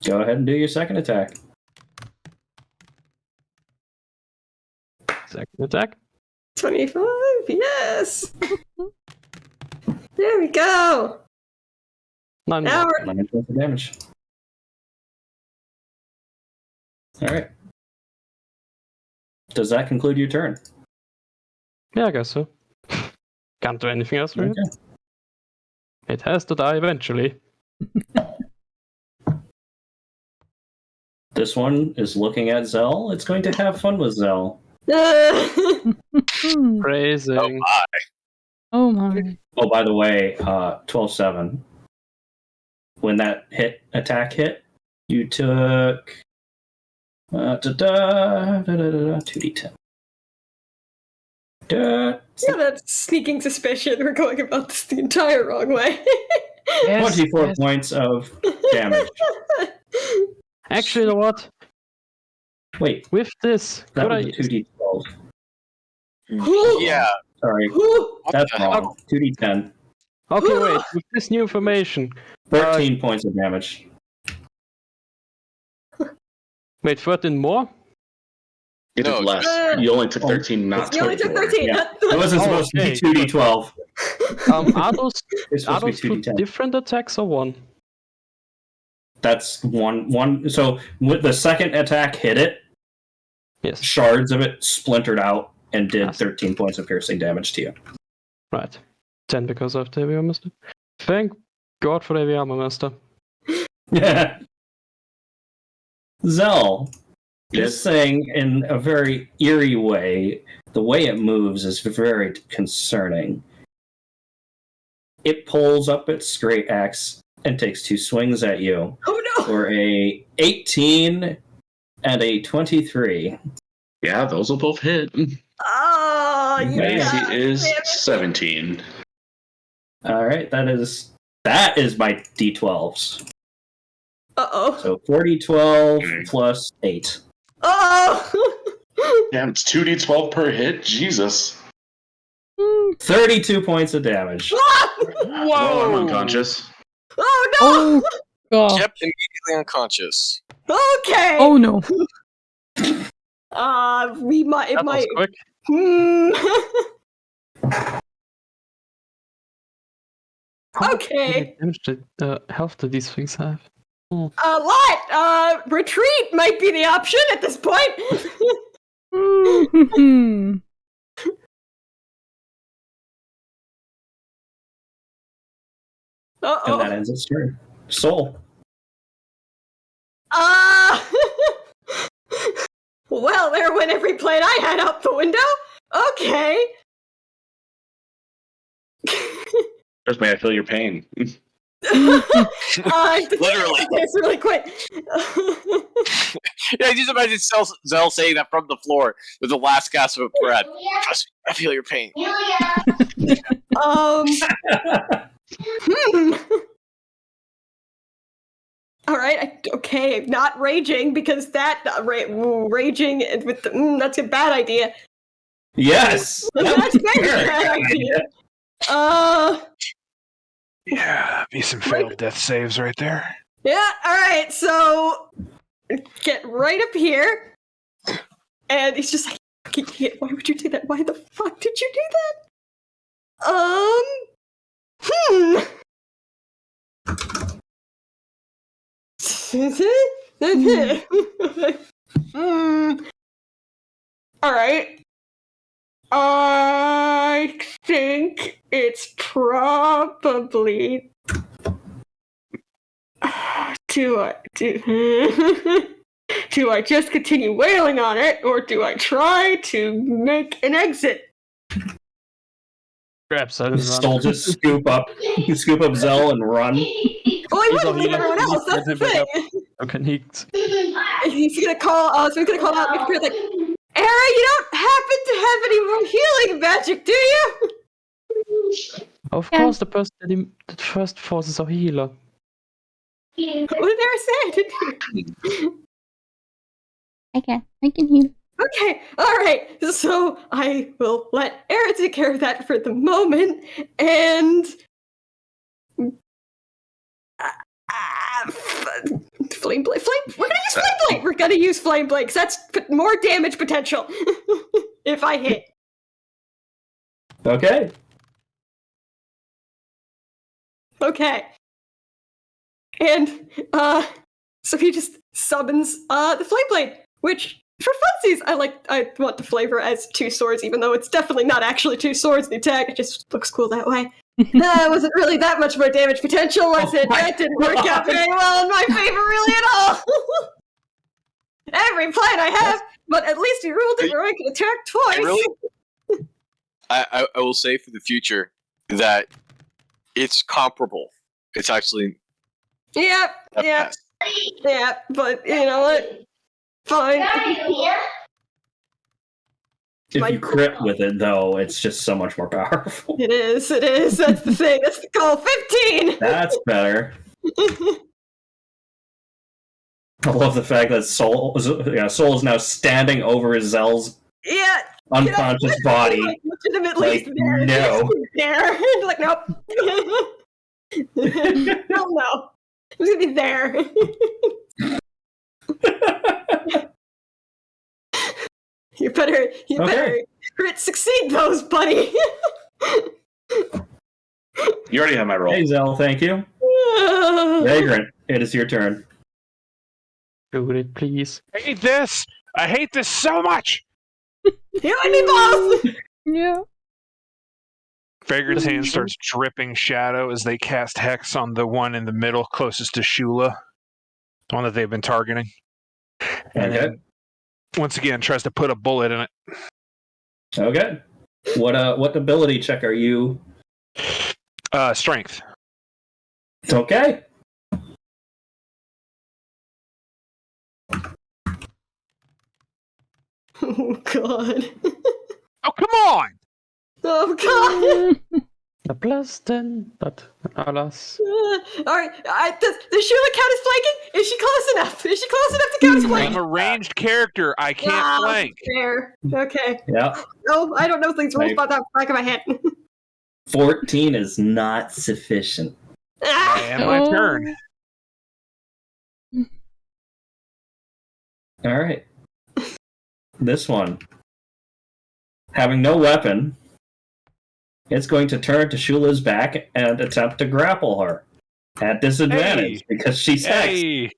Go ahead and do your second attack. Second attack. 25, yes! There we go! 9 Now more. we're 9 points of damage. Alright. Does that conclude your turn? Yeah, I guess so. Can't do anything else for it. Okay. It has to die eventually. This one is looking at Zell. It's going to have fun with Zell. Praising. Oh my. Oh my. Oh, by the way, 12-7. When that attack hit, you took 2d10. Yeah, that's sneaking suspicion. We're going about this the entire wrong way. 24 points of damage. Actually, you know what? Wait, With this, that could was I... a 2d12. Yeah. Sorry, that's wrong. 2d10. Okay, wait. With this new information... 13 points of damage. Wait, 13 more? You did No, less. You only took 13, not You only took 24. 13. Yeah. It wasn't supposed to be 2d12. Are those, It's are supposed to those be two 2d10. different attacks or one? That's one. So with the second attack hit it, Yes. shards of it splintered out and did Yes. 13 points of piercing damage to you. Right. 10 because of the heavy armor master. Thank God for the heavy armor master. Zell, Yes. this thing in a very eerie way, the way it moves is very concerning. It pulls up its great axe and takes 2 swings at you Oh no! for a 18 and a 23. Yeah, those will both hit. Oh, you Okay. got AC is damn it. 17. All right, that is my d12s. Uh-oh. So 4d12 plus 8. Oh! Damn, it's 2d12 per hit? Jesus. 32 points of damage. Well, I'm unconscious. Oh no! Oh god. Yep, immediately unconscious. Okay. Oh no. We might. It That was might. quick. Okay. How much damage health do these things have? A lot. Retreat might be the option at this point. And that ends its turn. Soul. Well, there went every plan I had out the window. Okay. First, may I feel your pain? Literally. It's really quick. Yeah, I just imagine Zell saying that from the floor with the last gasp of breath. Trust me, I feel your pain. All right. Okay. Not raging because that raging with the, that's a bad idea. Yes! That's a very bad idea. Yeah, be some failed death saves right there. Yeah. All right. So get right up here, and he's just like, fucking idiot. Why would you do that? Why the fuck did you do that? Alright. I think it's probably... Do I just continue wailing on it, or do I try to make an exit? Grab Zell and run. Soul just scoop up Zell and run. Well, he wouldn't leave everyone else, that's the thing. Okay, he's... He's gonna call, so he's gonna call out and like, Era, you don't happen to have any more healing magic, do you? Of course, the person that first forces a healer. What did Era say? I can heal. Okay, alright, so I will let Era take care of that for the moment, and... Flame Blade. We're gonna use Flame Blade! We're gonna use Flame Blade, because that's more damage potential if I hit. Okay. Okay. And, so he just summons, the Flame Blade, which, for funsies, I want to flavor as 2 swords, even though it's definitely not actually 2 swords in the attack, it just looks cool that way. That wasn't really that much more damage potential, was it? That didn't work out very well in my favor, really, at all! Every plan I have, but at least he ruled it where I can attack twice! I will say for the future that it's comparable. It's actually... Yep, but you know what? Fine. If you crit with it, though, it's just so much more powerful. It is. That's the thing. That's the goal. 15! That's better. I love the fact that Soul is now standing over Zell's unconscious body. Legitimately like, no. There. Like, nope. No. I'm gonna be there. You better crit succeed those, buddy. You already have my roll. Hey, Zell, thank you. Vagrant, it is your turn. Do it, please. I hate this! I hate this so much! You and me both! Yeah. Vagrant's hand starts dripping shadow as they cast Hex on the one in the middle closest to Shula. The one that they've been targeting. And then, once again, tries to put a bullet in it. Okay. What ability check are you? Strength. Okay. Oh, God. Oh, come on! Oh, God! A plus 10, but alas. Alright, does Shula count as flanking? Is she close enough? Is she close enough to count as I'm flanking? a ranged character. I can't flank. Fair. Okay. Yeah. No, I don't know things rules about that back of my head. 14 is not sufficient. And my turn. All right. This one, having no weapon, it's going to turn to Shula's back and attempt to grapple her at disadvantage because she's hexed.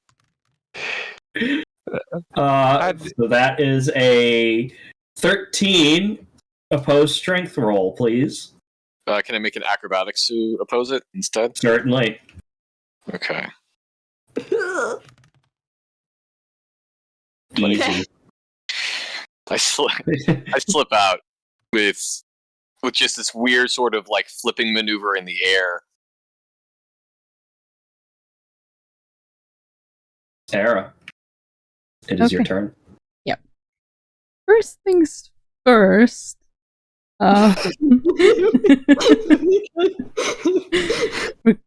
So that is a 13 opposed strength roll, please. Can I make an acrobatics to oppose it instead? Certainly. Okay. Easy. I slip out with just this weird sort of like flipping maneuver in the air. Sarah, it is your turn. Yep. First things first. We're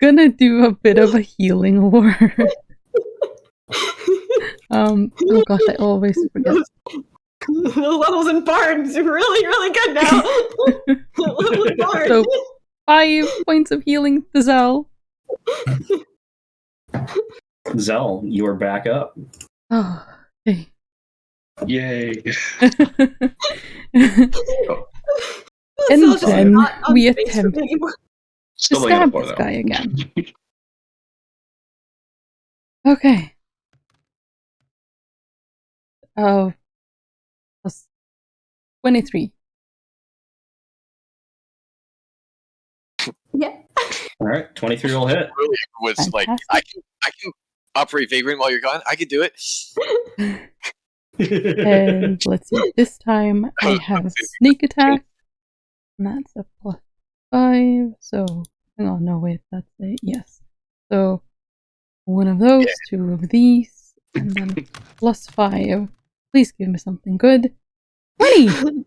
gonna do a bit of a healing word. Oh gosh, I always forget. The levels in Bard's really, really good now. Levels in Bard. So 5 points of healing to Zell. Zell, you are back up. Oh, okay. Yay! And Scylla's just then not on we Facebook attempt anymore. to Still only got a stab 4 this though. guy again. Okay. Plus 23. Yeah. All right, 23 will hit. Really was like, I can operate Vagrant while you're gone. I can do it. And let's see. This time I have sneak attack. And that's a +5. So, oh no, wait, that's a yes. So, one of those, 2 of these, and then +5. Please give me something good. 20!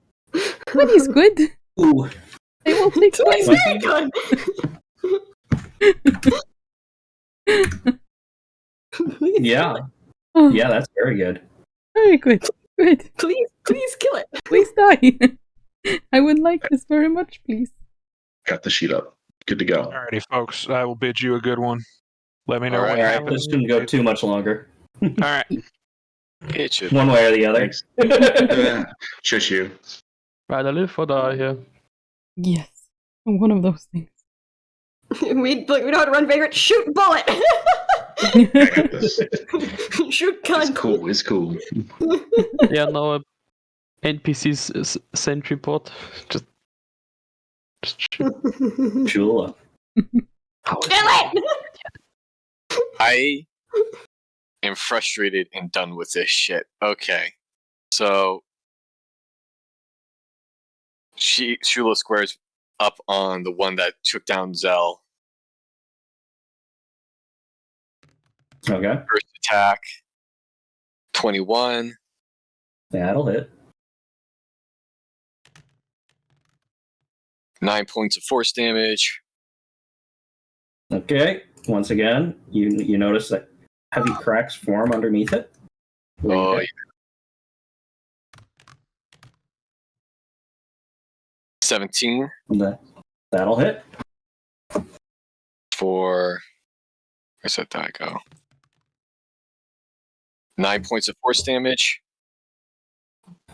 20 is good. Ooh. I will take 20's 20. very good. Yeah. Oh, Yeah, that's very good. very good. Good. Please kill it. Please die. I would like this very much, please. Got the sheet up. Good to go. Alrighty, folks. I will bid you a good one. Let me know All what right. All right, happens. this shouldn't go too much longer. All right. It should. One way or the other. Thanks. Shush you. Either live or die here. Yes. One of those things. We know how to run Vagrant. Shoot bullet. I got this. Shoot gun. It's cool. It's cool. Yeah, now a NPC's sentry bot. Just shoot. Chula. Kill it. I am frustrated and done with this shit. Okay. So Shula squares up on the one that took down Zell. Okay, First attack, 21. that'll hit. 9 points of force damage. Okay, once again, you notice that heavy cracks form underneath it. Oh, yeah. 17 That'll hit. for... Where's that die go? 9 points of force damage.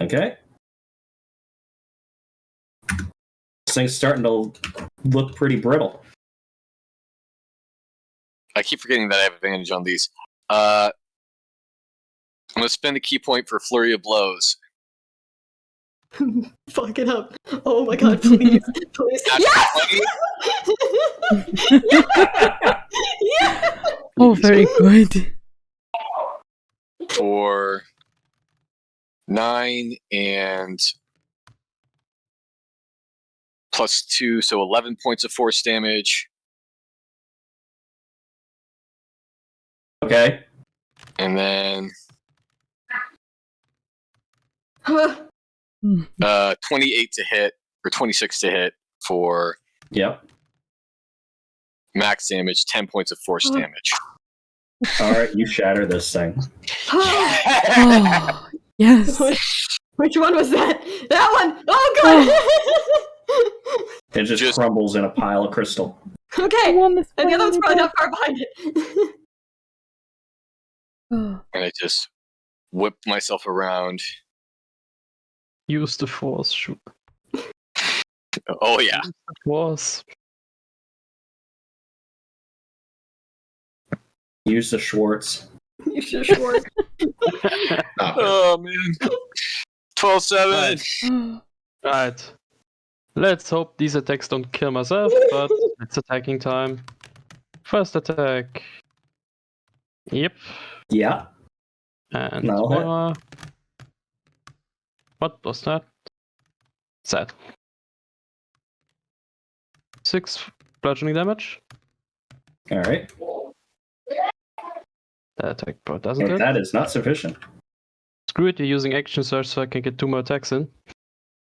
Okay. This thing's starting to look pretty brittle. I keep forgetting that I have advantage on these. I'm going to spend a key point for Flurry of Blows. Fuck it up. Oh my god, please. Please. Yes! Yeah! Oh, very good. For 9 and +2, so 11 points of force damage. Okay. And then Hmm. 28 to hit, or 26 to hit for Yep. max damage, 10 points of force damage. All right, you shatter this thing. Oh, yes. Which one was that? That one! Oh god! It just crumbles in a pile of crystal. Okay, One is and the other one's probably finally not far behind it. dead. And I just whip myself around. Use the force. Shoot. Oh, yeah. Force. Use the Schwartz. You should have sworn. Oh, man. 12-7. Right. Let's hope these attacks don't kill myself, but it's attacking time. First attack. Yep. Yeah. And That'll hit. what was that? Sad. 6 bludgeoning damage. All right. That attack probably doesn't If hit. that is not sufficient. Screw it, you're using action surge so I can get 2 more attacks in.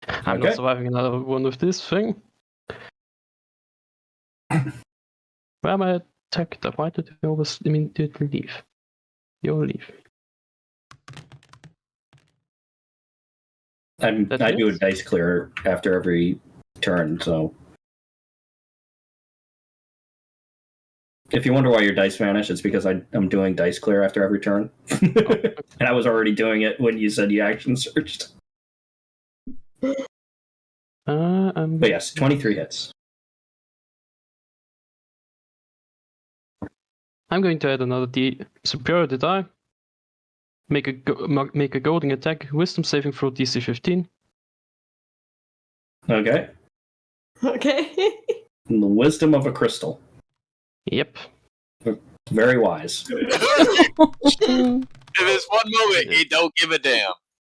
I'm Okay. not surviving another one with this thing. Where am I attacked? Why did I always immediately leave? You'll leave. I That do a hits? dice clear after every turn, so If you wonder why your dice vanish, it's because I'm doing dice clear after every turn. And I was already doing it when you said you action searched. But yes, 23 hits. I'm going to add another superiority die. Make a goading attack, wisdom saving throw DC 15. Okay. Okay. And the wisdom of a crystal. Yep. Very wise. If there's one moment he don't give a damn.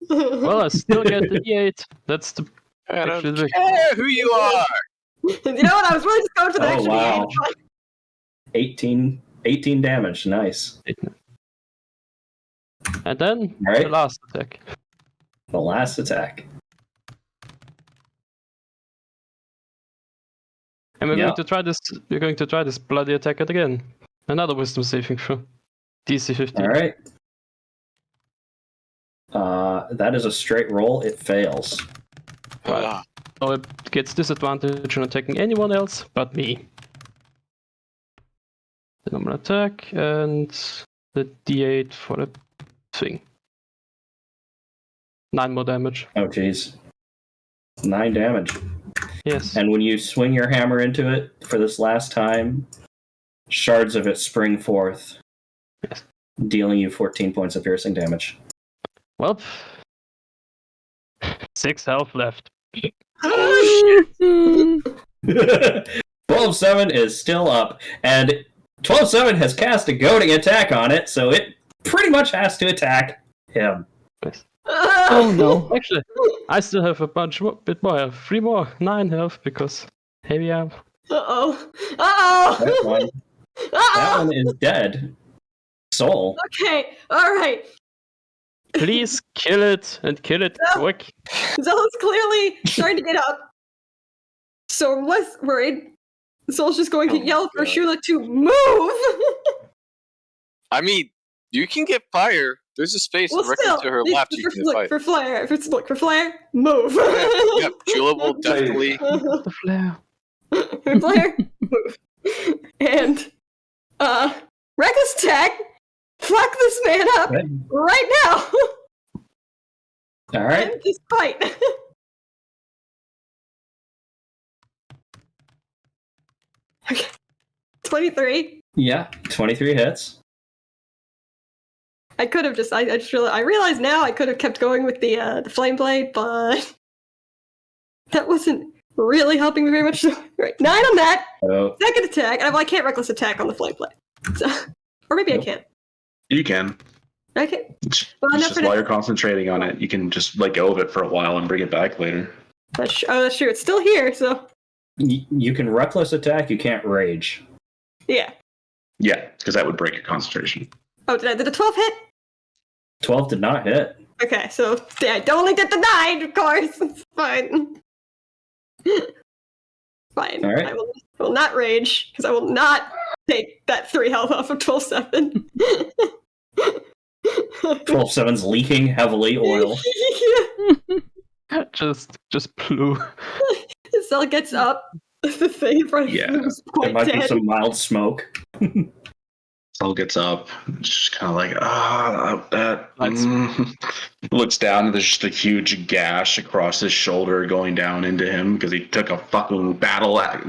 Well, I still get the D8. That's the. I don't actually care who you are. You know what? I was really just going for the Oh, extra wow. D8. 18 damage. Nice. And then All right. the last attack. The last attack. And we're Yeah. going to try this. We're going to try this bloody attack again. Another wisdom saving throw. DC 15. All right. That is a straight roll. It fails. Ah, So it gets disadvantage on attacking anyone else but me. The normal attack and the D8 for the thing. 9 more damage. Oh, jeez. 9 damage. Yes. And when you swing your hammer into it for this last time, shards of it spring forth, Yes. dealing you 14 points of piercing damage. Well, 6 health left. 12-7 is still up, and 12-7 has cast a goading attack on it, so it pretty much has to attack him. Oh no! Actually, I still have a bit more. I have 3 more, 9 health because here we are. Uh-oh. Uh-oh. That one, that Uh-oh. one is dead. Soul. Okay. All right. Please kill it and kill it quick. Zealot's clearly trying to get up. So I'm less worried. Soul's just going to yell for God. Shula to move. I mean, you can get fire. There's a space Well, directly still, to her left. You can look, fight. for flare. Look, for flare, move. Yep, Shula will definitely. The flare. For flare, move. And, reckless attack. Fuck this man up Okay. right now. All right. And just fight. Okay. 23. Yeah, 23 hits. I could have just, I realize now I could have kept going with the flame blade, but that wasn't really helping me very much. Right, 9 on that. Oh, Second attack. I can't reckless attack on the flame blade. So, or maybe Nope. I can. You can. Okay. It's Well, enough just for while now. you're concentrating on it, you can just let go of it for a while and bring it back later. That's true. It's still here, so you can reckless attack, you can't rage. yeah. Yeah, because that would break your concentration. Oh, did a 12 hit? 12 did not hit. Okay, so yeah, I only did the 9, of course. It's fine. Fine. All right. I will not rage, because I will not take that 3 health off of 12-7. 12-7's leaking heavily oil. Just blew. Cell gets up. The thing in front of Yeah, him is There quite might be dead. some mild smoke. Sol gets up, it's just kind of like, that. That's- Looks down, and there's just a huge gash across his shoulder going down into him because he took a fucking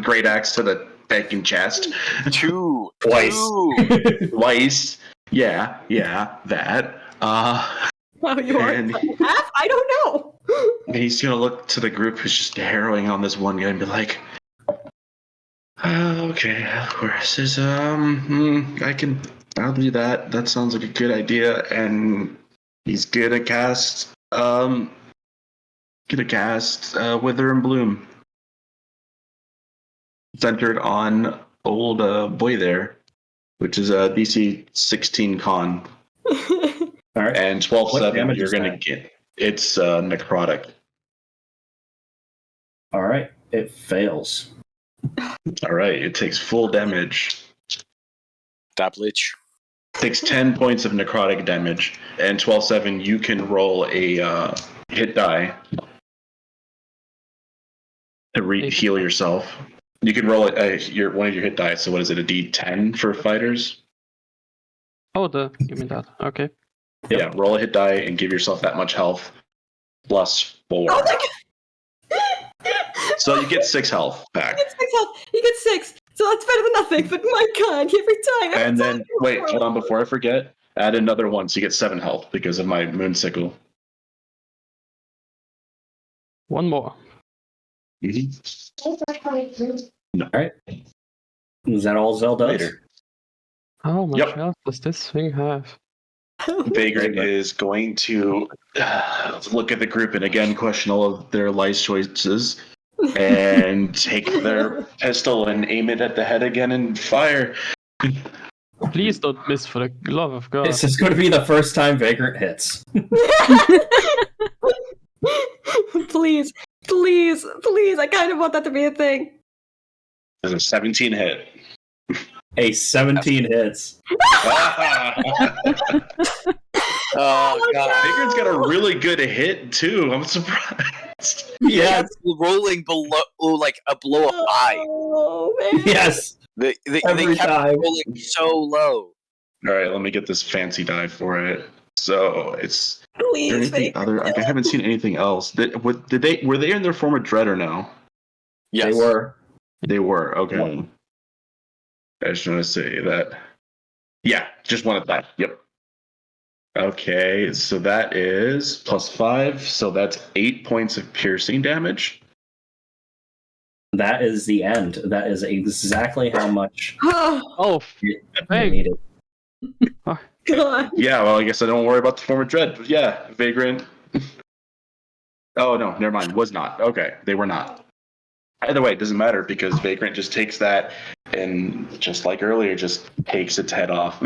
great axe to the fucking chest. Two. Twice. Two. Twice. Yeah, that. Wow, you are And- half? I don't know. He's gonna look to the group who's just harrowing on this one guy and be like, okay, of course. I'll do that. That sounds like a good idea. And he's gonna cast, Wither and Bloom. Centered on old boy there, which is a DC 16 con. All right. And What 12-7, damage you're is gonna that? get. It's necrotic. All right. It fails. All right, it takes full damage. That bleach. Takes 10 points of necrotic damage, and 12-7, you can roll a hit die to heal yourself. You can roll it. One of your hit dice. So what is it? A D10 for fighters? Oh, you mean that? Okay. Yeah. Roll a hit die and give yourself that much health plus 4. Oh my god! So you get 6 health back. You get 6 health. You get 6. So that's better than nothing. But my god, every time. And then wait, hold on before I forget. Add another 1, so you get 7 health because of my moon sickle. One more. No. All right. Is that all Zell does? Later. How much Yep. health does this thing have? Vagrant is going to look at the group and again question all of their life choices and take their pistol and aim it at the head again and fire. Please don't miss, for the love of God. This is going to be the first time Vagrant hits. Please, please, please. I kind of want that to be a thing. There's a 17 hit. A 17 hits. Oh god. Vagrant's got a really good hit too. I'm surprised. Yes. Rolling below a 5. Oh man. Yes. They Every kept time. rolling so low. All right, let me get this fancy die for it. So it's. Is there Please, anything Vagrant. other? I haven't seen anything else. Were they in their form of dread or no? Yes. They were. They were. Okay. I just want to say that. Yeah, just wanted that. Yep. Okay, so that is plus 5. So that's 8 points of piercing damage. That is the end. That is exactly how much Oh, you Hey. needed. God. Yeah, well, I guess I don't worry about the form of dread. But yeah, Vagrant. Oh, no, never mind. Was not. Okay, they were not. Either way, it doesn't matter because Vagrant just takes that and, just like earlier, just takes its head off.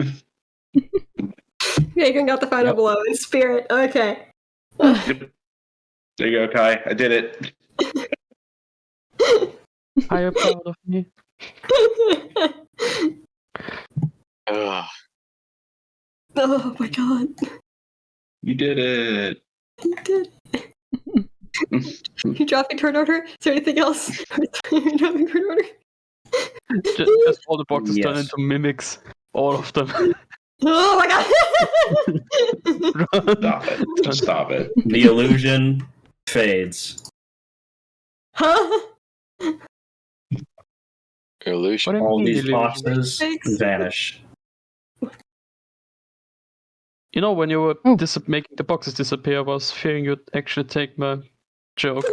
Vagrant got the final Yep. blow in spirit. Okay. There you go, Kai. I did it. are you proud of me? Ugh. Oh my god. You did it. You did. You dropping turn order? Is there anything else? You dropping turn order? Just all the boxes turn Yes. into mimics. All of them. Oh my god! Run. Stop it. Just stop it. The illusion fades. Huh? Illusion. What do you All mean, these illusion? boxes Thanks. vanish. You know, when you were Oh. making the boxes disappear, I was fearing you'd actually take my joke.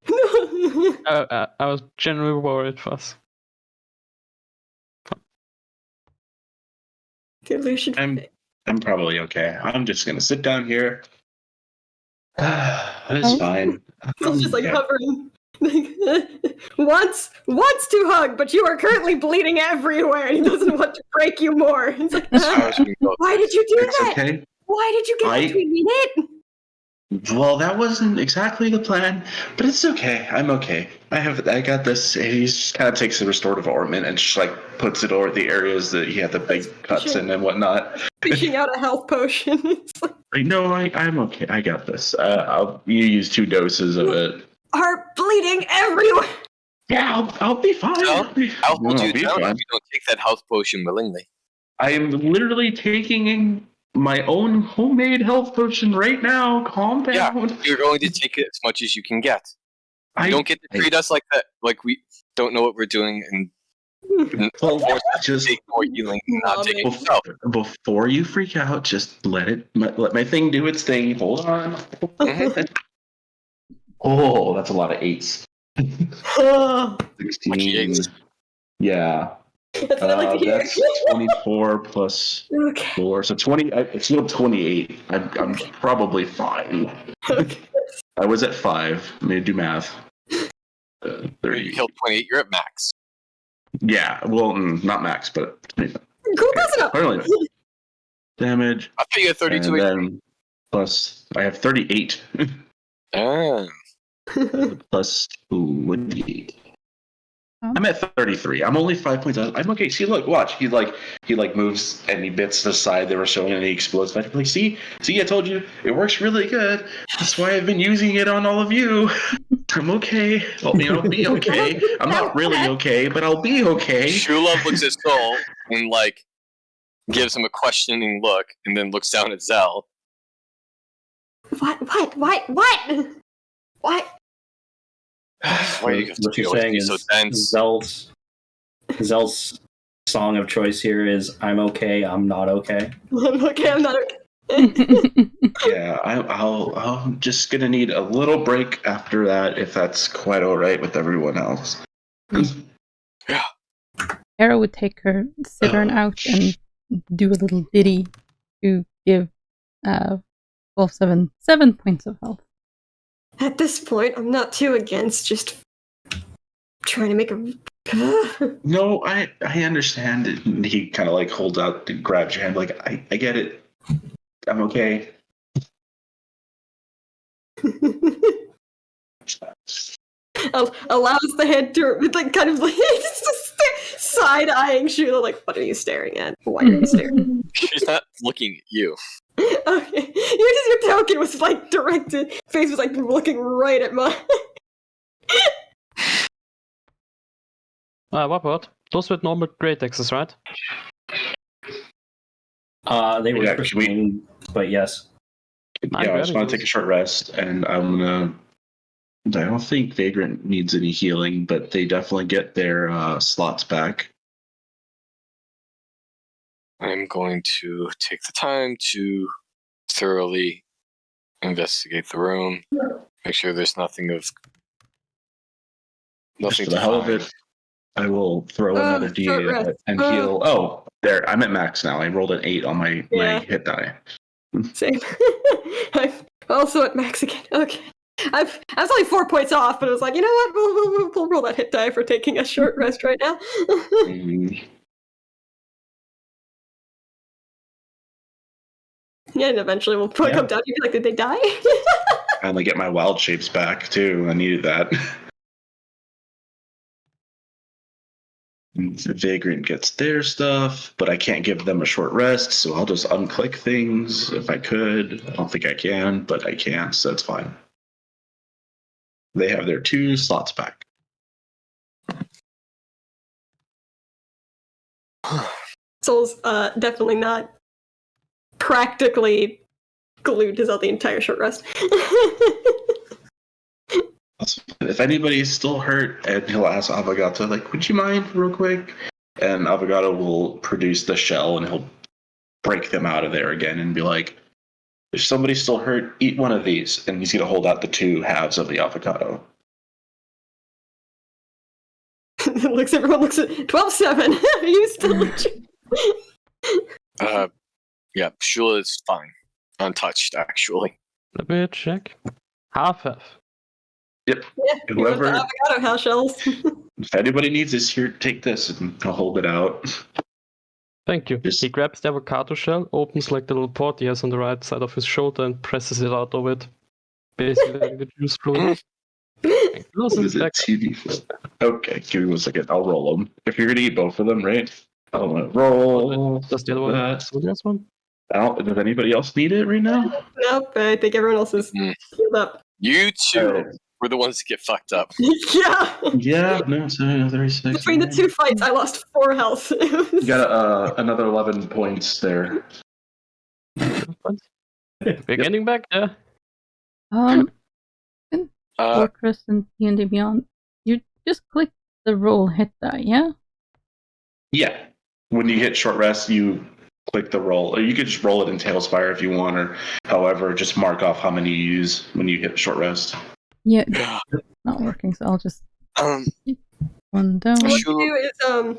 No. I was genuinely worried for us. The illusion. I'm probably okay. I'm just gonna sit down here. It's fine. It's just like Okay. hovering. Wants to hug, but you are currently bleeding everywhere. He doesn't want to break you more. It's like, why did you do It's that? okay. Why did you get between it? Well, that wasn't exactly the plan, but it's okay. I'm okay. I got this. He just kind of takes the restorative ornament and just like puts it over the areas that he had the big cuts in and whatnot. Fishing out a health potion. It's like, No, I'm okay. I got this. You use 2 doses of it. are bleeding everywhere. Yeah, I'll be fine. I'll hold you be down fine. if you don't take that health potion willingly. I am literally taking my own homemade health potion right now. Calm down. Yeah, you're going to take it as much as you can get. You don't get to treat us like that, like we don't know what we're doing, and Well, force us to just take more healing and not take it yourself. before you freak out, just let my thing do its thing. Hold on. Oh, that's a lot of 8s. Oh, 16. Lucky 8s. Yeah. that's what I like to hear. That's 24 plus Okay. 4, so 20. It's still 28. I'm probably fine. Okay. I was at 5. Let me do math. You 30. killed 28, you're at max. Yeah, well, not max, but Cool, close enough. Apparently. Damage. I thought you had 32 And HP. then plus, I have 38. Ah. Plus 28. I'm at 33. I'm only 5 points out. I'm okay. See, look, watch. He moves and he bits the side they were showing and he explodes back. I'm like, see, I told you it works really good. That's why I've been using it on all of you. I'm okay. I'll be okay. I'm not really okay, but I'll be okay. Shula looks at Soul and gives him a questioning look, and then looks down at Zell. What? Why are you What you're saying is so tense? Zell's song of choice here is "I'm okay, I'm not okay." I'm okay, I'm not okay. Yeah, I'm just gonna need a little break after that, if that's quite all right with everyone else. Yeah. Hera would take her Cittern out and do a little ditty to give 12-7 7 points of health. At this point, I'm not too against just trying to make a... No, I understand. And he kind of holds out and grabs your hand, I get it. I'm okay. Allows the head to kind of side-eyeing Shula, what are you staring at? Why are you staring? She's not looking at you. Okay. Your token was directed. Face was looking right at mine. What about? Those were normal great axes, right? They were Yeah, pristine, but yes. I just want to take a short rest, and I'm gonna. I don't think Vagrant needs any healing, but they definitely get their slots back. I'm going to take the time to thoroughly investigate the room, make sure there's nothing Just for the hell of it, I will throw another D8 at it and heal. Oh, there! I'm at max now. I rolled an 8 on my hit die. Same. I'm also at max again. Okay. I was only 4 points off, but I was like, you know what? We'll roll that hit die for taking a short rest right now. Yeah, and eventually we'll probably come down and be did they die? I finally get my wild shapes back, too. I needed that. Vagrant gets their stuff, but I can't give them a short rest, so I'll just unclick things if I could. I don't think I can, but I can, so it's fine. They have their 2 slots back. Soul's definitely not practically glued to the entire short rest. If anybody's still hurt, and he'll ask Avogato, would you mind real quick? And Avogato will produce the shell, and he'll break them out of there again and be like, if somebody's still hurt, eat one of these. And he's going to hold out the 2 halves of the avocado. Everyone looks at 12-7. Are you still yeah, Shula is fine. Untouched, actually. Let me check. Half. Yep. Yeah, Whoever. Avocado house shells. If anybody needs this, here, take this, and I'll hold it out. Thank you. He grabs the avocado shell, opens the little pot he has on the right side of his shoulder, and presses it out of it. Basically, the juice fluid. Is it TV? Okay, give me 1 second. I'll roll them. If you're gonna eat both of them, right? I'll roll. Does the other one? This one? Does anybody else need it right now? Nope, I think everyone else is healed up. You two were the ones that get fucked up. Yeah. Yeah, no, so 36. Between the 2 fights, I lost 4 health. You got another 11 points there. Getting back there. Fortress and D&D Beyond, you just click the roll hit die, yeah? Yeah. When you hit short rest, you click the roll. Or you could just roll it in Tailspire if you want, or however, just mark off how many you use when you hit short rest. Yeah, it's not working, so I'll just keep one down. What you do is,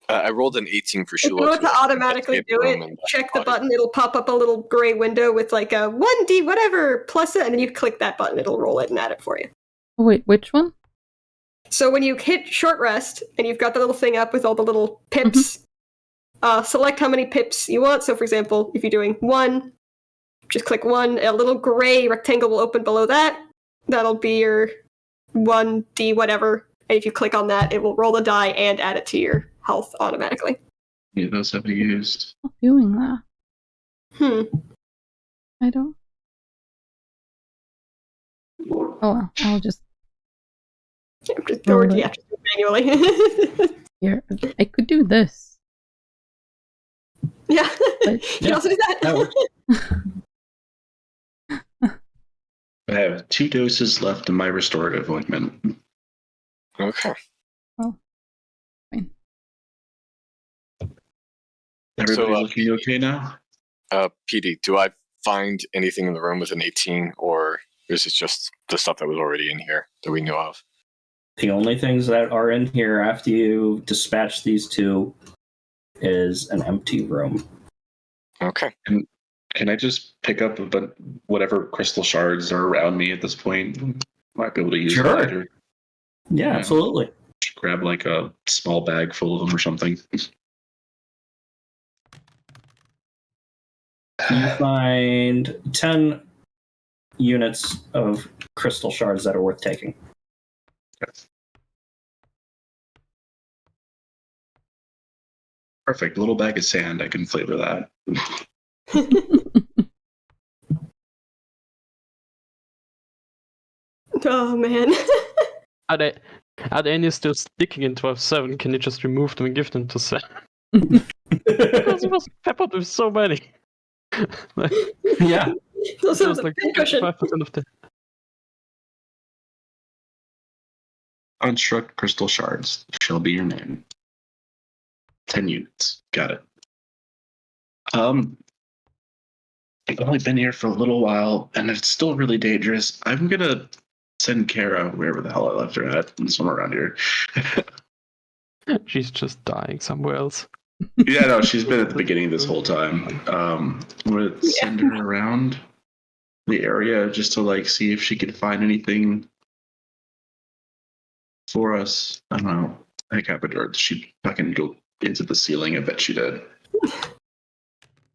I rolled an 18 for Shula. if you want to automatically do it, check the button. It'll pop up a little gray window with a 1D whatever plus it, and then you click that button. It'll roll it and add it for you. Oh, wait, which one? So when you hit short rest, and you've got the little thing up with all the little pips, select how many pips you want. So for example, if you're doing 1, just click 1. A little gray rectangle will open below that. That'll be your 1d whatever. And if you click on that, it will roll the die and add it to your health automatically. Yeah, those have been used. Not doing that. I don't. Oh well, I'll just. Or do you have to do it manually? Here, I could do this. Yeah. But, You can also do that. I have 2 doses left in my restorative ointment. Okay. Oh, fine. Everybody looking okay now? PD, do I find anything in the room with an 18, or is it just the stuff that was already in here that we knew of? The only things that are in here after you dispatch these 2 is an empty room. Okay. Can I just pick up whatever crystal shards are around me at this point? Might be able to use Sure. that later. Yeah, absolutely. Just grab like a small bag full of them or something. You find 10 units of crystal shards that are worth taking. Yes. Perfect. Little bag of sand. I can flavor that. Oh man. Are they any still sticking in 12-7? Can you just remove them and give them to Sam? Because he was peppered with so many. Yeah. Those It are was the like pincushion. 55% of the. Unstruck crystal shards shall be your name. 10 units. Got it. I've only been here for a little while, and it's still really dangerous. I'm gonna send Kara wherever the hell I left her at, somewhere around here. She's just dying somewhere else. Yeah, no, she's been at the beginning this whole time. I'm gonna send her around the area just to like see if she can find anything for us. I don't know. I can't or she fucking go into the ceiling. I bet she did.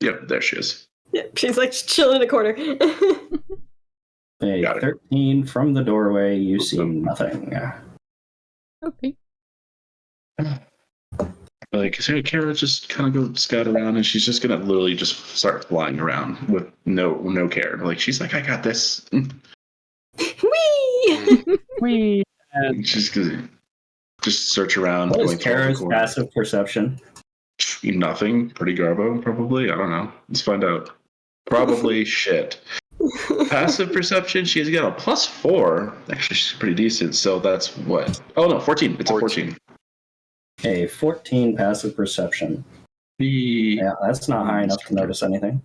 Yep, there she is. Yeah, she's like chilling in a corner. A Got it. 13 from the doorway, you see nothing. Okay. Like, so Kara just kind of go scout around, and she's just gonna literally just start flying around with no care. Like, she's like, I got this. Whee! Wee. She's gonna just search around. What is going through all the Kara's corners. passive perception? Nothing. Pretty garbo, probably. I don't know. Let's find out. Probably shit. Passive perception, she's got a +4. Actually, she's pretty decent. So that's what? Oh no, 14. It's 14. a 14. A 14 passive perception. Yeah, that's not high enough to notice anything.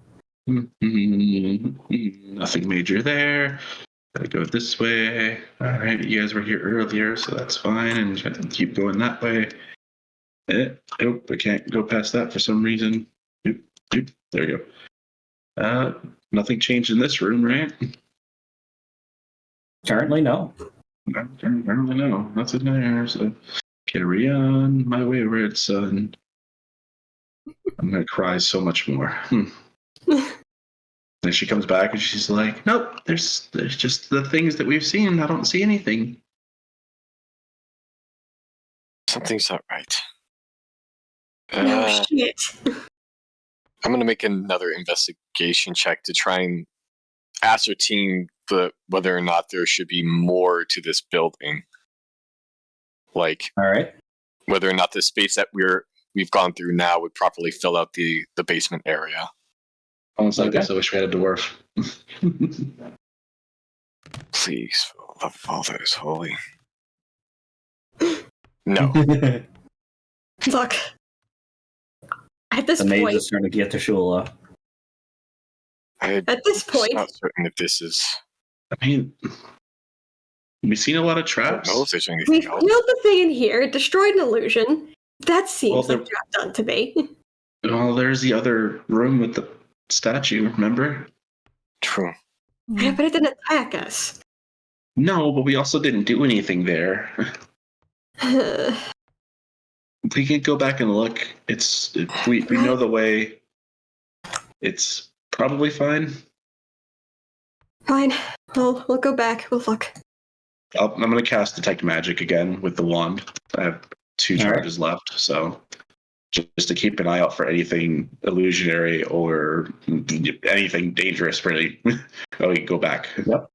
Nothing major there. Gotta go this way. All right, you guys were here earlier, so that's fine, and keep going that way. Nope, I can't go past that for some reason. There you go. Nothing changed in this room, right? Currently, no. Apparently no. Nothing there, so carry on, my wayward son. I'm gonna cry so much more. Then she comes back and she's like, nope, there's just the things that we've seen. I don't see anything. Something's not right. No shit. I'm going to make another investigation check to try and ascertain whether or not there should be more to this building. Like, All right. whether or not the space that we've gone through now would properly fill out the basement area. Almost like this, I wish we had a dwarf. Please, for the love of all that is holy. No. Look. At this The mage point, is starting to get to Shula. I'm at this point, not certain if this is... I mean, we've seen a lot of I don't traps. know if there's we anything killed else. the thing in here, destroyed an illusion. That seems Well, like job done to me. Well, there's the other room with the statue, remember? True. Yeah, but it didn't attack us. No, but we also didn't do anything there. We could go back and look. We know the way. It's probably fine. Fine. We'll go back. We'll look. I'm going to cast Detect Magic again with the wand. I have 2 charges left, so just to keep an eye out for anything illusionary or anything dangerous, really. Oh, you can go back. Yep.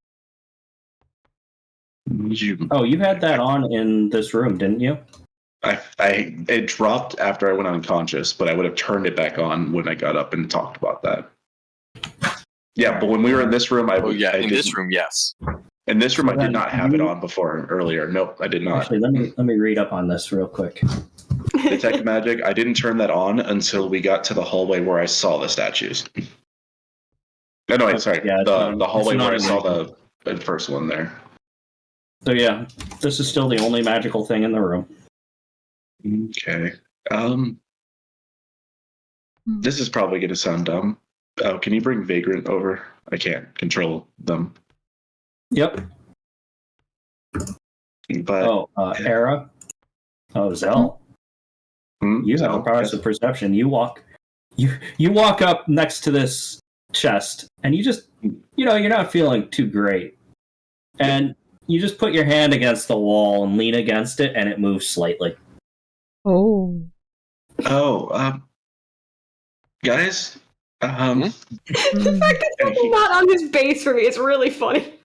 You had that on in this room, didn't you? It dropped after I went unconscious, but I would have turned it back on when I got up and talked about that. Yeah, but when we were in this room, this room, yes. In this room, I did not have it on before earlier. Nope, I did not. Actually, let me read up on this real quick. Detect Magic, I didn't turn that on until we got to the hallway where I saw the statues. No, sorry. Yeah, the hallway where I saw the first one there. So yeah, this is still the only magical thing in the room. Okay. This is probably going to sound dumb. Oh, can you bring Vagrant over? I can't control them. Yep. But Era. Oh, Zell. You have a passive perception. You walk up next to this chest, and you just, you're not feeling too great, and you just put your hand against the wall and lean against it, and it moves slightly. Guys. The fact that he's not on his base for me is really funny.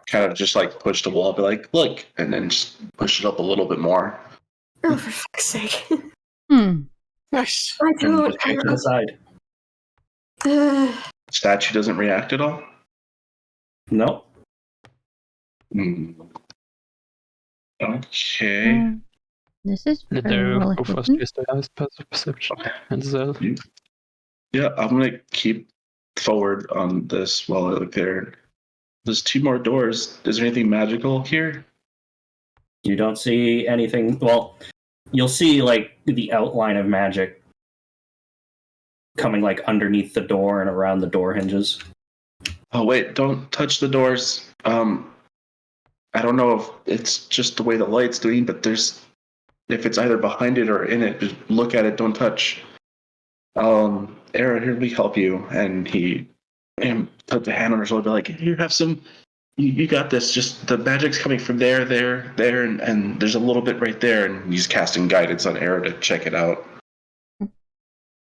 Kind of just like push the wall, be like, look, and then just push it up a little bit more. Oh, for fuck's sake. Nice. I don't. To the side. Statue doesn't react at all? Nope. Okay. This is There well go first is the highest passive perception. And Zell. Yeah, I'm gonna keep forward on this while I look there. There's 2 more doors. Is there anything magical here? You don't see anything. Well, you'll see like the outline of magic coming like underneath the door and around the door hinges. Oh wait, don't touch the doors. I don't know if it's just the way the light's doing, but if it's either behind it or in it, just look at it, don't touch. Era, here, let me help you. And he put the hand on her shoulder, like, you have some, you got this. Just the magic's coming from there, and there's a little bit right there. And he's casting guidance on Era to check it out.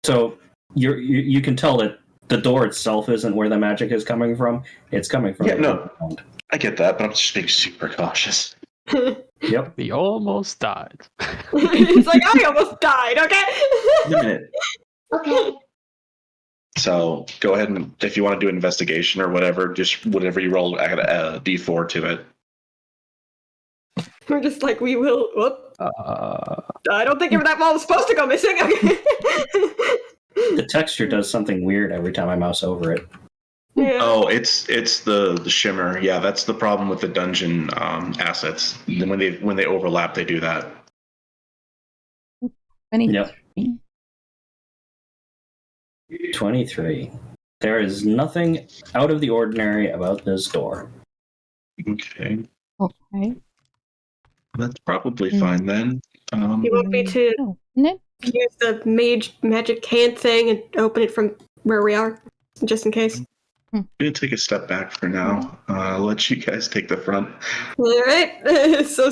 So you can tell that the door itself isn't where the magic is coming from. It's coming from ground. I get that, but I'm just being super cautious. Yep. We almost died. It's like, I almost died, okay? Wait a minute. Okay. So go ahead and if you want to do investigation or whatever, just whatever you roll, add a D4 to it. We're just like, we will. Whoop. I don't think that wall was supposed to go missing. Okay. The texture does something weird every time I mouse over it. Yeah. Oh, it's the shimmer. Yeah, that's the problem with the dungeon assets. When they overlap, they do that. 23. Yep. 23. There is nothing out of the ordinary about this door. Okay. Okay. That's probably fine then. You want me to use the mage magic hand thing and open it from where we are, just in case? I'm going to take a step back for now. I'll let you guys take the front. All right. So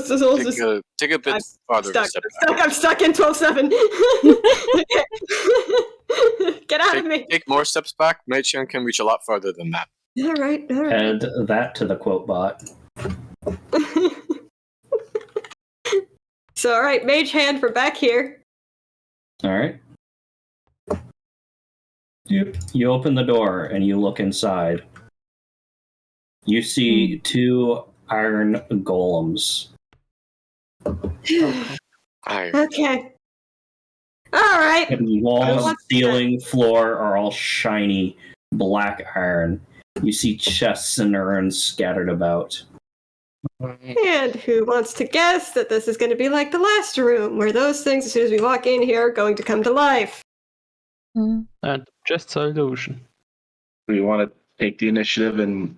take a bit farther. I'm stuck in 12-7. Get out of me. Take more steps back. Mage Hand can reach a lot farther than that. All right. Add that to the quote bot. So, all right, mage hand for back here. All right. You open the door and you look inside. You see 2 iron golems. Okay. All right. The walls, ceiling, floor are all shiny black iron. You see chests and urns scattered about. And who wants to guess that this is going to be like the last room, where those things, as soon as we walk in here, are going to come to life? And just an illusion. Do you want to take the initiative and,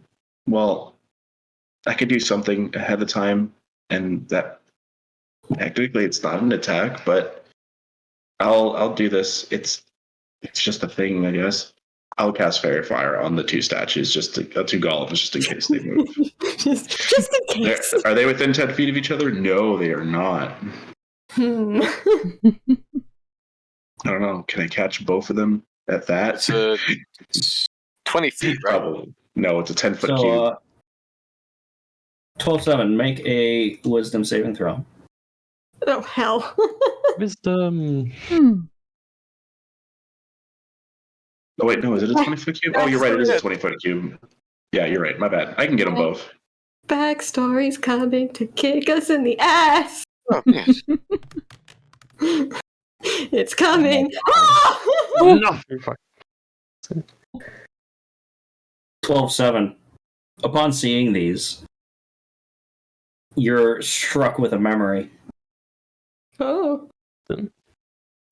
well, I could do something ahead of time, and that technically it's not an attack, but I'll do this. It's just a thing, I guess. I'll cast Fairy Fire on the 2 statues, just 2 golems, just in case they move. just in case. Are they within 10 feet of each other? No, they are not. Hmm. I don't know. Can I catch both of them at that? It's 20 feet, right? Probably. No, it's a 10-foot So, cube. 12-7, make a wisdom saving throw. Oh, hell. Wisdom. Oh, wait, no, is it a 20-foot cube? Oh, you're right, it is a 20-foot cube. Yeah, you're right, my bad. I can get them both. Backstory's coming to kick us in the ass. Oh, yes. It's coming. No, fuck. 12-7. Upon seeing these, you're struck with a memory. Oh.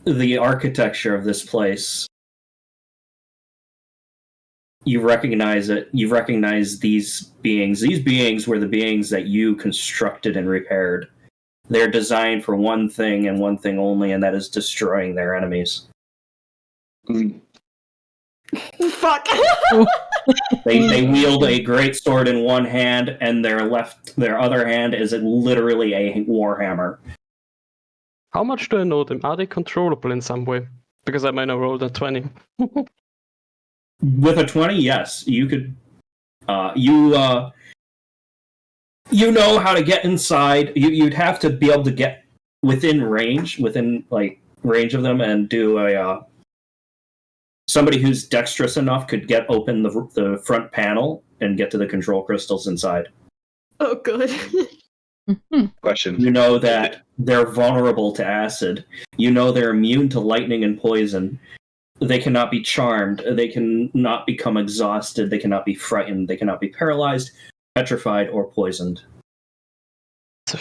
The architecture of this place. You recognize it. You recognize these beings. These beings were the beings that you constructed and repaired. They're designed for one thing and one thing only, and that is destroying their enemies. Fuck. They wield a great sword in one hand, and their other hand is literally a warhammer. How much do I know them? Are they controllable in some way? Because I might have rolled a 20. With a 20, yes, you could. You know how to get inside. You'd have to be able to get within range of them, and do a. Somebody who's dexterous enough could get open the front panel and get to the control crystals inside. Oh, good. Question. You know that they're vulnerable to acid. You know they're immune to lightning and poison. They cannot be charmed. They cannot become exhausted. They cannot be frightened. They cannot be paralyzed, petrified, or poisoned.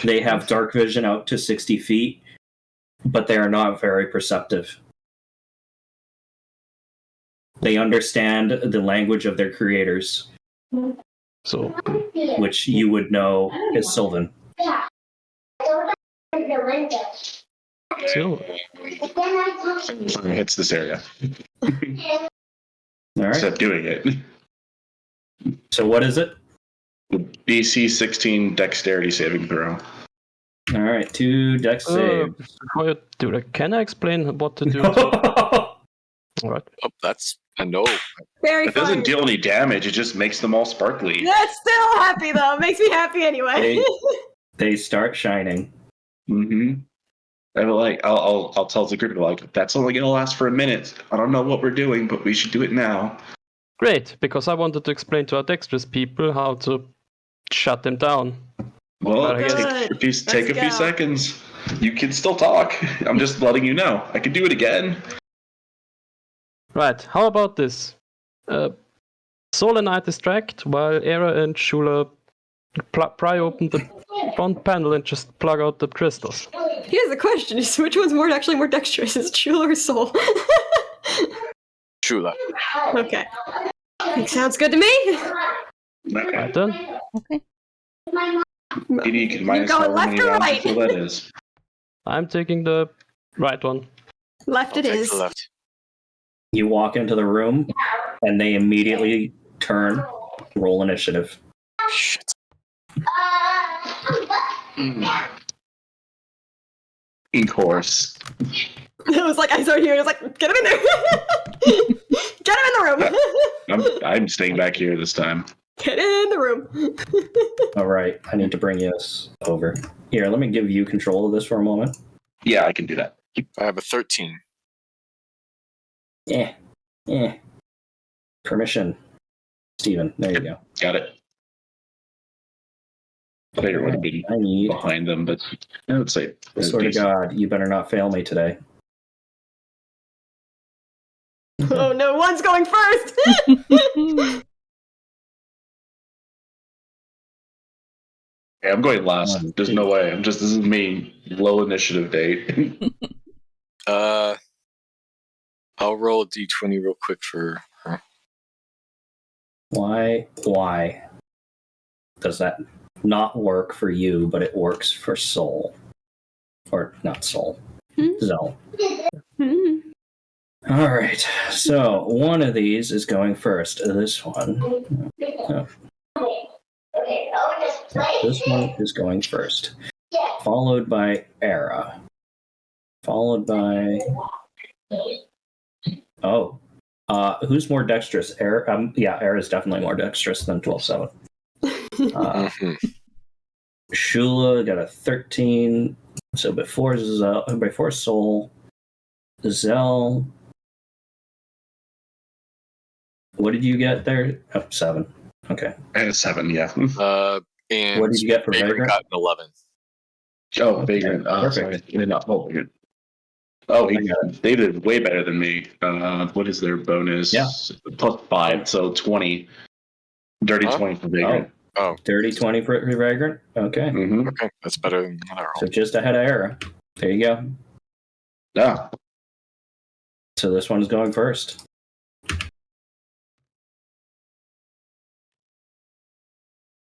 They have dark vision out to 60 feet, but they are not very perceptive. They understand the language of their creators, So, which you would know is Sylvan. so Hits this area. All right. Instead of doing it. So what is it? BC 16 dexterity saving throw. All right, 2 dex saves. before you do that, can I explain what to do? Alright. Oh, that's a no. Very It doesn't fun. deal any damage, it just makes them all sparkly. That's still happy, though. Makes me happy anyway. They start shining. Mm-hmm. And I'll tell the group, like, that's only gonna last for a minute. I don't know what we're doing, but we should do it now. Great, because I wanted to explain to our dexterous people how to shut them down. Well, I guess- take a few go. seconds. You can still talk. I'm just letting you know. I can do it again. Right, how about this? Sol and I distract while Era and Shula pry open the front panel and just plug out the crystals. Here's the question: is which one's actually more dexterous? Is it Chula or Soul? Chula. Okay. Sounds good to me. Okay. Right then? Okay. Maybe you can minus going however left many or rounds you right? feel that is. I'm taking the right one. Left I'll it take is. the left. You walk into the room, and they immediately turn, roll initiative. Shit. In course. It was like I started hearing. It was like, get him in there. Get him in the room. I'm staying back here this time. Get in the room. All right, I need to bring this over. Here, let me give you control of this for a moment. Yeah, I can do that. I have a 13. Yeah. Permission. Steven, there you go. Got it. I figured it would have been I need, behind them, but I would say. I swear to God, you better not fail me today. Oh no, one's going first. Yeah, I'm going last. There's no way. This is me. Low initiative date. I'll roll a d20 real quick for her. Why does that not work for you, but it works for Soul? Or not Soul. Zell. Hmm. All right. So one of these is going first. This one. This one is going first. Followed by Era. Followed by. Oh. Who's more dexterous? Era. Era is definitely more dexterous than 12-7. Shula got a 13. So before Soul, Zell. What did you get there? Oh, 7. Okay. I had a 7, yeah. And What did you get for Vagrant Vagrant? got an 11. Oh, Vagrant. Perfect. Sorry. Vagrant. Oh, they did way better than me. What is their bonus? Yeah. Plus 5, so 20. Dirty 20 for Vagrant. Oh. Dirty 20 for Vagrant? Okay. Mm-hmm. Okay, that's better than what I rolled. So just ahead of Era. There you go. Yeah. So this one's going first.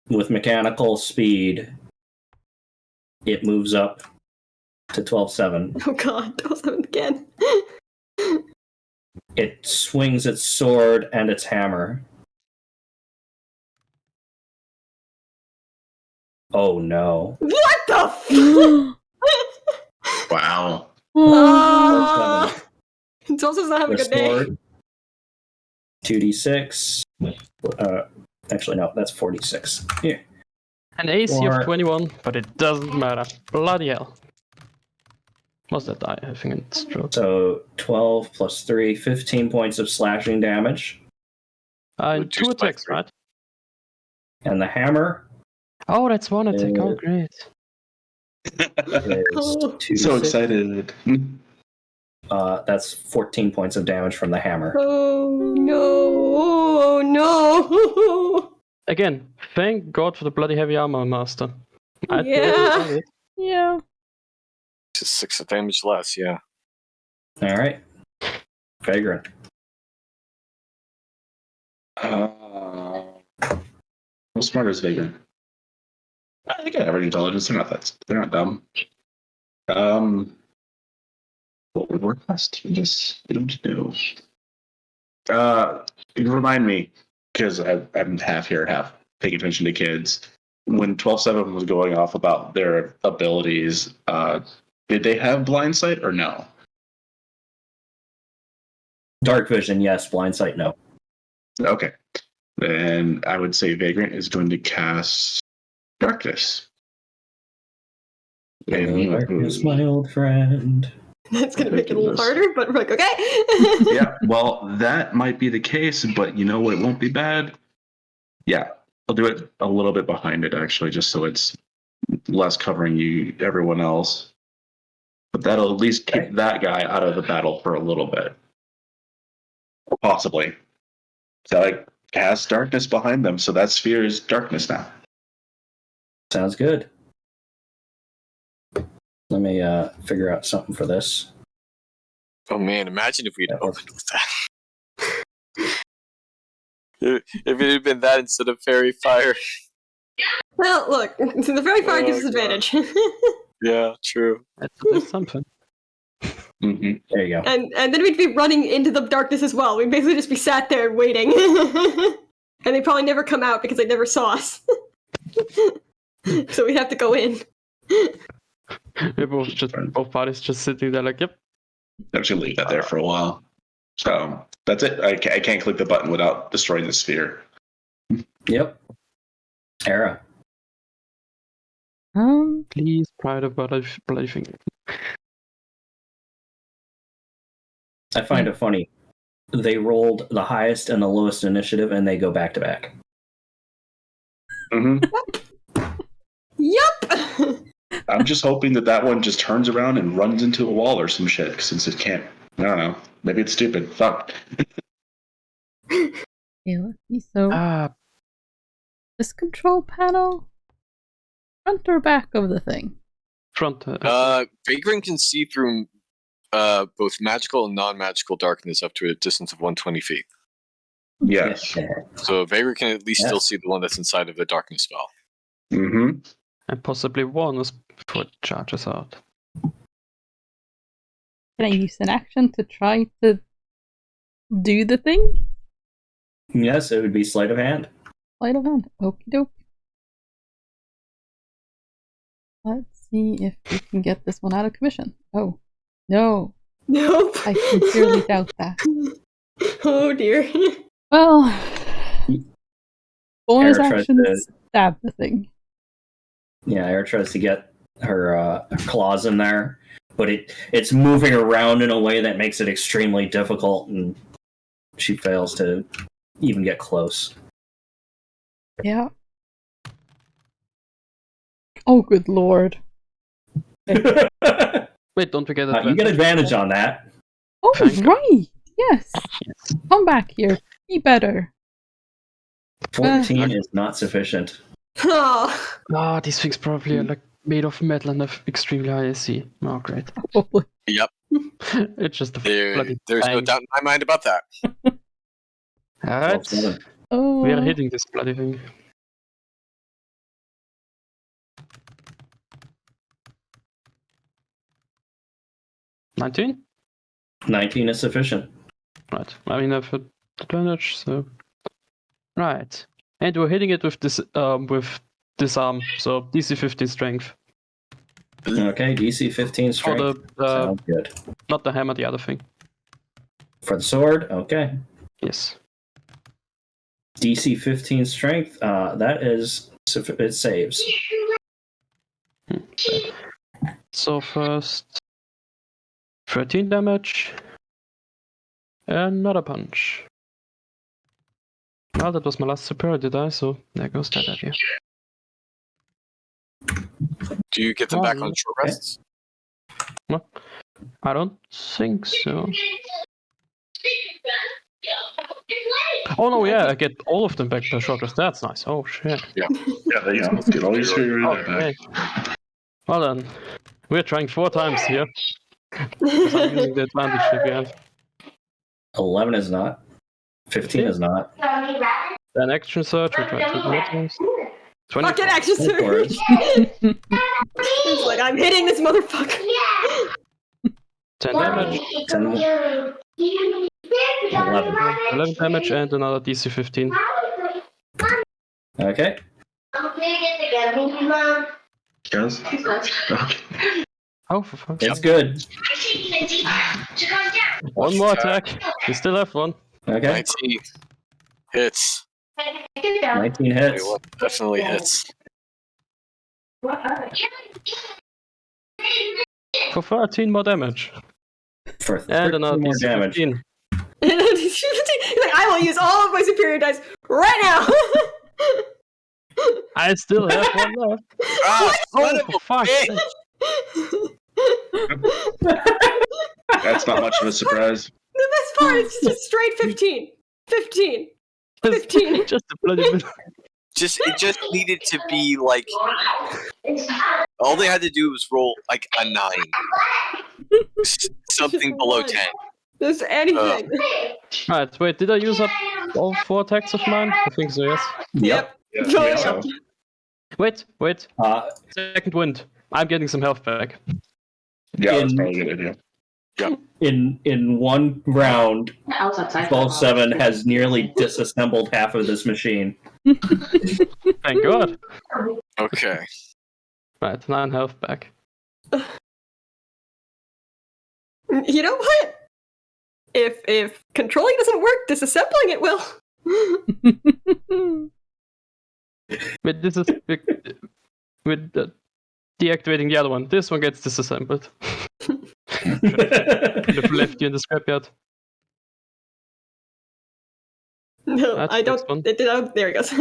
With mechanical speed, it moves up to 12-7. Oh god, 12-7 again. It swings its sword and its hammer. Oh no. What the f? Wow. It's also not having a good day. Restored. 2d6. Actually, no, that's 46. Here. An AC Or- of 21, but it doesn't matter. Bloody hell. What's that die? I think it's true. So 12 plus 3, 15 points of slashing damage. And 2 attacks, right? And the hammer Oh, that's 1 attack. Oh, great. is 2d6. So excited. That's 14 points of damage from the hammer. Oh no! Oh no! Again, thank God for the bloody heavy armor master. I Yeah. Yeah. Just 6 damage less, yeah. All right. Vagrant. How smart is Vagrant? I think I have average intelligence. They're not dumb. What would work best? I don't know. Remind me, because I'm half here, half paying attention to kids. When 12-7 was going off about their abilities, did they have blind sight or no? Dark vision, yes. Blind sight, no. Okay. Then I would say Vagrant is going to cast Darkness. Darkness, my old friend. That's gonna make it a little harder, but we're like, okay. Yeah, well, that might be the case, but you know what? It won't be bad. Yeah, I'll do it a little bit behind it, actually, just so it's less covering everyone else. But that'll at least keep that guy out of the battle for a little bit. Possibly. So I cast Darkness behind them, so that sphere is darkness now. Sounds good. Let me figure out something for this. Oh man, imagine if we'd opened with that. If it had been that instead of fairy fire. Well, look, the very fire gives us God. advantage. Yeah, true. That's something. Mm-hmm. There you go. and then we'd be running into the darkness as well. We'd basically just be sat there waiting. And they'd probably never come out because they never saw us. So we'd have to go in. Both parties just sitting there like, yep. I'm just going to leave that there for a while. So that's it. I can't click the button without destroying the sphere. Yep. Era. Please, pride of bloody finger. I find it funny. They rolled the highest and the lowest initiative, and they go back to back. Mm-hmm. Yup! I'm just hoping that one just turns around and runs into a wall or some shit, since it can't. I don't know. Maybe it's stupid. Fuck. Okay, let's see. So, this control panel, front or back of the thing? Front. Vagrant can see through both magical and non-magical darkness up to a distance of 120 feet. Yes. So Vagrant can at least still see the one that's inside of the darkness spell. Mm-hmm. And possibly warn us before it charges out. Can I use an action to try to do the thing? Yes, it would be sleight of hand. Sleight of hand. Okie doke. Let's see if we can get this one out of commission. Oh, no. Nope. I sincerely doubt that. Oh dear. Well, bonus Era tries action to- stab the thing. Yeah, Air tries to get her claws in there, but it's moving around in a way that makes it extremely difficult, and she fails to even get close. Yeah. Oh, good lord. You Wait, don't we get advantage? get advantage on that. Oh, Thank God. right. Yes. Come back here. Be better. 14 is not sufficient. Oh. Ah, these things probably are like made of metal and have extremely high AC. Oh, great. Probably. Yep, It's just a bloody there's no bang. doubt in my mind about that. Alright, 12-7. Oh. we are hitting this bloody thing. $19? 19 is sufficient. Right. I mean, I've had advantage, so. Right. And we're hitting it with this disarm, so DC 15 strength. Okay, DC 15 For strength. the Sounds good. not the hammer, the other thing. For the sword, okay. Yes. DC 15 strength, that is, it saves. So first 13 damage. Another punch. Well, that was my last superiority die, so there goes that idea. Do you get them back on One. short rests? I don't think so. Oh no, yeah, I get all of them back per short rest. That's nice. Oh shit. Yeah, there you go. Get all your superiority back. Okay. Well then, we're trying 4 times here. Because I'm using the advantage that we have. 11 is not. 15 is not. Then action search, we try 2 more times. 20. Fucking action Of surge. course. It's like, I'm hitting this motherfucker. 10 damage, 10, 11. 11 damage, and another DC 15. Okay. Guys? Okay. Oh, for fuck's sake. It's good. One more attack. We still have one. Okay. 19 hits. 19 hits. Wait, what? Definitely hits. For 13 more damage. For And 13 another more DC damage. 15. He's like, I will use all of my superior dice right now. I still have one left. Ah, son Oh, of for a fuck's bitch! sake. That's not much of a surprise. The best part is just straight 15. 15. 15. Just a bloody bit. It just needed to be like, all they had to do was roll like a 9. Something below 10. Just anything. Alright, wait, did I use up all 4 attacks of mine? I think so, yes. Yep. Oh, So, Wait. Uh, Second wind. I'm getting some health back. yeah, that's In- probably a good idea. in one round, 12-7 has nearly disassembled half of this machine. Thank God. Okay. Right, 9 health back. You know what? If controlling doesn't work, disassembling it will. Wait, this is with deactivating the other one. This one gets disassembled. Should have left you in the scrapyard. No, That's I the next don't. one. There it goes.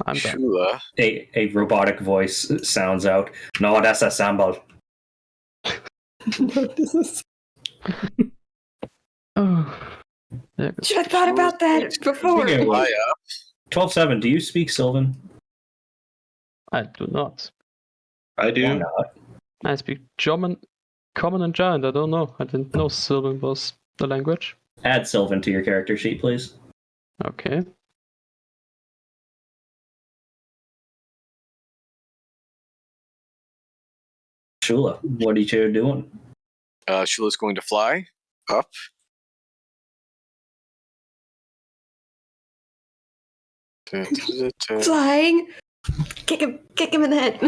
I'm done. Shula. A robotic voice sounds out. No, that's assembled. No, this is... Oh. There goes. Should have thought about that before. Speaking of which, Maya. 12-7, do you speak Sylvan? I do not. I Why do. not? I speak German, Common, and Giant. I don't know. I didn't know Sylvan was the language. Add Sylvan to your character sheet, please. Okay. Shula, what are you doing? Shula's going to fly up. Flying! Kick him in the head.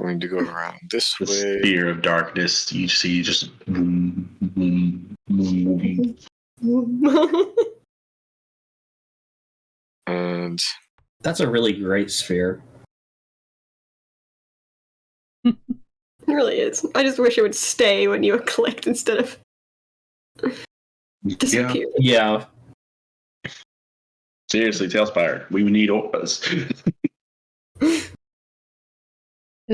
Going to go around this The way. sphere of darkness, you see just boom, boom, boom. And That's a really great sphere. It really is. I just wish it would stay when you clicked instead of disappear. Yeah. Seriously, Tailspire, we need auras. There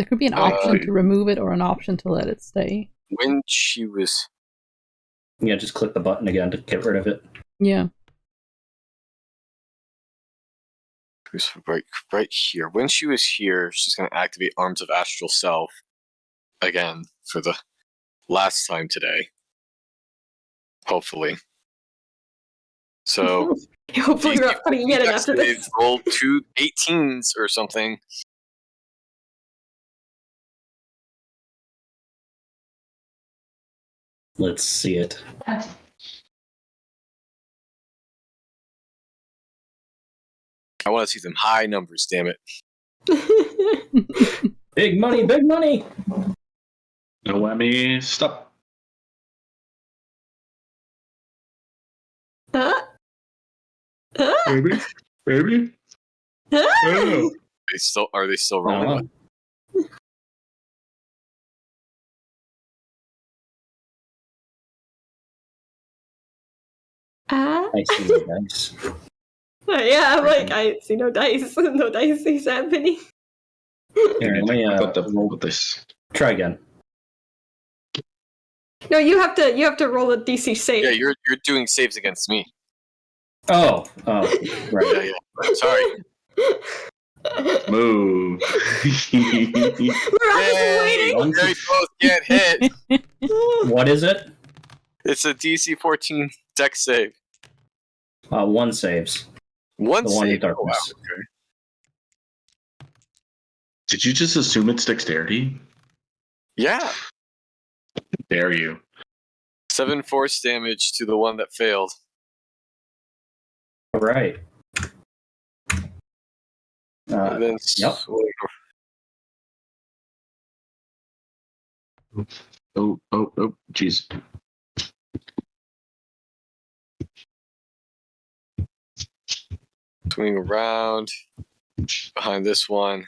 could be an option to remove it or an option to let it stay. when she was Yeah, just click the button again to get rid of it. Yeah. right here, when she was here, she's going to activate Arms of Astral Self again for the last time today. Hopefully. So Hopefully we're not putting it in after this. roll 2 18s or something. Let's see it. I want to see some high numbers, damn it. Big money, big money! No whammy, stop. Huh? Baby? Baby? Oh. Are they still rolling? I see the dice. Yeah, I'm like, I see no dice. No dice is happening. Here, let me About to roll with this. try again. No, you have to roll a DC save. Yeah, you're doing saves against me. Oh, right. Yeah. Sorry. Move. We're all just waiting. They both get hit. What is it? It's a DC 14 dex save. One saves. One The one in save. Oh, wow. darkness. Okay. Did you just assume it's dexterity? Yeah. Dare you? 7 force damage to the one that failed. All right. And then Yep. Oh, jeez. Swing around behind this one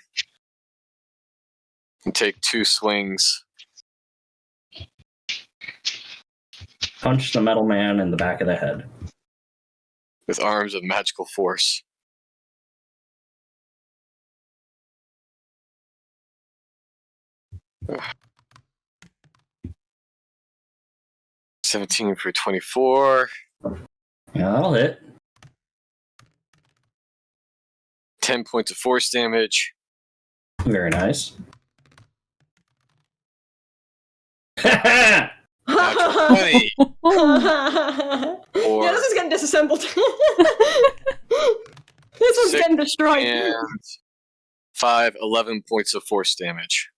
and take 2 swings. Punch the metal man in the back of the head. With arms of magical force. Ugh. 17 for 24. Yeah, that'll hit. 10 points of force damage. Very nice. Natural 20. Yeah, this is getting disassembled. This one's getting destroyed. And 5, 11 points of force damage.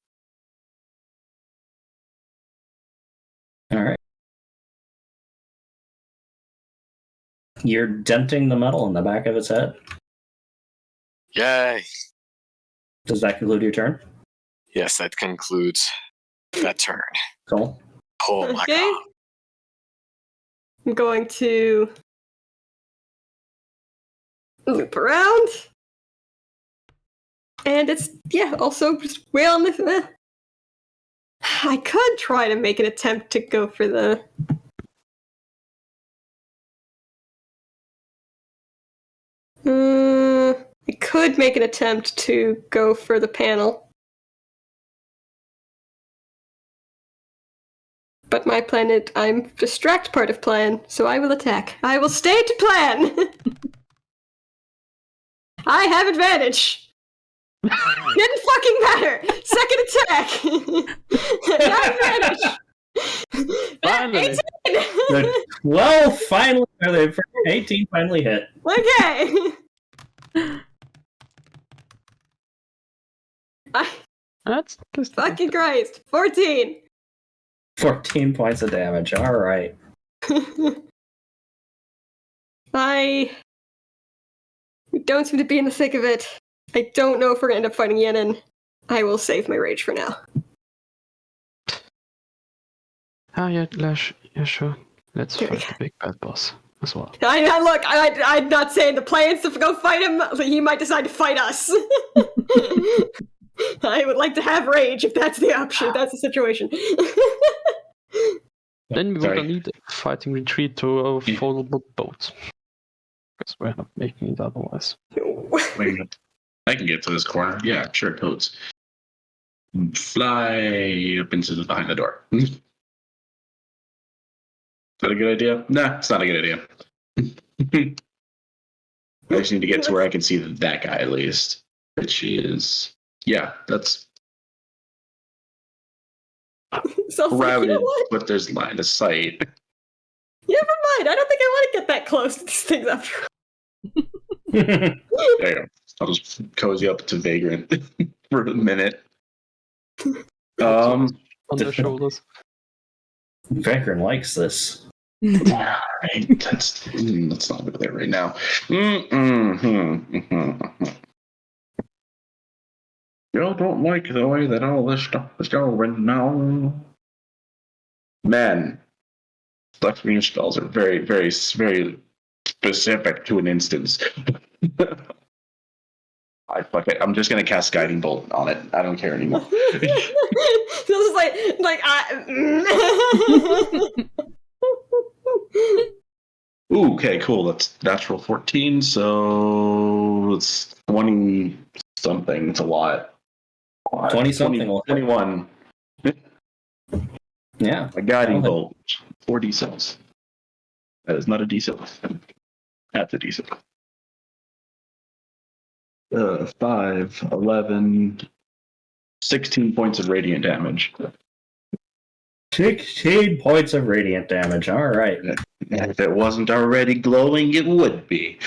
All right. You're denting the metal in the back of its head. Yay. Does that conclude your turn? Yes, that concludes that turn. Cool. Oh my Okay. god. I'm going to loop around. And it's, also just way on this. I could try to make an attempt to go for the... I could make an attempt to go for the panel. But my plan is, I'm distract part of plan, so I will attack. I will stay to plan! I have advantage! Didn't fucking matter! Second attack! Not advantage! Finally. 18! The 12 finally, or the 18 finally hit. Okay! That's just Fucking Christ! 14! 14 points of damage. All right. I don't seem to be in the thick of it. I don't know if we're going to end up fighting Yenin. I will save my rage for now. Yeah, Lash. Yeah, sure. Let's There we fight the big bad boss as well. I'm not saying the plans to go fight him, but he might decide to fight us. I would like to have rage if that's the option, if that's the situation. Then we Sorry. will need a fighting retreat to a foldable boat. Because we're not making it otherwise. Wait a minute. I can get to this corner. Yeah, sure, toads. Fly up into behind the door. Is that a good idea? Nah, it's not a good idea. I just need to get to where I can see that guy at least. Which is, yeah, that's So, you know crowded, what? but there's line of sight. Never mind. I don't think I want to get that close to these things after all. There you go. I'll just cozy up to Vagrant for a minute. On their shoulders. Vagrant likes this. Alright, let's not go there right now. You don't like the way that all this stuff is going now. Man, Left Green spells are very, very, very specific to an instance. Fuck it. I'm just gonna cast Guiding Bolt on it. I don't care anymore. This is like Ooh, okay, cool. That's natural 14, so it's 20 something. It's a lot. 20 something. 21. Yeah. A Guiding Bolt. 4 d6. That is not a d6. That's a d6. 5, 11, 16 points of radiant damage. 16 points of radiant damage. All right. And if it wasn't already glowing, it would be.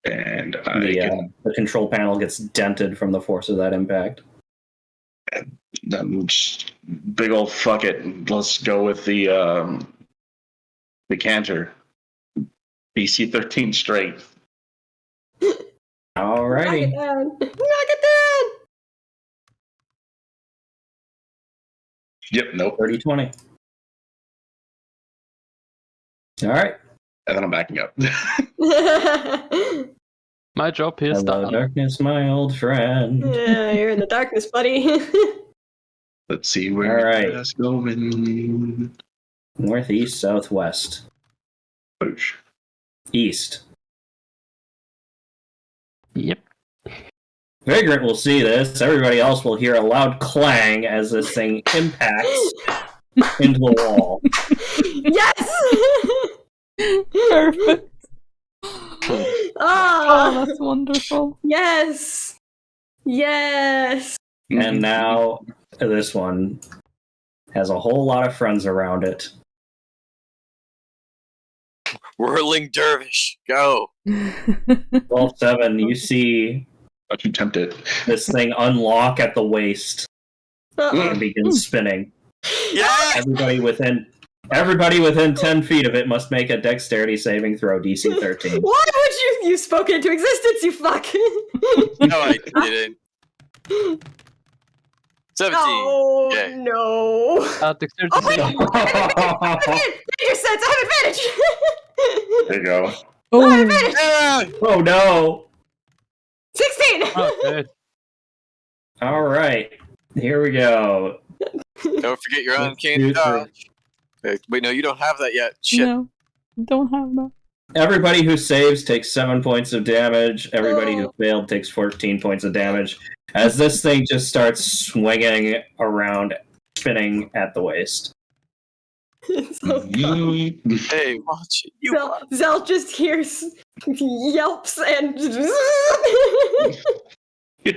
And The control panel gets dented from the force of that impact. Big old fuck it. Let's go with the canter. DC 13 strength. Alrighty. knock it down. Yep, nope. 30-20. Alright. And then I'm backing up. My job here is Hello, done. darkness, my old friend. Yeah, you're in the darkness, buddy. Let's see where that's going. Northeast, southwest. Push. East. Yep. Vagrant will see this. Everybody else will hear a loud clang as this thing impacts into the wall. Yes! Perfect. Oh, that's wonderful. Yes! Yes! And now this one has a whole lot of friends around it. Whirling dervish, go! 12-7, you see Don't you tempt it. this thing unlock at the waist Uh-oh. and begin spinning. Yeah! Everybody within 10 feet of it must make a dexterity saving throw, DC 13. Why would you spoke into existence, you fuck? No, I didn't. 17. Oh, Yay. no. Dexterity Oh, wait! saving. Your sense, I have advantage! There you go. I have Oh, advantage! Yeah! Oh no! 16! Okay. Alright, here we go. Don't forget your One, uncanny 2, 3. dodge. Wait, no, you don't have that yet. Shit. no. Don't have that. Everybody who saves takes 7 points of damage. Everybody who failed takes 14 points of damage. As this thing just starts swinging around, spinning at the waist. So funny. Hey, watch it. You Zell just hears yelps and You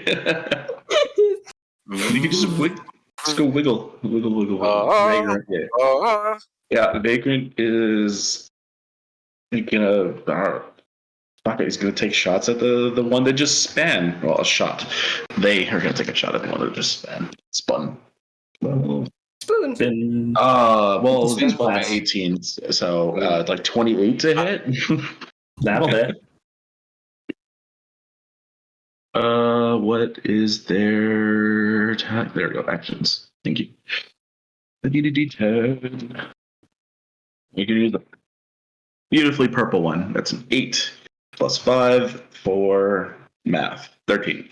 can just go wiggle. Vagrant. Yeah, Vagrant is thinking of Okay, he's going to take shots at the one that just span. Well, a shot. They are going to take a shot at the one that just spun. Spoon. Been Well, Spoon's he's rolling at blast. 18, so like 28 to hit. That'll hit. What is their attack? There we go. Actions. Thank you. The D10. You can use the beautifully purple one. That's an 8 plus 5 for math. 13.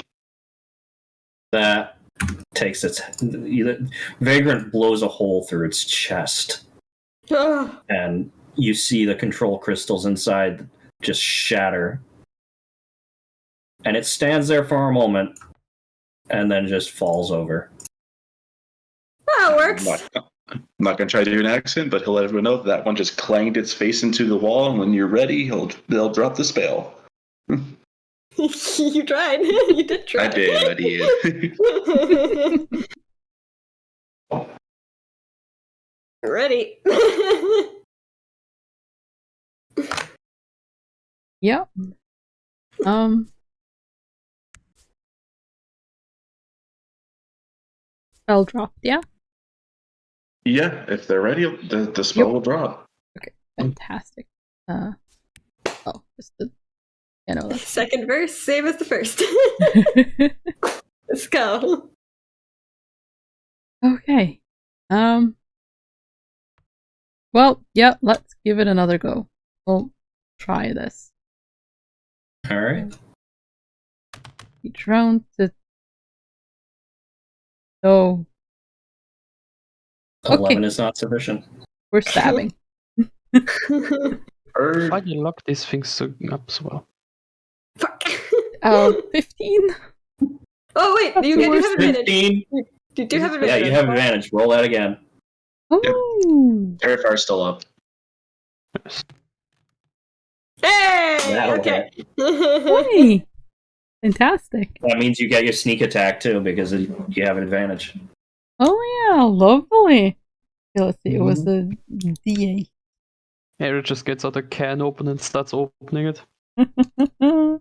That takes its. Vagrant blows a hole through its chest, and you see the control crystals inside just shatter. And it stands there for a moment, and then just falls over. That works. I'm not going to try to do an accent, but he'll let everyone know that one just clanged its face into the wall, and when you're ready, they'll drop the spell. You tried. You did try. I did. Ready. Yep. Spell dropped, yeah? Yeah, if they're ready, the spell will drop. Okay, fantastic. Just the... You know, that's... Second verse, same as the first. Let's go. Okay. Well, yeah, let's give it another go. We'll try this. Alright. Each round to... So... 11 is not sufficient. We're stabbing. Why do you lock these things so up so well? Fuck. 15? Oh wait, you have advantage. 15? You do have advantage. Yeah, you have advantage. Roll that again. Oh! Terrifier's still up. Hey! That'll Okay. Hey! Fantastic. That means you get your sneak attack too, because you have an advantage. Oh yeah, lovely. Okay, let's see, it was the D8. Eric just gets out a can open and starts opening it. And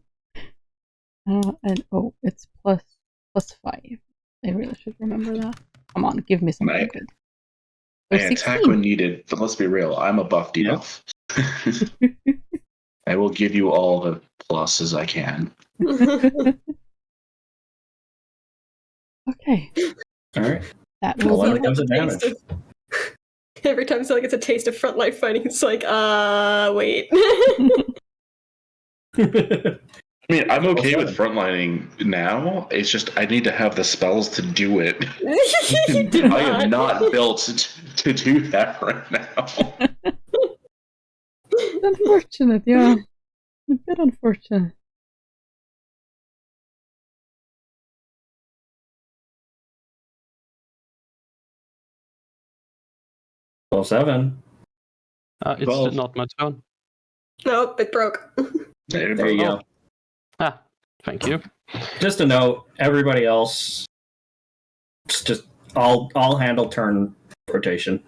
it's plus 5. I really should remember that. Come on, give me something good. I So attack 16. when needed, but let's be real, I'm a buff debuff. I will give you all the pluses I can. Okay. Alright. That Well, will then be it comes advantage. Every time someone gets a taste of front life fighting, it's like, wait. I mean, I'm okay with frontlining now. It's just I need to have the spells to do it. You do I am not. not built to do that right now. It's unfortunate, yeah. A bit unfortunate. Well, 7. It's 12. not my turn. Nope, it broke. There There you go. Ah, thank you. Just a note, everybody else, just I'll handle turn rotation.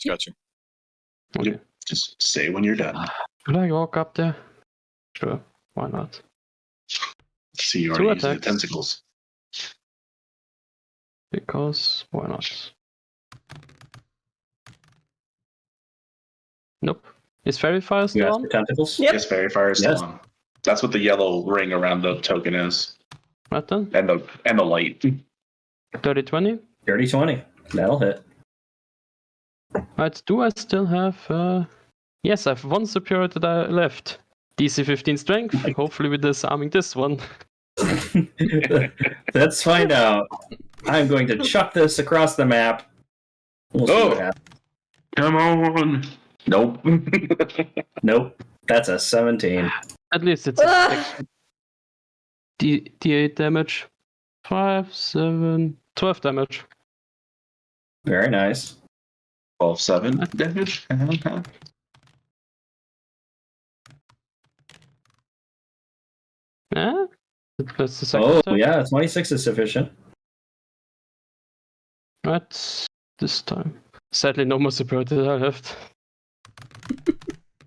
Gotcha. Okay. Just say when you're done. Could I walk up there? Sure, why not? See, you Two already using the attacks. tentacles. Because why not? Nope. Is Fairy Fire You still ask on? for tentacles? Yep. Yes, Fairy Fire is still Yes. on. That's what the yellow ring around the token is, Right then. and the light. 30-20. Dirty 20. That'll hit. Right, do I still have... Yes, I have one superiority die left. DC 15 strength, hopefully with disarming this one. Let's find out. I'm going to chuck this across the map. We'll see what happens. Come on. Nope. Nope. That's a 17. At least it's extra D8 damage. 5, 7, 12 damage. Very nice. 12-7 damage. Yeah? That's the second Oh, attack. yeah, 26 is sufficient. Right, this time. Sadly, no more superiority die left.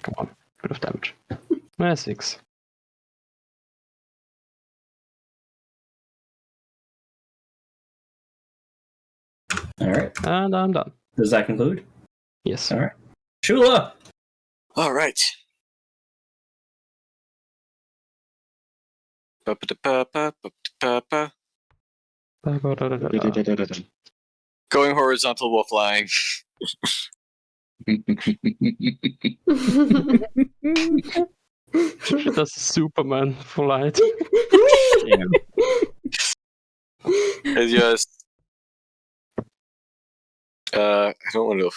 Come on, bit of damage. 6. All right. And I'm done. Does that conclude? Yes. All right. Shula! All right. Ba-ba-da-ba-ba, ba-ba-da-ba-ba. Going horizontal while flying. She does Superman flight. I just, I don't want to.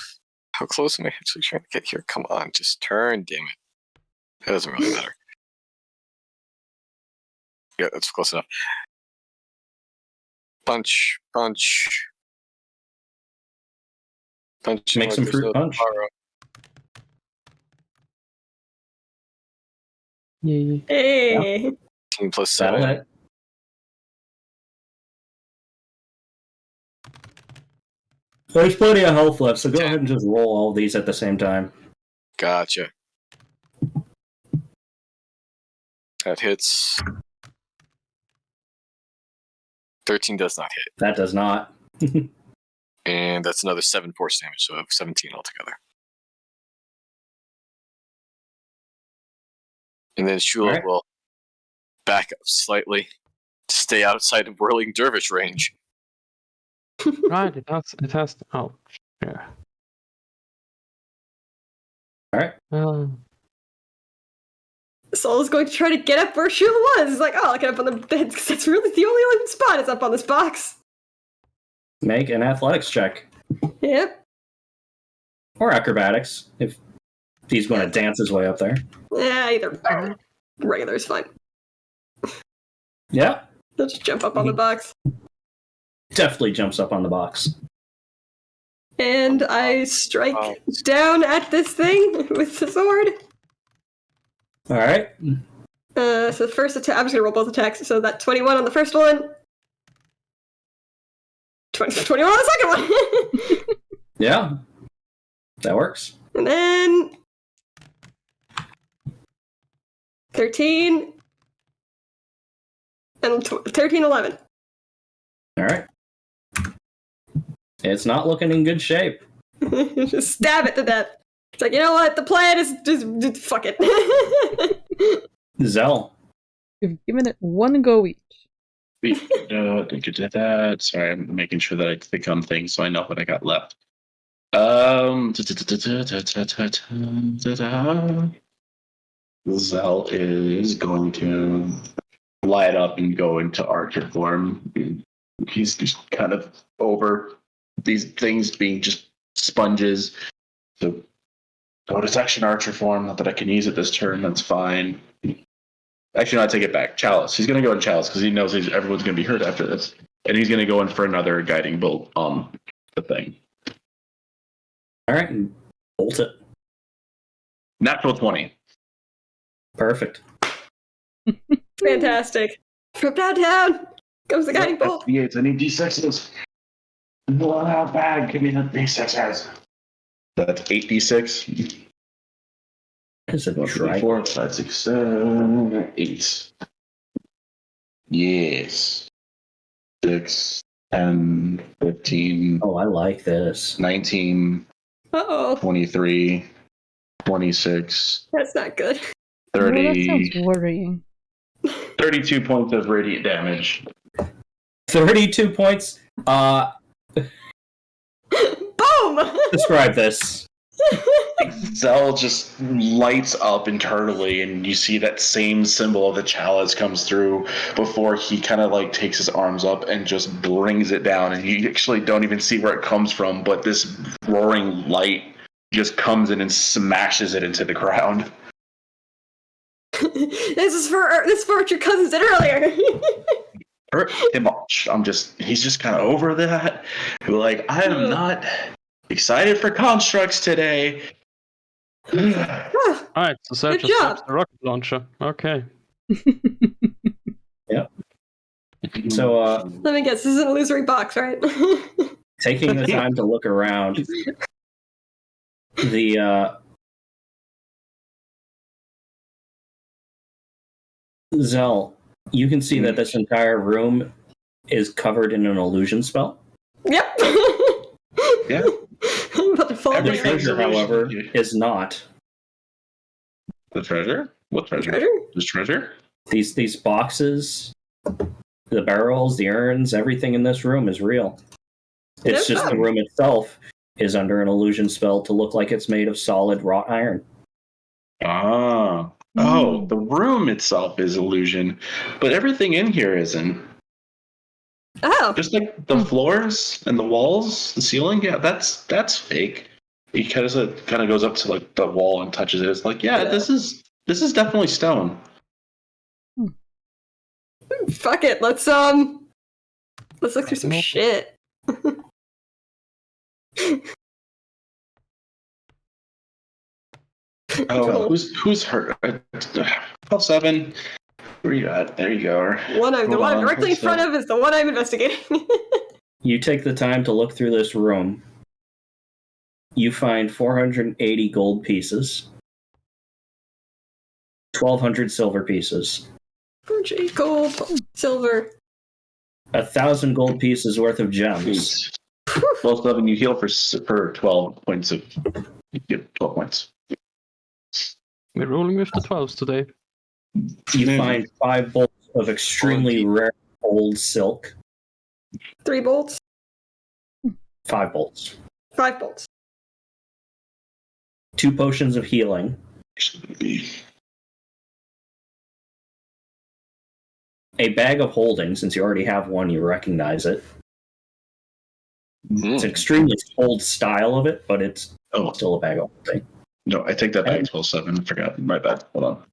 How close am I actually trying to get here? Come on, just turn, damn it. That doesn't really matter. Yeah, that's close enough. Punch. Punch. Make some fruit punch. Yeah. Hey. 10 plus That'll 7. hit. There's plenty of health left, so go ahead and just roll all these at the same time. Gotcha. That hits. 13 does not hit. That does not. And that's another 7 force damage, so I have 17 altogether. And then Shula will back up slightly to stay outside of Whirling Dervish range. Right, it has. Oh, yeah. Alright. Soul is going to try to get up where Shula was. He's like, oh, I'll get up on the bed because that's really the only open spot is up on this box. Make an athletics check. Yep. Or acrobatics, if he's going to dance his way up there. Yeah, either. Regular is fine. Yeah. He'll just jump up on the box. Definitely jumps up on the box. And I strike down at this thing with the sword. Alright. So the first attack, I'm just going to roll both attacks. So that 21 on the first one. 21 on the second one. Yeah. That works. And then 13 and 13, 11. Alright. It's not looking in good shape. Just stab it to death. It's like, you know what? The plan is just fuck it. Zell. You've given it one go each. Sorry, I'm making sure that I click on things so I know what I got left. Zell is going to light up and go into archer form. He's just kind of over these things being just sponges. So go to section archer form. Not that I can use it this turn. That's fine. Actually, no, I take it back. Chalice. He's going to go in Chalice because he knows everyone's going to be hurt after this. And he's going to go in for another guiding bolt on the thing. All right. Bolt it. Natural 20. Perfect. Fantastic. From downtown comes the guiding bolt. D8s. I need D6s. Blow out bag. Give me the D6s. That's 8D6. Is it right? 4, 5, 6, 7, 8. Yes. 6, 10, 15. Oh, I like this. 19, Uh-oh. 23, 26, That's not good. 30. No, that sounds worrying. 32 points of radiant damage. 32 points. Boom! Describe this. Zell just lights up internally, and you see that same symbol of the chalice comes through before he kind of like takes his arms up and just brings it down, and you actually don't even see where it comes from, but this roaring light just comes in and smashes it into the ground. This is for what your cousin did earlier. He's just kind of over that. Like, I am not excited for constructs today. Alright, so Serge Good just job. stops the rocket launcher. Okay. Yep. So, Let me guess, this is an illusory box, right? taking the time to look around, the Zell, you can see that this entire room is covered in an illusion spell. Yep. Exactly. The treasure, however, is not. The treasure? What treasure? Treasure? There's treasure? These boxes, the barrels, the urns, everything in this room is real. It's just the room itself is under an illusion spell to look like it's made of solid wrought iron. Ah. Oh, the room itself is illusion, but everything in here isn't. Oh. Just like the floors and the walls, the ceiling, yeah, that's fake. Because it kind of goes up to like the wall and touches it. It's like, yeah, this is definitely stone. Fuck it. Let's look through some shit. Oh, who's hurt? 12-7. Where you at? There you go. The one I'm directly in front of is the one I'm investigating. You take the time to look through this room. You find 480 gold pieces, 1,200 silver pieces, gold, silver, 1,000 gold pieces worth of gems. 12-7, you heal for 12 points of. You get 12 points. We're rolling with the 12s today. You find 5 bolts of extremely rare old silk. 3 bolts. 5 bolts. 5 bolts. 2 potions of healing. A bag of holding, since you already have one, you recognize it. It's an extremely old style of it, but it's still a bag of holding. No, I take that back. 12-7. I forgot. My bad. Hold on.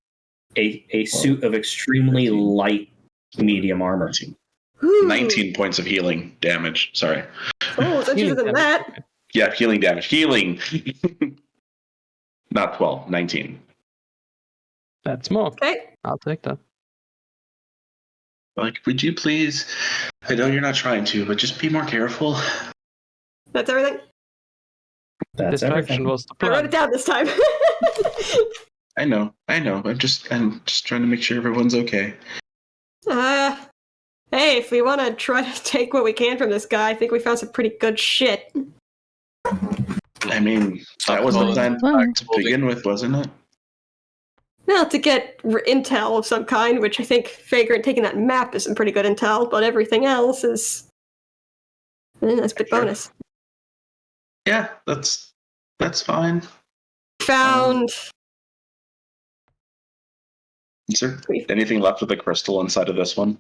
A suit of extremely light medium armor. 19 points of healing damage. Sorry. Oh, it's interesting than that. Yeah, healing damage. Healing! Not 12, 19. That's more. Okay. I'll take that. Like, would you please? I know you're not trying to, but just be more careful. That's everything? That's Distraction everything. was the I plan. wrote it down this time. I know. I'm just trying to make sure everyone's okay. Hey, if we want to try to take what we can from this guy, I think we found some pretty good shit. I mean, that was the plan to begin with, wasn't it? Well, to get intel of some kind, which I think Vagrant taking that map is some pretty good intel, but everything else is... that's a big bonus. Yeah, that's fine. Found... Is there anything left of the crystal inside of this one?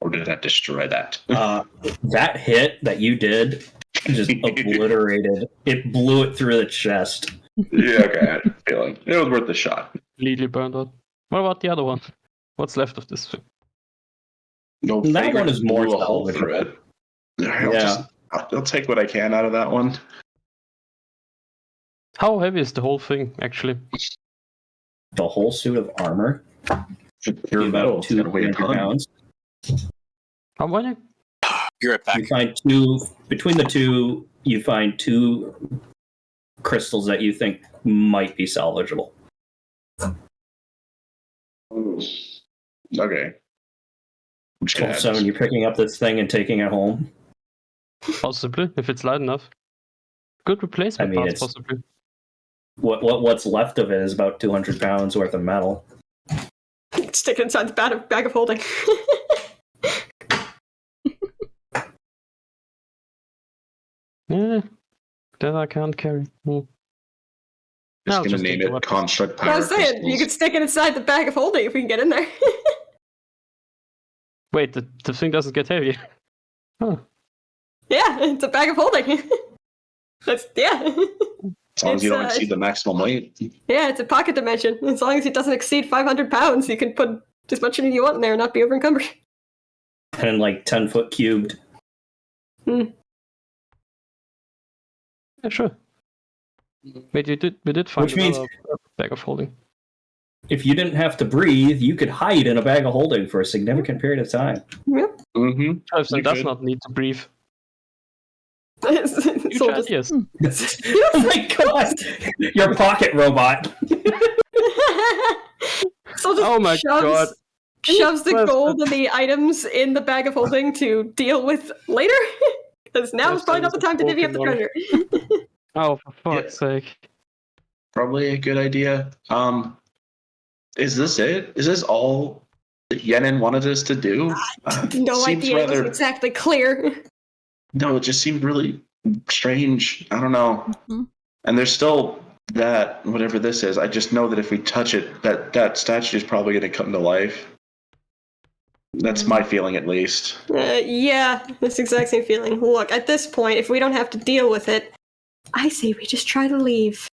Or did that destroy that? That hit that you did just obliterated. It blew it through the chest. Yeah, okay, I had a feeling. It was worth the shot. Completely burned out. What about the other one? What's left of this thing? No, that one is more blew a hole through it. I'll take what I can out of that one. How heavy is the whole thing, actually? The whole suit of armor? You're about 200 pounds. How many? You're right back. You find between the two, you find 2 crystals that you think might be salvageable. Okay. 12-7, you're picking up this thing and taking it home? Possibly, if it's light enough. Good replacement parts, possibly. What's left of it is about 200 pounds worth of metal. Stick it inside the bag of holding. Yeah, that I can't carry. Just gonna name it Construct Power I was saying, Crystals. you could stick it inside the bag of holding if we can get in there. Wait, the thing doesn't get heavy. Huh. Yeah, it's a bag of holding. Yeah. As long as you don't exceed the maximum weight. Yeah, it's a pocket dimension. As long as it doesn't exceed 500 pounds, you can put as much in as you want in there and not be over encumbered. And like 10 foot cubed. Yeah, sure. Wait, we did find Which means a bag of holding. if you didn't have to breathe, you could hide in a bag of holding for a significant period of time. Yep. Mm-hmm. Person does not need to breathe. Huge So ideas. Oh my god! Your pocket robot! So just Oh my god. shoves the gold and the items in the bag of holding to deal with later. Because now is probably not the time to divvy up the treasure. Oh, for fuck's sake. Probably a good idea. Is this it? Is this all that Yenin wanted us to do? No Seems idea. It rather. wasn't exactly clear. No, it just seemed really strange. I don't know. Mhm. And there's still that whatever this is. I just know that if we touch it, that statue is probably going to come to life. That's my feeling, at least. Yeah, this exact same feeling. Look, at this point, if we don't have to deal with it, I say we just try to leave.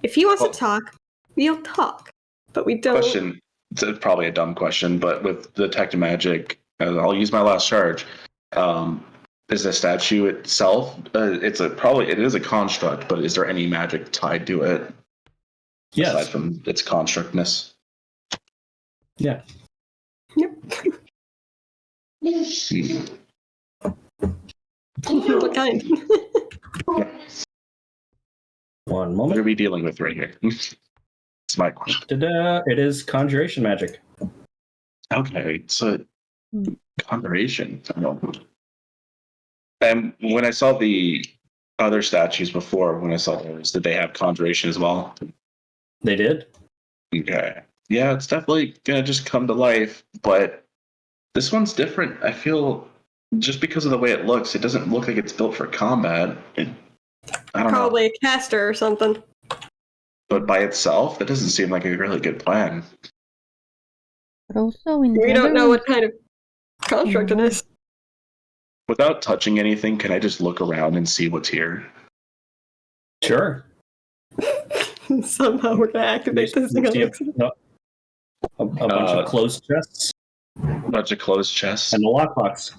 If he wants to talk, we'll talk. But we don't. Question. It's probably a dumb question, but with detect magic, I'll use my last charge. Is the statue itself? It is a construct, but is there any magic tied to it? Yes. Aside from its constructness. Yeah. Yep. What kind? One What are moment. we dealing with right here? It's my question. Ta-da! It is conjuration magic. Okay, so conjuration. I don't know. And when I saw the other statues before, when I saw those, did they have conjuration as well? They did. Okay. Yeah, it's definitely gonna just come to life, but this one's different. I feel just because of the way it looks, it doesn't look like it's built for combat. I don't know. Probably a caster or something. But by itself, that doesn't seem like a really good plan. But also in We don't know what kind of construct it Mhm. is. Without touching anything, can I just look around and see what's here? Sure. Somehow we're gonna activate this thing. You see a bunch of closed chests A bunch of closed chests. and a lockbox.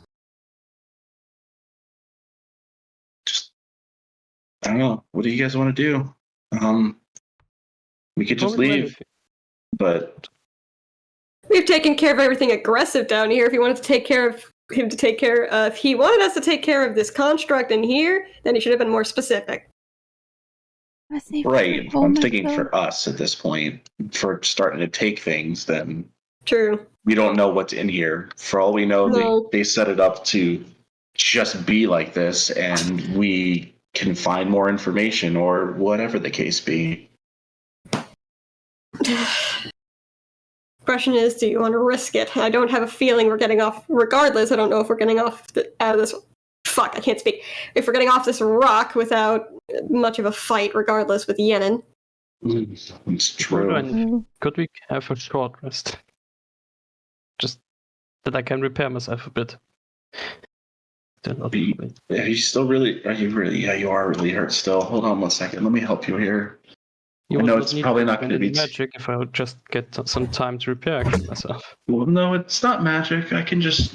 Just, I don't know. What do you guys want to do? We could just Probably leave, anything. but We've taken care of everything aggressive down here. If he wanted to take care of him to take care if he wanted us to take care of this construct in here, then he should have been more specific. right. Oh I'm my thinking God. for us at this point, for starting to take things, then True. we don't know what's in here. For all we know, No. they set it up to just be like this, and we can find more information or whatever the case be. Question is, do you want to risk it? I don't have a feeling we're getting off. Regardless, I don't know if we're getting off out of this. Fuck, I can't speak. If we're getting off this rock without much of a fight, regardless, with Yenin. It's true. Could we have a short rest? Just that I can repair myself a bit. Are you still really? Are you really? Yeah, you are really hurt still. Hold on 1 second. Let me help you here. You I know would it's need probably to not spend going to any be. magic if I would just get some time to repair myself. Well, no, it's not magic. I can just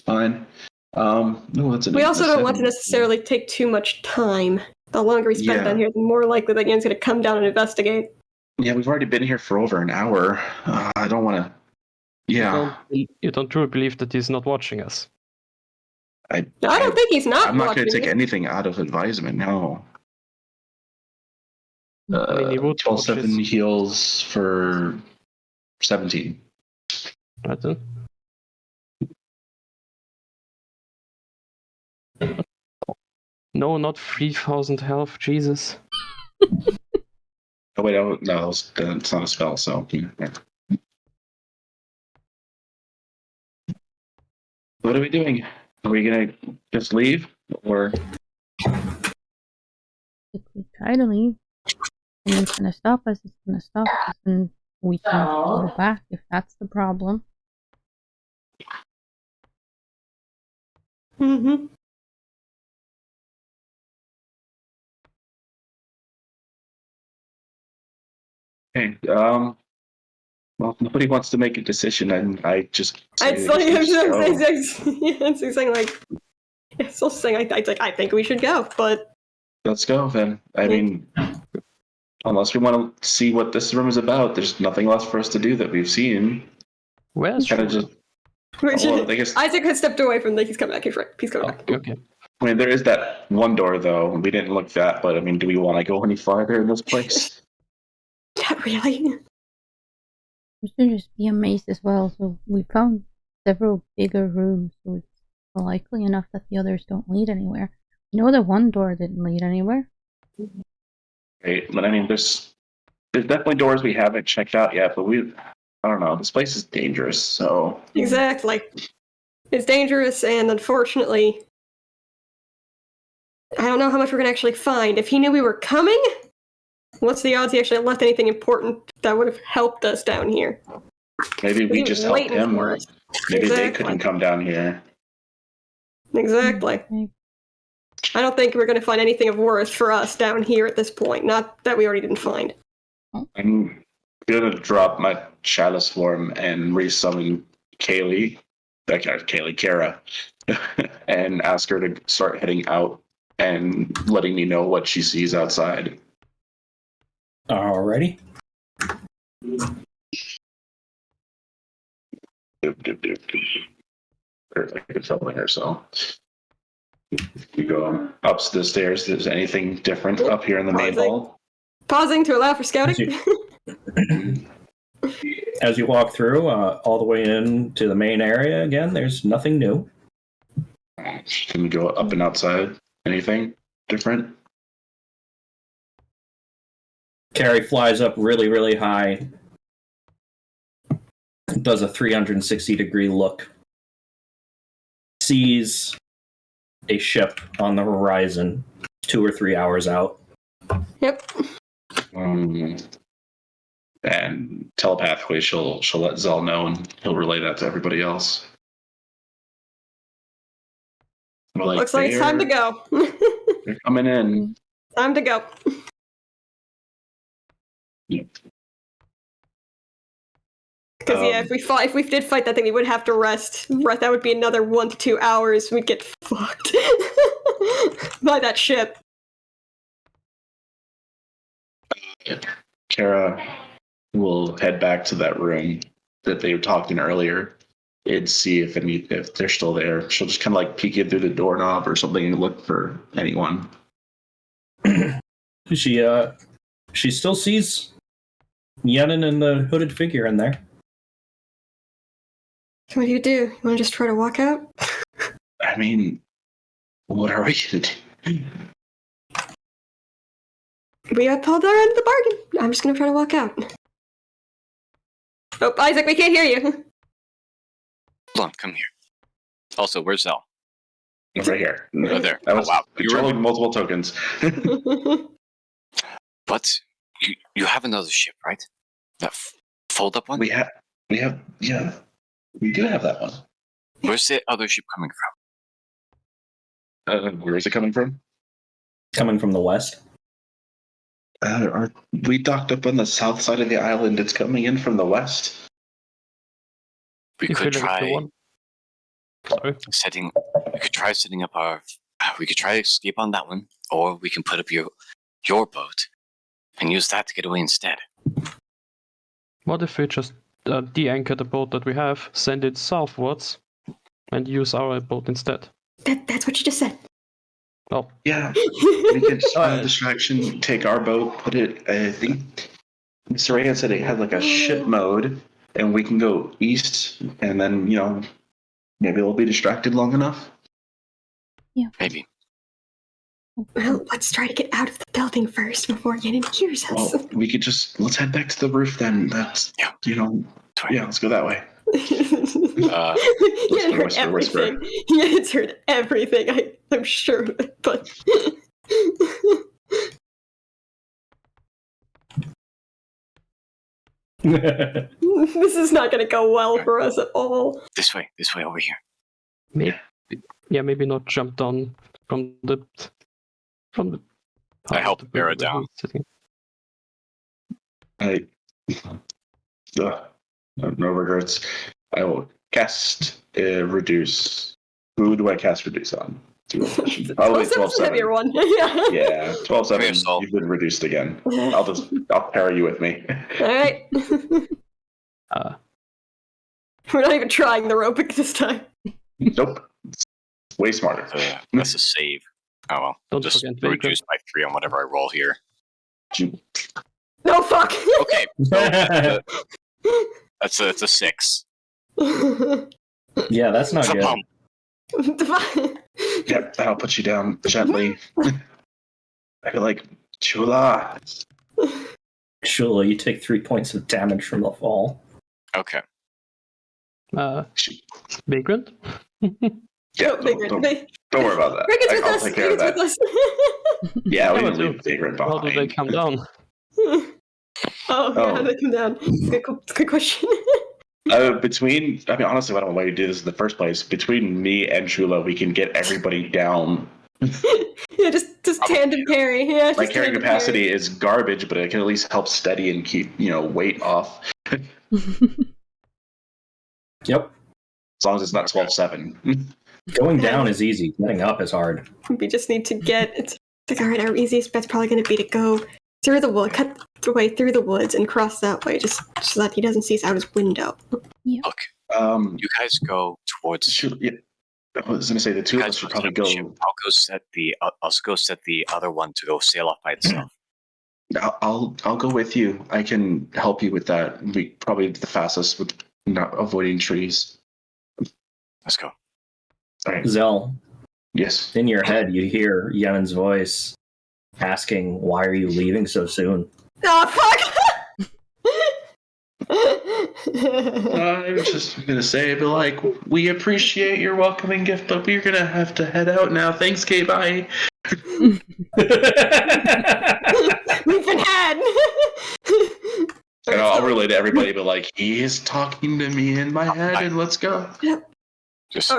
fine. No, that's We also don't want to necessarily take too much time. The longer we spend down here, the more likely that Yen's going to come down and investigate. Yeah, we've already been here for over an hour. I don't want to. Yeah, You don't truly believe that he's not watching us. I don't think he's not. I'm not going to take watching anything out of advisement. No. I mean, he would 12-7 heals for 17. Right then. No, not 3,000 health, Jesus. Oh wait, no, it's not a spell. So, yeah. What are we doing? Are we gonna just leave, or If we try to leave, and it's gonna stop us, it's gonna stop us, and we can go back if that's the problem. Mm-hmm. okay? Well, nobody wants to make a decision, and I just. It's like it's saying like it's also saying I think we should go, but Let's go then. I mean, unless we want to see what this room is about, there's nothing less for us to do that we've seen. Where's kind of just. I guess. Isaac has stepped away from he's coming back. He's coming back. Okay. I mean, there is that one door though. We didn't look that, but I mean, do we want to go any farther in this place? Not really. We should just be amazed as well. So we found several bigger rooms, so it's likely enough that the others don't lead anywhere. You know, the one door didn't lead anywhere. Right, but I mean, there's definitely doors we haven't checked out yet, but I don't know, this place is dangerous, so... Exactly. It's dangerous, and unfortunately, I don't know how much we're going to actually find. If he knew we were coming, what's the odds he actually left anything important that would have helped us down here? Maybe we He's just helped waiting him, for or us. maybe they Exactly. couldn't come down here. Exactly. Okay. I don't think we're going to find anything of worth for us down here at this point. Not that we already didn't find. I'm gonna drop my chalice form and resummon Kara, and ask her to start heading out and letting me know what she sees outside. Alrighty. Or I could something or so. You go up the stairs. Is anything different up here in the main hall? Pausing to allow for scouting. As you walk through, all the way into the main area again, there's nothing new. Can we go up and outside? Anything different? Carrie flies up really, really high. Does a 360-degree look. Sees a ship on the horizon 2 or 3 hours out. Yep. And telepathically, she'll let Zell know, and he'll relay that to everybody else. Looks like it's time to go. They're coming in. Time to go. Because if we did fight that thing, we would have to rest. Right, that would be another 1 to 2 hours. We'd get fucked by that ship. Kara will head back to that room that they were talking earlier and see if they're still there. She'll just kind of like peek in through the doorknob or something and look for anyone. She still sees Yenin and the hooded figure in there. What do? You want to just try to walk out? I mean, what are we gonna do? We pulled our end of the bargain. I'm just gonna try to walk out. Oh, Isaac, we can't hear you. Hold on, come here. Also, where's Zell? Right here. Oh, there. I was wow. controlling multiple tokens. But you have another ship, right? That fold-up one? We have, yeah. We do have that one. Where's the other ship coming from? Where is it coming from? Coming from the west. We docked up on the south side of the island. It's coming in from the west. We could try setting up our. We could try to escape on that one, or we can put up your boat and use that to get away instead. What if we just de-anchor the boat that we have, send it southwards, and use our boat instead? That's what you just said. Oh. Yeah. We could just find a distraction, take our boat, put it, I think Mr. Ray said it had like a ship mode, and we can go east, and then, maybe we'll be distracted long enough. Yeah. Maybe. Well, let's try to get out of the building first before Yenin hears us. Well, we could let's head back to the roof then. That's, let's go that way. Yenin heard everything. Whisper. Yenin's heard everything, I'm sure, but... This is not going to go well for us at all. This way over here. Maybe not jump down from the. I help Barra down. No regrets. I will cast reduce. Who do I cast reduce on? Probably 12/7. Heavier one. Yeah, 12/7. You've been reduced again. I'll parry you with me. All right. We're not even trying the rope this time. Nope. It's way smarter. That's a save. Oh well. Don't just forget reduce by 3 on whatever I roll here. No, fuck. Okay. So that's a 6. Yeah, that's not good. Yep, that'll put you down gently. I feel like Chula. Shula, you take 3 points of damage from the fall. Okay. Vagrant? Yeah, don't worry about that. I'll take care of that. Yeah, we can leave Vagrant How behind. do they come down? How do they come down? Good question. Honestly, I don't know why you do this in the first place. Between me and Chula, we can get everybody down. Yeah, just tandem carry. Yeah, My carrying capacity is garbage, but it can at least help steady and keep, weight off. Yep. As long as it's not 12-7. Going down is easy. Getting up is hard. We just need to get. It's like, all right, our easiest bet's probably going to be to go through the wood, cut the way through the woods, and cross that way, just so that he doesn't see us out his window. Yeah. Look, you guys go towards. Yeah. I was going to say the two of us should probably go. I'll go set the other one to go sail off by itself. I'll go with you. I can help you with that. We probably the fastest with not avoiding trees. Let's go. All right. Zell, Yes. in your head, you hear Yenen's voice asking, "Why are you leaving so soon?" Oh, fuck! I was just going to say, but we appreciate your welcoming gift, but we're going to have to head out now. Thanks, Kay. Bye. We've been had! And I'll relay to everybody, but he is talking to me in my head, and let's go. Which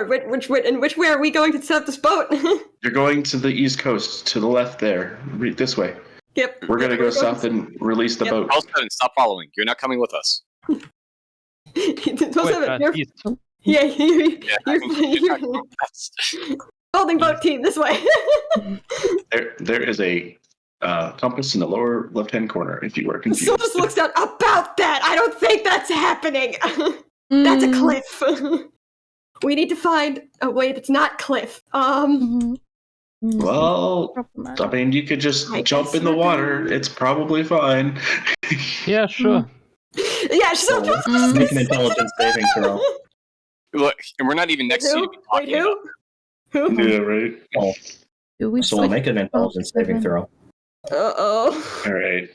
way are we going to set up this boat? You're going to the east coast, to the left there, this way. Yep. We're going to go south and release the boat. Carlson, stop following. You're not coming with us. You're holding boat team this way. There is a compass in the lower left-hand corner, if you were confused. So just looks down. About that, I don't think that's happening. That's a cliff. We need to find a way that's not cliff. Well, I mean, you could just jump in the water. It's probably fine. Yeah, sure. Yeah, so make an intelligence saving throw. Look, and we're not even next to you. Wait, who? Who? Yeah, right. Oh. So we'll make an intelligence saving throw. Uh-oh. All right.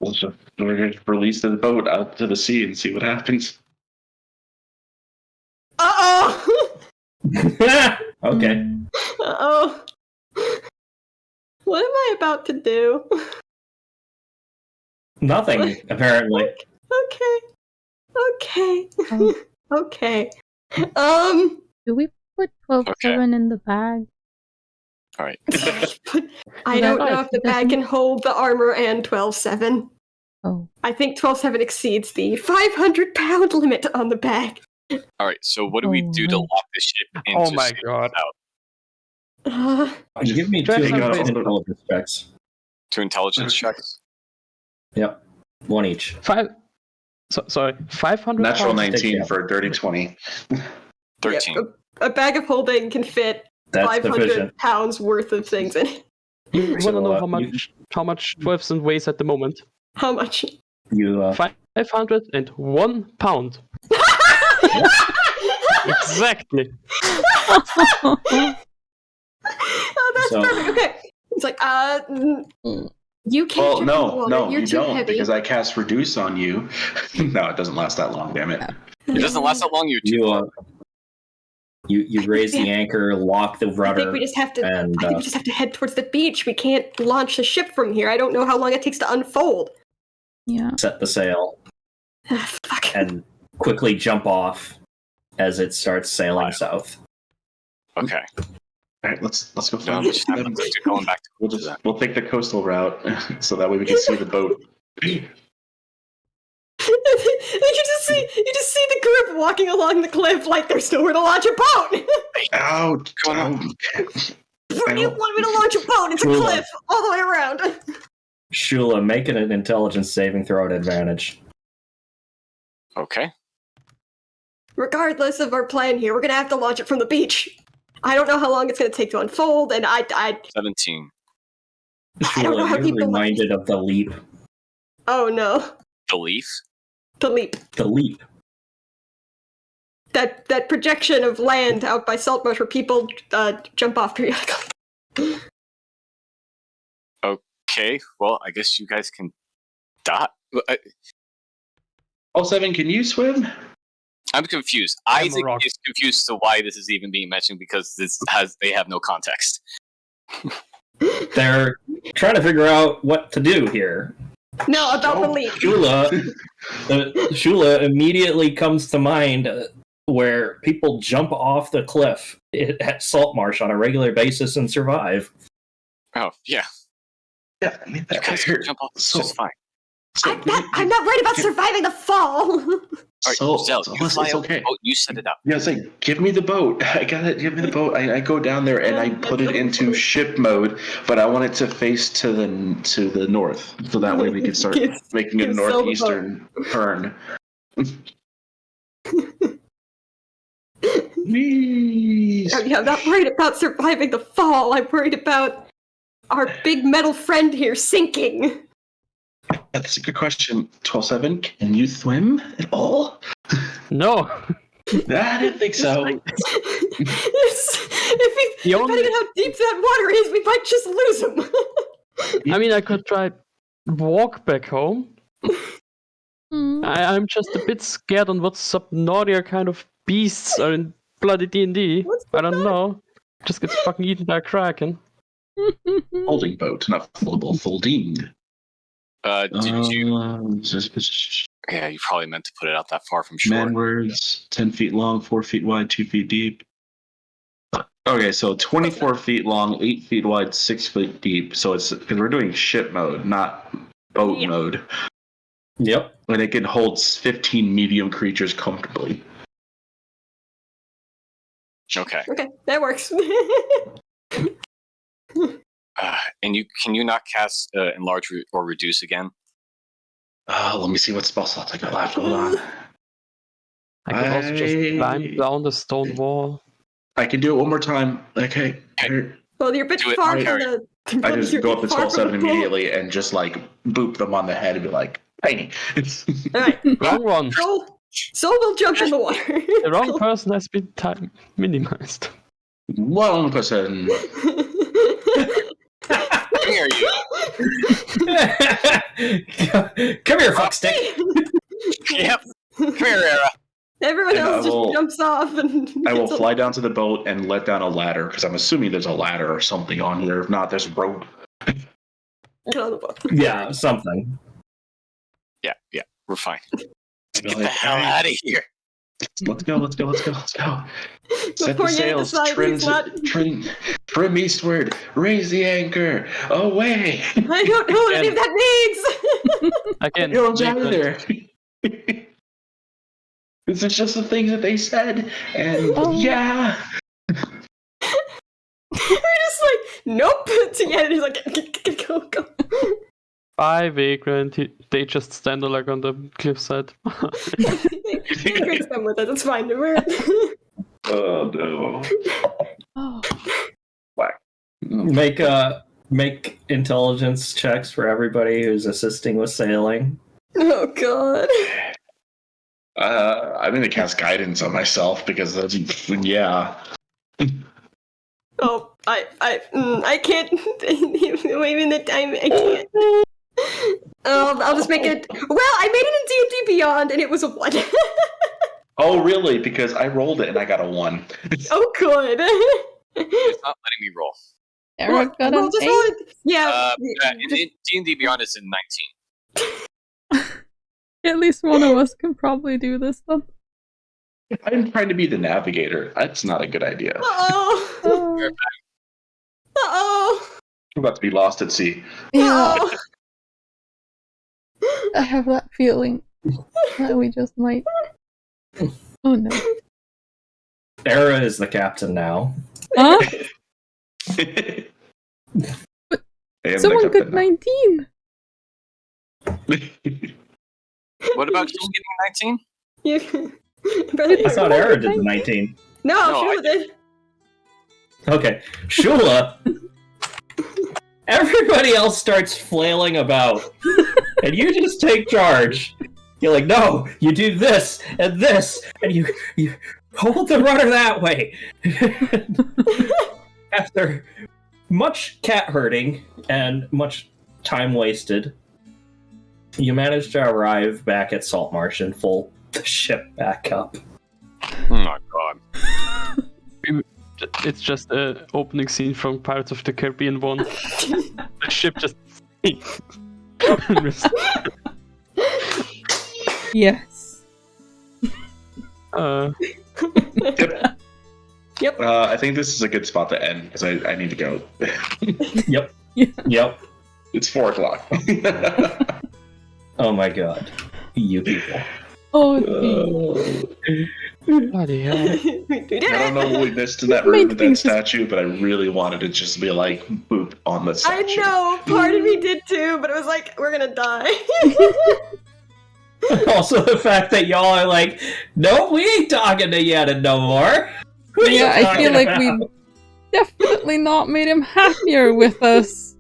We're going to release the boat out to the sea and see what happens. Uh-oh. Okay. Uh-oh. What am I about to do? Nothing, apparently. Okay. Okay. Do we put 12-7 in the bag? All right. I don't know if the bag can hold the armor and 12-7. Oh. I think 12-7 exceeds the 500-pound limit on the bag. All right. So what do we do to lock this ship into? Oh my god! Give me 2 intelligence checks. 2 intelligence checks. Yep, 1 each. 500. Natural 19 for a dirty 20. 13. Yep, a bag of holding can fit That's 500 sufficient. pounds worth of things in it. You want to know how much 12 weighs at the moment? How much? You 501 pound. Exactly. Oh, that's perfect. Okay. It's like, you can't. Well, no, You're you too don't, heavy. because I cast Reduce on you. No, it doesn't last that long, damn it. It doesn't last that long. You raise the anchor, lock the rudder. I think we just have to. And, I think we just have to head towards the beach. We can't launch the ship from here. I don't know how long it takes to unfold. Yeah. set the sail Fuck. and quickly jump off as it starts sailing south. Okay. All right, let's go No, find we just have to going back to We'll take the coastal route, so that way we can see the boat. You just see the group walking along the cliff like there's nowhere to launch a boat. Ouch! Going on. Where do you want me to launch a boat? It's a Cool. cliff all the way around. Shula, make it an intelligence saving throw at advantage. Okay. Regardless of our plan here, we're gonna have to launch it from the beach. I don't know how long it's gonna take to unfold, and I 17. I don't know how Shula, you're people reminded of the leap. oh no, The leaf? the leap. The leap. that projection of land out by Saltmarsh where people jump off periodically. Okay, well, I guess you guys can dot. Oh, Seven, can you swim? I'm confused. I'm a Isaac rock. is confused to why this is even being mentioned because they have no context. They're trying to figure out what to do here. No, about the leap. Shula immediately comes to mind where people jump off the cliff at Saltmarsh on a regular basis and survive. Oh, yeah. Yeah, I mean, You that guys can jump off. It's just fine. I'm not worried about surviving the fall. All right, Zell, you fly it's over okay. the boat, you set it up. Yeah, it's like, give me the boat. I got it. Give me the boat. I go down there and I put it into ship mode, but I want it to face to the north, so that way we can start making a Give Zell the northeastern turn. Please. I'm not worried about surviving the fall. I'm worried about our big metal friend here sinking. That's a good question. 12-7, can you swim at all? No. I didn't think so. Depending on how deep that water is, we might just lose him. I mean, I could try walk back home. I'm just a bit scared on what Subnautica kind of beasts are in bloody D&D. I don't know. Just gets fucking eaten by a kraken. Folding boat, not foldable, folding. Did you? Yeah, you probably meant to put it out that far from shore. Manwards, 10 feet long, 4 feet wide, 2 feet deep. Okay, so 24 feet long, 8 feet wide, 6 feet deep. So it's because we're doing ship mode, not boat mode. Yep. And it can hold 15 medium creatures comfortably. Okay. Okay, that works. And can you not cast enlarge or reduce again? Let me see what spell slots I got left. Hold on. I could also just climb down the stone wall. I can do it one more time. Okay. Well, you're a bit Do it, far from Harry. the. I just you're go up to far from 12-7 the immediately and just like boop them on the head and be like, tiny. Alright. Wrong one. So we'll jump in the water. The wrong person has been minimized. 1 person. Come here, you. Come here, fuckstick. Yep. Come here, Era. Everyone And else I will- just jumps off and I will gets fly down to the boat and let down a ladder because I'm assuming there's a ladder or something on here. If not, there's a rope. get on the boat. Yeah, something. Yeah, we're fine. I'll be Get like, the hell "Alright, out of here. Let's go. Set Before the you sails, decide he's not- trim eastward, raise the anchor, away. I don't know what any of that means. Again, You're out of Nick, there. This is just the things that they said, and yeah. We're just like, nope. Yeah, and he's like, go. 5 vagrant, they just stand like on the cliffside. Great them with it. That's fine. We're Oh no. Oh. Whack. Make intelligence checks for everybody who's assisting with sailing. oh god. I'm gonna cast guidance on myself because that's yeah. Oh, I can't. Wait a minute, I can't. I'll just make it. Well, I made it in D&D Beyond, and it was a 1. Oh really? Because I rolled it and I got a 1. Oh, good. It's not letting me roll. Eric got Well, an just 8? roll it. Yeah. In D&D Beyond, it's in 19. At least one of us can probably do this then. I'm trying to be the navigator. That's not a good idea. Uh-oh. Oh, Uh-oh. I'm about to be lost at sea. yeah, Uh-oh. I have that feeling that we just might. Oh no. Era is the captain now. Huh? I am Someone the got captain now. 19! What about you getting 19? You... I thought Era did the 19. No, No, Shula I did. Okay, Shula. Everybody else starts flailing about, and you just take charge. You're like, no, you do this and you Hold the rudder that way! After much cat herding and much time wasted, you manage to arrive back at Saltmarsh and pull the ship back up. Oh my god. It's just an opening scene from Pirates of the Caribbean 1. The ship just sinks. Yes. Yep. I think this is a good spot to end because I need to go. Yep. Yeah. Yep. It's 4:00. Oh my god. You people. Oh, Bloody hell. We did I don't it! know what we missed in that Made room with that things just- statue, but I really wanted to just be like, boop, on the I statue. know, part of me did too, but it was like, we're gonna die. Also, the fact that y'all are like, nope, we ain't talking to Yenna no more. What are you yeah, I talking feel like about? we've definitely not made him happier with us.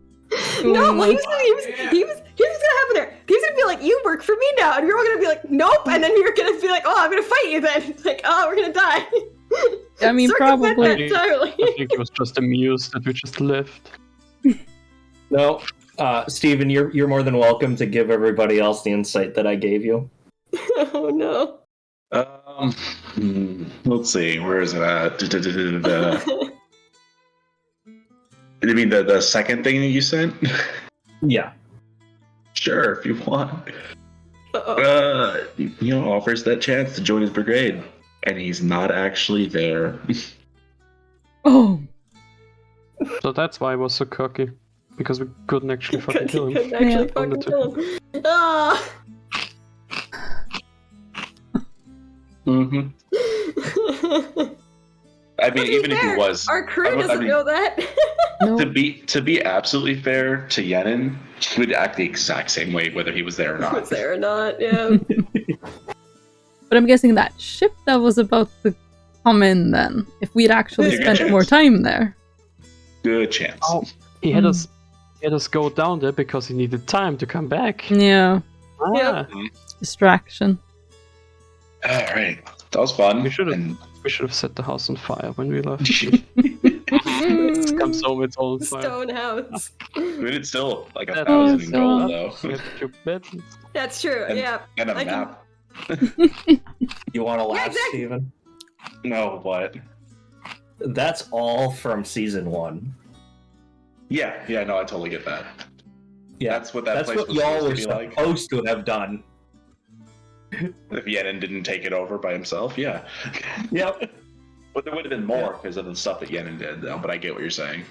No, doing well, he this. was gonna happen there. He was gonna be like, you work for me now, and we were all gonna be like, nope, and then we were gonna be like, oh, I'm gonna fight you then. It's like, oh, we're gonna die. I mean, Circumvent probably. that entirely. I think he was just amused that we just left. No, Steven, you're more than welcome to give everybody else the insight that I gave you. Oh no. Let's see, where is it at? You mean the second thing that you sent? Yeah. Sure, if you want. Uh-oh. Offers that chance to join his brigade, and he's not actually there. Oh, So that's why I was so cocky. Because we couldn't actually fucking Couldn't kill him. actually Yeah. fucking kill him. Ah. Mm-hmm. I mean, To be even if fair, he was, our crew I doesn't mean- know that. no. to be absolutely fair to Yenin, he would act the exact same way whether he was there or Was not. there or not? Yeah. But I'm guessing that ship that was about to come in then, if we'd actually Yeah, good spent chance. more time there. Good chance. Oh, he had us go down there because he needed time to come back. Yeah, Ah, distraction. All right, that was fun. We should've- And- we should have set the house on fire when we left. It comes home, it's all on fire. Stone house. I mean, it's still like That 1,000 is in gold, so- though, Get your bed. That's true. And- Yeah. and a I can- map. You want to laugh, exactly. Steven? No, what? That's all from season 1. Yeah, no, I totally get that. Yeah, That's what that that's place what was y'all were supposed to be like. supposed to have done. If Yenin didn't take it over by himself, yeah. Yep. But there would have been more because of the stuff that Yenin did, though. But I get what you're saying.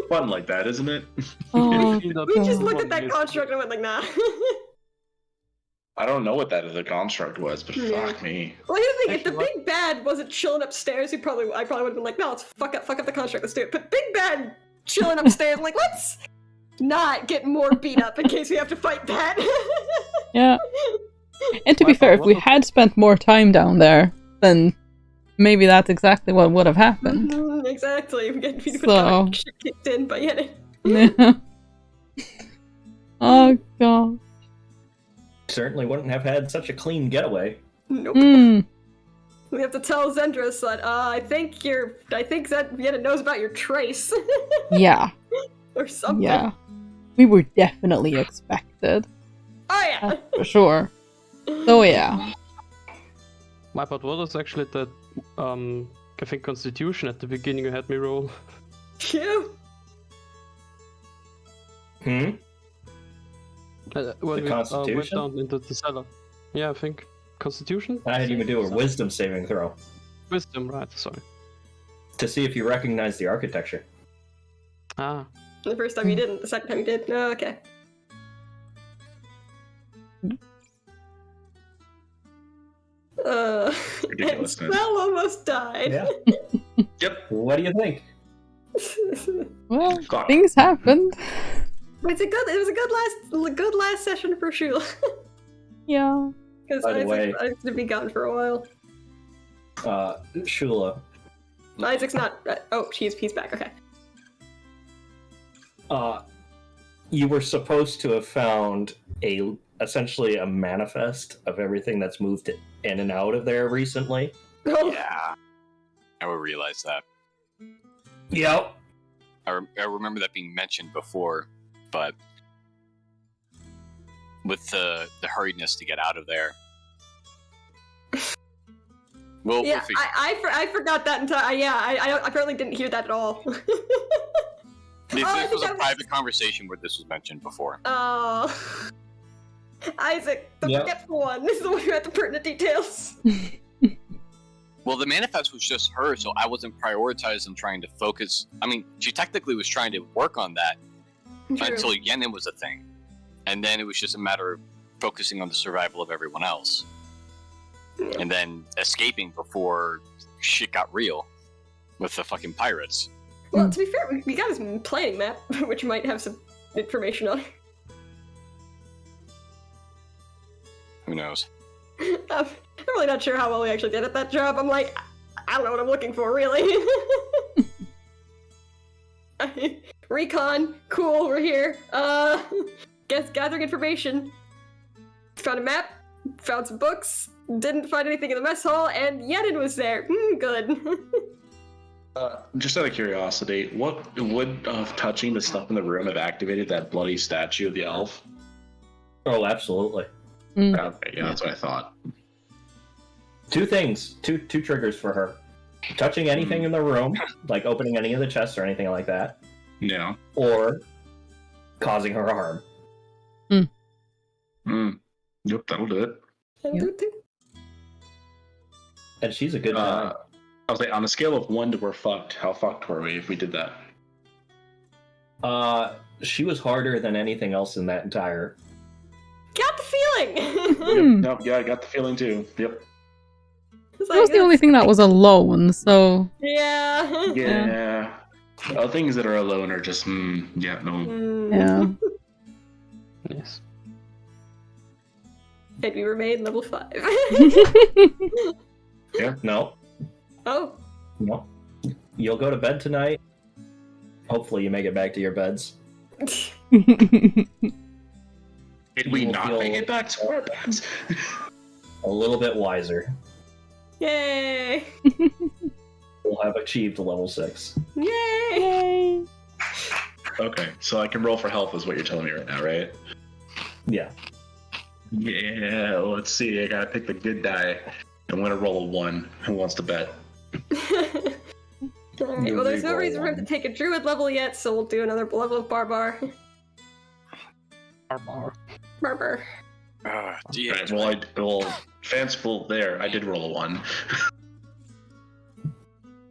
Fun like that, isn't it? Oh, We just looked at that construct and went like, nah. I don't know what that other construct was, but Yeah. fuck me. Well, here's the thing: if the Actually, big bad wasn't chilling upstairs, I probably would have been like, no, let's fuck up the construct, let's do it. But big bad chilling upstairs, I'm like, let's not get more beat up in case we have to fight that. yeah. And to be fair, if we had spent more time down there, then maybe that's exactly what would have happened. Exactly. We get So- shit kicked in by Yenna. Yeah. Oh god. Certainly wouldn't have had such a clean getaway. Nope. Hmm. We have to tell Zendros that I think that Yenna knows about your trace Yeah. or something. Yeah. We were definitely expected. Oh yeah. For sure. So yeah. My part was actually that, I think Constitution at the beginning you had me roll. Phew. Hmm? When The we went Constitution? down into the cellar. Yeah, I think. Constitution? I had you do a wisdom saving throw Wisdom, right, sorry. to see if you recognize the architecture. Ah. The first time you didn't, the second time you did. No, okay. And Ridiculousness. Spell almost died. Yeah. Yep. What do you think? Well, Fuck. things happened. It was a good last session for Shula. Yeah. Because By the way- Isaac's gonna be gone for a while. Shula, Isaac's not. He's back. Okay. you were supposed to have found a essentially a manifest of everything that's moved in and out of there recently. Yeah, I would realize that. Yep. I remember that being mentioned before, but with the hurriedness to get out of there. We'll Yeah, figure. I forgot that entire. Yeah, I apparently didn't hear that at all. This I was think a private conversation where this was mentioned before. Oh, Isaac, the Yep. forgetful one. This is the one who had the pertinent details. Well, the manifest was just her, so I wasn't prioritized on trying to focus. I mean, she technically was trying to work on that until Yenin was a thing. And then it was just a matter of focusing on the survival of everyone else. And then escaping before shit got real with the fucking pirates. Well, to be fair, we got his planning map, which might have some information on it. Who knows? I'm really not sure how well we actually did at that job. I'm like, I don't know what I'm looking for, really. Recon, cool, we're here. Guess gathering information. Found a map, found some books, didn't find anything in the mess hall, and Yenin was there. Good. Just out of curiosity, what would touching the stuff in the room have activated that bloody statue of the elf? Oh, absolutely. Okay, yeah, that's what I thought. Two things, two triggers for her. Touching anything in the room, like opening any of the chests or anything like that, Yeah. or causing her harm. Yep, that'll do it. And she's a good guy. I was like, on a scale of 1 to we're fucked, how fucked were we if we did that? She was harder than anything else in that entire. Got the feeling! Yep, nope, yeah, I got the feeling too. Yep. That was the only thing that was alone, so... Yeah. Yeah. Things that are alone are just, yeah, no. Yeah. Yes. And we remain level 5. Yeah. No. Oh. No. You'll go to bed tonight. Hopefully you make it back to your beds. Did we You'll not feel make it back to our beds? a little bit wiser. Yay! We'll have achieved level 6. Yay! Okay, so I can roll for health is what you're telling me right now, right? Yeah. Yeah, let's see. I gotta pick the good die. I'm gonna roll a 1. Who wants to bet? Alright, well there's no reason for him to take a druid level yet, so we'll do another level of barbar. Barbar. Gee, Right, well, fanciful there. I did roll a 1.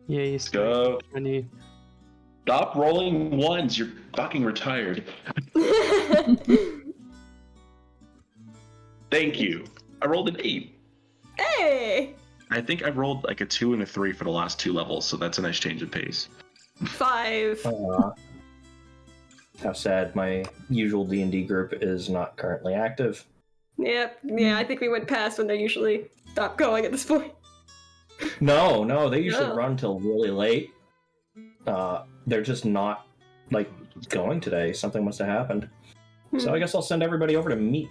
Yeah, he's Go. 20. Stop rolling 1s. You're fucking retired. Thank you. I rolled an 8. Hey! I think I rolled like a 2 and a 3 for the last 2 levels, so that's a nice change of pace. 5. How sad. My usual D&D group is not currently active. Yep, yeah, I think we went past when they usually stop going at this point. No, they usually No. run till really late. They're just not, like, going today. Something must have happened. So I guess I'll send everybody over to Meep.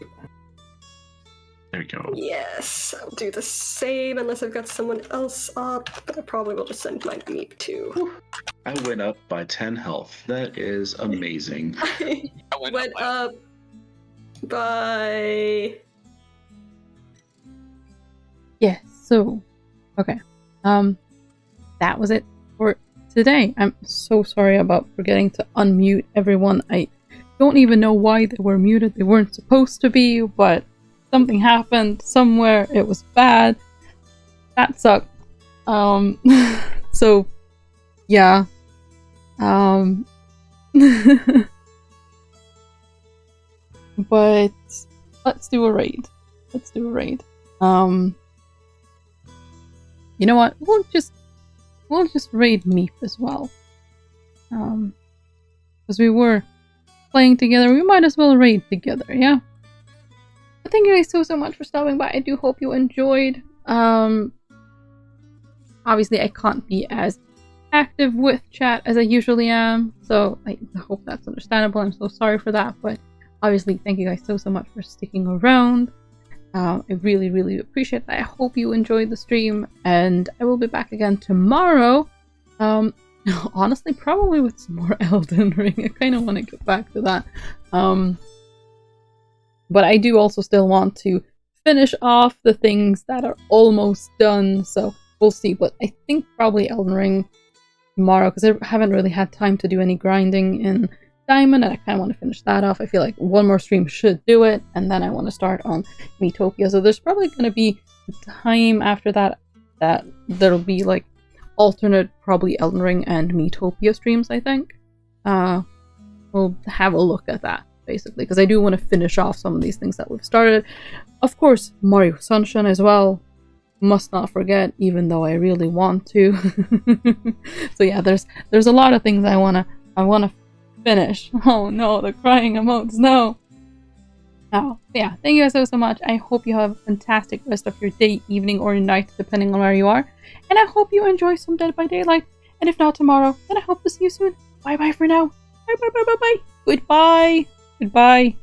There you go. Yes, I'll do the same unless I've got someone else up, but I probably will just send my meep too. I went up by 10 health. That is amazing. I went went up up by... Yeah, so... Okay. That was it for today. I'm so sorry about forgetting to unmute everyone. I don't even know why they were muted. They weren't supposed to be, but something happened somewhere. It was bad. That sucked. So, yeah. But let's do a raid. You know what? We'll just raid Meep as well. Because we were playing together, we might as well raid together, yeah? But thank you guys so much for stopping by. I do hope you enjoyed. Obviously I can't be as active with chat as I usually am, so I hope that's understandable. I'm so sorry for that, but obviously, thank you guys so much for sticking around. I really, really appreciate that. I hope you enjoyed the stream, and I will be back again tomorrow. Honestly, probably with some more Elden Ring. I kind of want to get back to that. But I do also still want to finish off the things that are almost done, so we'll see. But I think probably Elden Ring tomorrow, because I haven't really had time to do any grinding in Diamond, and I kind of want to finish that off. I feel like one more stream should do it, and then I want to start on Miitopia. So there's probably going to be time after that there'll be like alternate probably Elden Ring and Miitopia streams, I think. We'll have a look at that, basically, because I do want to finish off some of these things that we've started. Of course, Mario Sunshine as well. Must not forget, even though I really want to. So yeah, there's a lot of things I wanna finish. Oh no, the crying emotes, no. Oh, yeah, thank you guys so much. I hope you have a fantastic rest of your day, evening, or night, depending on where you are. And I hope you enjoy some Dead by Daylight. And if not tomorrow, then I hope to see you soon. Bye bye for now. Bye bye bye bye bye. Goodbye. Goodbye.